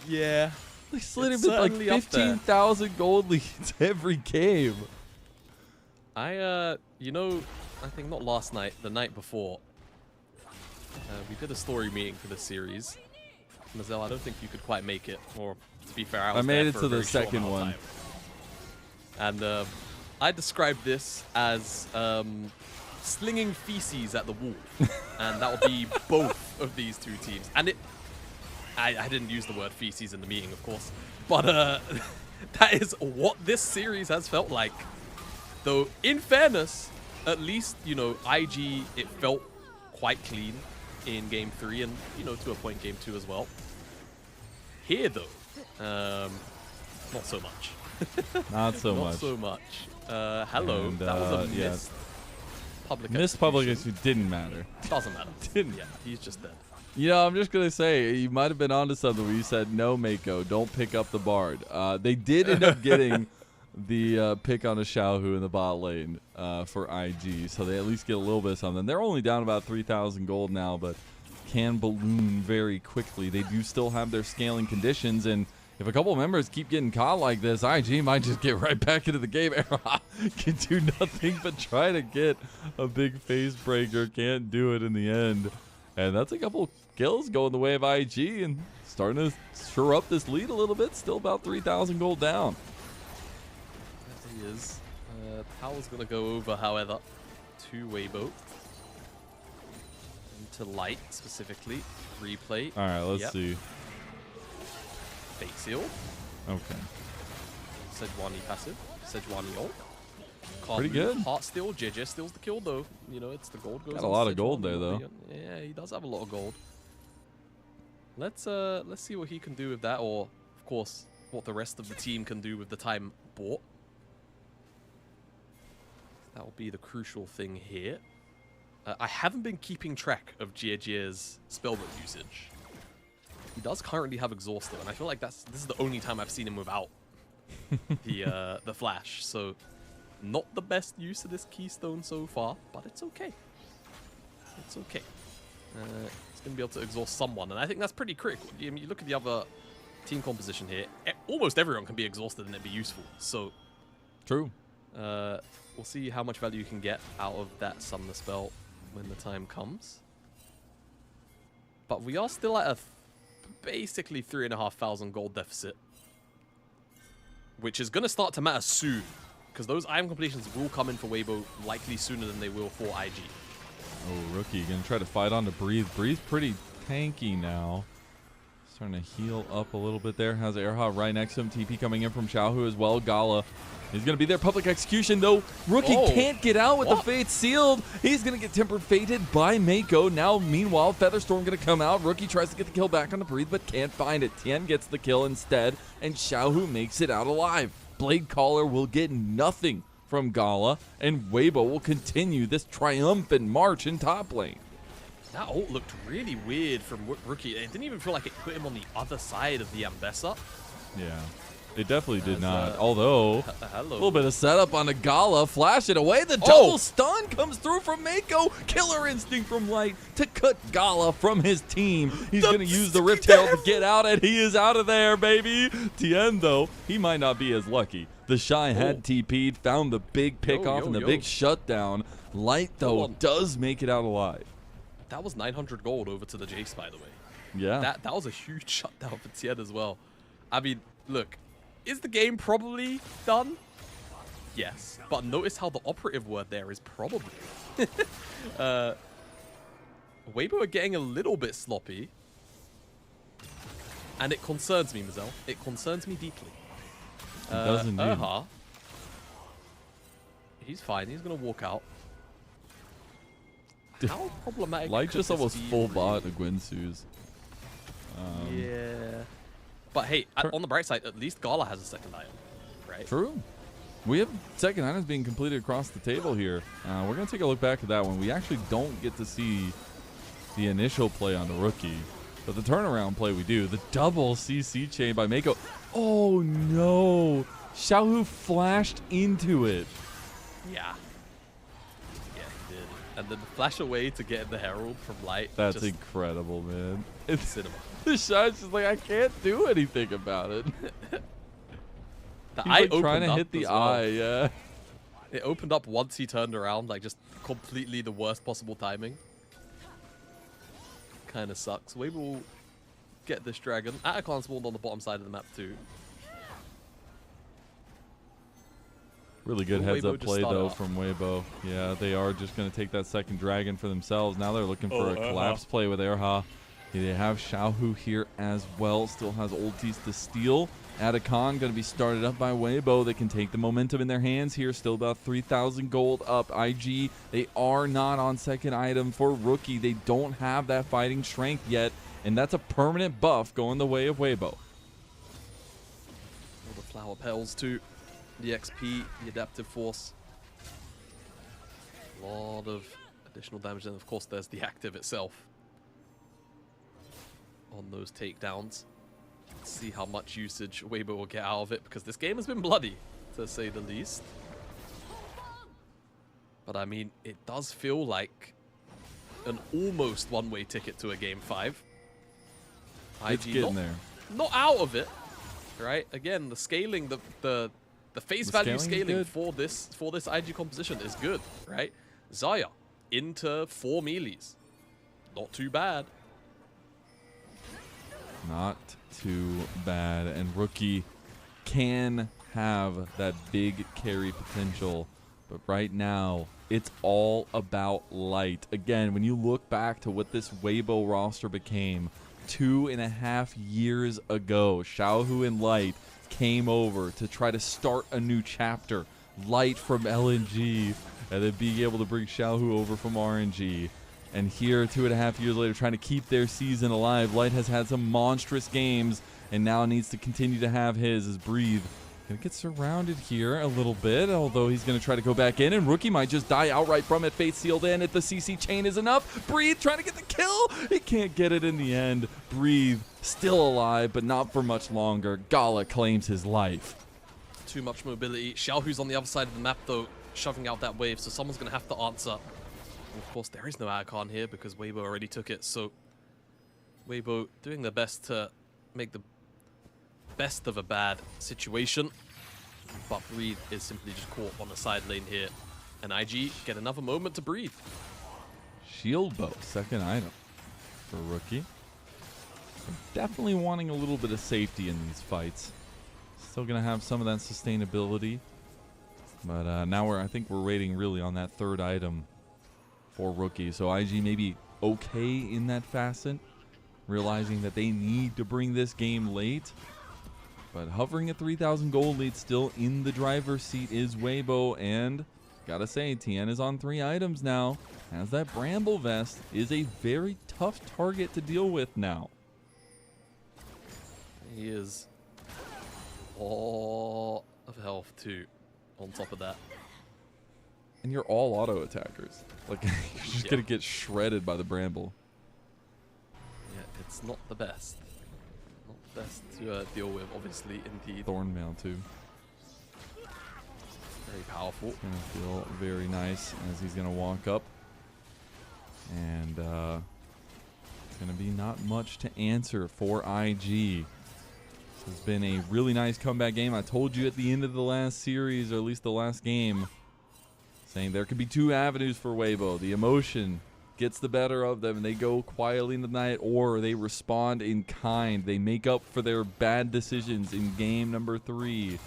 S3: Yeah.
S2: They slid in with like 15,000 gold leads every game.
S3: You know, I think not last night, the night before, we did a story meeting for this series. Mazel, I don't think you could quite make it. Or, to be fair, I
S2: made it to the second one.
S3: And, I described this as slinging feces at the wall, and that would be both of these two teams. And I didn't use the word feces in the meeting, of course, but that is what this series has felt like. Though, in fairness, at least, you know, IG, it felt quite clean in Game 3 and, you know, to a point Game 2 as well. Here, though, not so much.
S2: Not so much.
S3: Not so much. Hello. And, that was a missed public execution.
S2: Missed public execution didn't matter.
S3: Doesn't matter.
S2: Didn't.
S3: Yeah, he's just dead.
S2: You know, I'm just going to say, you might have been onto something where you said, no, Mako, don't pick up the Bard. They did end up getting the pick on a Xiaohu in the bot lane for IG, so they at least get a little bit of something. They're only down about 3,000 gold now, but can balloon very quickly. They do still have their scaling conditions, and if a couple of members keep getting caught like this, IG might just get right back into the game. Can do nothing but try to get a big face breaker. Can't do it in the end. And that's a couple kills going the way of IG and starting to shore up this lead a little bit. Still about 3,000 gold down.
S3: There he is. Powell's going to go over, however, to Weibo. To Light, specifically. Replay.
S2: All right, let's see.
S3: Fake seal.
S2: Okay.
S3: Sejuani passive. Sejuani ult.
S2: Pretty good.
S3: Heart steal. JJ steals the kill, though. You know, it's the gold goes.
S2: Got a lot of gold there, though.
S3: Yeah, he does have a lot of gold. Let's see what he can do with that, or of course, what the rest of the team can do with the time bought. That will be the crucial thing here. I haven't been keeping track of Jie's spellbook usage. He does currently have Exhaust, though, and I feel like this is the only time I've seen him without the flash. So, not the best use of this keystone so far, but it's okay. It's okay. He's going to be able to exhaust someone, and I think that's pretty critical. I mean, you look at the other team composition here, almost everyone can be exhausted and it'd be useful. So,
S2: true.
S3: We'll see how much value you can get out of that Summoner spell when the time comes. But we are still at a basically 3,500 gold deficit, which is going to start to matter soon, because those item completions will come in for Weibo likely sooner than they will for IG.
S2: Oh, Rookie going to try to fight on to Breathe. Breathe pretty tanky now. Starting to heal up a little bit there. Has Airha right next to him. TP coming in from Xiaohu as well. Gala is going to be their public execution, though. Rookie can't get out with the Fate sealed. He's going to get temper fated by Mako. Now, meanwhile, Featherstorm going to come out. Rookie tries to get the kill back on the Breathe, but can't find it. Tien gets the kill instead, and Xiaohu makes it out alive. Blade Caller will get nothing from Gala, and Weibo will continue this triumphant march in top lane.
S3: That ult looked really weird from Rookie. It didn't even feel like it put him on the other side of the Ambessa.
S2: Yeah, it definitely did not. Although, a
S3: hello.
S2: little bit of setup on a Gala. Flash it away. The double stun comes through from Mako. Killer instinct from Light to cut Gala from his team. He's going to use the Rift Tail to get out, and he is out of there, baby. Tien, though, he might not be as lucky. The Shy had TP'd, found the big pick-off and the big shutdown. Light, though, does make it out alive.
S3: That was 900 gold over to the Jace, by the way.
S2: Yeah.
S3: That was a huge shutdown for Tien as well. I mean, look, is the game probably done? Yes. But notice how the operative word there is probably. Weibo are getting a little bit sloppy. And it concerns me, Mazel. It concerns me deeply.
S2: It does indeed.
S3: Erha, he's fine. He's going to walk out. How problematic
S2: Light just almost full
S3: really?
S2: bot the Gwynsu's.
S3: Yeah. But hey, on the bright side, at least Gala has a second item, right?
S2: True. We have second items being completed across the table here. We're going to take a look back at that one. We actually don't get to see the initial play on the Rookie, but the turnaround play we do. The double CC chain by Mako. Oh, no. Xiaohu flashed into it.
S3: Yeah. Yeah, he did. And then flash away to get the Herald from Light.
S2: That's
S3: just
S2: incredible, man. It's
S3: cinema.
S2: The shot's just like, I can't do anything about it.
S3: The
S2: He's
S3: eye
S2: like trying
S3: opened
S2: to
S3: up
S2: hit the
S3: as well.
S2: eye, yeah.
S3: It opened up once he turned around, like just completely the worst possible timing. Kind of sucks. Weibo will get this dragon. Atacon spawned on the bottom side of the map too.
S2: Really good
S3: Will
S2: heads
S3: Weibo
S2: up
S3: just
S2: play,
S3: start
S2: though,
S3: off?
S2: from Weibo. Yeah, they are just going to take that second dragon for themselves. Now they're looking for a collapse play with Erha. They have Xiaohu here as well. Still has ultis to steal. Atacon going to be started up by Weibo. They can take the momentum in their hands here. Still about 3,000 gold up. IG, they are not on second item for Rookie. They don't have that fighting strength yet, and that's a permanent buff going the way of Weibo.
S3: All the flower petals too. The XP, the adaptive force. A lot of additional damage, and of course there's the active itself on those takedowns. Let's see how much usage Weibo will get out of it, because this game has been bloody, to say the least. But I mean, it does feel like an almost one-way ticket to a game 5.
S2: It's getting there.
S3: Not out of it, right? Again, the scaling, the face value scaling for this IG composition is good, right? Xayah into 4 melees. Not too bad.
S2: Not too bad. And Rookie can have that big carry potential. But right now, it's all about Light. Again, when you look back to what this Weibo roster became 2.5 years ago, Xiaohu and Light came over to try to start a new chapter. Light from LNG, and then being able to bring Xiaohu over from RNG. And here, 2.5 years later, trying to keep their season alive. Light has had some monstrous games, and now needs to continue to have his as Breathe. Gonna get surrounded here a little bit, although he's gonna try to go back in, and Rookie might just die outright from it. Fate sealed in. If the CC chain is enough, Breathe trying to get the kill. He can't get it in the end. Breathe still alive, but not for much longer. Gala claims his life.
S3: Too much mobility. Xiaohu's on the other side of the map, though, shoving out that wave, so someone's going to have to answer. And of course, there is no Atacon here because Weibo already took it, so Weibo doing their best to make the best of a bad situation. But Breathe is simply just caught on the side lane here. And IG get another moment to breathe.
S2: Shield bow, second item for Rookie. Definitely wanting a little bit of safety in these fights. Still going to have some of that sustainability. But now I think we're waiting really on that third item for Rookie. So IG maybe okay in that facet, realizing that they need to bring this game late. But hovering at 3,000 gold lead, still in the driver's seat is Weibo. And gotta say, Tien is on 3 items now. Has that Bramble Vest, is a very tough target to deal with now.
S3: He is all of health too, on top of that.
S2: And you're all auto attackers. Like, you're just gonna get shredded by the Bramble.
S3: Yeah, it's not the best. Not the best to deal with, obviously, indeed.
S2: Thornmail too.
S3: Very powerful.
S2: It's gonna feel very nice as he's gonna walk up. And it's gonna be not much to answer for IG. This has been a really nice comeback game. I told you at the end of the last series, or at least the last game, saying there could be 2 avenues for Weibo. The emotion gets the better of them and they go quietly in the night, or they respond in kind. They make up for their bad decisions in game number 3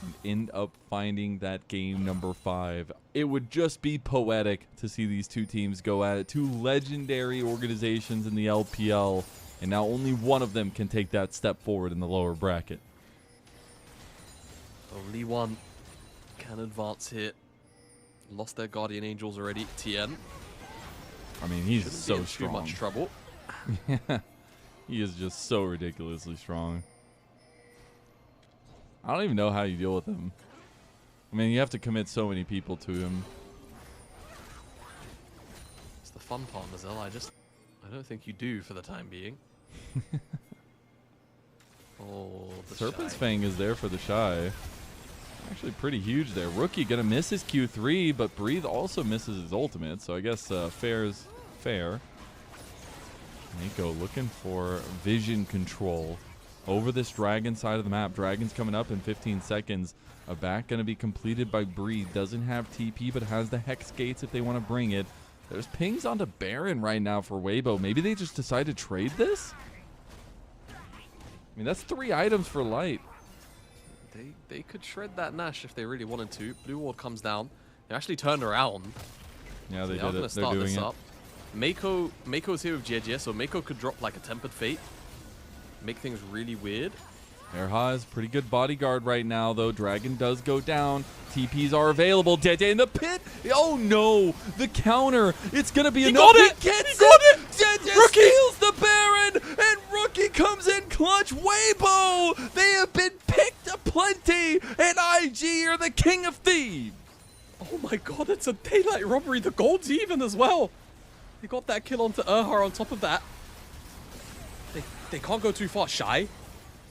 S2: and end up finding that game number 5. It would just be poetic to see these 2 teams go at it. 2 legendary organizations in the LPL, and now only one of them can take that step forward in the lower bracket.
S3: Only one can advance here. Lost their Guardian Angels already. Tien.
S2: I mean, he's
S3: Shouldn't
S2: so
S3: be in
S2: strong.
S3: too much trouble.
S2: Yeah, he is just so ridiculously strong. I don't even know how you deal with him. I mean, you have to commit so many people to him.
S3: It's the fun part, Mazel. I don't think you do for the time being. Oh, the
S2: Serpent's
S3: Shy.
S2: Fang is there for the Shy. Actually pretty huge there. Rookie gonna miss his Q3, but Breathe also misses his ultimate, so I guess fair is fair. Nico looking for vision control over this dragon side of the map. Dragon's coming up in 15 seconds. A back gonna be completed by Breathe. Doesn't have TP, but has the Hex Gates if they want to bring it. There's pings onto Baron right now for Weibo. Maybe they just decide to trade this? I mean, that's 3 items for Light.
S3: They could shred that Nash if they really wanted to. Blue Ward comes down. They actually turned around.
S2: Yeah,
S3: So
S2: they
S3: are
S2: did
S3: gonna
S2: it. They're
S3: start
S2: doing
S3: this
S2: it.
S3: up. Mako's here with GGS, so Mako could drop like a Tempered Fate. Make things really weird.
S2: Erha is pretty good bodyguard right now, though. Dragon does go down. TPs are available. Dede in the pit. Oh, no. The counter. It's going to be enough.
S3: Got it.
S2: He gets
S3: He got it.
S2: Dede
S3: Rookie.
S2: steals the Baron, and Rookie comes in clutch. Weibo, they have been picked aplenty, and IG are the king of thieves.
S3: Oh my god, it's a daylight robbery. The gold's even as well. They got that kill onto Erha on top of that. They can't go too far. Shy.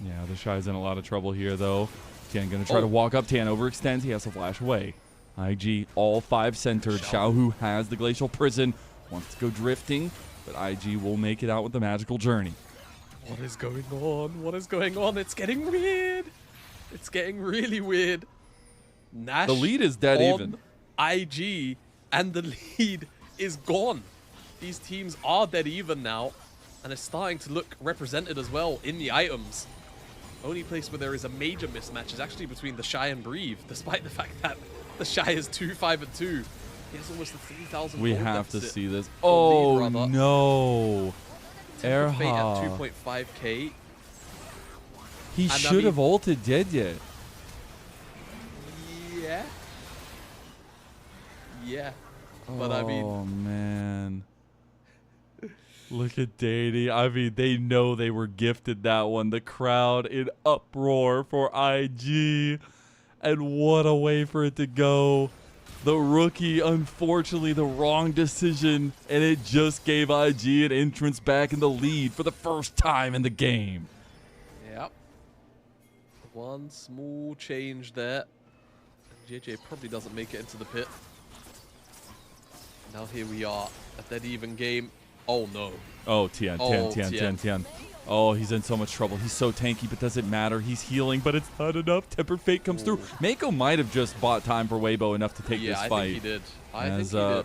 S2: Yeah, the Shy's in a lot of trouble here, though. Tien going to try to walk up. Tien overextends. He has to flash away. IG all 5 centered. Xiaohu has the Glacial Prison. Wants to go drifting, but IG will make it out with the Magical Journey.
S3: What is going on? What is going on? It's getting weird. It's getting really weird. Nash
S2: The lead is dead
S3: on
S2: even.
S3: IG, and the lead is gone. These teams are dead even now, and it's starting to look represented as well in the items. Only place where there is a major mismatch is actually between the Shy and Breathe, despite the fact that the Shy is 2-5-2. He has almost a 3,000
S2: We
S3: gold
S2: have to
S3: deficit.
S2: see this.
S3: Or
S2: Oh,
S3: lead, rather.
S2: no.
S3: Tempered Fate at
S2: Erha.
S3: 2.5k.
S2: He
S3: And I
S2: should have
S3: mean-
S2: ulted Dede.
S3: Yeah. Yeah. But I mean,
S2: Oh, man. Look at Dede. I mean, they know they were gifted that one. The crowd in uproar for IG. And what a way for it to go. The Rookie, unfortunately, the wrong decision. And it just gave IG an entrance back in the lead for the first time in the game.
S3: yep. One small change there. JJ probably doesn't make it into the pit. Now here we are, a dead even game. Oh no.
S2: Oh, Tien. Oh, he's in so much trouble. He's so tanky, but doesn't matter. He's healing, but it's not enough. Tempered Fate comes through. Mako might have just bought time for Weibo enough to take this
S3: I
S2: fight.
S3: think he did. I think
S2: As,
S3: he did.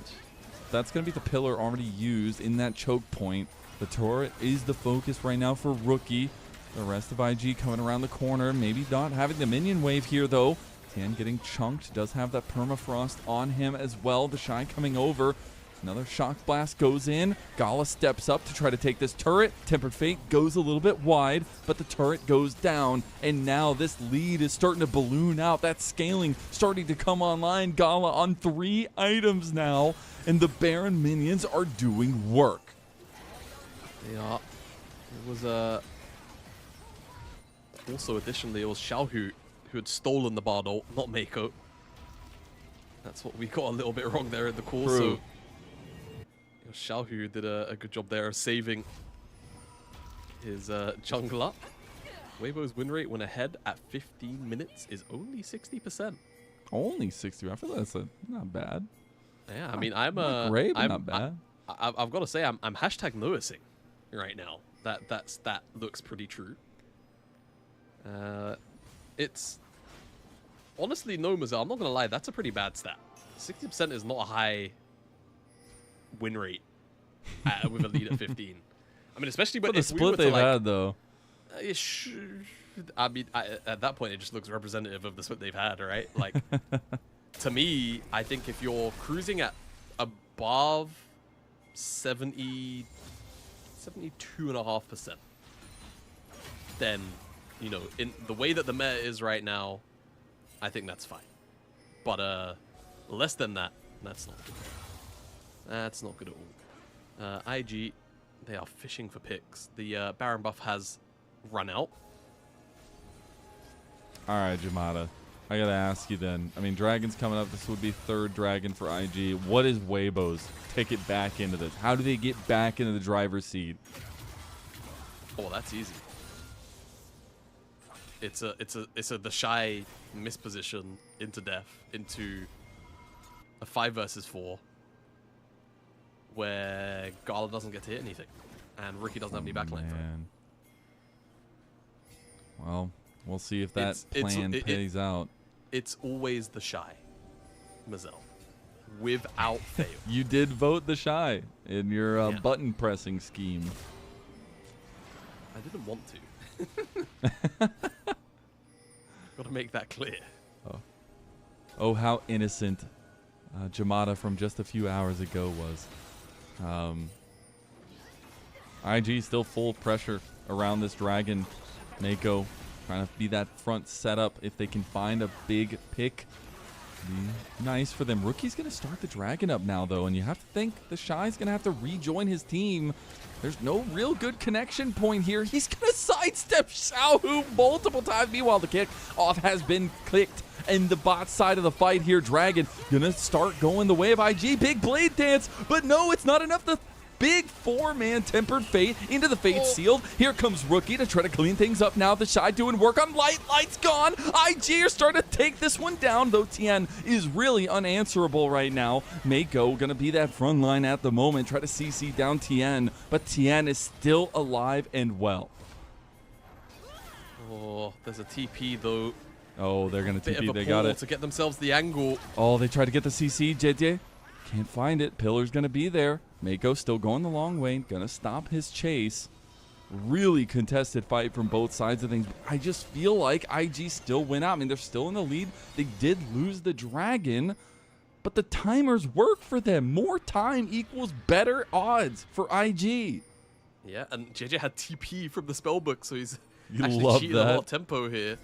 S2: That's going to be the pillar already used in that choke point. The turret is the focus right now for Rookie. The rest of IG coming around the corner. Maybe not having the minion wave here, though. Tien getting chunked. Does have that permafrost on him as well. The Shy coming over. Another shock blast goes in. Gala steps up to try to take this turret. Tempered Fate goes a little bit wide, but the turret goes down. And now this lead is starting to balloon out. That scaling starting to come online. Gala on 3 items now. And the Baron minions are doing work.
S3: They are. It was also additionally it was Xiaohu who had stolen the Bard ult, not Mako. That's what we got a little bit wrong there in the call.
S2: True.
S3: So Xiaohu did a good job there of saving his jungler. Weibo's win rate when ahead at 15 minutes is only 60%.
S2: Only 60. I feel that's not bad.
S3: Yeah, I mean I'm
S2: not great, but not bad.
S3: I've got to say I'm hashtag noticing right now. That looks pretty true. It's honestly no Mazel. I'm not gonna lie, that's a pretty bad stat. 60% is not a high win rate with a lead at 15. I mean, especially when
S2: the split they've had though.
S3: I mean, at that point, it just looks representative of the split they've had, right? Like, to me, I think if you're cruising at above 72.5%, then, you know, in the way that the meta is right now, I think that's fine. But less than that, that's not good. That's not good at all. IG, they are fishing for picks. The Baron buff has run out.
S2: All right, Jamada. I got to ask you then. I mean, Dragon's coming up. This would be 3rd Dragon for IG. What is Weibo's ticket back into this? How do they get back into the driver's seat?
S3: Oh, that's easy. It's the Shy misposition into death into a 5 versus 4 where Gala doesn't get to hit anything and Ricky doesn't have any backline for him.
S2: Well, we'll see if that plan pays out.
S3: It's always the Shy, Mazel, without fail.
S2: You did vote the Shy in your button pressing scheme.
S3: I didn't want to. Got to make that clear.
S2: Oh, how innocent Jamada from just a few hours ago was. IG still full pressure around this Dragon. Mako trying to be that front setup if they can find a big pick. Nice for them. Rookie's going to start the Dragon up now, though, and you have to think the Shy's going to have to rejoin his team. There's no real good connection point here. He's going to sidestep Xiaohu multiple times. Meanwhile, the kick off has been clicked in the bot side of the fight here. Dragon going to start going the way of IG. Big blade dance, but no, it's not enough. The big 4-man Tempered Fate into the Fate Sealed. Here comes Rookie to try to clean things up now. The Shy doing work on Light. Light's gone. IG are starting to take this one down, though Tien is really unanswerable right now. Mako going to be that front line at the moment. Try to CC down Tien, but Tien is still alive and well.
S3: Oh, there's a TP, though.
S2: Oh, they're going to TP. They got it.
S3: To get themselves the angle.
S2: Oh, they tried to get the CC. JJ can't find it. Pillar's going to be there. Mako still going the long way. Going to stop his chase. Really contested fight from both sides of things. I just feel like IG still went out. I mean, they're still in the lead. They did lose the Dragon, but the timers work for them. More time equals better odds for IG.
S3: Yeah, and JJ had TP from the spellbook, so he's
S2: You
S3: actually
S2: love
S3: cheated
S2: that.
S3: a lot of tempo here.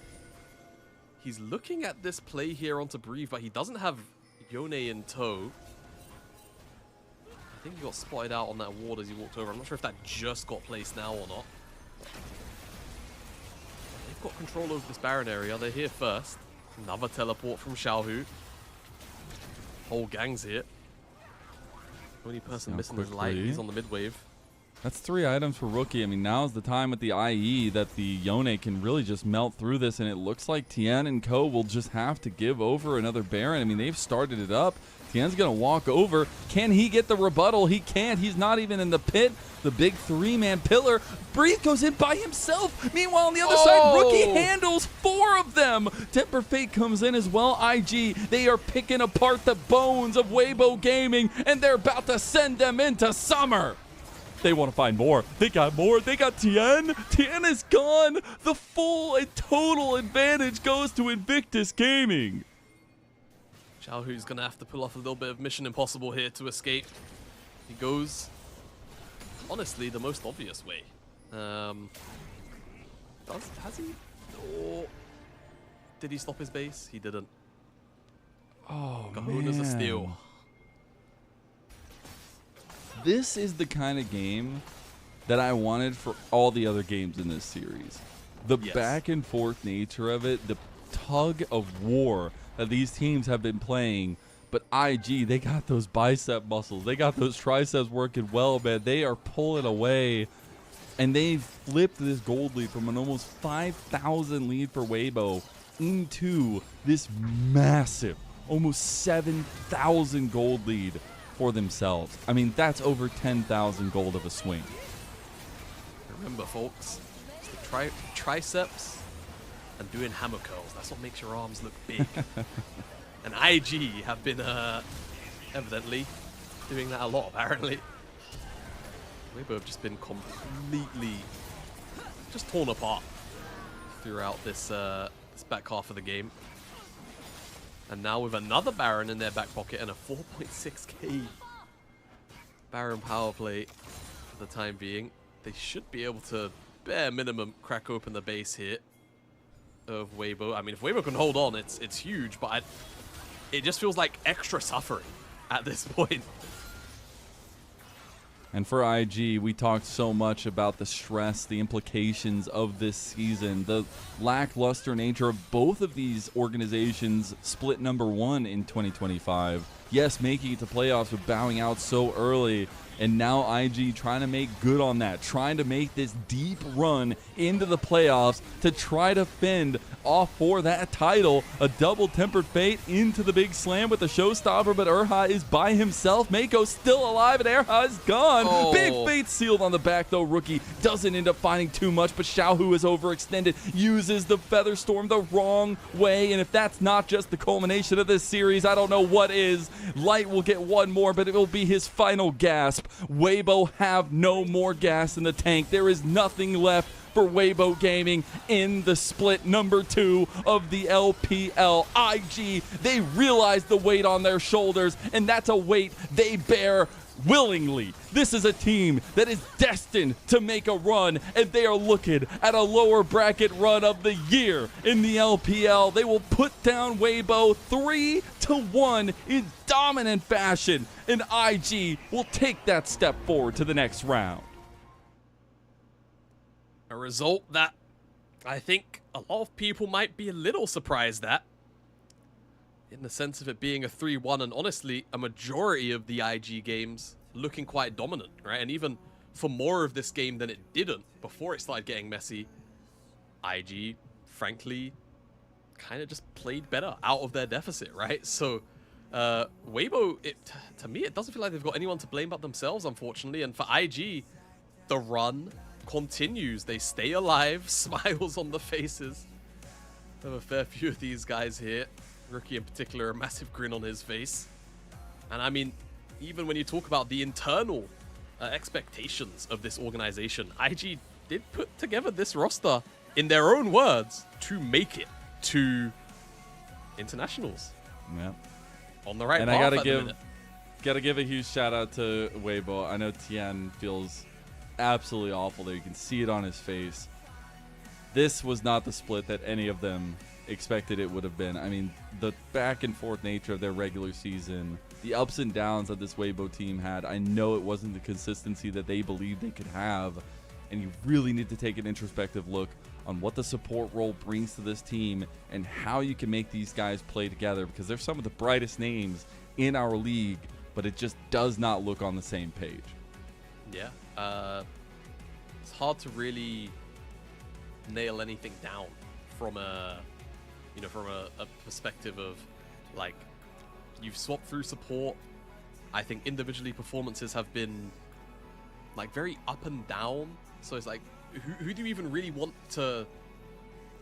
S3: He's looking at this play here onto Breathe, but he doesn't have Yone in tow. I think he got spotted out on that ward as he walked over. I'm not sure if that just got placed now or not. They've got control over this Baron area. They're here first. Another teleport from Xiaohu. Whole gang's here. Only person missing is Light. He's on the mid wave.
S2: That's 3 items for Rookie. I mean, now's the time with the IE that the Yone can really just melt through this, and it looks like Tien and Co. will just have to give over another Baron. I mean, they've started it up. Tien's going to walk over. Can he get the rebuttal? He can't. He's not even in the pit. The big 3-man pillar. Breathe goes in by himself. Meanwhile, on the other side, Rookie handles 4 of them. Temper Fate comes in as well. IG, they are picking apart the bones of Weibo Gaming, and they're about to send them into summer. They want to find more. They got more. They got Tien. Tien is gone. The full and total advantage goes to Invictus Gaming.
S3: Xiaohu's going to have to pull off a little bit of Mission Impossible here to escape. He goes, honestly, the most obvious way. Has he? Or did he stop his base? He didn't.
S2: Oh,
S3: Gahona's a steal.
S2: This is the kind of game that I wanted for all the other games in this series. The back and forth nature of it, the tug of war that these teams have been playing. But IG, they got those bicep muscles. They got those triceps working well, man. They are pulling away. And they flipped this gold lead from an almost 5,000 lead for Weibo into this massive, almost 7,000 gold lead for themselves. I mean, that's over 10,000 gold of a swing.
S3: Remember, folks, it's the triceps and doing hammer curls. That's what makes your arms look big. And IG have been evidently doing that a lot, apparently. Weibo have just been completely just torn apart throughout this this back half of the game. And now with another Baron in their back pocket and a 4.6k Baron power play for the time being, they should be able to bare minimum crack open the base here of Weibo. I mean, if Weibo can hold on, it's huge, but it just feels like extra suffering at this point.
S2: And for IG, we talked so much about the stress, the implications of this season, the lackluster nature of both of these organizations, split #1 in 2025. Yes, making it to playoffs, but bowing out so early. And now IG trying to make good on that, trying to make this deep run into the playoffs to try to fend off for that title. A double tempered fate into the big slam with the showstopper, but Erha is by himself. Mako's still alive and Erha is gone.
S3: Oh.
S2: Big fate sealed on the back though. Rookie doesn't end up finding too much, but Xiaohu is overextended, uses the Feather Storm the wrong way. And if that's not just the culmination of this series, I don't know what is. Light will get one more, but it will be his final gasp. Weibo have no more gas in the tank. There is nothing left for Weibo Gaming in the split #2 of the LPL. IG, they realize the weight on their shoulders, and that's a weight they bear willingly. This is a team that is destined to make a run, and they are looking at a lower bracket run of the year in the LPL. They will put down Weibo 3-1 in dominant fashion, and IG will take that step forward to the next round.
S3: A result that I think a lot of people might be a little surprised at, in the sense of it being a 3-1, and honestly, a majority of the IG games looking quite dominant, right? And even for more of this game than it didn't before it started getting messy, IG, frankly, kind of just played better out of their deficit, right? So, Weibo, to me, it doesn't feel like they've got anyone to blame but themselves, unfortunately. And for IG, the run continues. They stay alive, smiles on the faces of a fair few of these guys here. Rookie in particular, a massive grin on his face. And I mean, even when you talk about the internal expectations of this organization, IG did put together this roster, in their own words, to make it to internationals.
S2: Yeah.
S3: On the right
S2: and
S3: path.
S2: I gotta give a huge shout out to Weibo. I know Tien feels absolutely awful there. You can see it on his face. This was not the split that any of them expected it would have been. I mean, the back and forth nature of their regular season, the ups and downs that this Weibo team had, I know it wasn't the consistency that they believed they could have, and you really need to take an introspective look on what the support role brings to this team and how you can make these guys play together, because they're some of the brightest names in our league, but it just does not look on the same page.
S3: Yeah. It's hard to really nail anything down from a perspective of, like, you've swapped through support. I think individually performances have been, like, very up and down. So it's like, who do you even really want to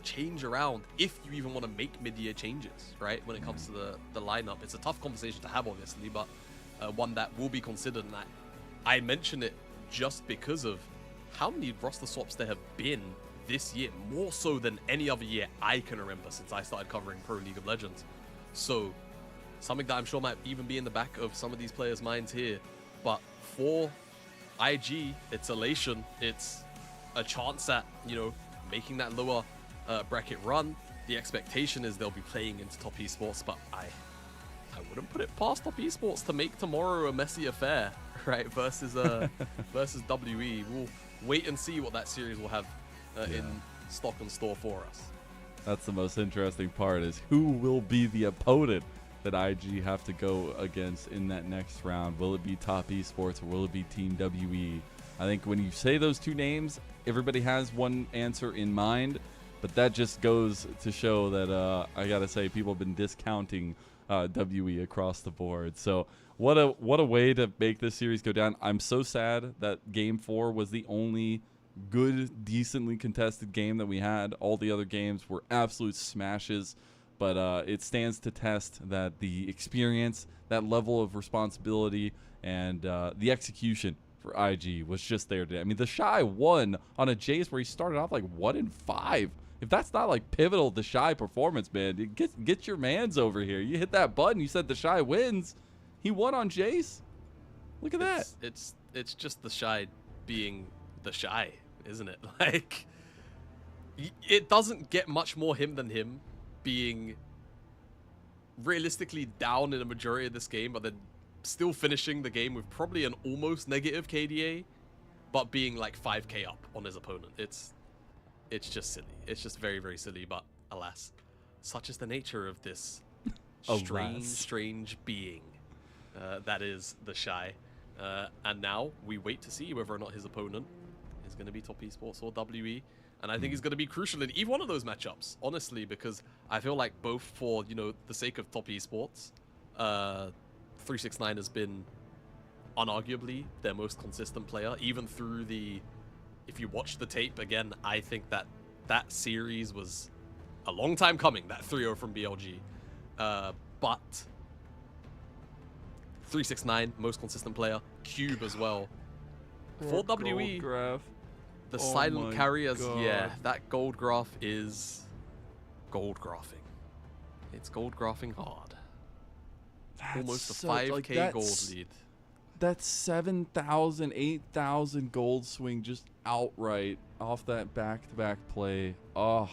S3: change around, if you even want to make mid-year changes, right? When it comes to the lineup, it's a tough conversation to have, obviously, but one that will be considered. And I mentioned it just because of how many roster swaps there have been this year, more so than any other year I can remember since I started covering Pro League of Legends. So something that I'm sure might even be in the back of some of these players' minds here. But for IG, it's elation. It's a chance at, you know, making that lower bracket run. The expectation is they'll be playing into top esports, but I wouldn't put it past top esports to make tomorrow a messy affair, right? Versus versus WE. We'll wait and see what that series will have in stock and store for us.
S2: That's the most interesting part, is who will be the opponent that IG have to go against in that next round. Will it be top esports or will it be Team WE? I think when you say those two names, everybody has one answer in mind, but that just goes to show that I gotta say, people have been discounting WE across the board. So what a way to make this series go down. I'm so sad that Game 4 was the only good, decently contested game that we had. All the other games were absolute smashes, but it stands to test that the experience, that level of responsibility, and the execution for IG was just there today. I mean, the Shy won on a Jace where he started off like 1-5. If that's not like pivotal, the Shy performance, man, get your mans over here. You hit that button, you said the Shy wins. He won on Jace. Look at that.
S3: It's just the Shy being the Shy, isn't it? Like, it doesn't get much more him than him being realistically down in a majority of this game, but then still finishing the game with probably an almost negative KDA, but being like 5k up on his opponent. It's just silly. It's just very, very silly, but alas, such is the nature of this strange being that is the Shy. And now we wait to see whether or not his opponent is going to be top esports or WE. And I think it's going to be crucial in either one of those matchups, honestly, because I feel like both for, you know, the sake of top esports, 369 has been unarguably their most consistent player, even through the, if you watch the tape again, I think that series was a long time coming, that 3-0 from BLG. But 369, most consistent player. Cube as well. For WE, the silent carriers, yeah, that gold graph is gold graphing. It's gold graphing hard. Almost a 5k gold lead.
S2: That's 7,000, 8,000 gold swing just outright off that back-to-back play. Oh,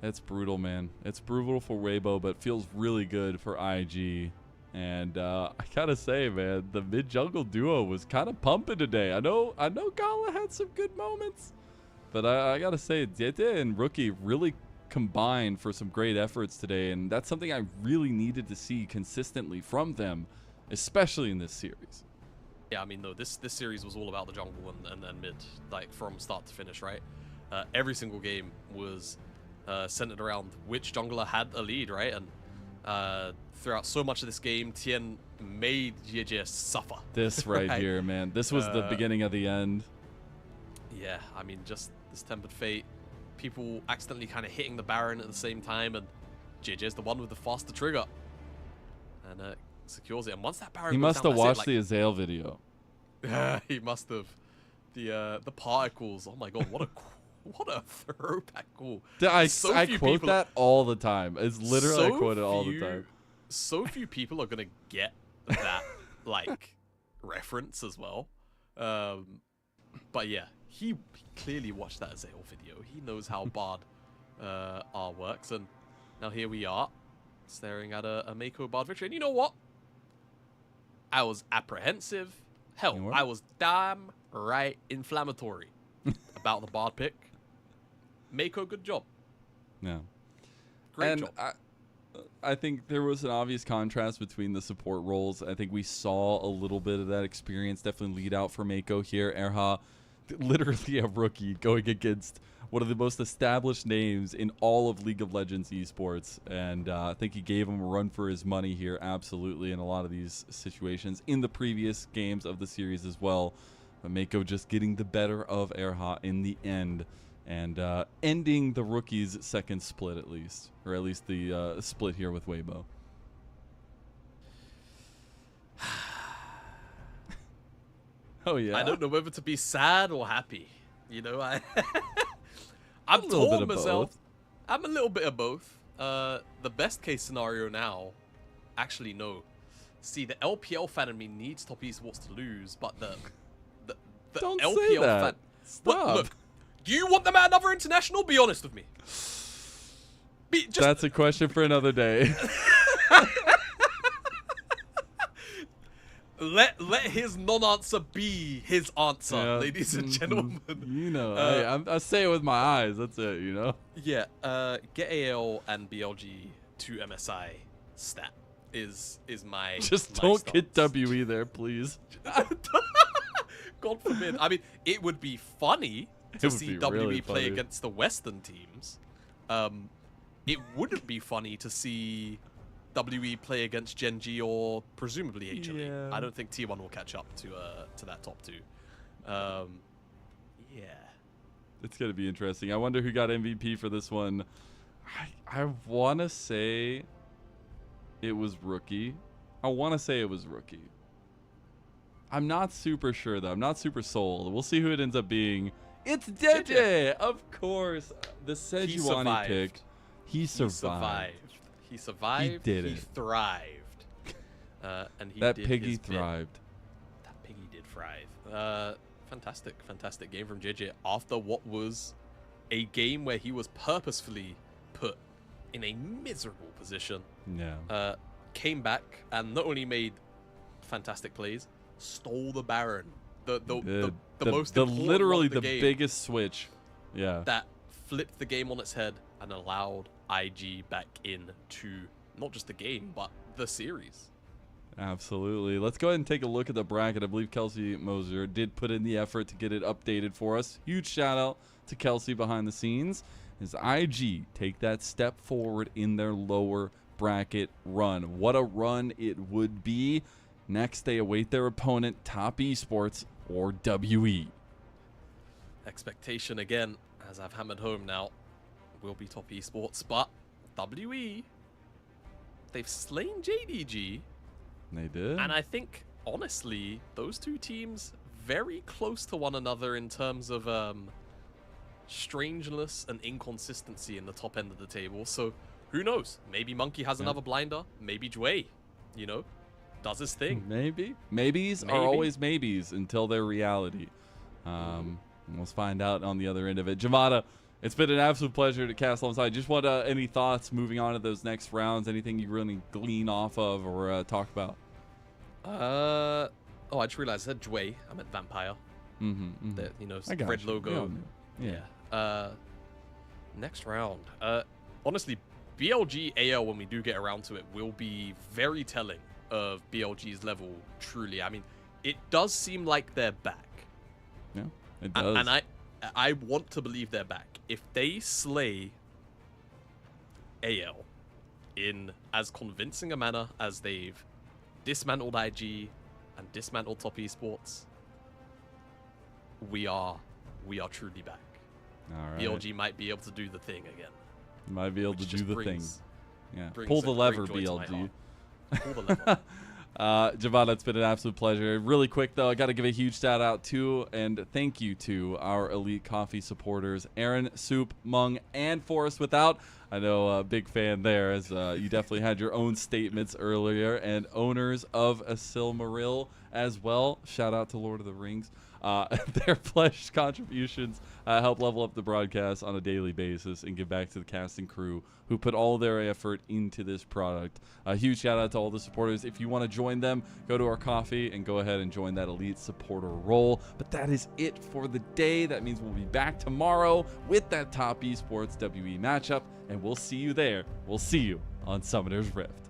S2: that's brutal, man. It's brutal for Weibo, but feels really good for IG. And I gotta say, man, the mid-jungle duo was kind of pumping today. I know Gala had some good moments, but I gotta say, Diete and Rookie really combined for some great efforts today, and that's something I really needed to see consistently from them, especially in this series.
S3: Yeah, I mean, no, this series was all about the jungle and then mid, like from start to finish, right? Every single game was centered around which jungler had a lead, right? And throughout so much of this game, Tien made GGS suffer.
S2: This right here, man. This was the beginning of the end.
S3: Yeah, I mean, just this Tempered Fate, people accidentally kind of hitting the Baron at the same time, and JJ's the one with the faster trigger. And secures it. And once that Baron
S2: he must have watched the Azael video.
S3: He must have. The particles. Oh my god, what a throwback call.
S2: I quote that all the time. It's literally I quote it all the time.
S3: So few people are gonna get that like reference as well. But yeah, he clearly watched that Azael video. He knows how Bard R works, and now here we are staring at a Mako Bard victory. And you know what? I was apprehensive. Hell, I was damn right inflammatory about the Bard pick. Mako, good job.
S2: Yeah.
S3: Great job.
S2: I think there was an obvious contrast between the support roles. I think we saw a little bit of that experience definitely lead out for Mako here. Erha, literally a rookie going against one of the most established names in all of League of Legends esports. And I think he gave him a run for his money here, absolutely, in a lot of these situations. In the previous games of the series as well. But Mako just getting the better of Erha in the end. And ending the rookie's second split, at least. Or at least the split here with Weibo. Oh yeah.
S3: I don't know whether to be sad or happy. You know, I'm
S2: A little bit
S3: torn
S2: of
S3: myself.
S2: both.
S3: I'm a little bit of both. The best case scenario now, actually no. See, the LPL fan in me needs Top Esports to lose, but the
S2: Don't
S3: LPL
S2: say that.
S3: fan.
S2: Stop.
S3: Look, do you want them at another international? Be honest with me.
S2: That's a question for another day.
S3: Let his non-answer be his answer,
S2: Yeah.
S3: ladies and gentlemen.
S2: You know, I say it with my eyes. That's it. You know.
S3: Yeah, get AL and BLG to MSI stat is my
S2: Just
S3: my
S2: don't
S3: stance.
S2: get WE there, please.
S3: God forbid. I mean, it would be funny
S2: It
S3: to
S2: would
S3: see
S2: be
S3: WE
S2: really
S3: play
S2: funny.
S3: against the Western teams. It wouldn't be funny to see WE play against Gen G or presumably HLE.
S2: Yeah.
S3: I don't think T1 will catch up to that top two. Yeah.
S2: It's gonna be interesting. I wonder who got MVP for this one. I want to say it was Rookie. I'm not super sure though. I'm not super sold. We'll see who it ends up being. It's JJ, of course. The Sejuani
S3: survived.
S2: pick. He survived.
S3: He survived.
S2: He did it.
S3: Thrived. And he
S2: That
S3: did
S2: piggy
S3: his bit.
S2: thrived.
S3: That piggy did thrive. Fantastic game from JJ after what was a game where he was purposefully put in a miserable position.
S2: Yeah.
S3: Came back and not only made fantastic plays, stole the Baron. The most important
S2: literally
S3: one of
S2: the
S3: game
S2: biggest switch. Yeah.
S3: that flipped the game on its head and allowed IG back into not just the game but the series.
S2: Absolutely. Let's go ahead and take a look at the bracket. I believe Kelsey Moser did put in the effort to get it updated for us. Huge shout out to Kelsey behind the scenes as IG take that step forward in their lower bracket run. What a run it would be. Next, they await their opponent, Top Esports or WE.
S3: Expectation again, as I've hammered home now, will be Top Esports, but WE, they've slain JDG.
S2: They did.
S3: And I think, honestly, those two teams very close to one another in terms of strangeness and inconsistency in the top end of the table. So who knows? Maybe Monkey has another blinder. Maybe Jway, does his thing.
S2: Maybe. Maybes are always maybes until they're reality. Let's find out on the other end of it. Jamada, it's been an absolute pleasure to cast alongside. Just want any thoughts moving on to those next rounds? Anything you really glean off of or talk about?
S3: Oh, I just realized I said Jway. I meant Vampire. The red logo.
S2: Yeah.
S3: Next round. Honestly, BLG AL, when we do get around to it, will be very telling of BLG's level. Truly, I mean, it does seem like they're back.
S2: Yeah, it does.
S3: And I want to believe they're back. If they slay AL in as convincing a manner as they've dismantled IG and dismantled Top Esports, we are truly back.
S2: All right.
S3: BLG might be able to do the thing again.
S2: Might be able to do the thing. Yeah.
S3: brings
S2: Pull the
S3: a great
S2: lever,
S3: joy to my
S2: BLG.
S3: heart. Pull the lever.
S2: Javon, it's been an absolute pleasure. Really quick, though, I got to give a huge shout out to and thank you to our Elite Coffee supporters, Aaron, Soup, Mung, and Forrest Without. I know a big fan there, as you definitely had your own statements earlier, and owners of a Silmaril as well. Shout out to Lord of the Rings. Their pledged contributions help level up the broadcast on a daily basis and give back to the cast and crew who put all their effort into this product. A huge shout out to all the supporters. If you want to join them, go to our coffee and go ahead and join that elite supporter role. But that is it for the day. That means we'll be back tomorrow with that Top Esports WE matchup, and we'll see you there. We'll see you on Summoner's Rift.